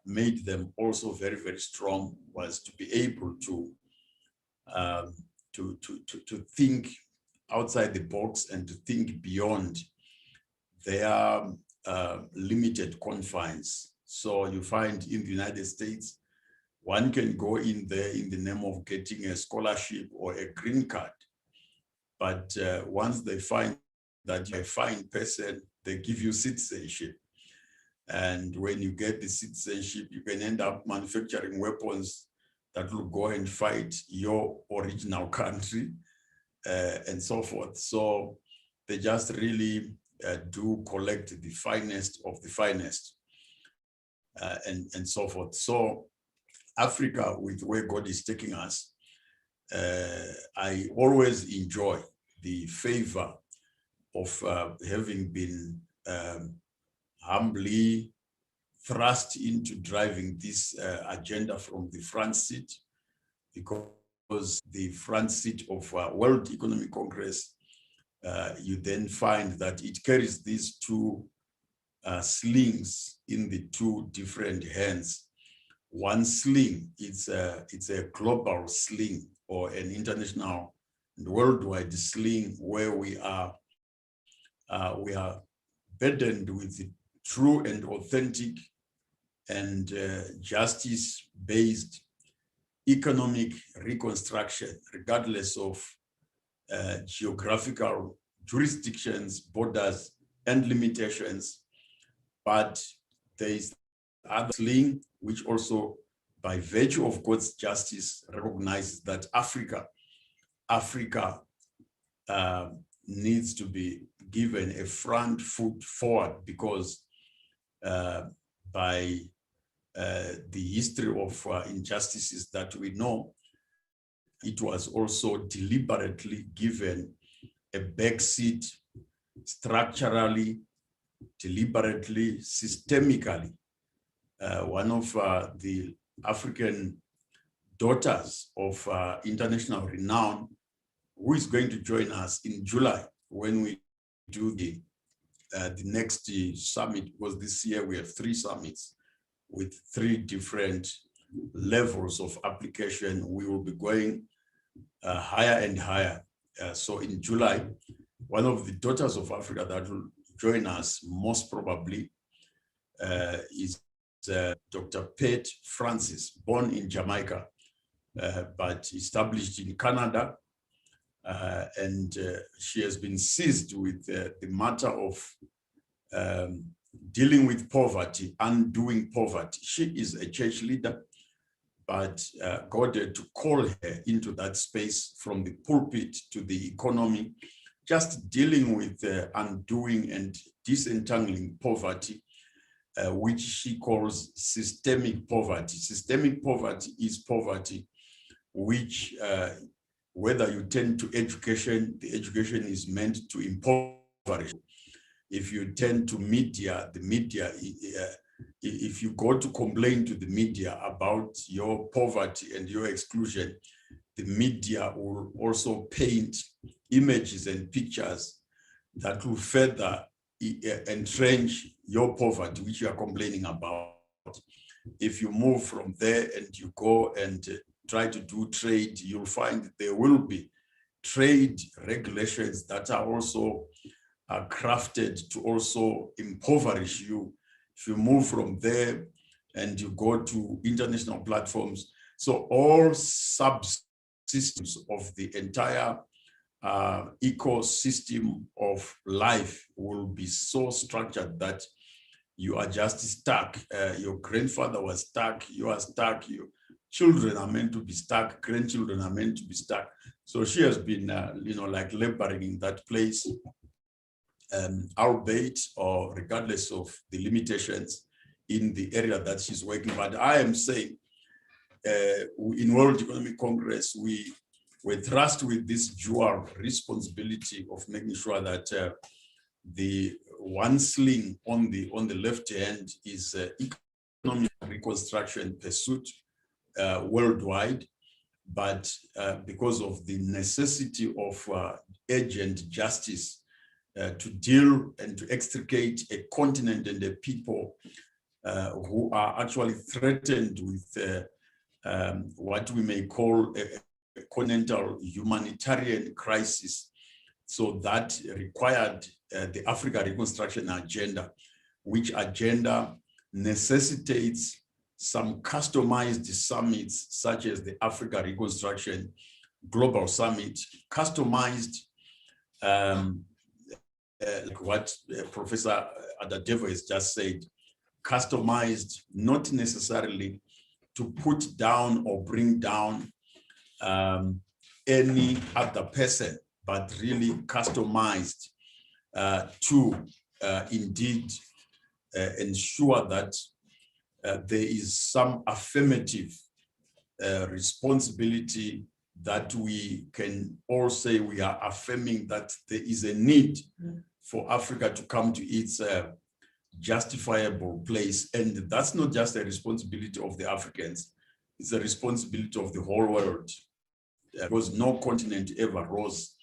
[SPEAKER 4] made them also very, very strong, was to be able to think outside the box and to think beyond their limited confines. So you find in the United States, one can go in there in the name of getting a scholarship or a green card. But once they find that you're a fine person, they give you citizenship. And when you get the citizenship, you can end up manufacturing weapons that will go and fight your original country and so forth. So they just really do collect the finest of the finest and so forth. So Africa, with where God is taking us, I always enjoy the favor of having been humbly thrust into driving this agenda from the front seat, because the front seat of World Economic Congress, you then find that it carries these two slings in the two different hands. One sling, it's a global sling or an international and worldwide sling, where we are burdened with the true and authentic and justice-based economic reconstruction, regardless of geographical jurisdictions, borders, and limitations. But there is other sling, which also, by virtue of God's justice, recognizes that Africa needs to be given a front foot forward, because by the history of injustices that we know, it was also deliberately given a backseat, structurally, deliberately, systemically. One of the African daughters of international renown, who is going to join us in July when we do the next summit, because this year we have 3 summits with 3 different levels of application. We will be going higher and higher. So in July, one of the daughters of Africa that will join us most probably is Dr. Pate Francis, born in Jamaica, but established in Canada. And she has been seized with the matter of dealing with poverty, undoing poverty. She is a church leader, but God had to call her into that space from the pulpit to the economy, just dealing with undoing and disentangling poverty, which she calls systemic poverty. Systemic poverty is poverty which, whether you turn to education, the education is meant to impoverish. If you turn to media, the media, if you go to complain to the media about your poverty and your exclusion, the media will also paint images and pictures that will further entrench your poverty, which you are complaining about. If you move from there and you go and try to do trade, you'll find there will be trade regulations that are also crafted to also impoverish you. If you move from there and you go to international platforms, so all subsystems of the entire ecosystem of life will be so structured that you are just stuck. Your grandfather was stuck, you are stuck, your children are meant to be stuck, grandchildren are meant to be stuck. So she has been, like laboring in that place, albeit or regardless of the limitations in the area that she's working. But I am saying, in World Economic Congress, we're thrust with this dual responsibility of making sure that the one sling on the left hand is economic reconstruction pursuit worldwide, but because of the necessity of urgent justice to deal and to extricate a continent and a people who are actually threatened with what we may call a continental humanitarian crisis. So that required the Africa Reconstruction Agenda, which agenda necessitates some customized summits, such as the Africa Reconstruction Global Summit, customized, like what Professor Adadevo has just said, customized, not necessarily to put down or bring down any other person, but really customized to indeed ensure that there is some affirmative responsibility that we can all say we are affirming that there is a need for Africa to come to its justifiable place. And that's not just a responsibility of the Africans, it's a responsibility of the whole world, because no continent ever rose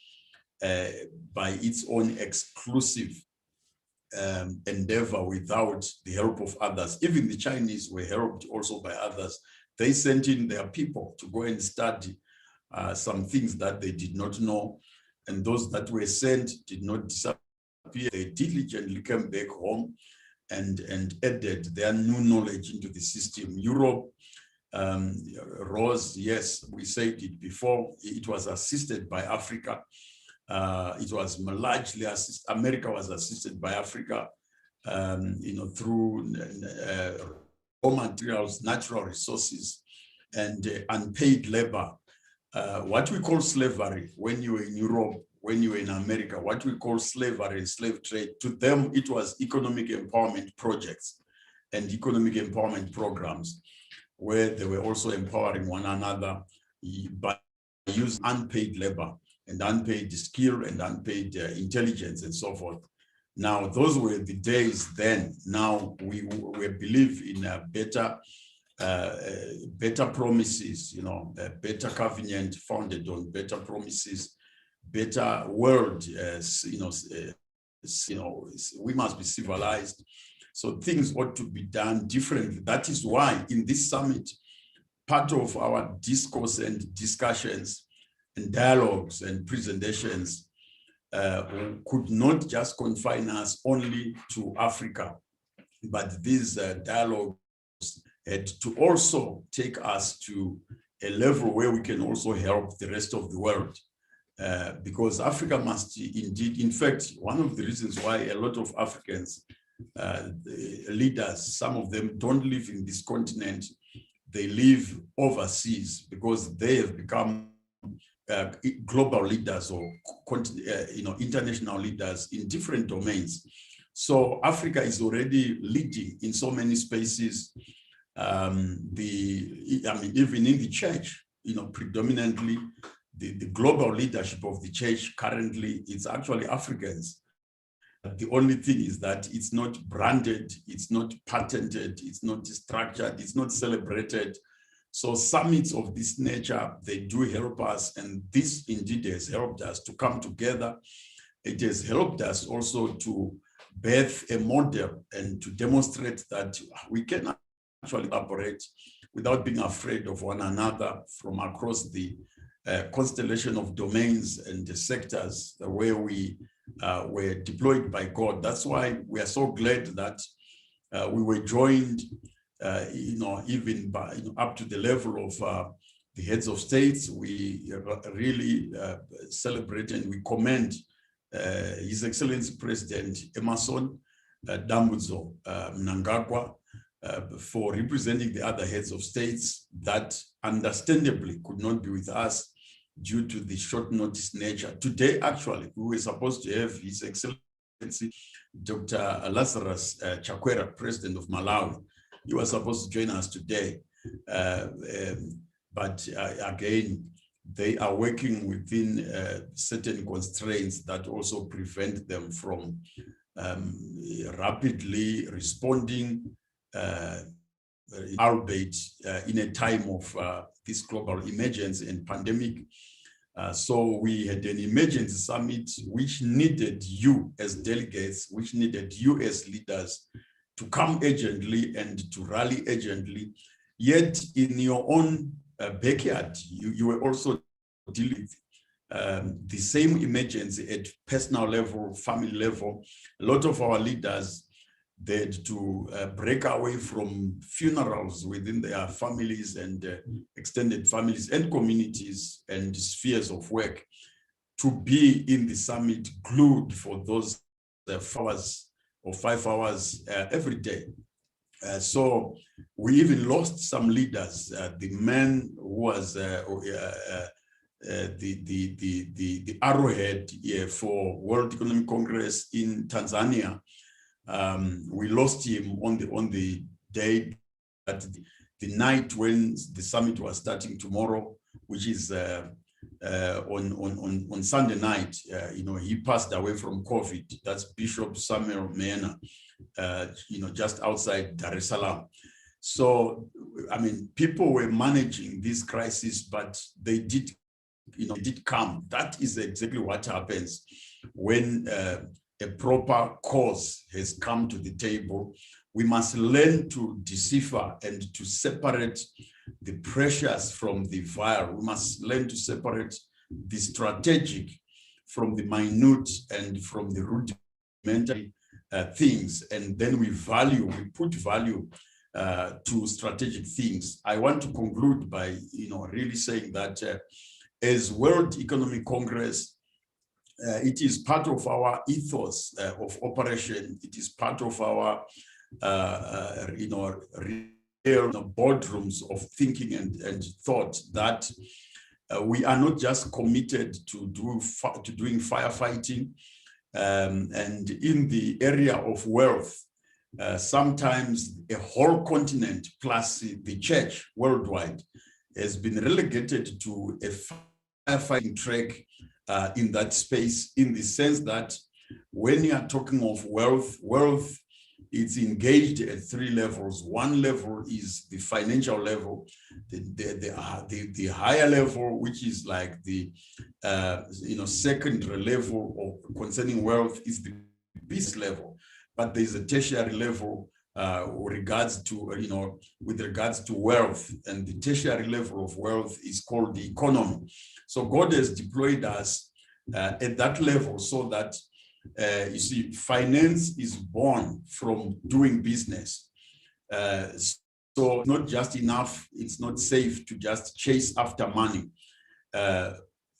[SPEAKER 4] by its own exclusive endeavor without the help of others. Even the Chinese were helped also by others. They sent in their people to go and study some things that they did not know. And those that were sent did not disappear. They diligently came back home and added their new knowledge into the system. Europe rose, yes, we said it before, it was assisted by Africa. It was largely assisted, America was assisted by Africa, through raw materials, natural resources, and unpaid labor. What we call slavery, when you were in Europe, when you were in America, what we call slavery and slave trade, to them, it was economic empowerment projects and economic empowerment programs, where they were also empowering one another by using unpaid labor and unpaid skill and unpaid intelligence and so forth. Now, those were the days then. Now we believe in better promises, a better covenant founded on better promises, better world. We must be civilized. So things ought to be done differently. That is why in this summit, part of our discourse and discussions and dialogues and presentations could not just confine us only to Africa, but these dialogues had to also take us to a level where we can also help the rest of the world. Because Africa must indeed, in fact, one of the reasons why a lot of Africans, leaders, some of them don't live in this continent, they live overseas because they have become global leaders or international leaders in different domains. So Africa is already leading in so many spaces. Even in the church, predominantly the global leadership of the church currently, it's actually Africans. The only thing is that it's not branded, it's not patented, it's not structured, it's not celebrated. So summits of this nature, they do help us, and this indeed has helped us to come together. It has helped us also to birth a model and to demonstrate that we can actually operate without being afraid of one another from across the constellation of domains and the sectors where we were deployed by God. That's why we are so glad that we were joined, even by up to the level of the heads of states. We really celebrate and we commend His Excellency President Emerson Dambudzo Mnangagwa for representing the other heads of states that understandably could not be with us due to the short notice nature. Today, actually, we were supposed to have His Excellency Dr. Lazarus Chakwera, President of Malawi. He was supposed to join us today, but again, they are working within certain constraints that also prevent them from rapidly responding, albeit in a time of this global emergency and pandemic. So we had an emergency summit which needed you as delegates, which needed you as leaders to come urgently and to rally urgently. Yet in your own backyard, you were also dealing with the same emergency at personal level, family level. A lot of our leaders, they had to break away from funerals within their families and extended families and communities and spheres of work to be in the summit, glued for those 4 hours or 5 hours every day. So we even lost some leaders. The man who was the arrowhead for World Economic Congress in Tanzania. We lost him on the day, at the night when the summit was starting tomorrow, which is on Sunday night. He passed away from COVID. That's Bishop Samuel Mena, just outside Dar es Salaam. So, people were managing this crisis, but they did come. That is exactly what happens when a proper cause has come to the table. We must learn to decipher and to separate the precious from the vile. We must learn to separate the strategic from the minute and from the rudimentary things. And then we put value to strategic things. I want to conclude by, really saying that as World Economic Congress, it is part of our ethos of operation. It is part of our, real boardrooms of thinking and thought that we are not just committed to doing firefighting. And in the area of wealth, sometimes a whole continent plus the church worldwide has been relegated to a firefighting track in that space, in the sense that when you are talking of wealth, it's engaged at 3 levels. One level is the financial level, the higher level, which is like the secondary level of concerning wealth, is the business level. But there's a tertiary level with regards to wealth, and the tertiary level of wealth is called the economy. So God has deployed us at that level, so that you see, finance is born from doing business. So not just enough, it's not safe to just chase after money.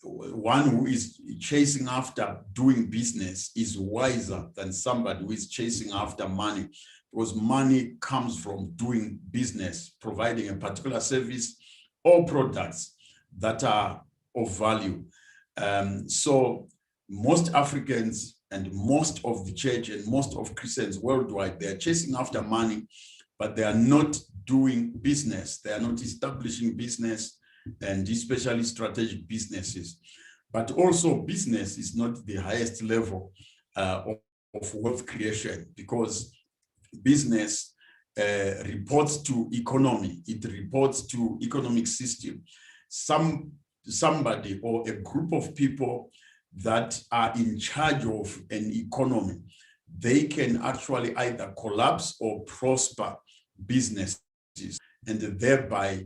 [SPEAKER 4] One who is chasing after doing business is wiser than somebody who is chasing after money, because money comes from doing business, providing a particular service or products that are of value. So most Africans and most of the church and most of Christians worldwide, they are chasing after money, but they are not doing business. They are not establishing business, and especially strategic businesses. But also business is not the highest level of wealth creation, because business reports to economy. It reports to economic system. Somebody or a group of people that are in charge of an economy, they can actually either collapse or prosper businesses, and thereby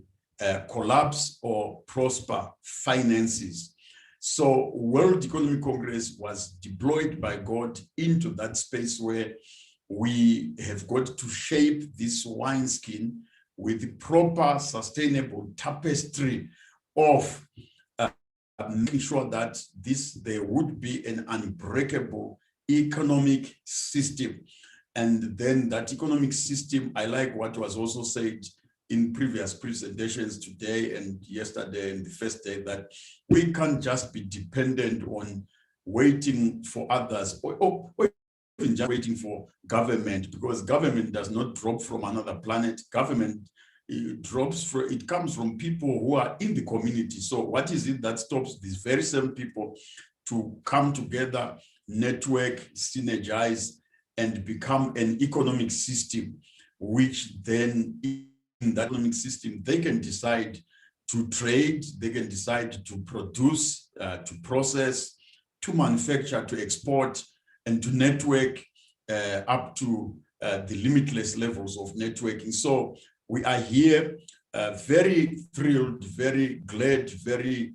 [SPEAKER 4] collapse or prosper finances. So World Economic Congress was deployed by God into that space where we have got to shape this wineskin with the proper sustainable tapestry of making sure that there would be an unbreakable economic system. And then that economic system, I like what was also said in previous presentations today and yesterday and the first day, that we can't just be dependent on waiting for others or even just waiting for government, because government does not drop from another planet. Government, it comes from people who are in the community. So what is it that stops these very same people to come together, network, synergize, and become an economic system, which then in that economic system, they can decide to trade, they can decide to produce, to process, to manufacture, to export, and to network up to the limitless levels of networking. So we are here very thrilled, very glad, very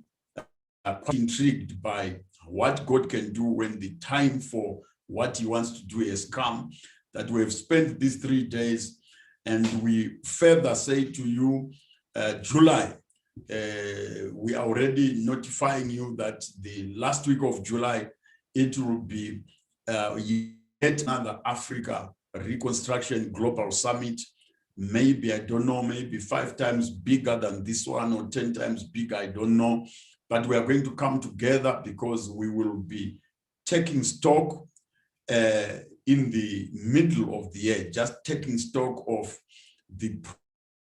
[SPEAKER 4] intrigued by what God can do when the time for what he wants to do has come, that we have spent these 3 days. And we further say to you, July, we are already notifying you that the last week of July, it will be yet another Africa Reconstruction Global Summit. Maybe, I don't know, maybe 5 times bigger than this one or 10 times bigger, I don't know. But we are going to come together because we will be taking stock in the middle of the year, just taking stock of the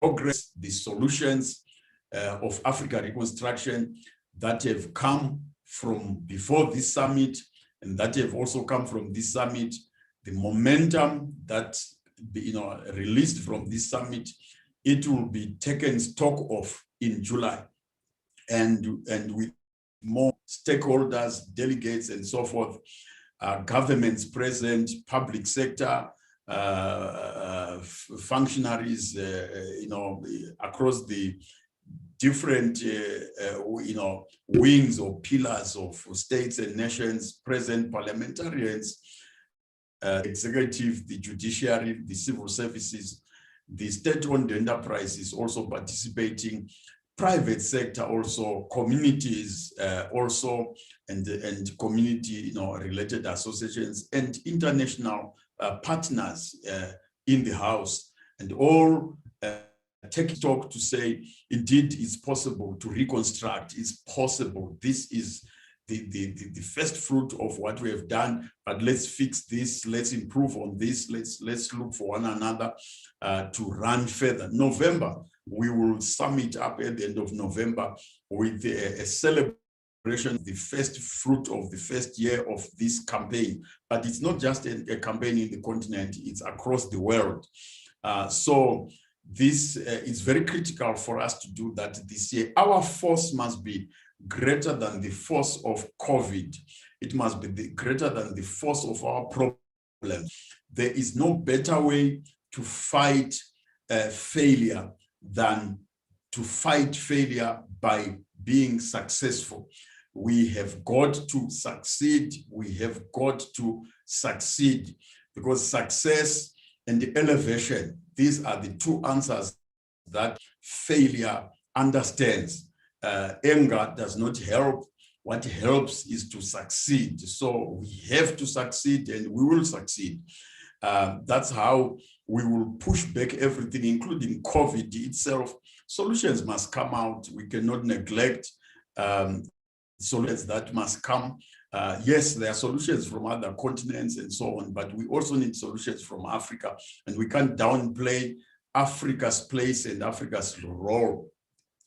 [SPEAKER 4] progress, the solutions of Africa Reconstruction that have come from before this summit and that have also come from this summit, the momentum that released from this summit, it will be taken stock of in July, and with more stakeholders, delegates, and so forth. Governments present, public sector, functionaries, across the different, wings or pillars of states and nations present, parliamentarians, executive, the judiciary, the civil services, the state-owned enterprises also participating, private sector also, communities also, and community related associations and international partners in the house, and all take stock to say, indeed, it's possible to reconstruct, it's possible. This is the first fruit of what we have done, but let's fix this, let's improve on this, let's look for one another to run further. November, we will sum it up at the end of November with a celebration, the first fruit of the first year of this campaign. But it's not just a campaign in the continent, it's across the world. So this is very critical for us to do that this year. Our force must be greater than the force of COVID. It must be greater than the force of our problem. There is no better way to fight failure than to fight failure by being successful. We have got to succeed. We have got to succeed, because success and elevation, these are the two answers that failure understands. Anger does not help. What helps is to succeed. So we have to succeed, and we will succeed. That's how we will push back everything, including COVID itself. Solutions must come out. We cannot neglect solutions that must come. Yes, there are solutions from other continents and so on, but we also need solutions from Africa, and we can't downplay Africa's place and Africa's role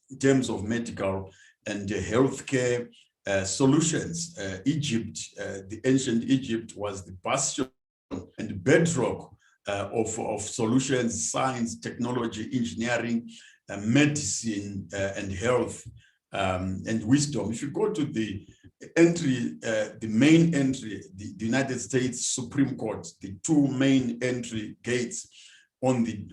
[SPEAKER 4] in terms of medical and healthcare solutions. Egypt, the ancient Egypt, was the bastion and bedrock of solutions, science, technology, engineering, medicine, and health, and wisdom. If you go to the entry, the main entry, the United States Supreme Court, the two main entry gates on the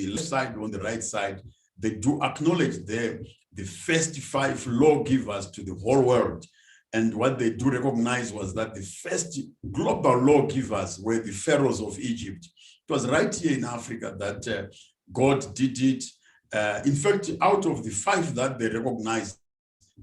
[SPEAKER 4] left side, on the right side, they do acknowledge there the first 5 lawgivers to the whole world. And what they do recognize was that the first global lawgivers were the pharaohs of Egypt. It was right here in Africa that God did it. In fact, out of the 5 that they recognized,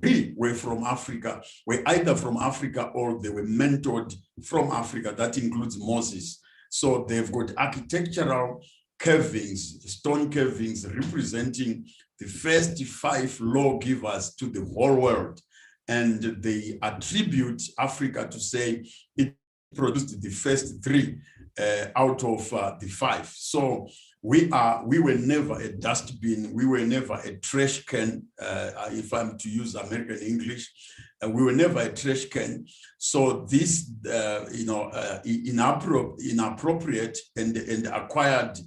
[SPEAKER 4] 3 were from Africa, were either from Africa or they were mentored from Africa. That includes Moses. So they've got architectural carvings, stone carvings representing the first 5 lawgivers to the whole world. And they attribute Africa to say it produced the first 3 out of the 5. So we were never a dustbin. We were never a trash can, if I'm to use American English. We were never a trash can. So this, inappropriate and acquired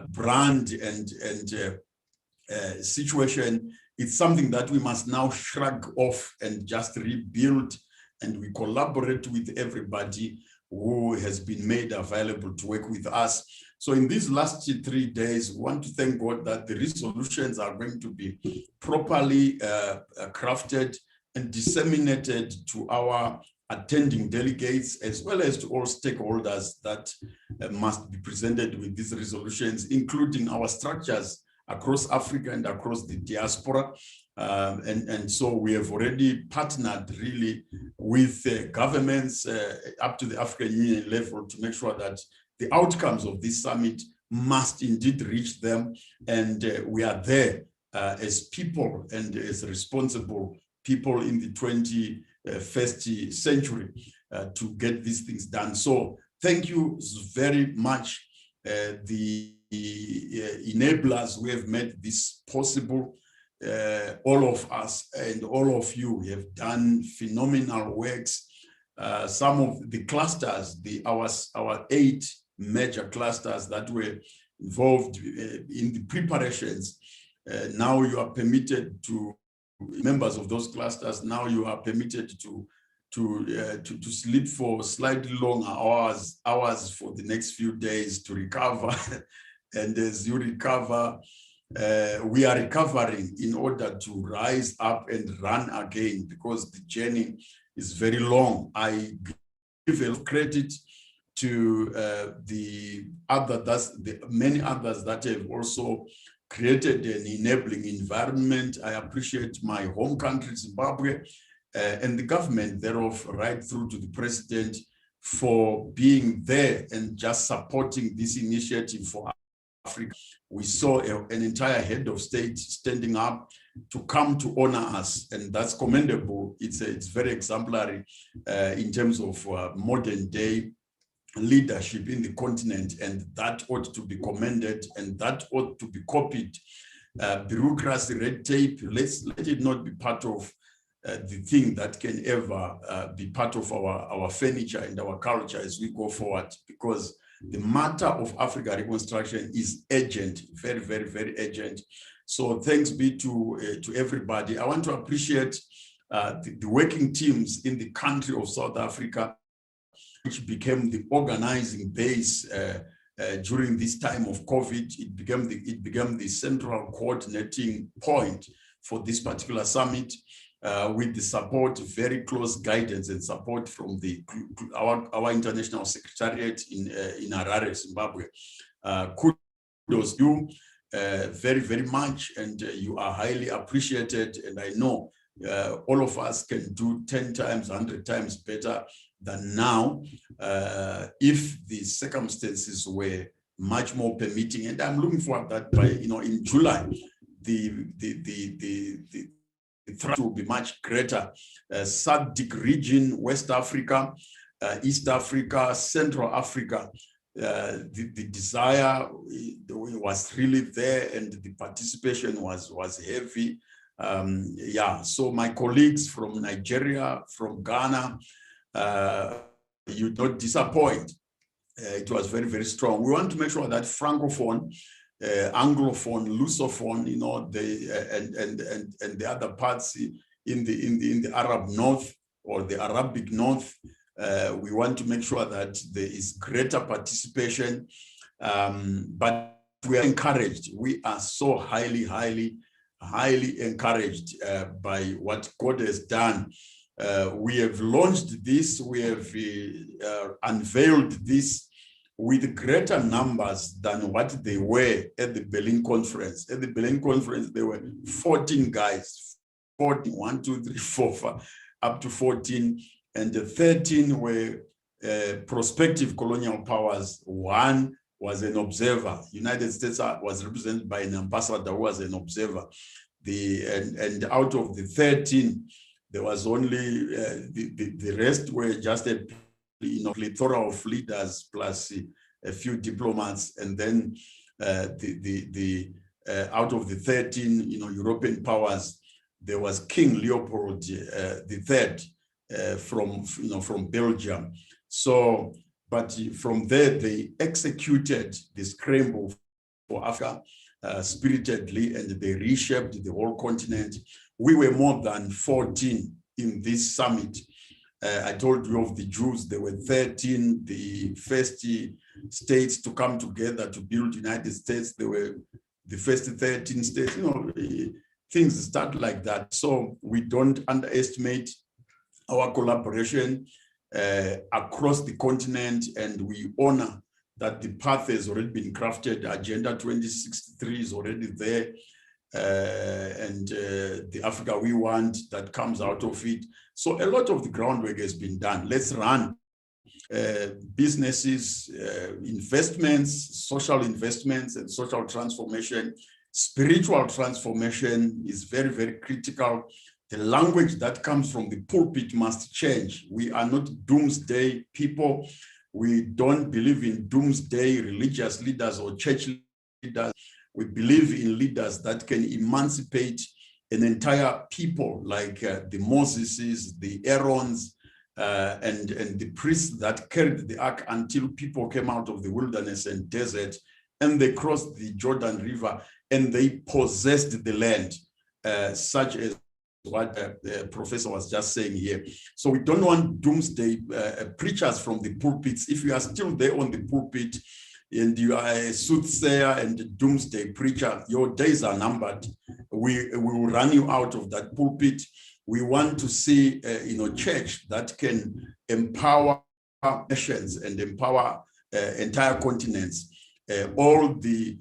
[SPEAKER 4] brand and situation, it's something that we must now shrug off and just rebuild, and we collaborate with everybody who has been made available to work with us. So in these last 3 days, we want to thank God that the resolutions are going to be properly crafted and disseminated to our attending delegates, as well as to all stakeholders that must be presented with these resolutions, including our structures across Africa and across the diaspora. And so we have already partnered really with governments up to the African Union level to make sure that the outcomes of this summit must indeed reach them. And we are there as people and as responsible people in the 21st century to get these things done. So thank you very much, the enablers who have made this possible. All of us and all of you have done phenomenal works. Some of the clusters, our 8 major clusters that were involved in the preparations, now you are permitted to, members of those clusters, now you are permitted to sleep for slightly longer hours for the next few days to recover. And as you recover, we are recovering in order to rise up and run again, because the journey is very long. I give a credit to the many others that have also created an enabling environment. I appreciate my home country, Zimbabwe, and the government thereof, right through to the president, for being there and just supporting this initiative for Africa. We saw an entire head of state standing up to come to honor us, and that's commendable. It's very exemplary in terms of modern day leadership in the continent, and that ought to be commended, and that ought to be copied. Bureaucracy, red tape, let it not be part of the thing that can ever be part of our furniture and our culture as we go forward, because the matter of Africa reconstruction is urgent, very, very, very urgent. So thanks be to everybody. I want to appreciate the working teams in the country of South Africa, which became the organizing base during this time of COVID. It became the central coordinating point for this particular summit, with the support, very close guidance and support from our international secretariat in Harare, Zimbabwe. Kudos to you very, very much, and you are highly appreciated. And I know all of us can do 10 times, 100 times better than now if the circumstances were much more permitting. And I'm looking forward that by, in July, the threat will be much greater. SADC region, West Africa, East Africa, Central Africa, the desire was really there, and the participation was heavy. Yeah, so my colleagues from Nigeria, from Ghana, you don't disappoint. It was very, very strong. We want to make sure that Francophone, Anglophone, Lusophone, and the other parts in the Arab North or the Arabic North, we want to make sure that there is greater participation. But we are encouraged. We are so highly encouraged by what God has done. We have launched this. We have unveiled this with greater numbers than what they were at the Berlin conference. At the Berlin conference, there were 14 guys, 14, 1, 2, 3, 4, 5, up to 14, and the 13 were prospective colonial powers. One was an observer. United States was represented by an ambassador who was an observer. And out of the 13, there was only, the rest were just a plethora of leaders plus a few diplomats. And then out of the 13, European powers, there was King Leopold III from Belgium. So, but from there, they executed the scramble for Africa spiritedly, and they reshaped the whole continent. We were more than 14 in this summit. I told you of the Jews. There were 13, the first states to come together to build the United States. There were the first 13 states. Things start like that. So we don't underestimate our collaboration across the continent, and we honor that the path has already been crafted. Agenda 2063 is already there. And the Africa we want that comes out of it. So a lot of the groundwork has been done. Let's run businesses, investments, social investments, and social transformation. Spiritual transformation is very, very critical. The language that comes from the pulpit must change. We are not doomsday people. We don't believe in doomsday religious leaders or church leaders. We believe in leaders that can emancipate an entire people, like the Moseses, the Aarons, and the priests that carried the ark until people came out of the wilderness and desert, and they crossed the Jordan River, and they possessed the land, such as what the professor was just saying here. So we don't want doomsday preachers from the pulpits. If you are still there on the pulpit, and you are a soothsayer and a doomsday preacher, your days are numbered. We will run you out of that pulpit. We want to see church that can empower nations and empower entire continents. All the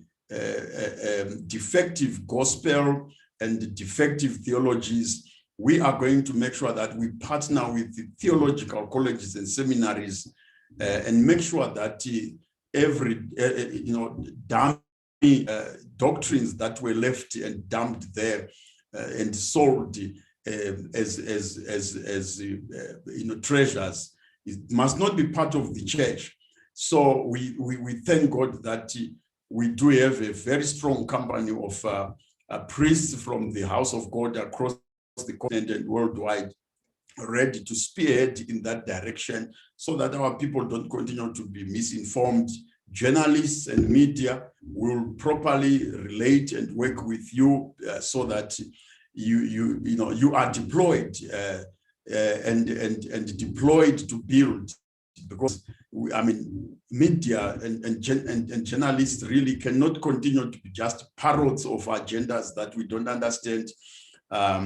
[SPEAKER 4] defective gospel and defective theologies, we are going to make sure that we partner with the theological colleges and seminaries and make sure that every dummy doctrines that were left and dumped there and sold as treasures, it must not be part of the church. So we thank God that we do have a very strong company of priests from the house of God across the continent and worldwide, ready to spearhead in that direction so that our people don't continue to be misinformed. Journalists and media will properly relate and work with you so that you are deployed and deployed to build, because media and journalists really cannot continue to be just parrots of agendas that we don't understand. I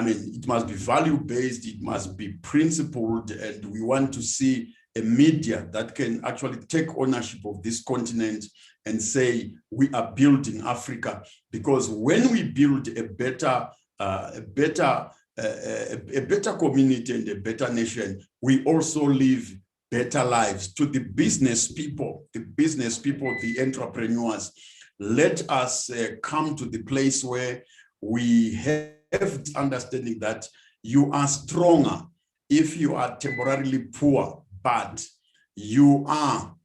[SPEAKER 4] mean, it must be value-based, it must be principled, and we want to see a media that can actually take ownership of this continent and say, we are building Africa. Because when we build a better community and a better nation, we also live better lives. To the business people, the entrepreneurs, let us come to the place where we have the understanding that you are stronger if you are temporarily poor, but you are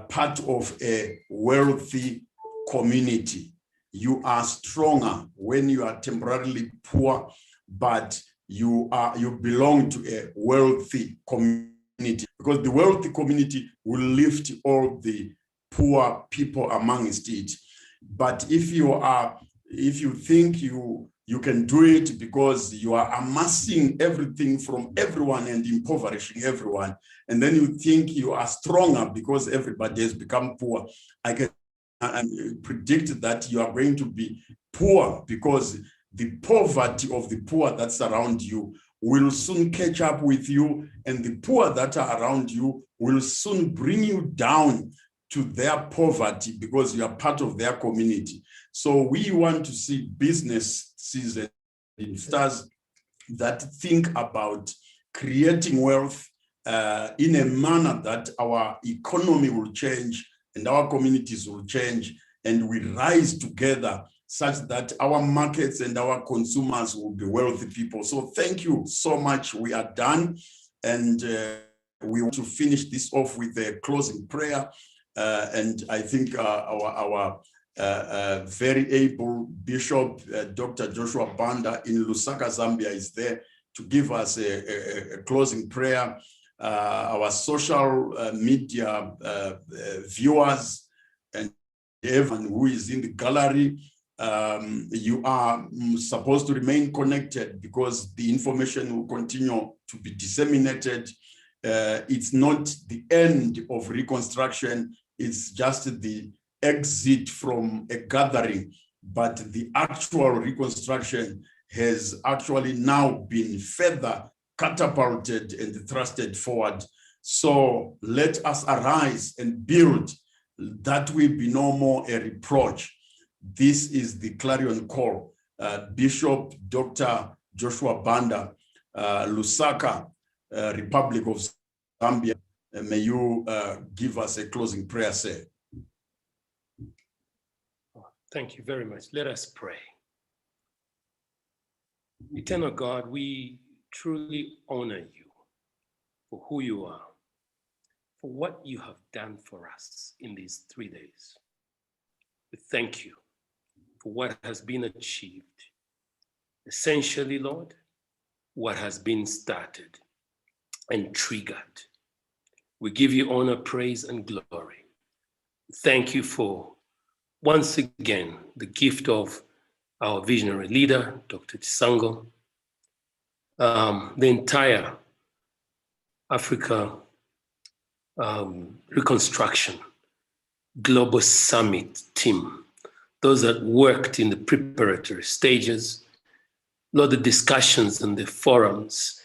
[SPEAKER 4] part of a wealthy community. You are stronger when you are temporarily poor, but you belong to a wealthy community, because the wealthy community will lift all the poor people amongst it. But if you think you can do it because you are amassing everything from everyone and impoverishing everyone, and then you think you are stronger because everybody has become poor, I can predict that you are going to be poor, because the poverty of the poor that surround you will soon catch up with you, and the poor that are around you will soon bring you down to their poverty because you are part of their community. So we want to see businesses and investors that think about creating wealth in a manner that our economy will change and our communities will change, and we rise together such that our markets and our consumers will be wealthy people. So thank you so much. We are done, and we want to finish this off with a closing prayer. And I think our very able Bishop, Dr. Joshua Banda in Lusaka, Zambia, is there to give us a closing prayer. Our social media viewers and everyone who is in the gallery, you are supposed to remain connected because the information will continue to be disseminated. It's not the end of Reconstruction, it's just the exit from a gathering, but the actual Reconstruction has actually now been further catapulted and thrusted forward. So let us arise and build, that will be no more a reproach. This is the clarion call. Bishop Dr. Joshua Banda, Lusaka, Republic of Zambia, may you give us a closing prayer, sir.
[SPEAKER 3] Thank you very much. Let us pray. Eternal God, we truly honor you for who you are, for what you have done for us in these 3 days. We thank you for what has been achieved. Essentially, Lord, what has been started and triggered. We give you honor, praise, and glory. Thank you for, once again, the gift of our visionary leader, Dr. Chisango, the entire Africa Reconstruction Global Summit team, those that worked in the preparatory stages, Lord, the discussions and the forums,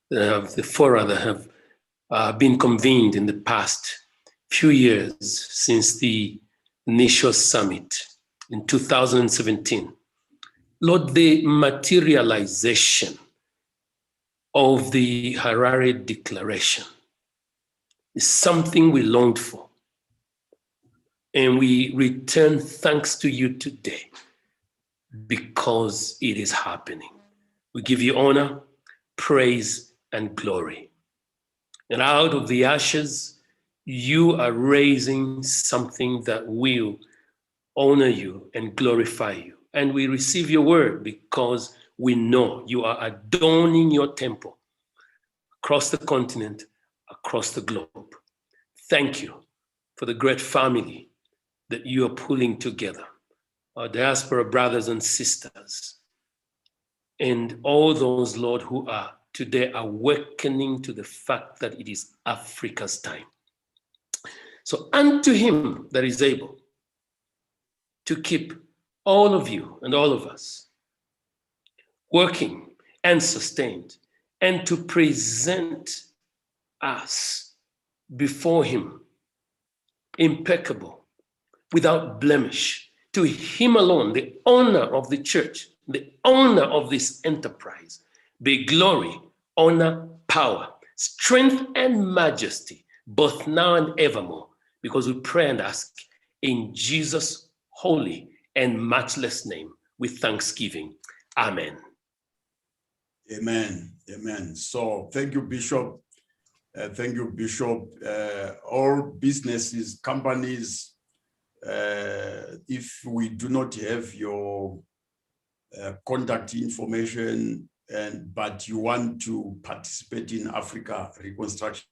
[SPEAKER 3] the fora that have been convened in the past few years since the initial summit in 2017. Lord, the materialization of the Harare Declaration is something we longed for. And we return thanks to you today because it is happening. We give you honor, praise, and glory. And out of the ashes, you are raising something that will honor you and glorify you. And we receive your word because we know you are adorning your temple across the continent, across the globe. Thank you for the great family that you are pulling together, our diaspora brothers and sisters, and all those, Lord, who are today awakening to the fact that it is Africa's time. So unto him that is able to keep all of you and all of us working and sustained, and to present us before him impeccable, without blemish, to him alone, the owner of the church, the owner of this enterprise, be glory, honor, power, strength, and majesty, both now and evermore, because we pray and ask in Jesus' holy and matchless name with thanksgiving. Amen.
[SPEAKER 4] Amen. Amen. So thank you, Bishop. Thank you, Bishop. All businesses, companies, if we do not have your contact information, but you want to participate in Africa Reconstruction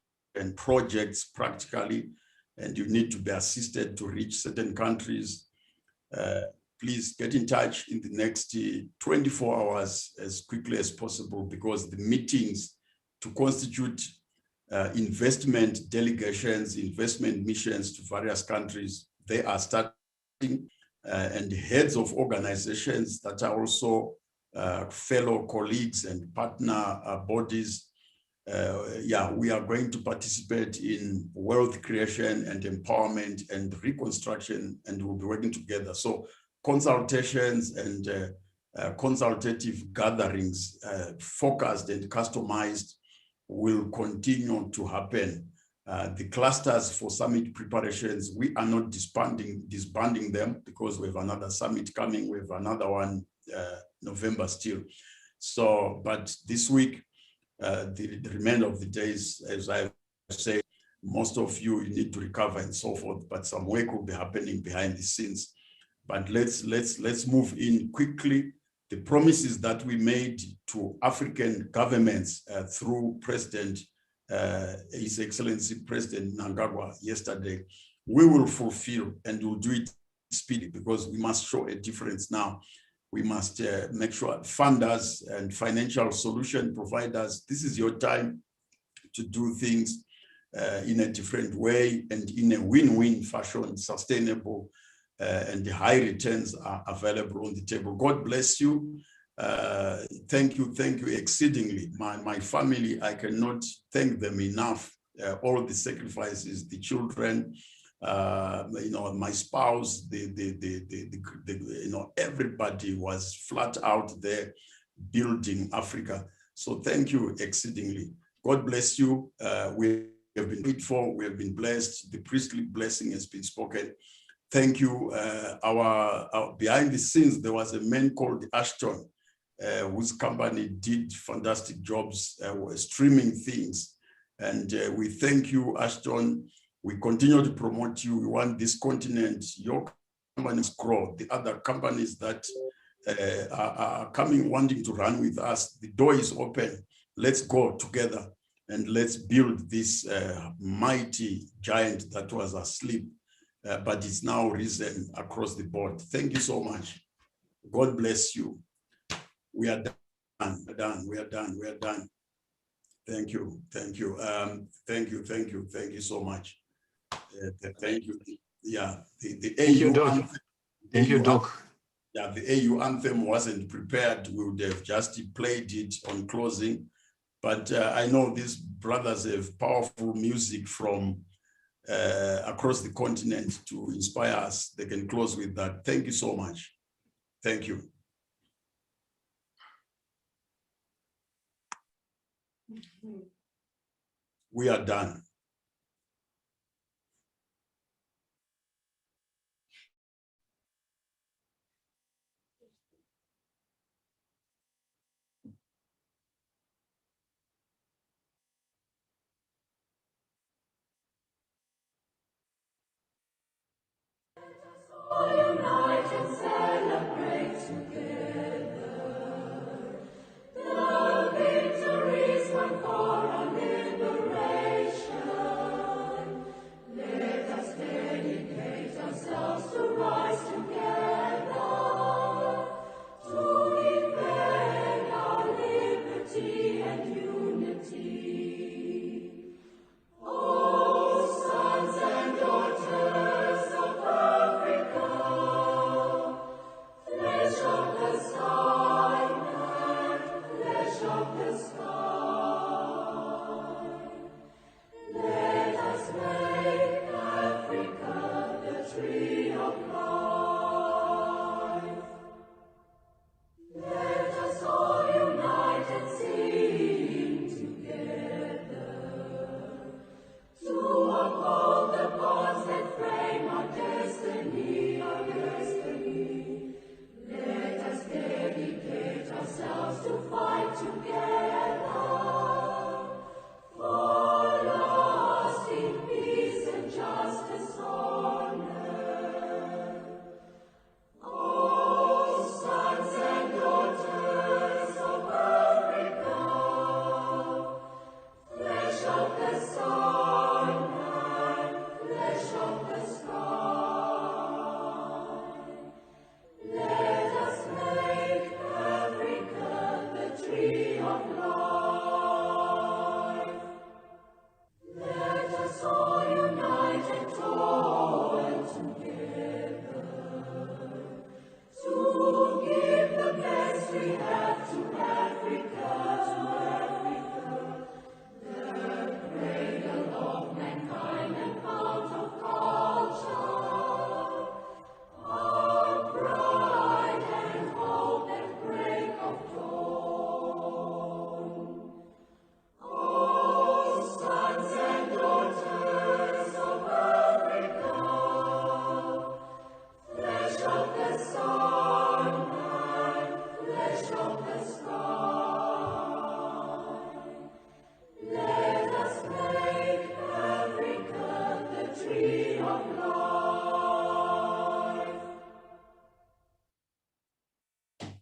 [SPEAKER 4] projects practically, and you need to be assisted to reach certain countries, please get in touch in the next 24 hours as quickly as possible, because the meetings to constitute investment delegations, investment missions to various countries, they are starting, and the heads of organizations that are also fellow colleagues and partner bodies, we are going to participate in wealth creation and empowerment and reconstruction, and we'll be working together. So consultations and consultative gatherings, focused and customized, will continue to happen. The clusters for summit preparations, we are not disbanding them, because we have another summit coming. We have another one November still. So, but this week, the remainder of the days, as I say, most of you need to recover and so forth, but some work will be happening behind the scenes. But let's move in quickly. The promises that we made to African governments through President, His Excellency President Mnangagwa yesterday, we will fulfill, and we'll do it speedily, because we must show a difference now. We must make sure funders and financial solution providers, this is your time to do things in a different way and in a win-win fashion, sustainable, and the high returns are available on the table. God bless you. Thank you exceedingly. My family, I cannot thank them enough. All the sacrifices, the children, my spouse, everybody was flat out there building Africa. So thank you exceedingly. God bless you. We have been grateful. We have been blessed. The priestly blessing has been spoken. Thank you. Our behind the scenes, there was a man called Ashton, whose company did fantastic jobs, streaming things. And we thank you, Ashton. We continue to promote you. We want this continent, your companies grow. The other companies that are coming, wanting to run with us, the door is open. Let's go together and let's build this mighty giant that was asleep, but it's now risen across the board. Thank you so much. God bless you. We are done. We are done. Thank you. Thank you so much. Thank you. Yeah, the AU anthem.
[SPEAKER 2] Thank you, Doc.
[SPEAKER 4] Yeah, the AU anthem wasn't prepared. We would have just played it on closing. But I know these brothers have powerful music from across the continent to inspire us. They can close with that. Thank you so much. Thank you. We are done.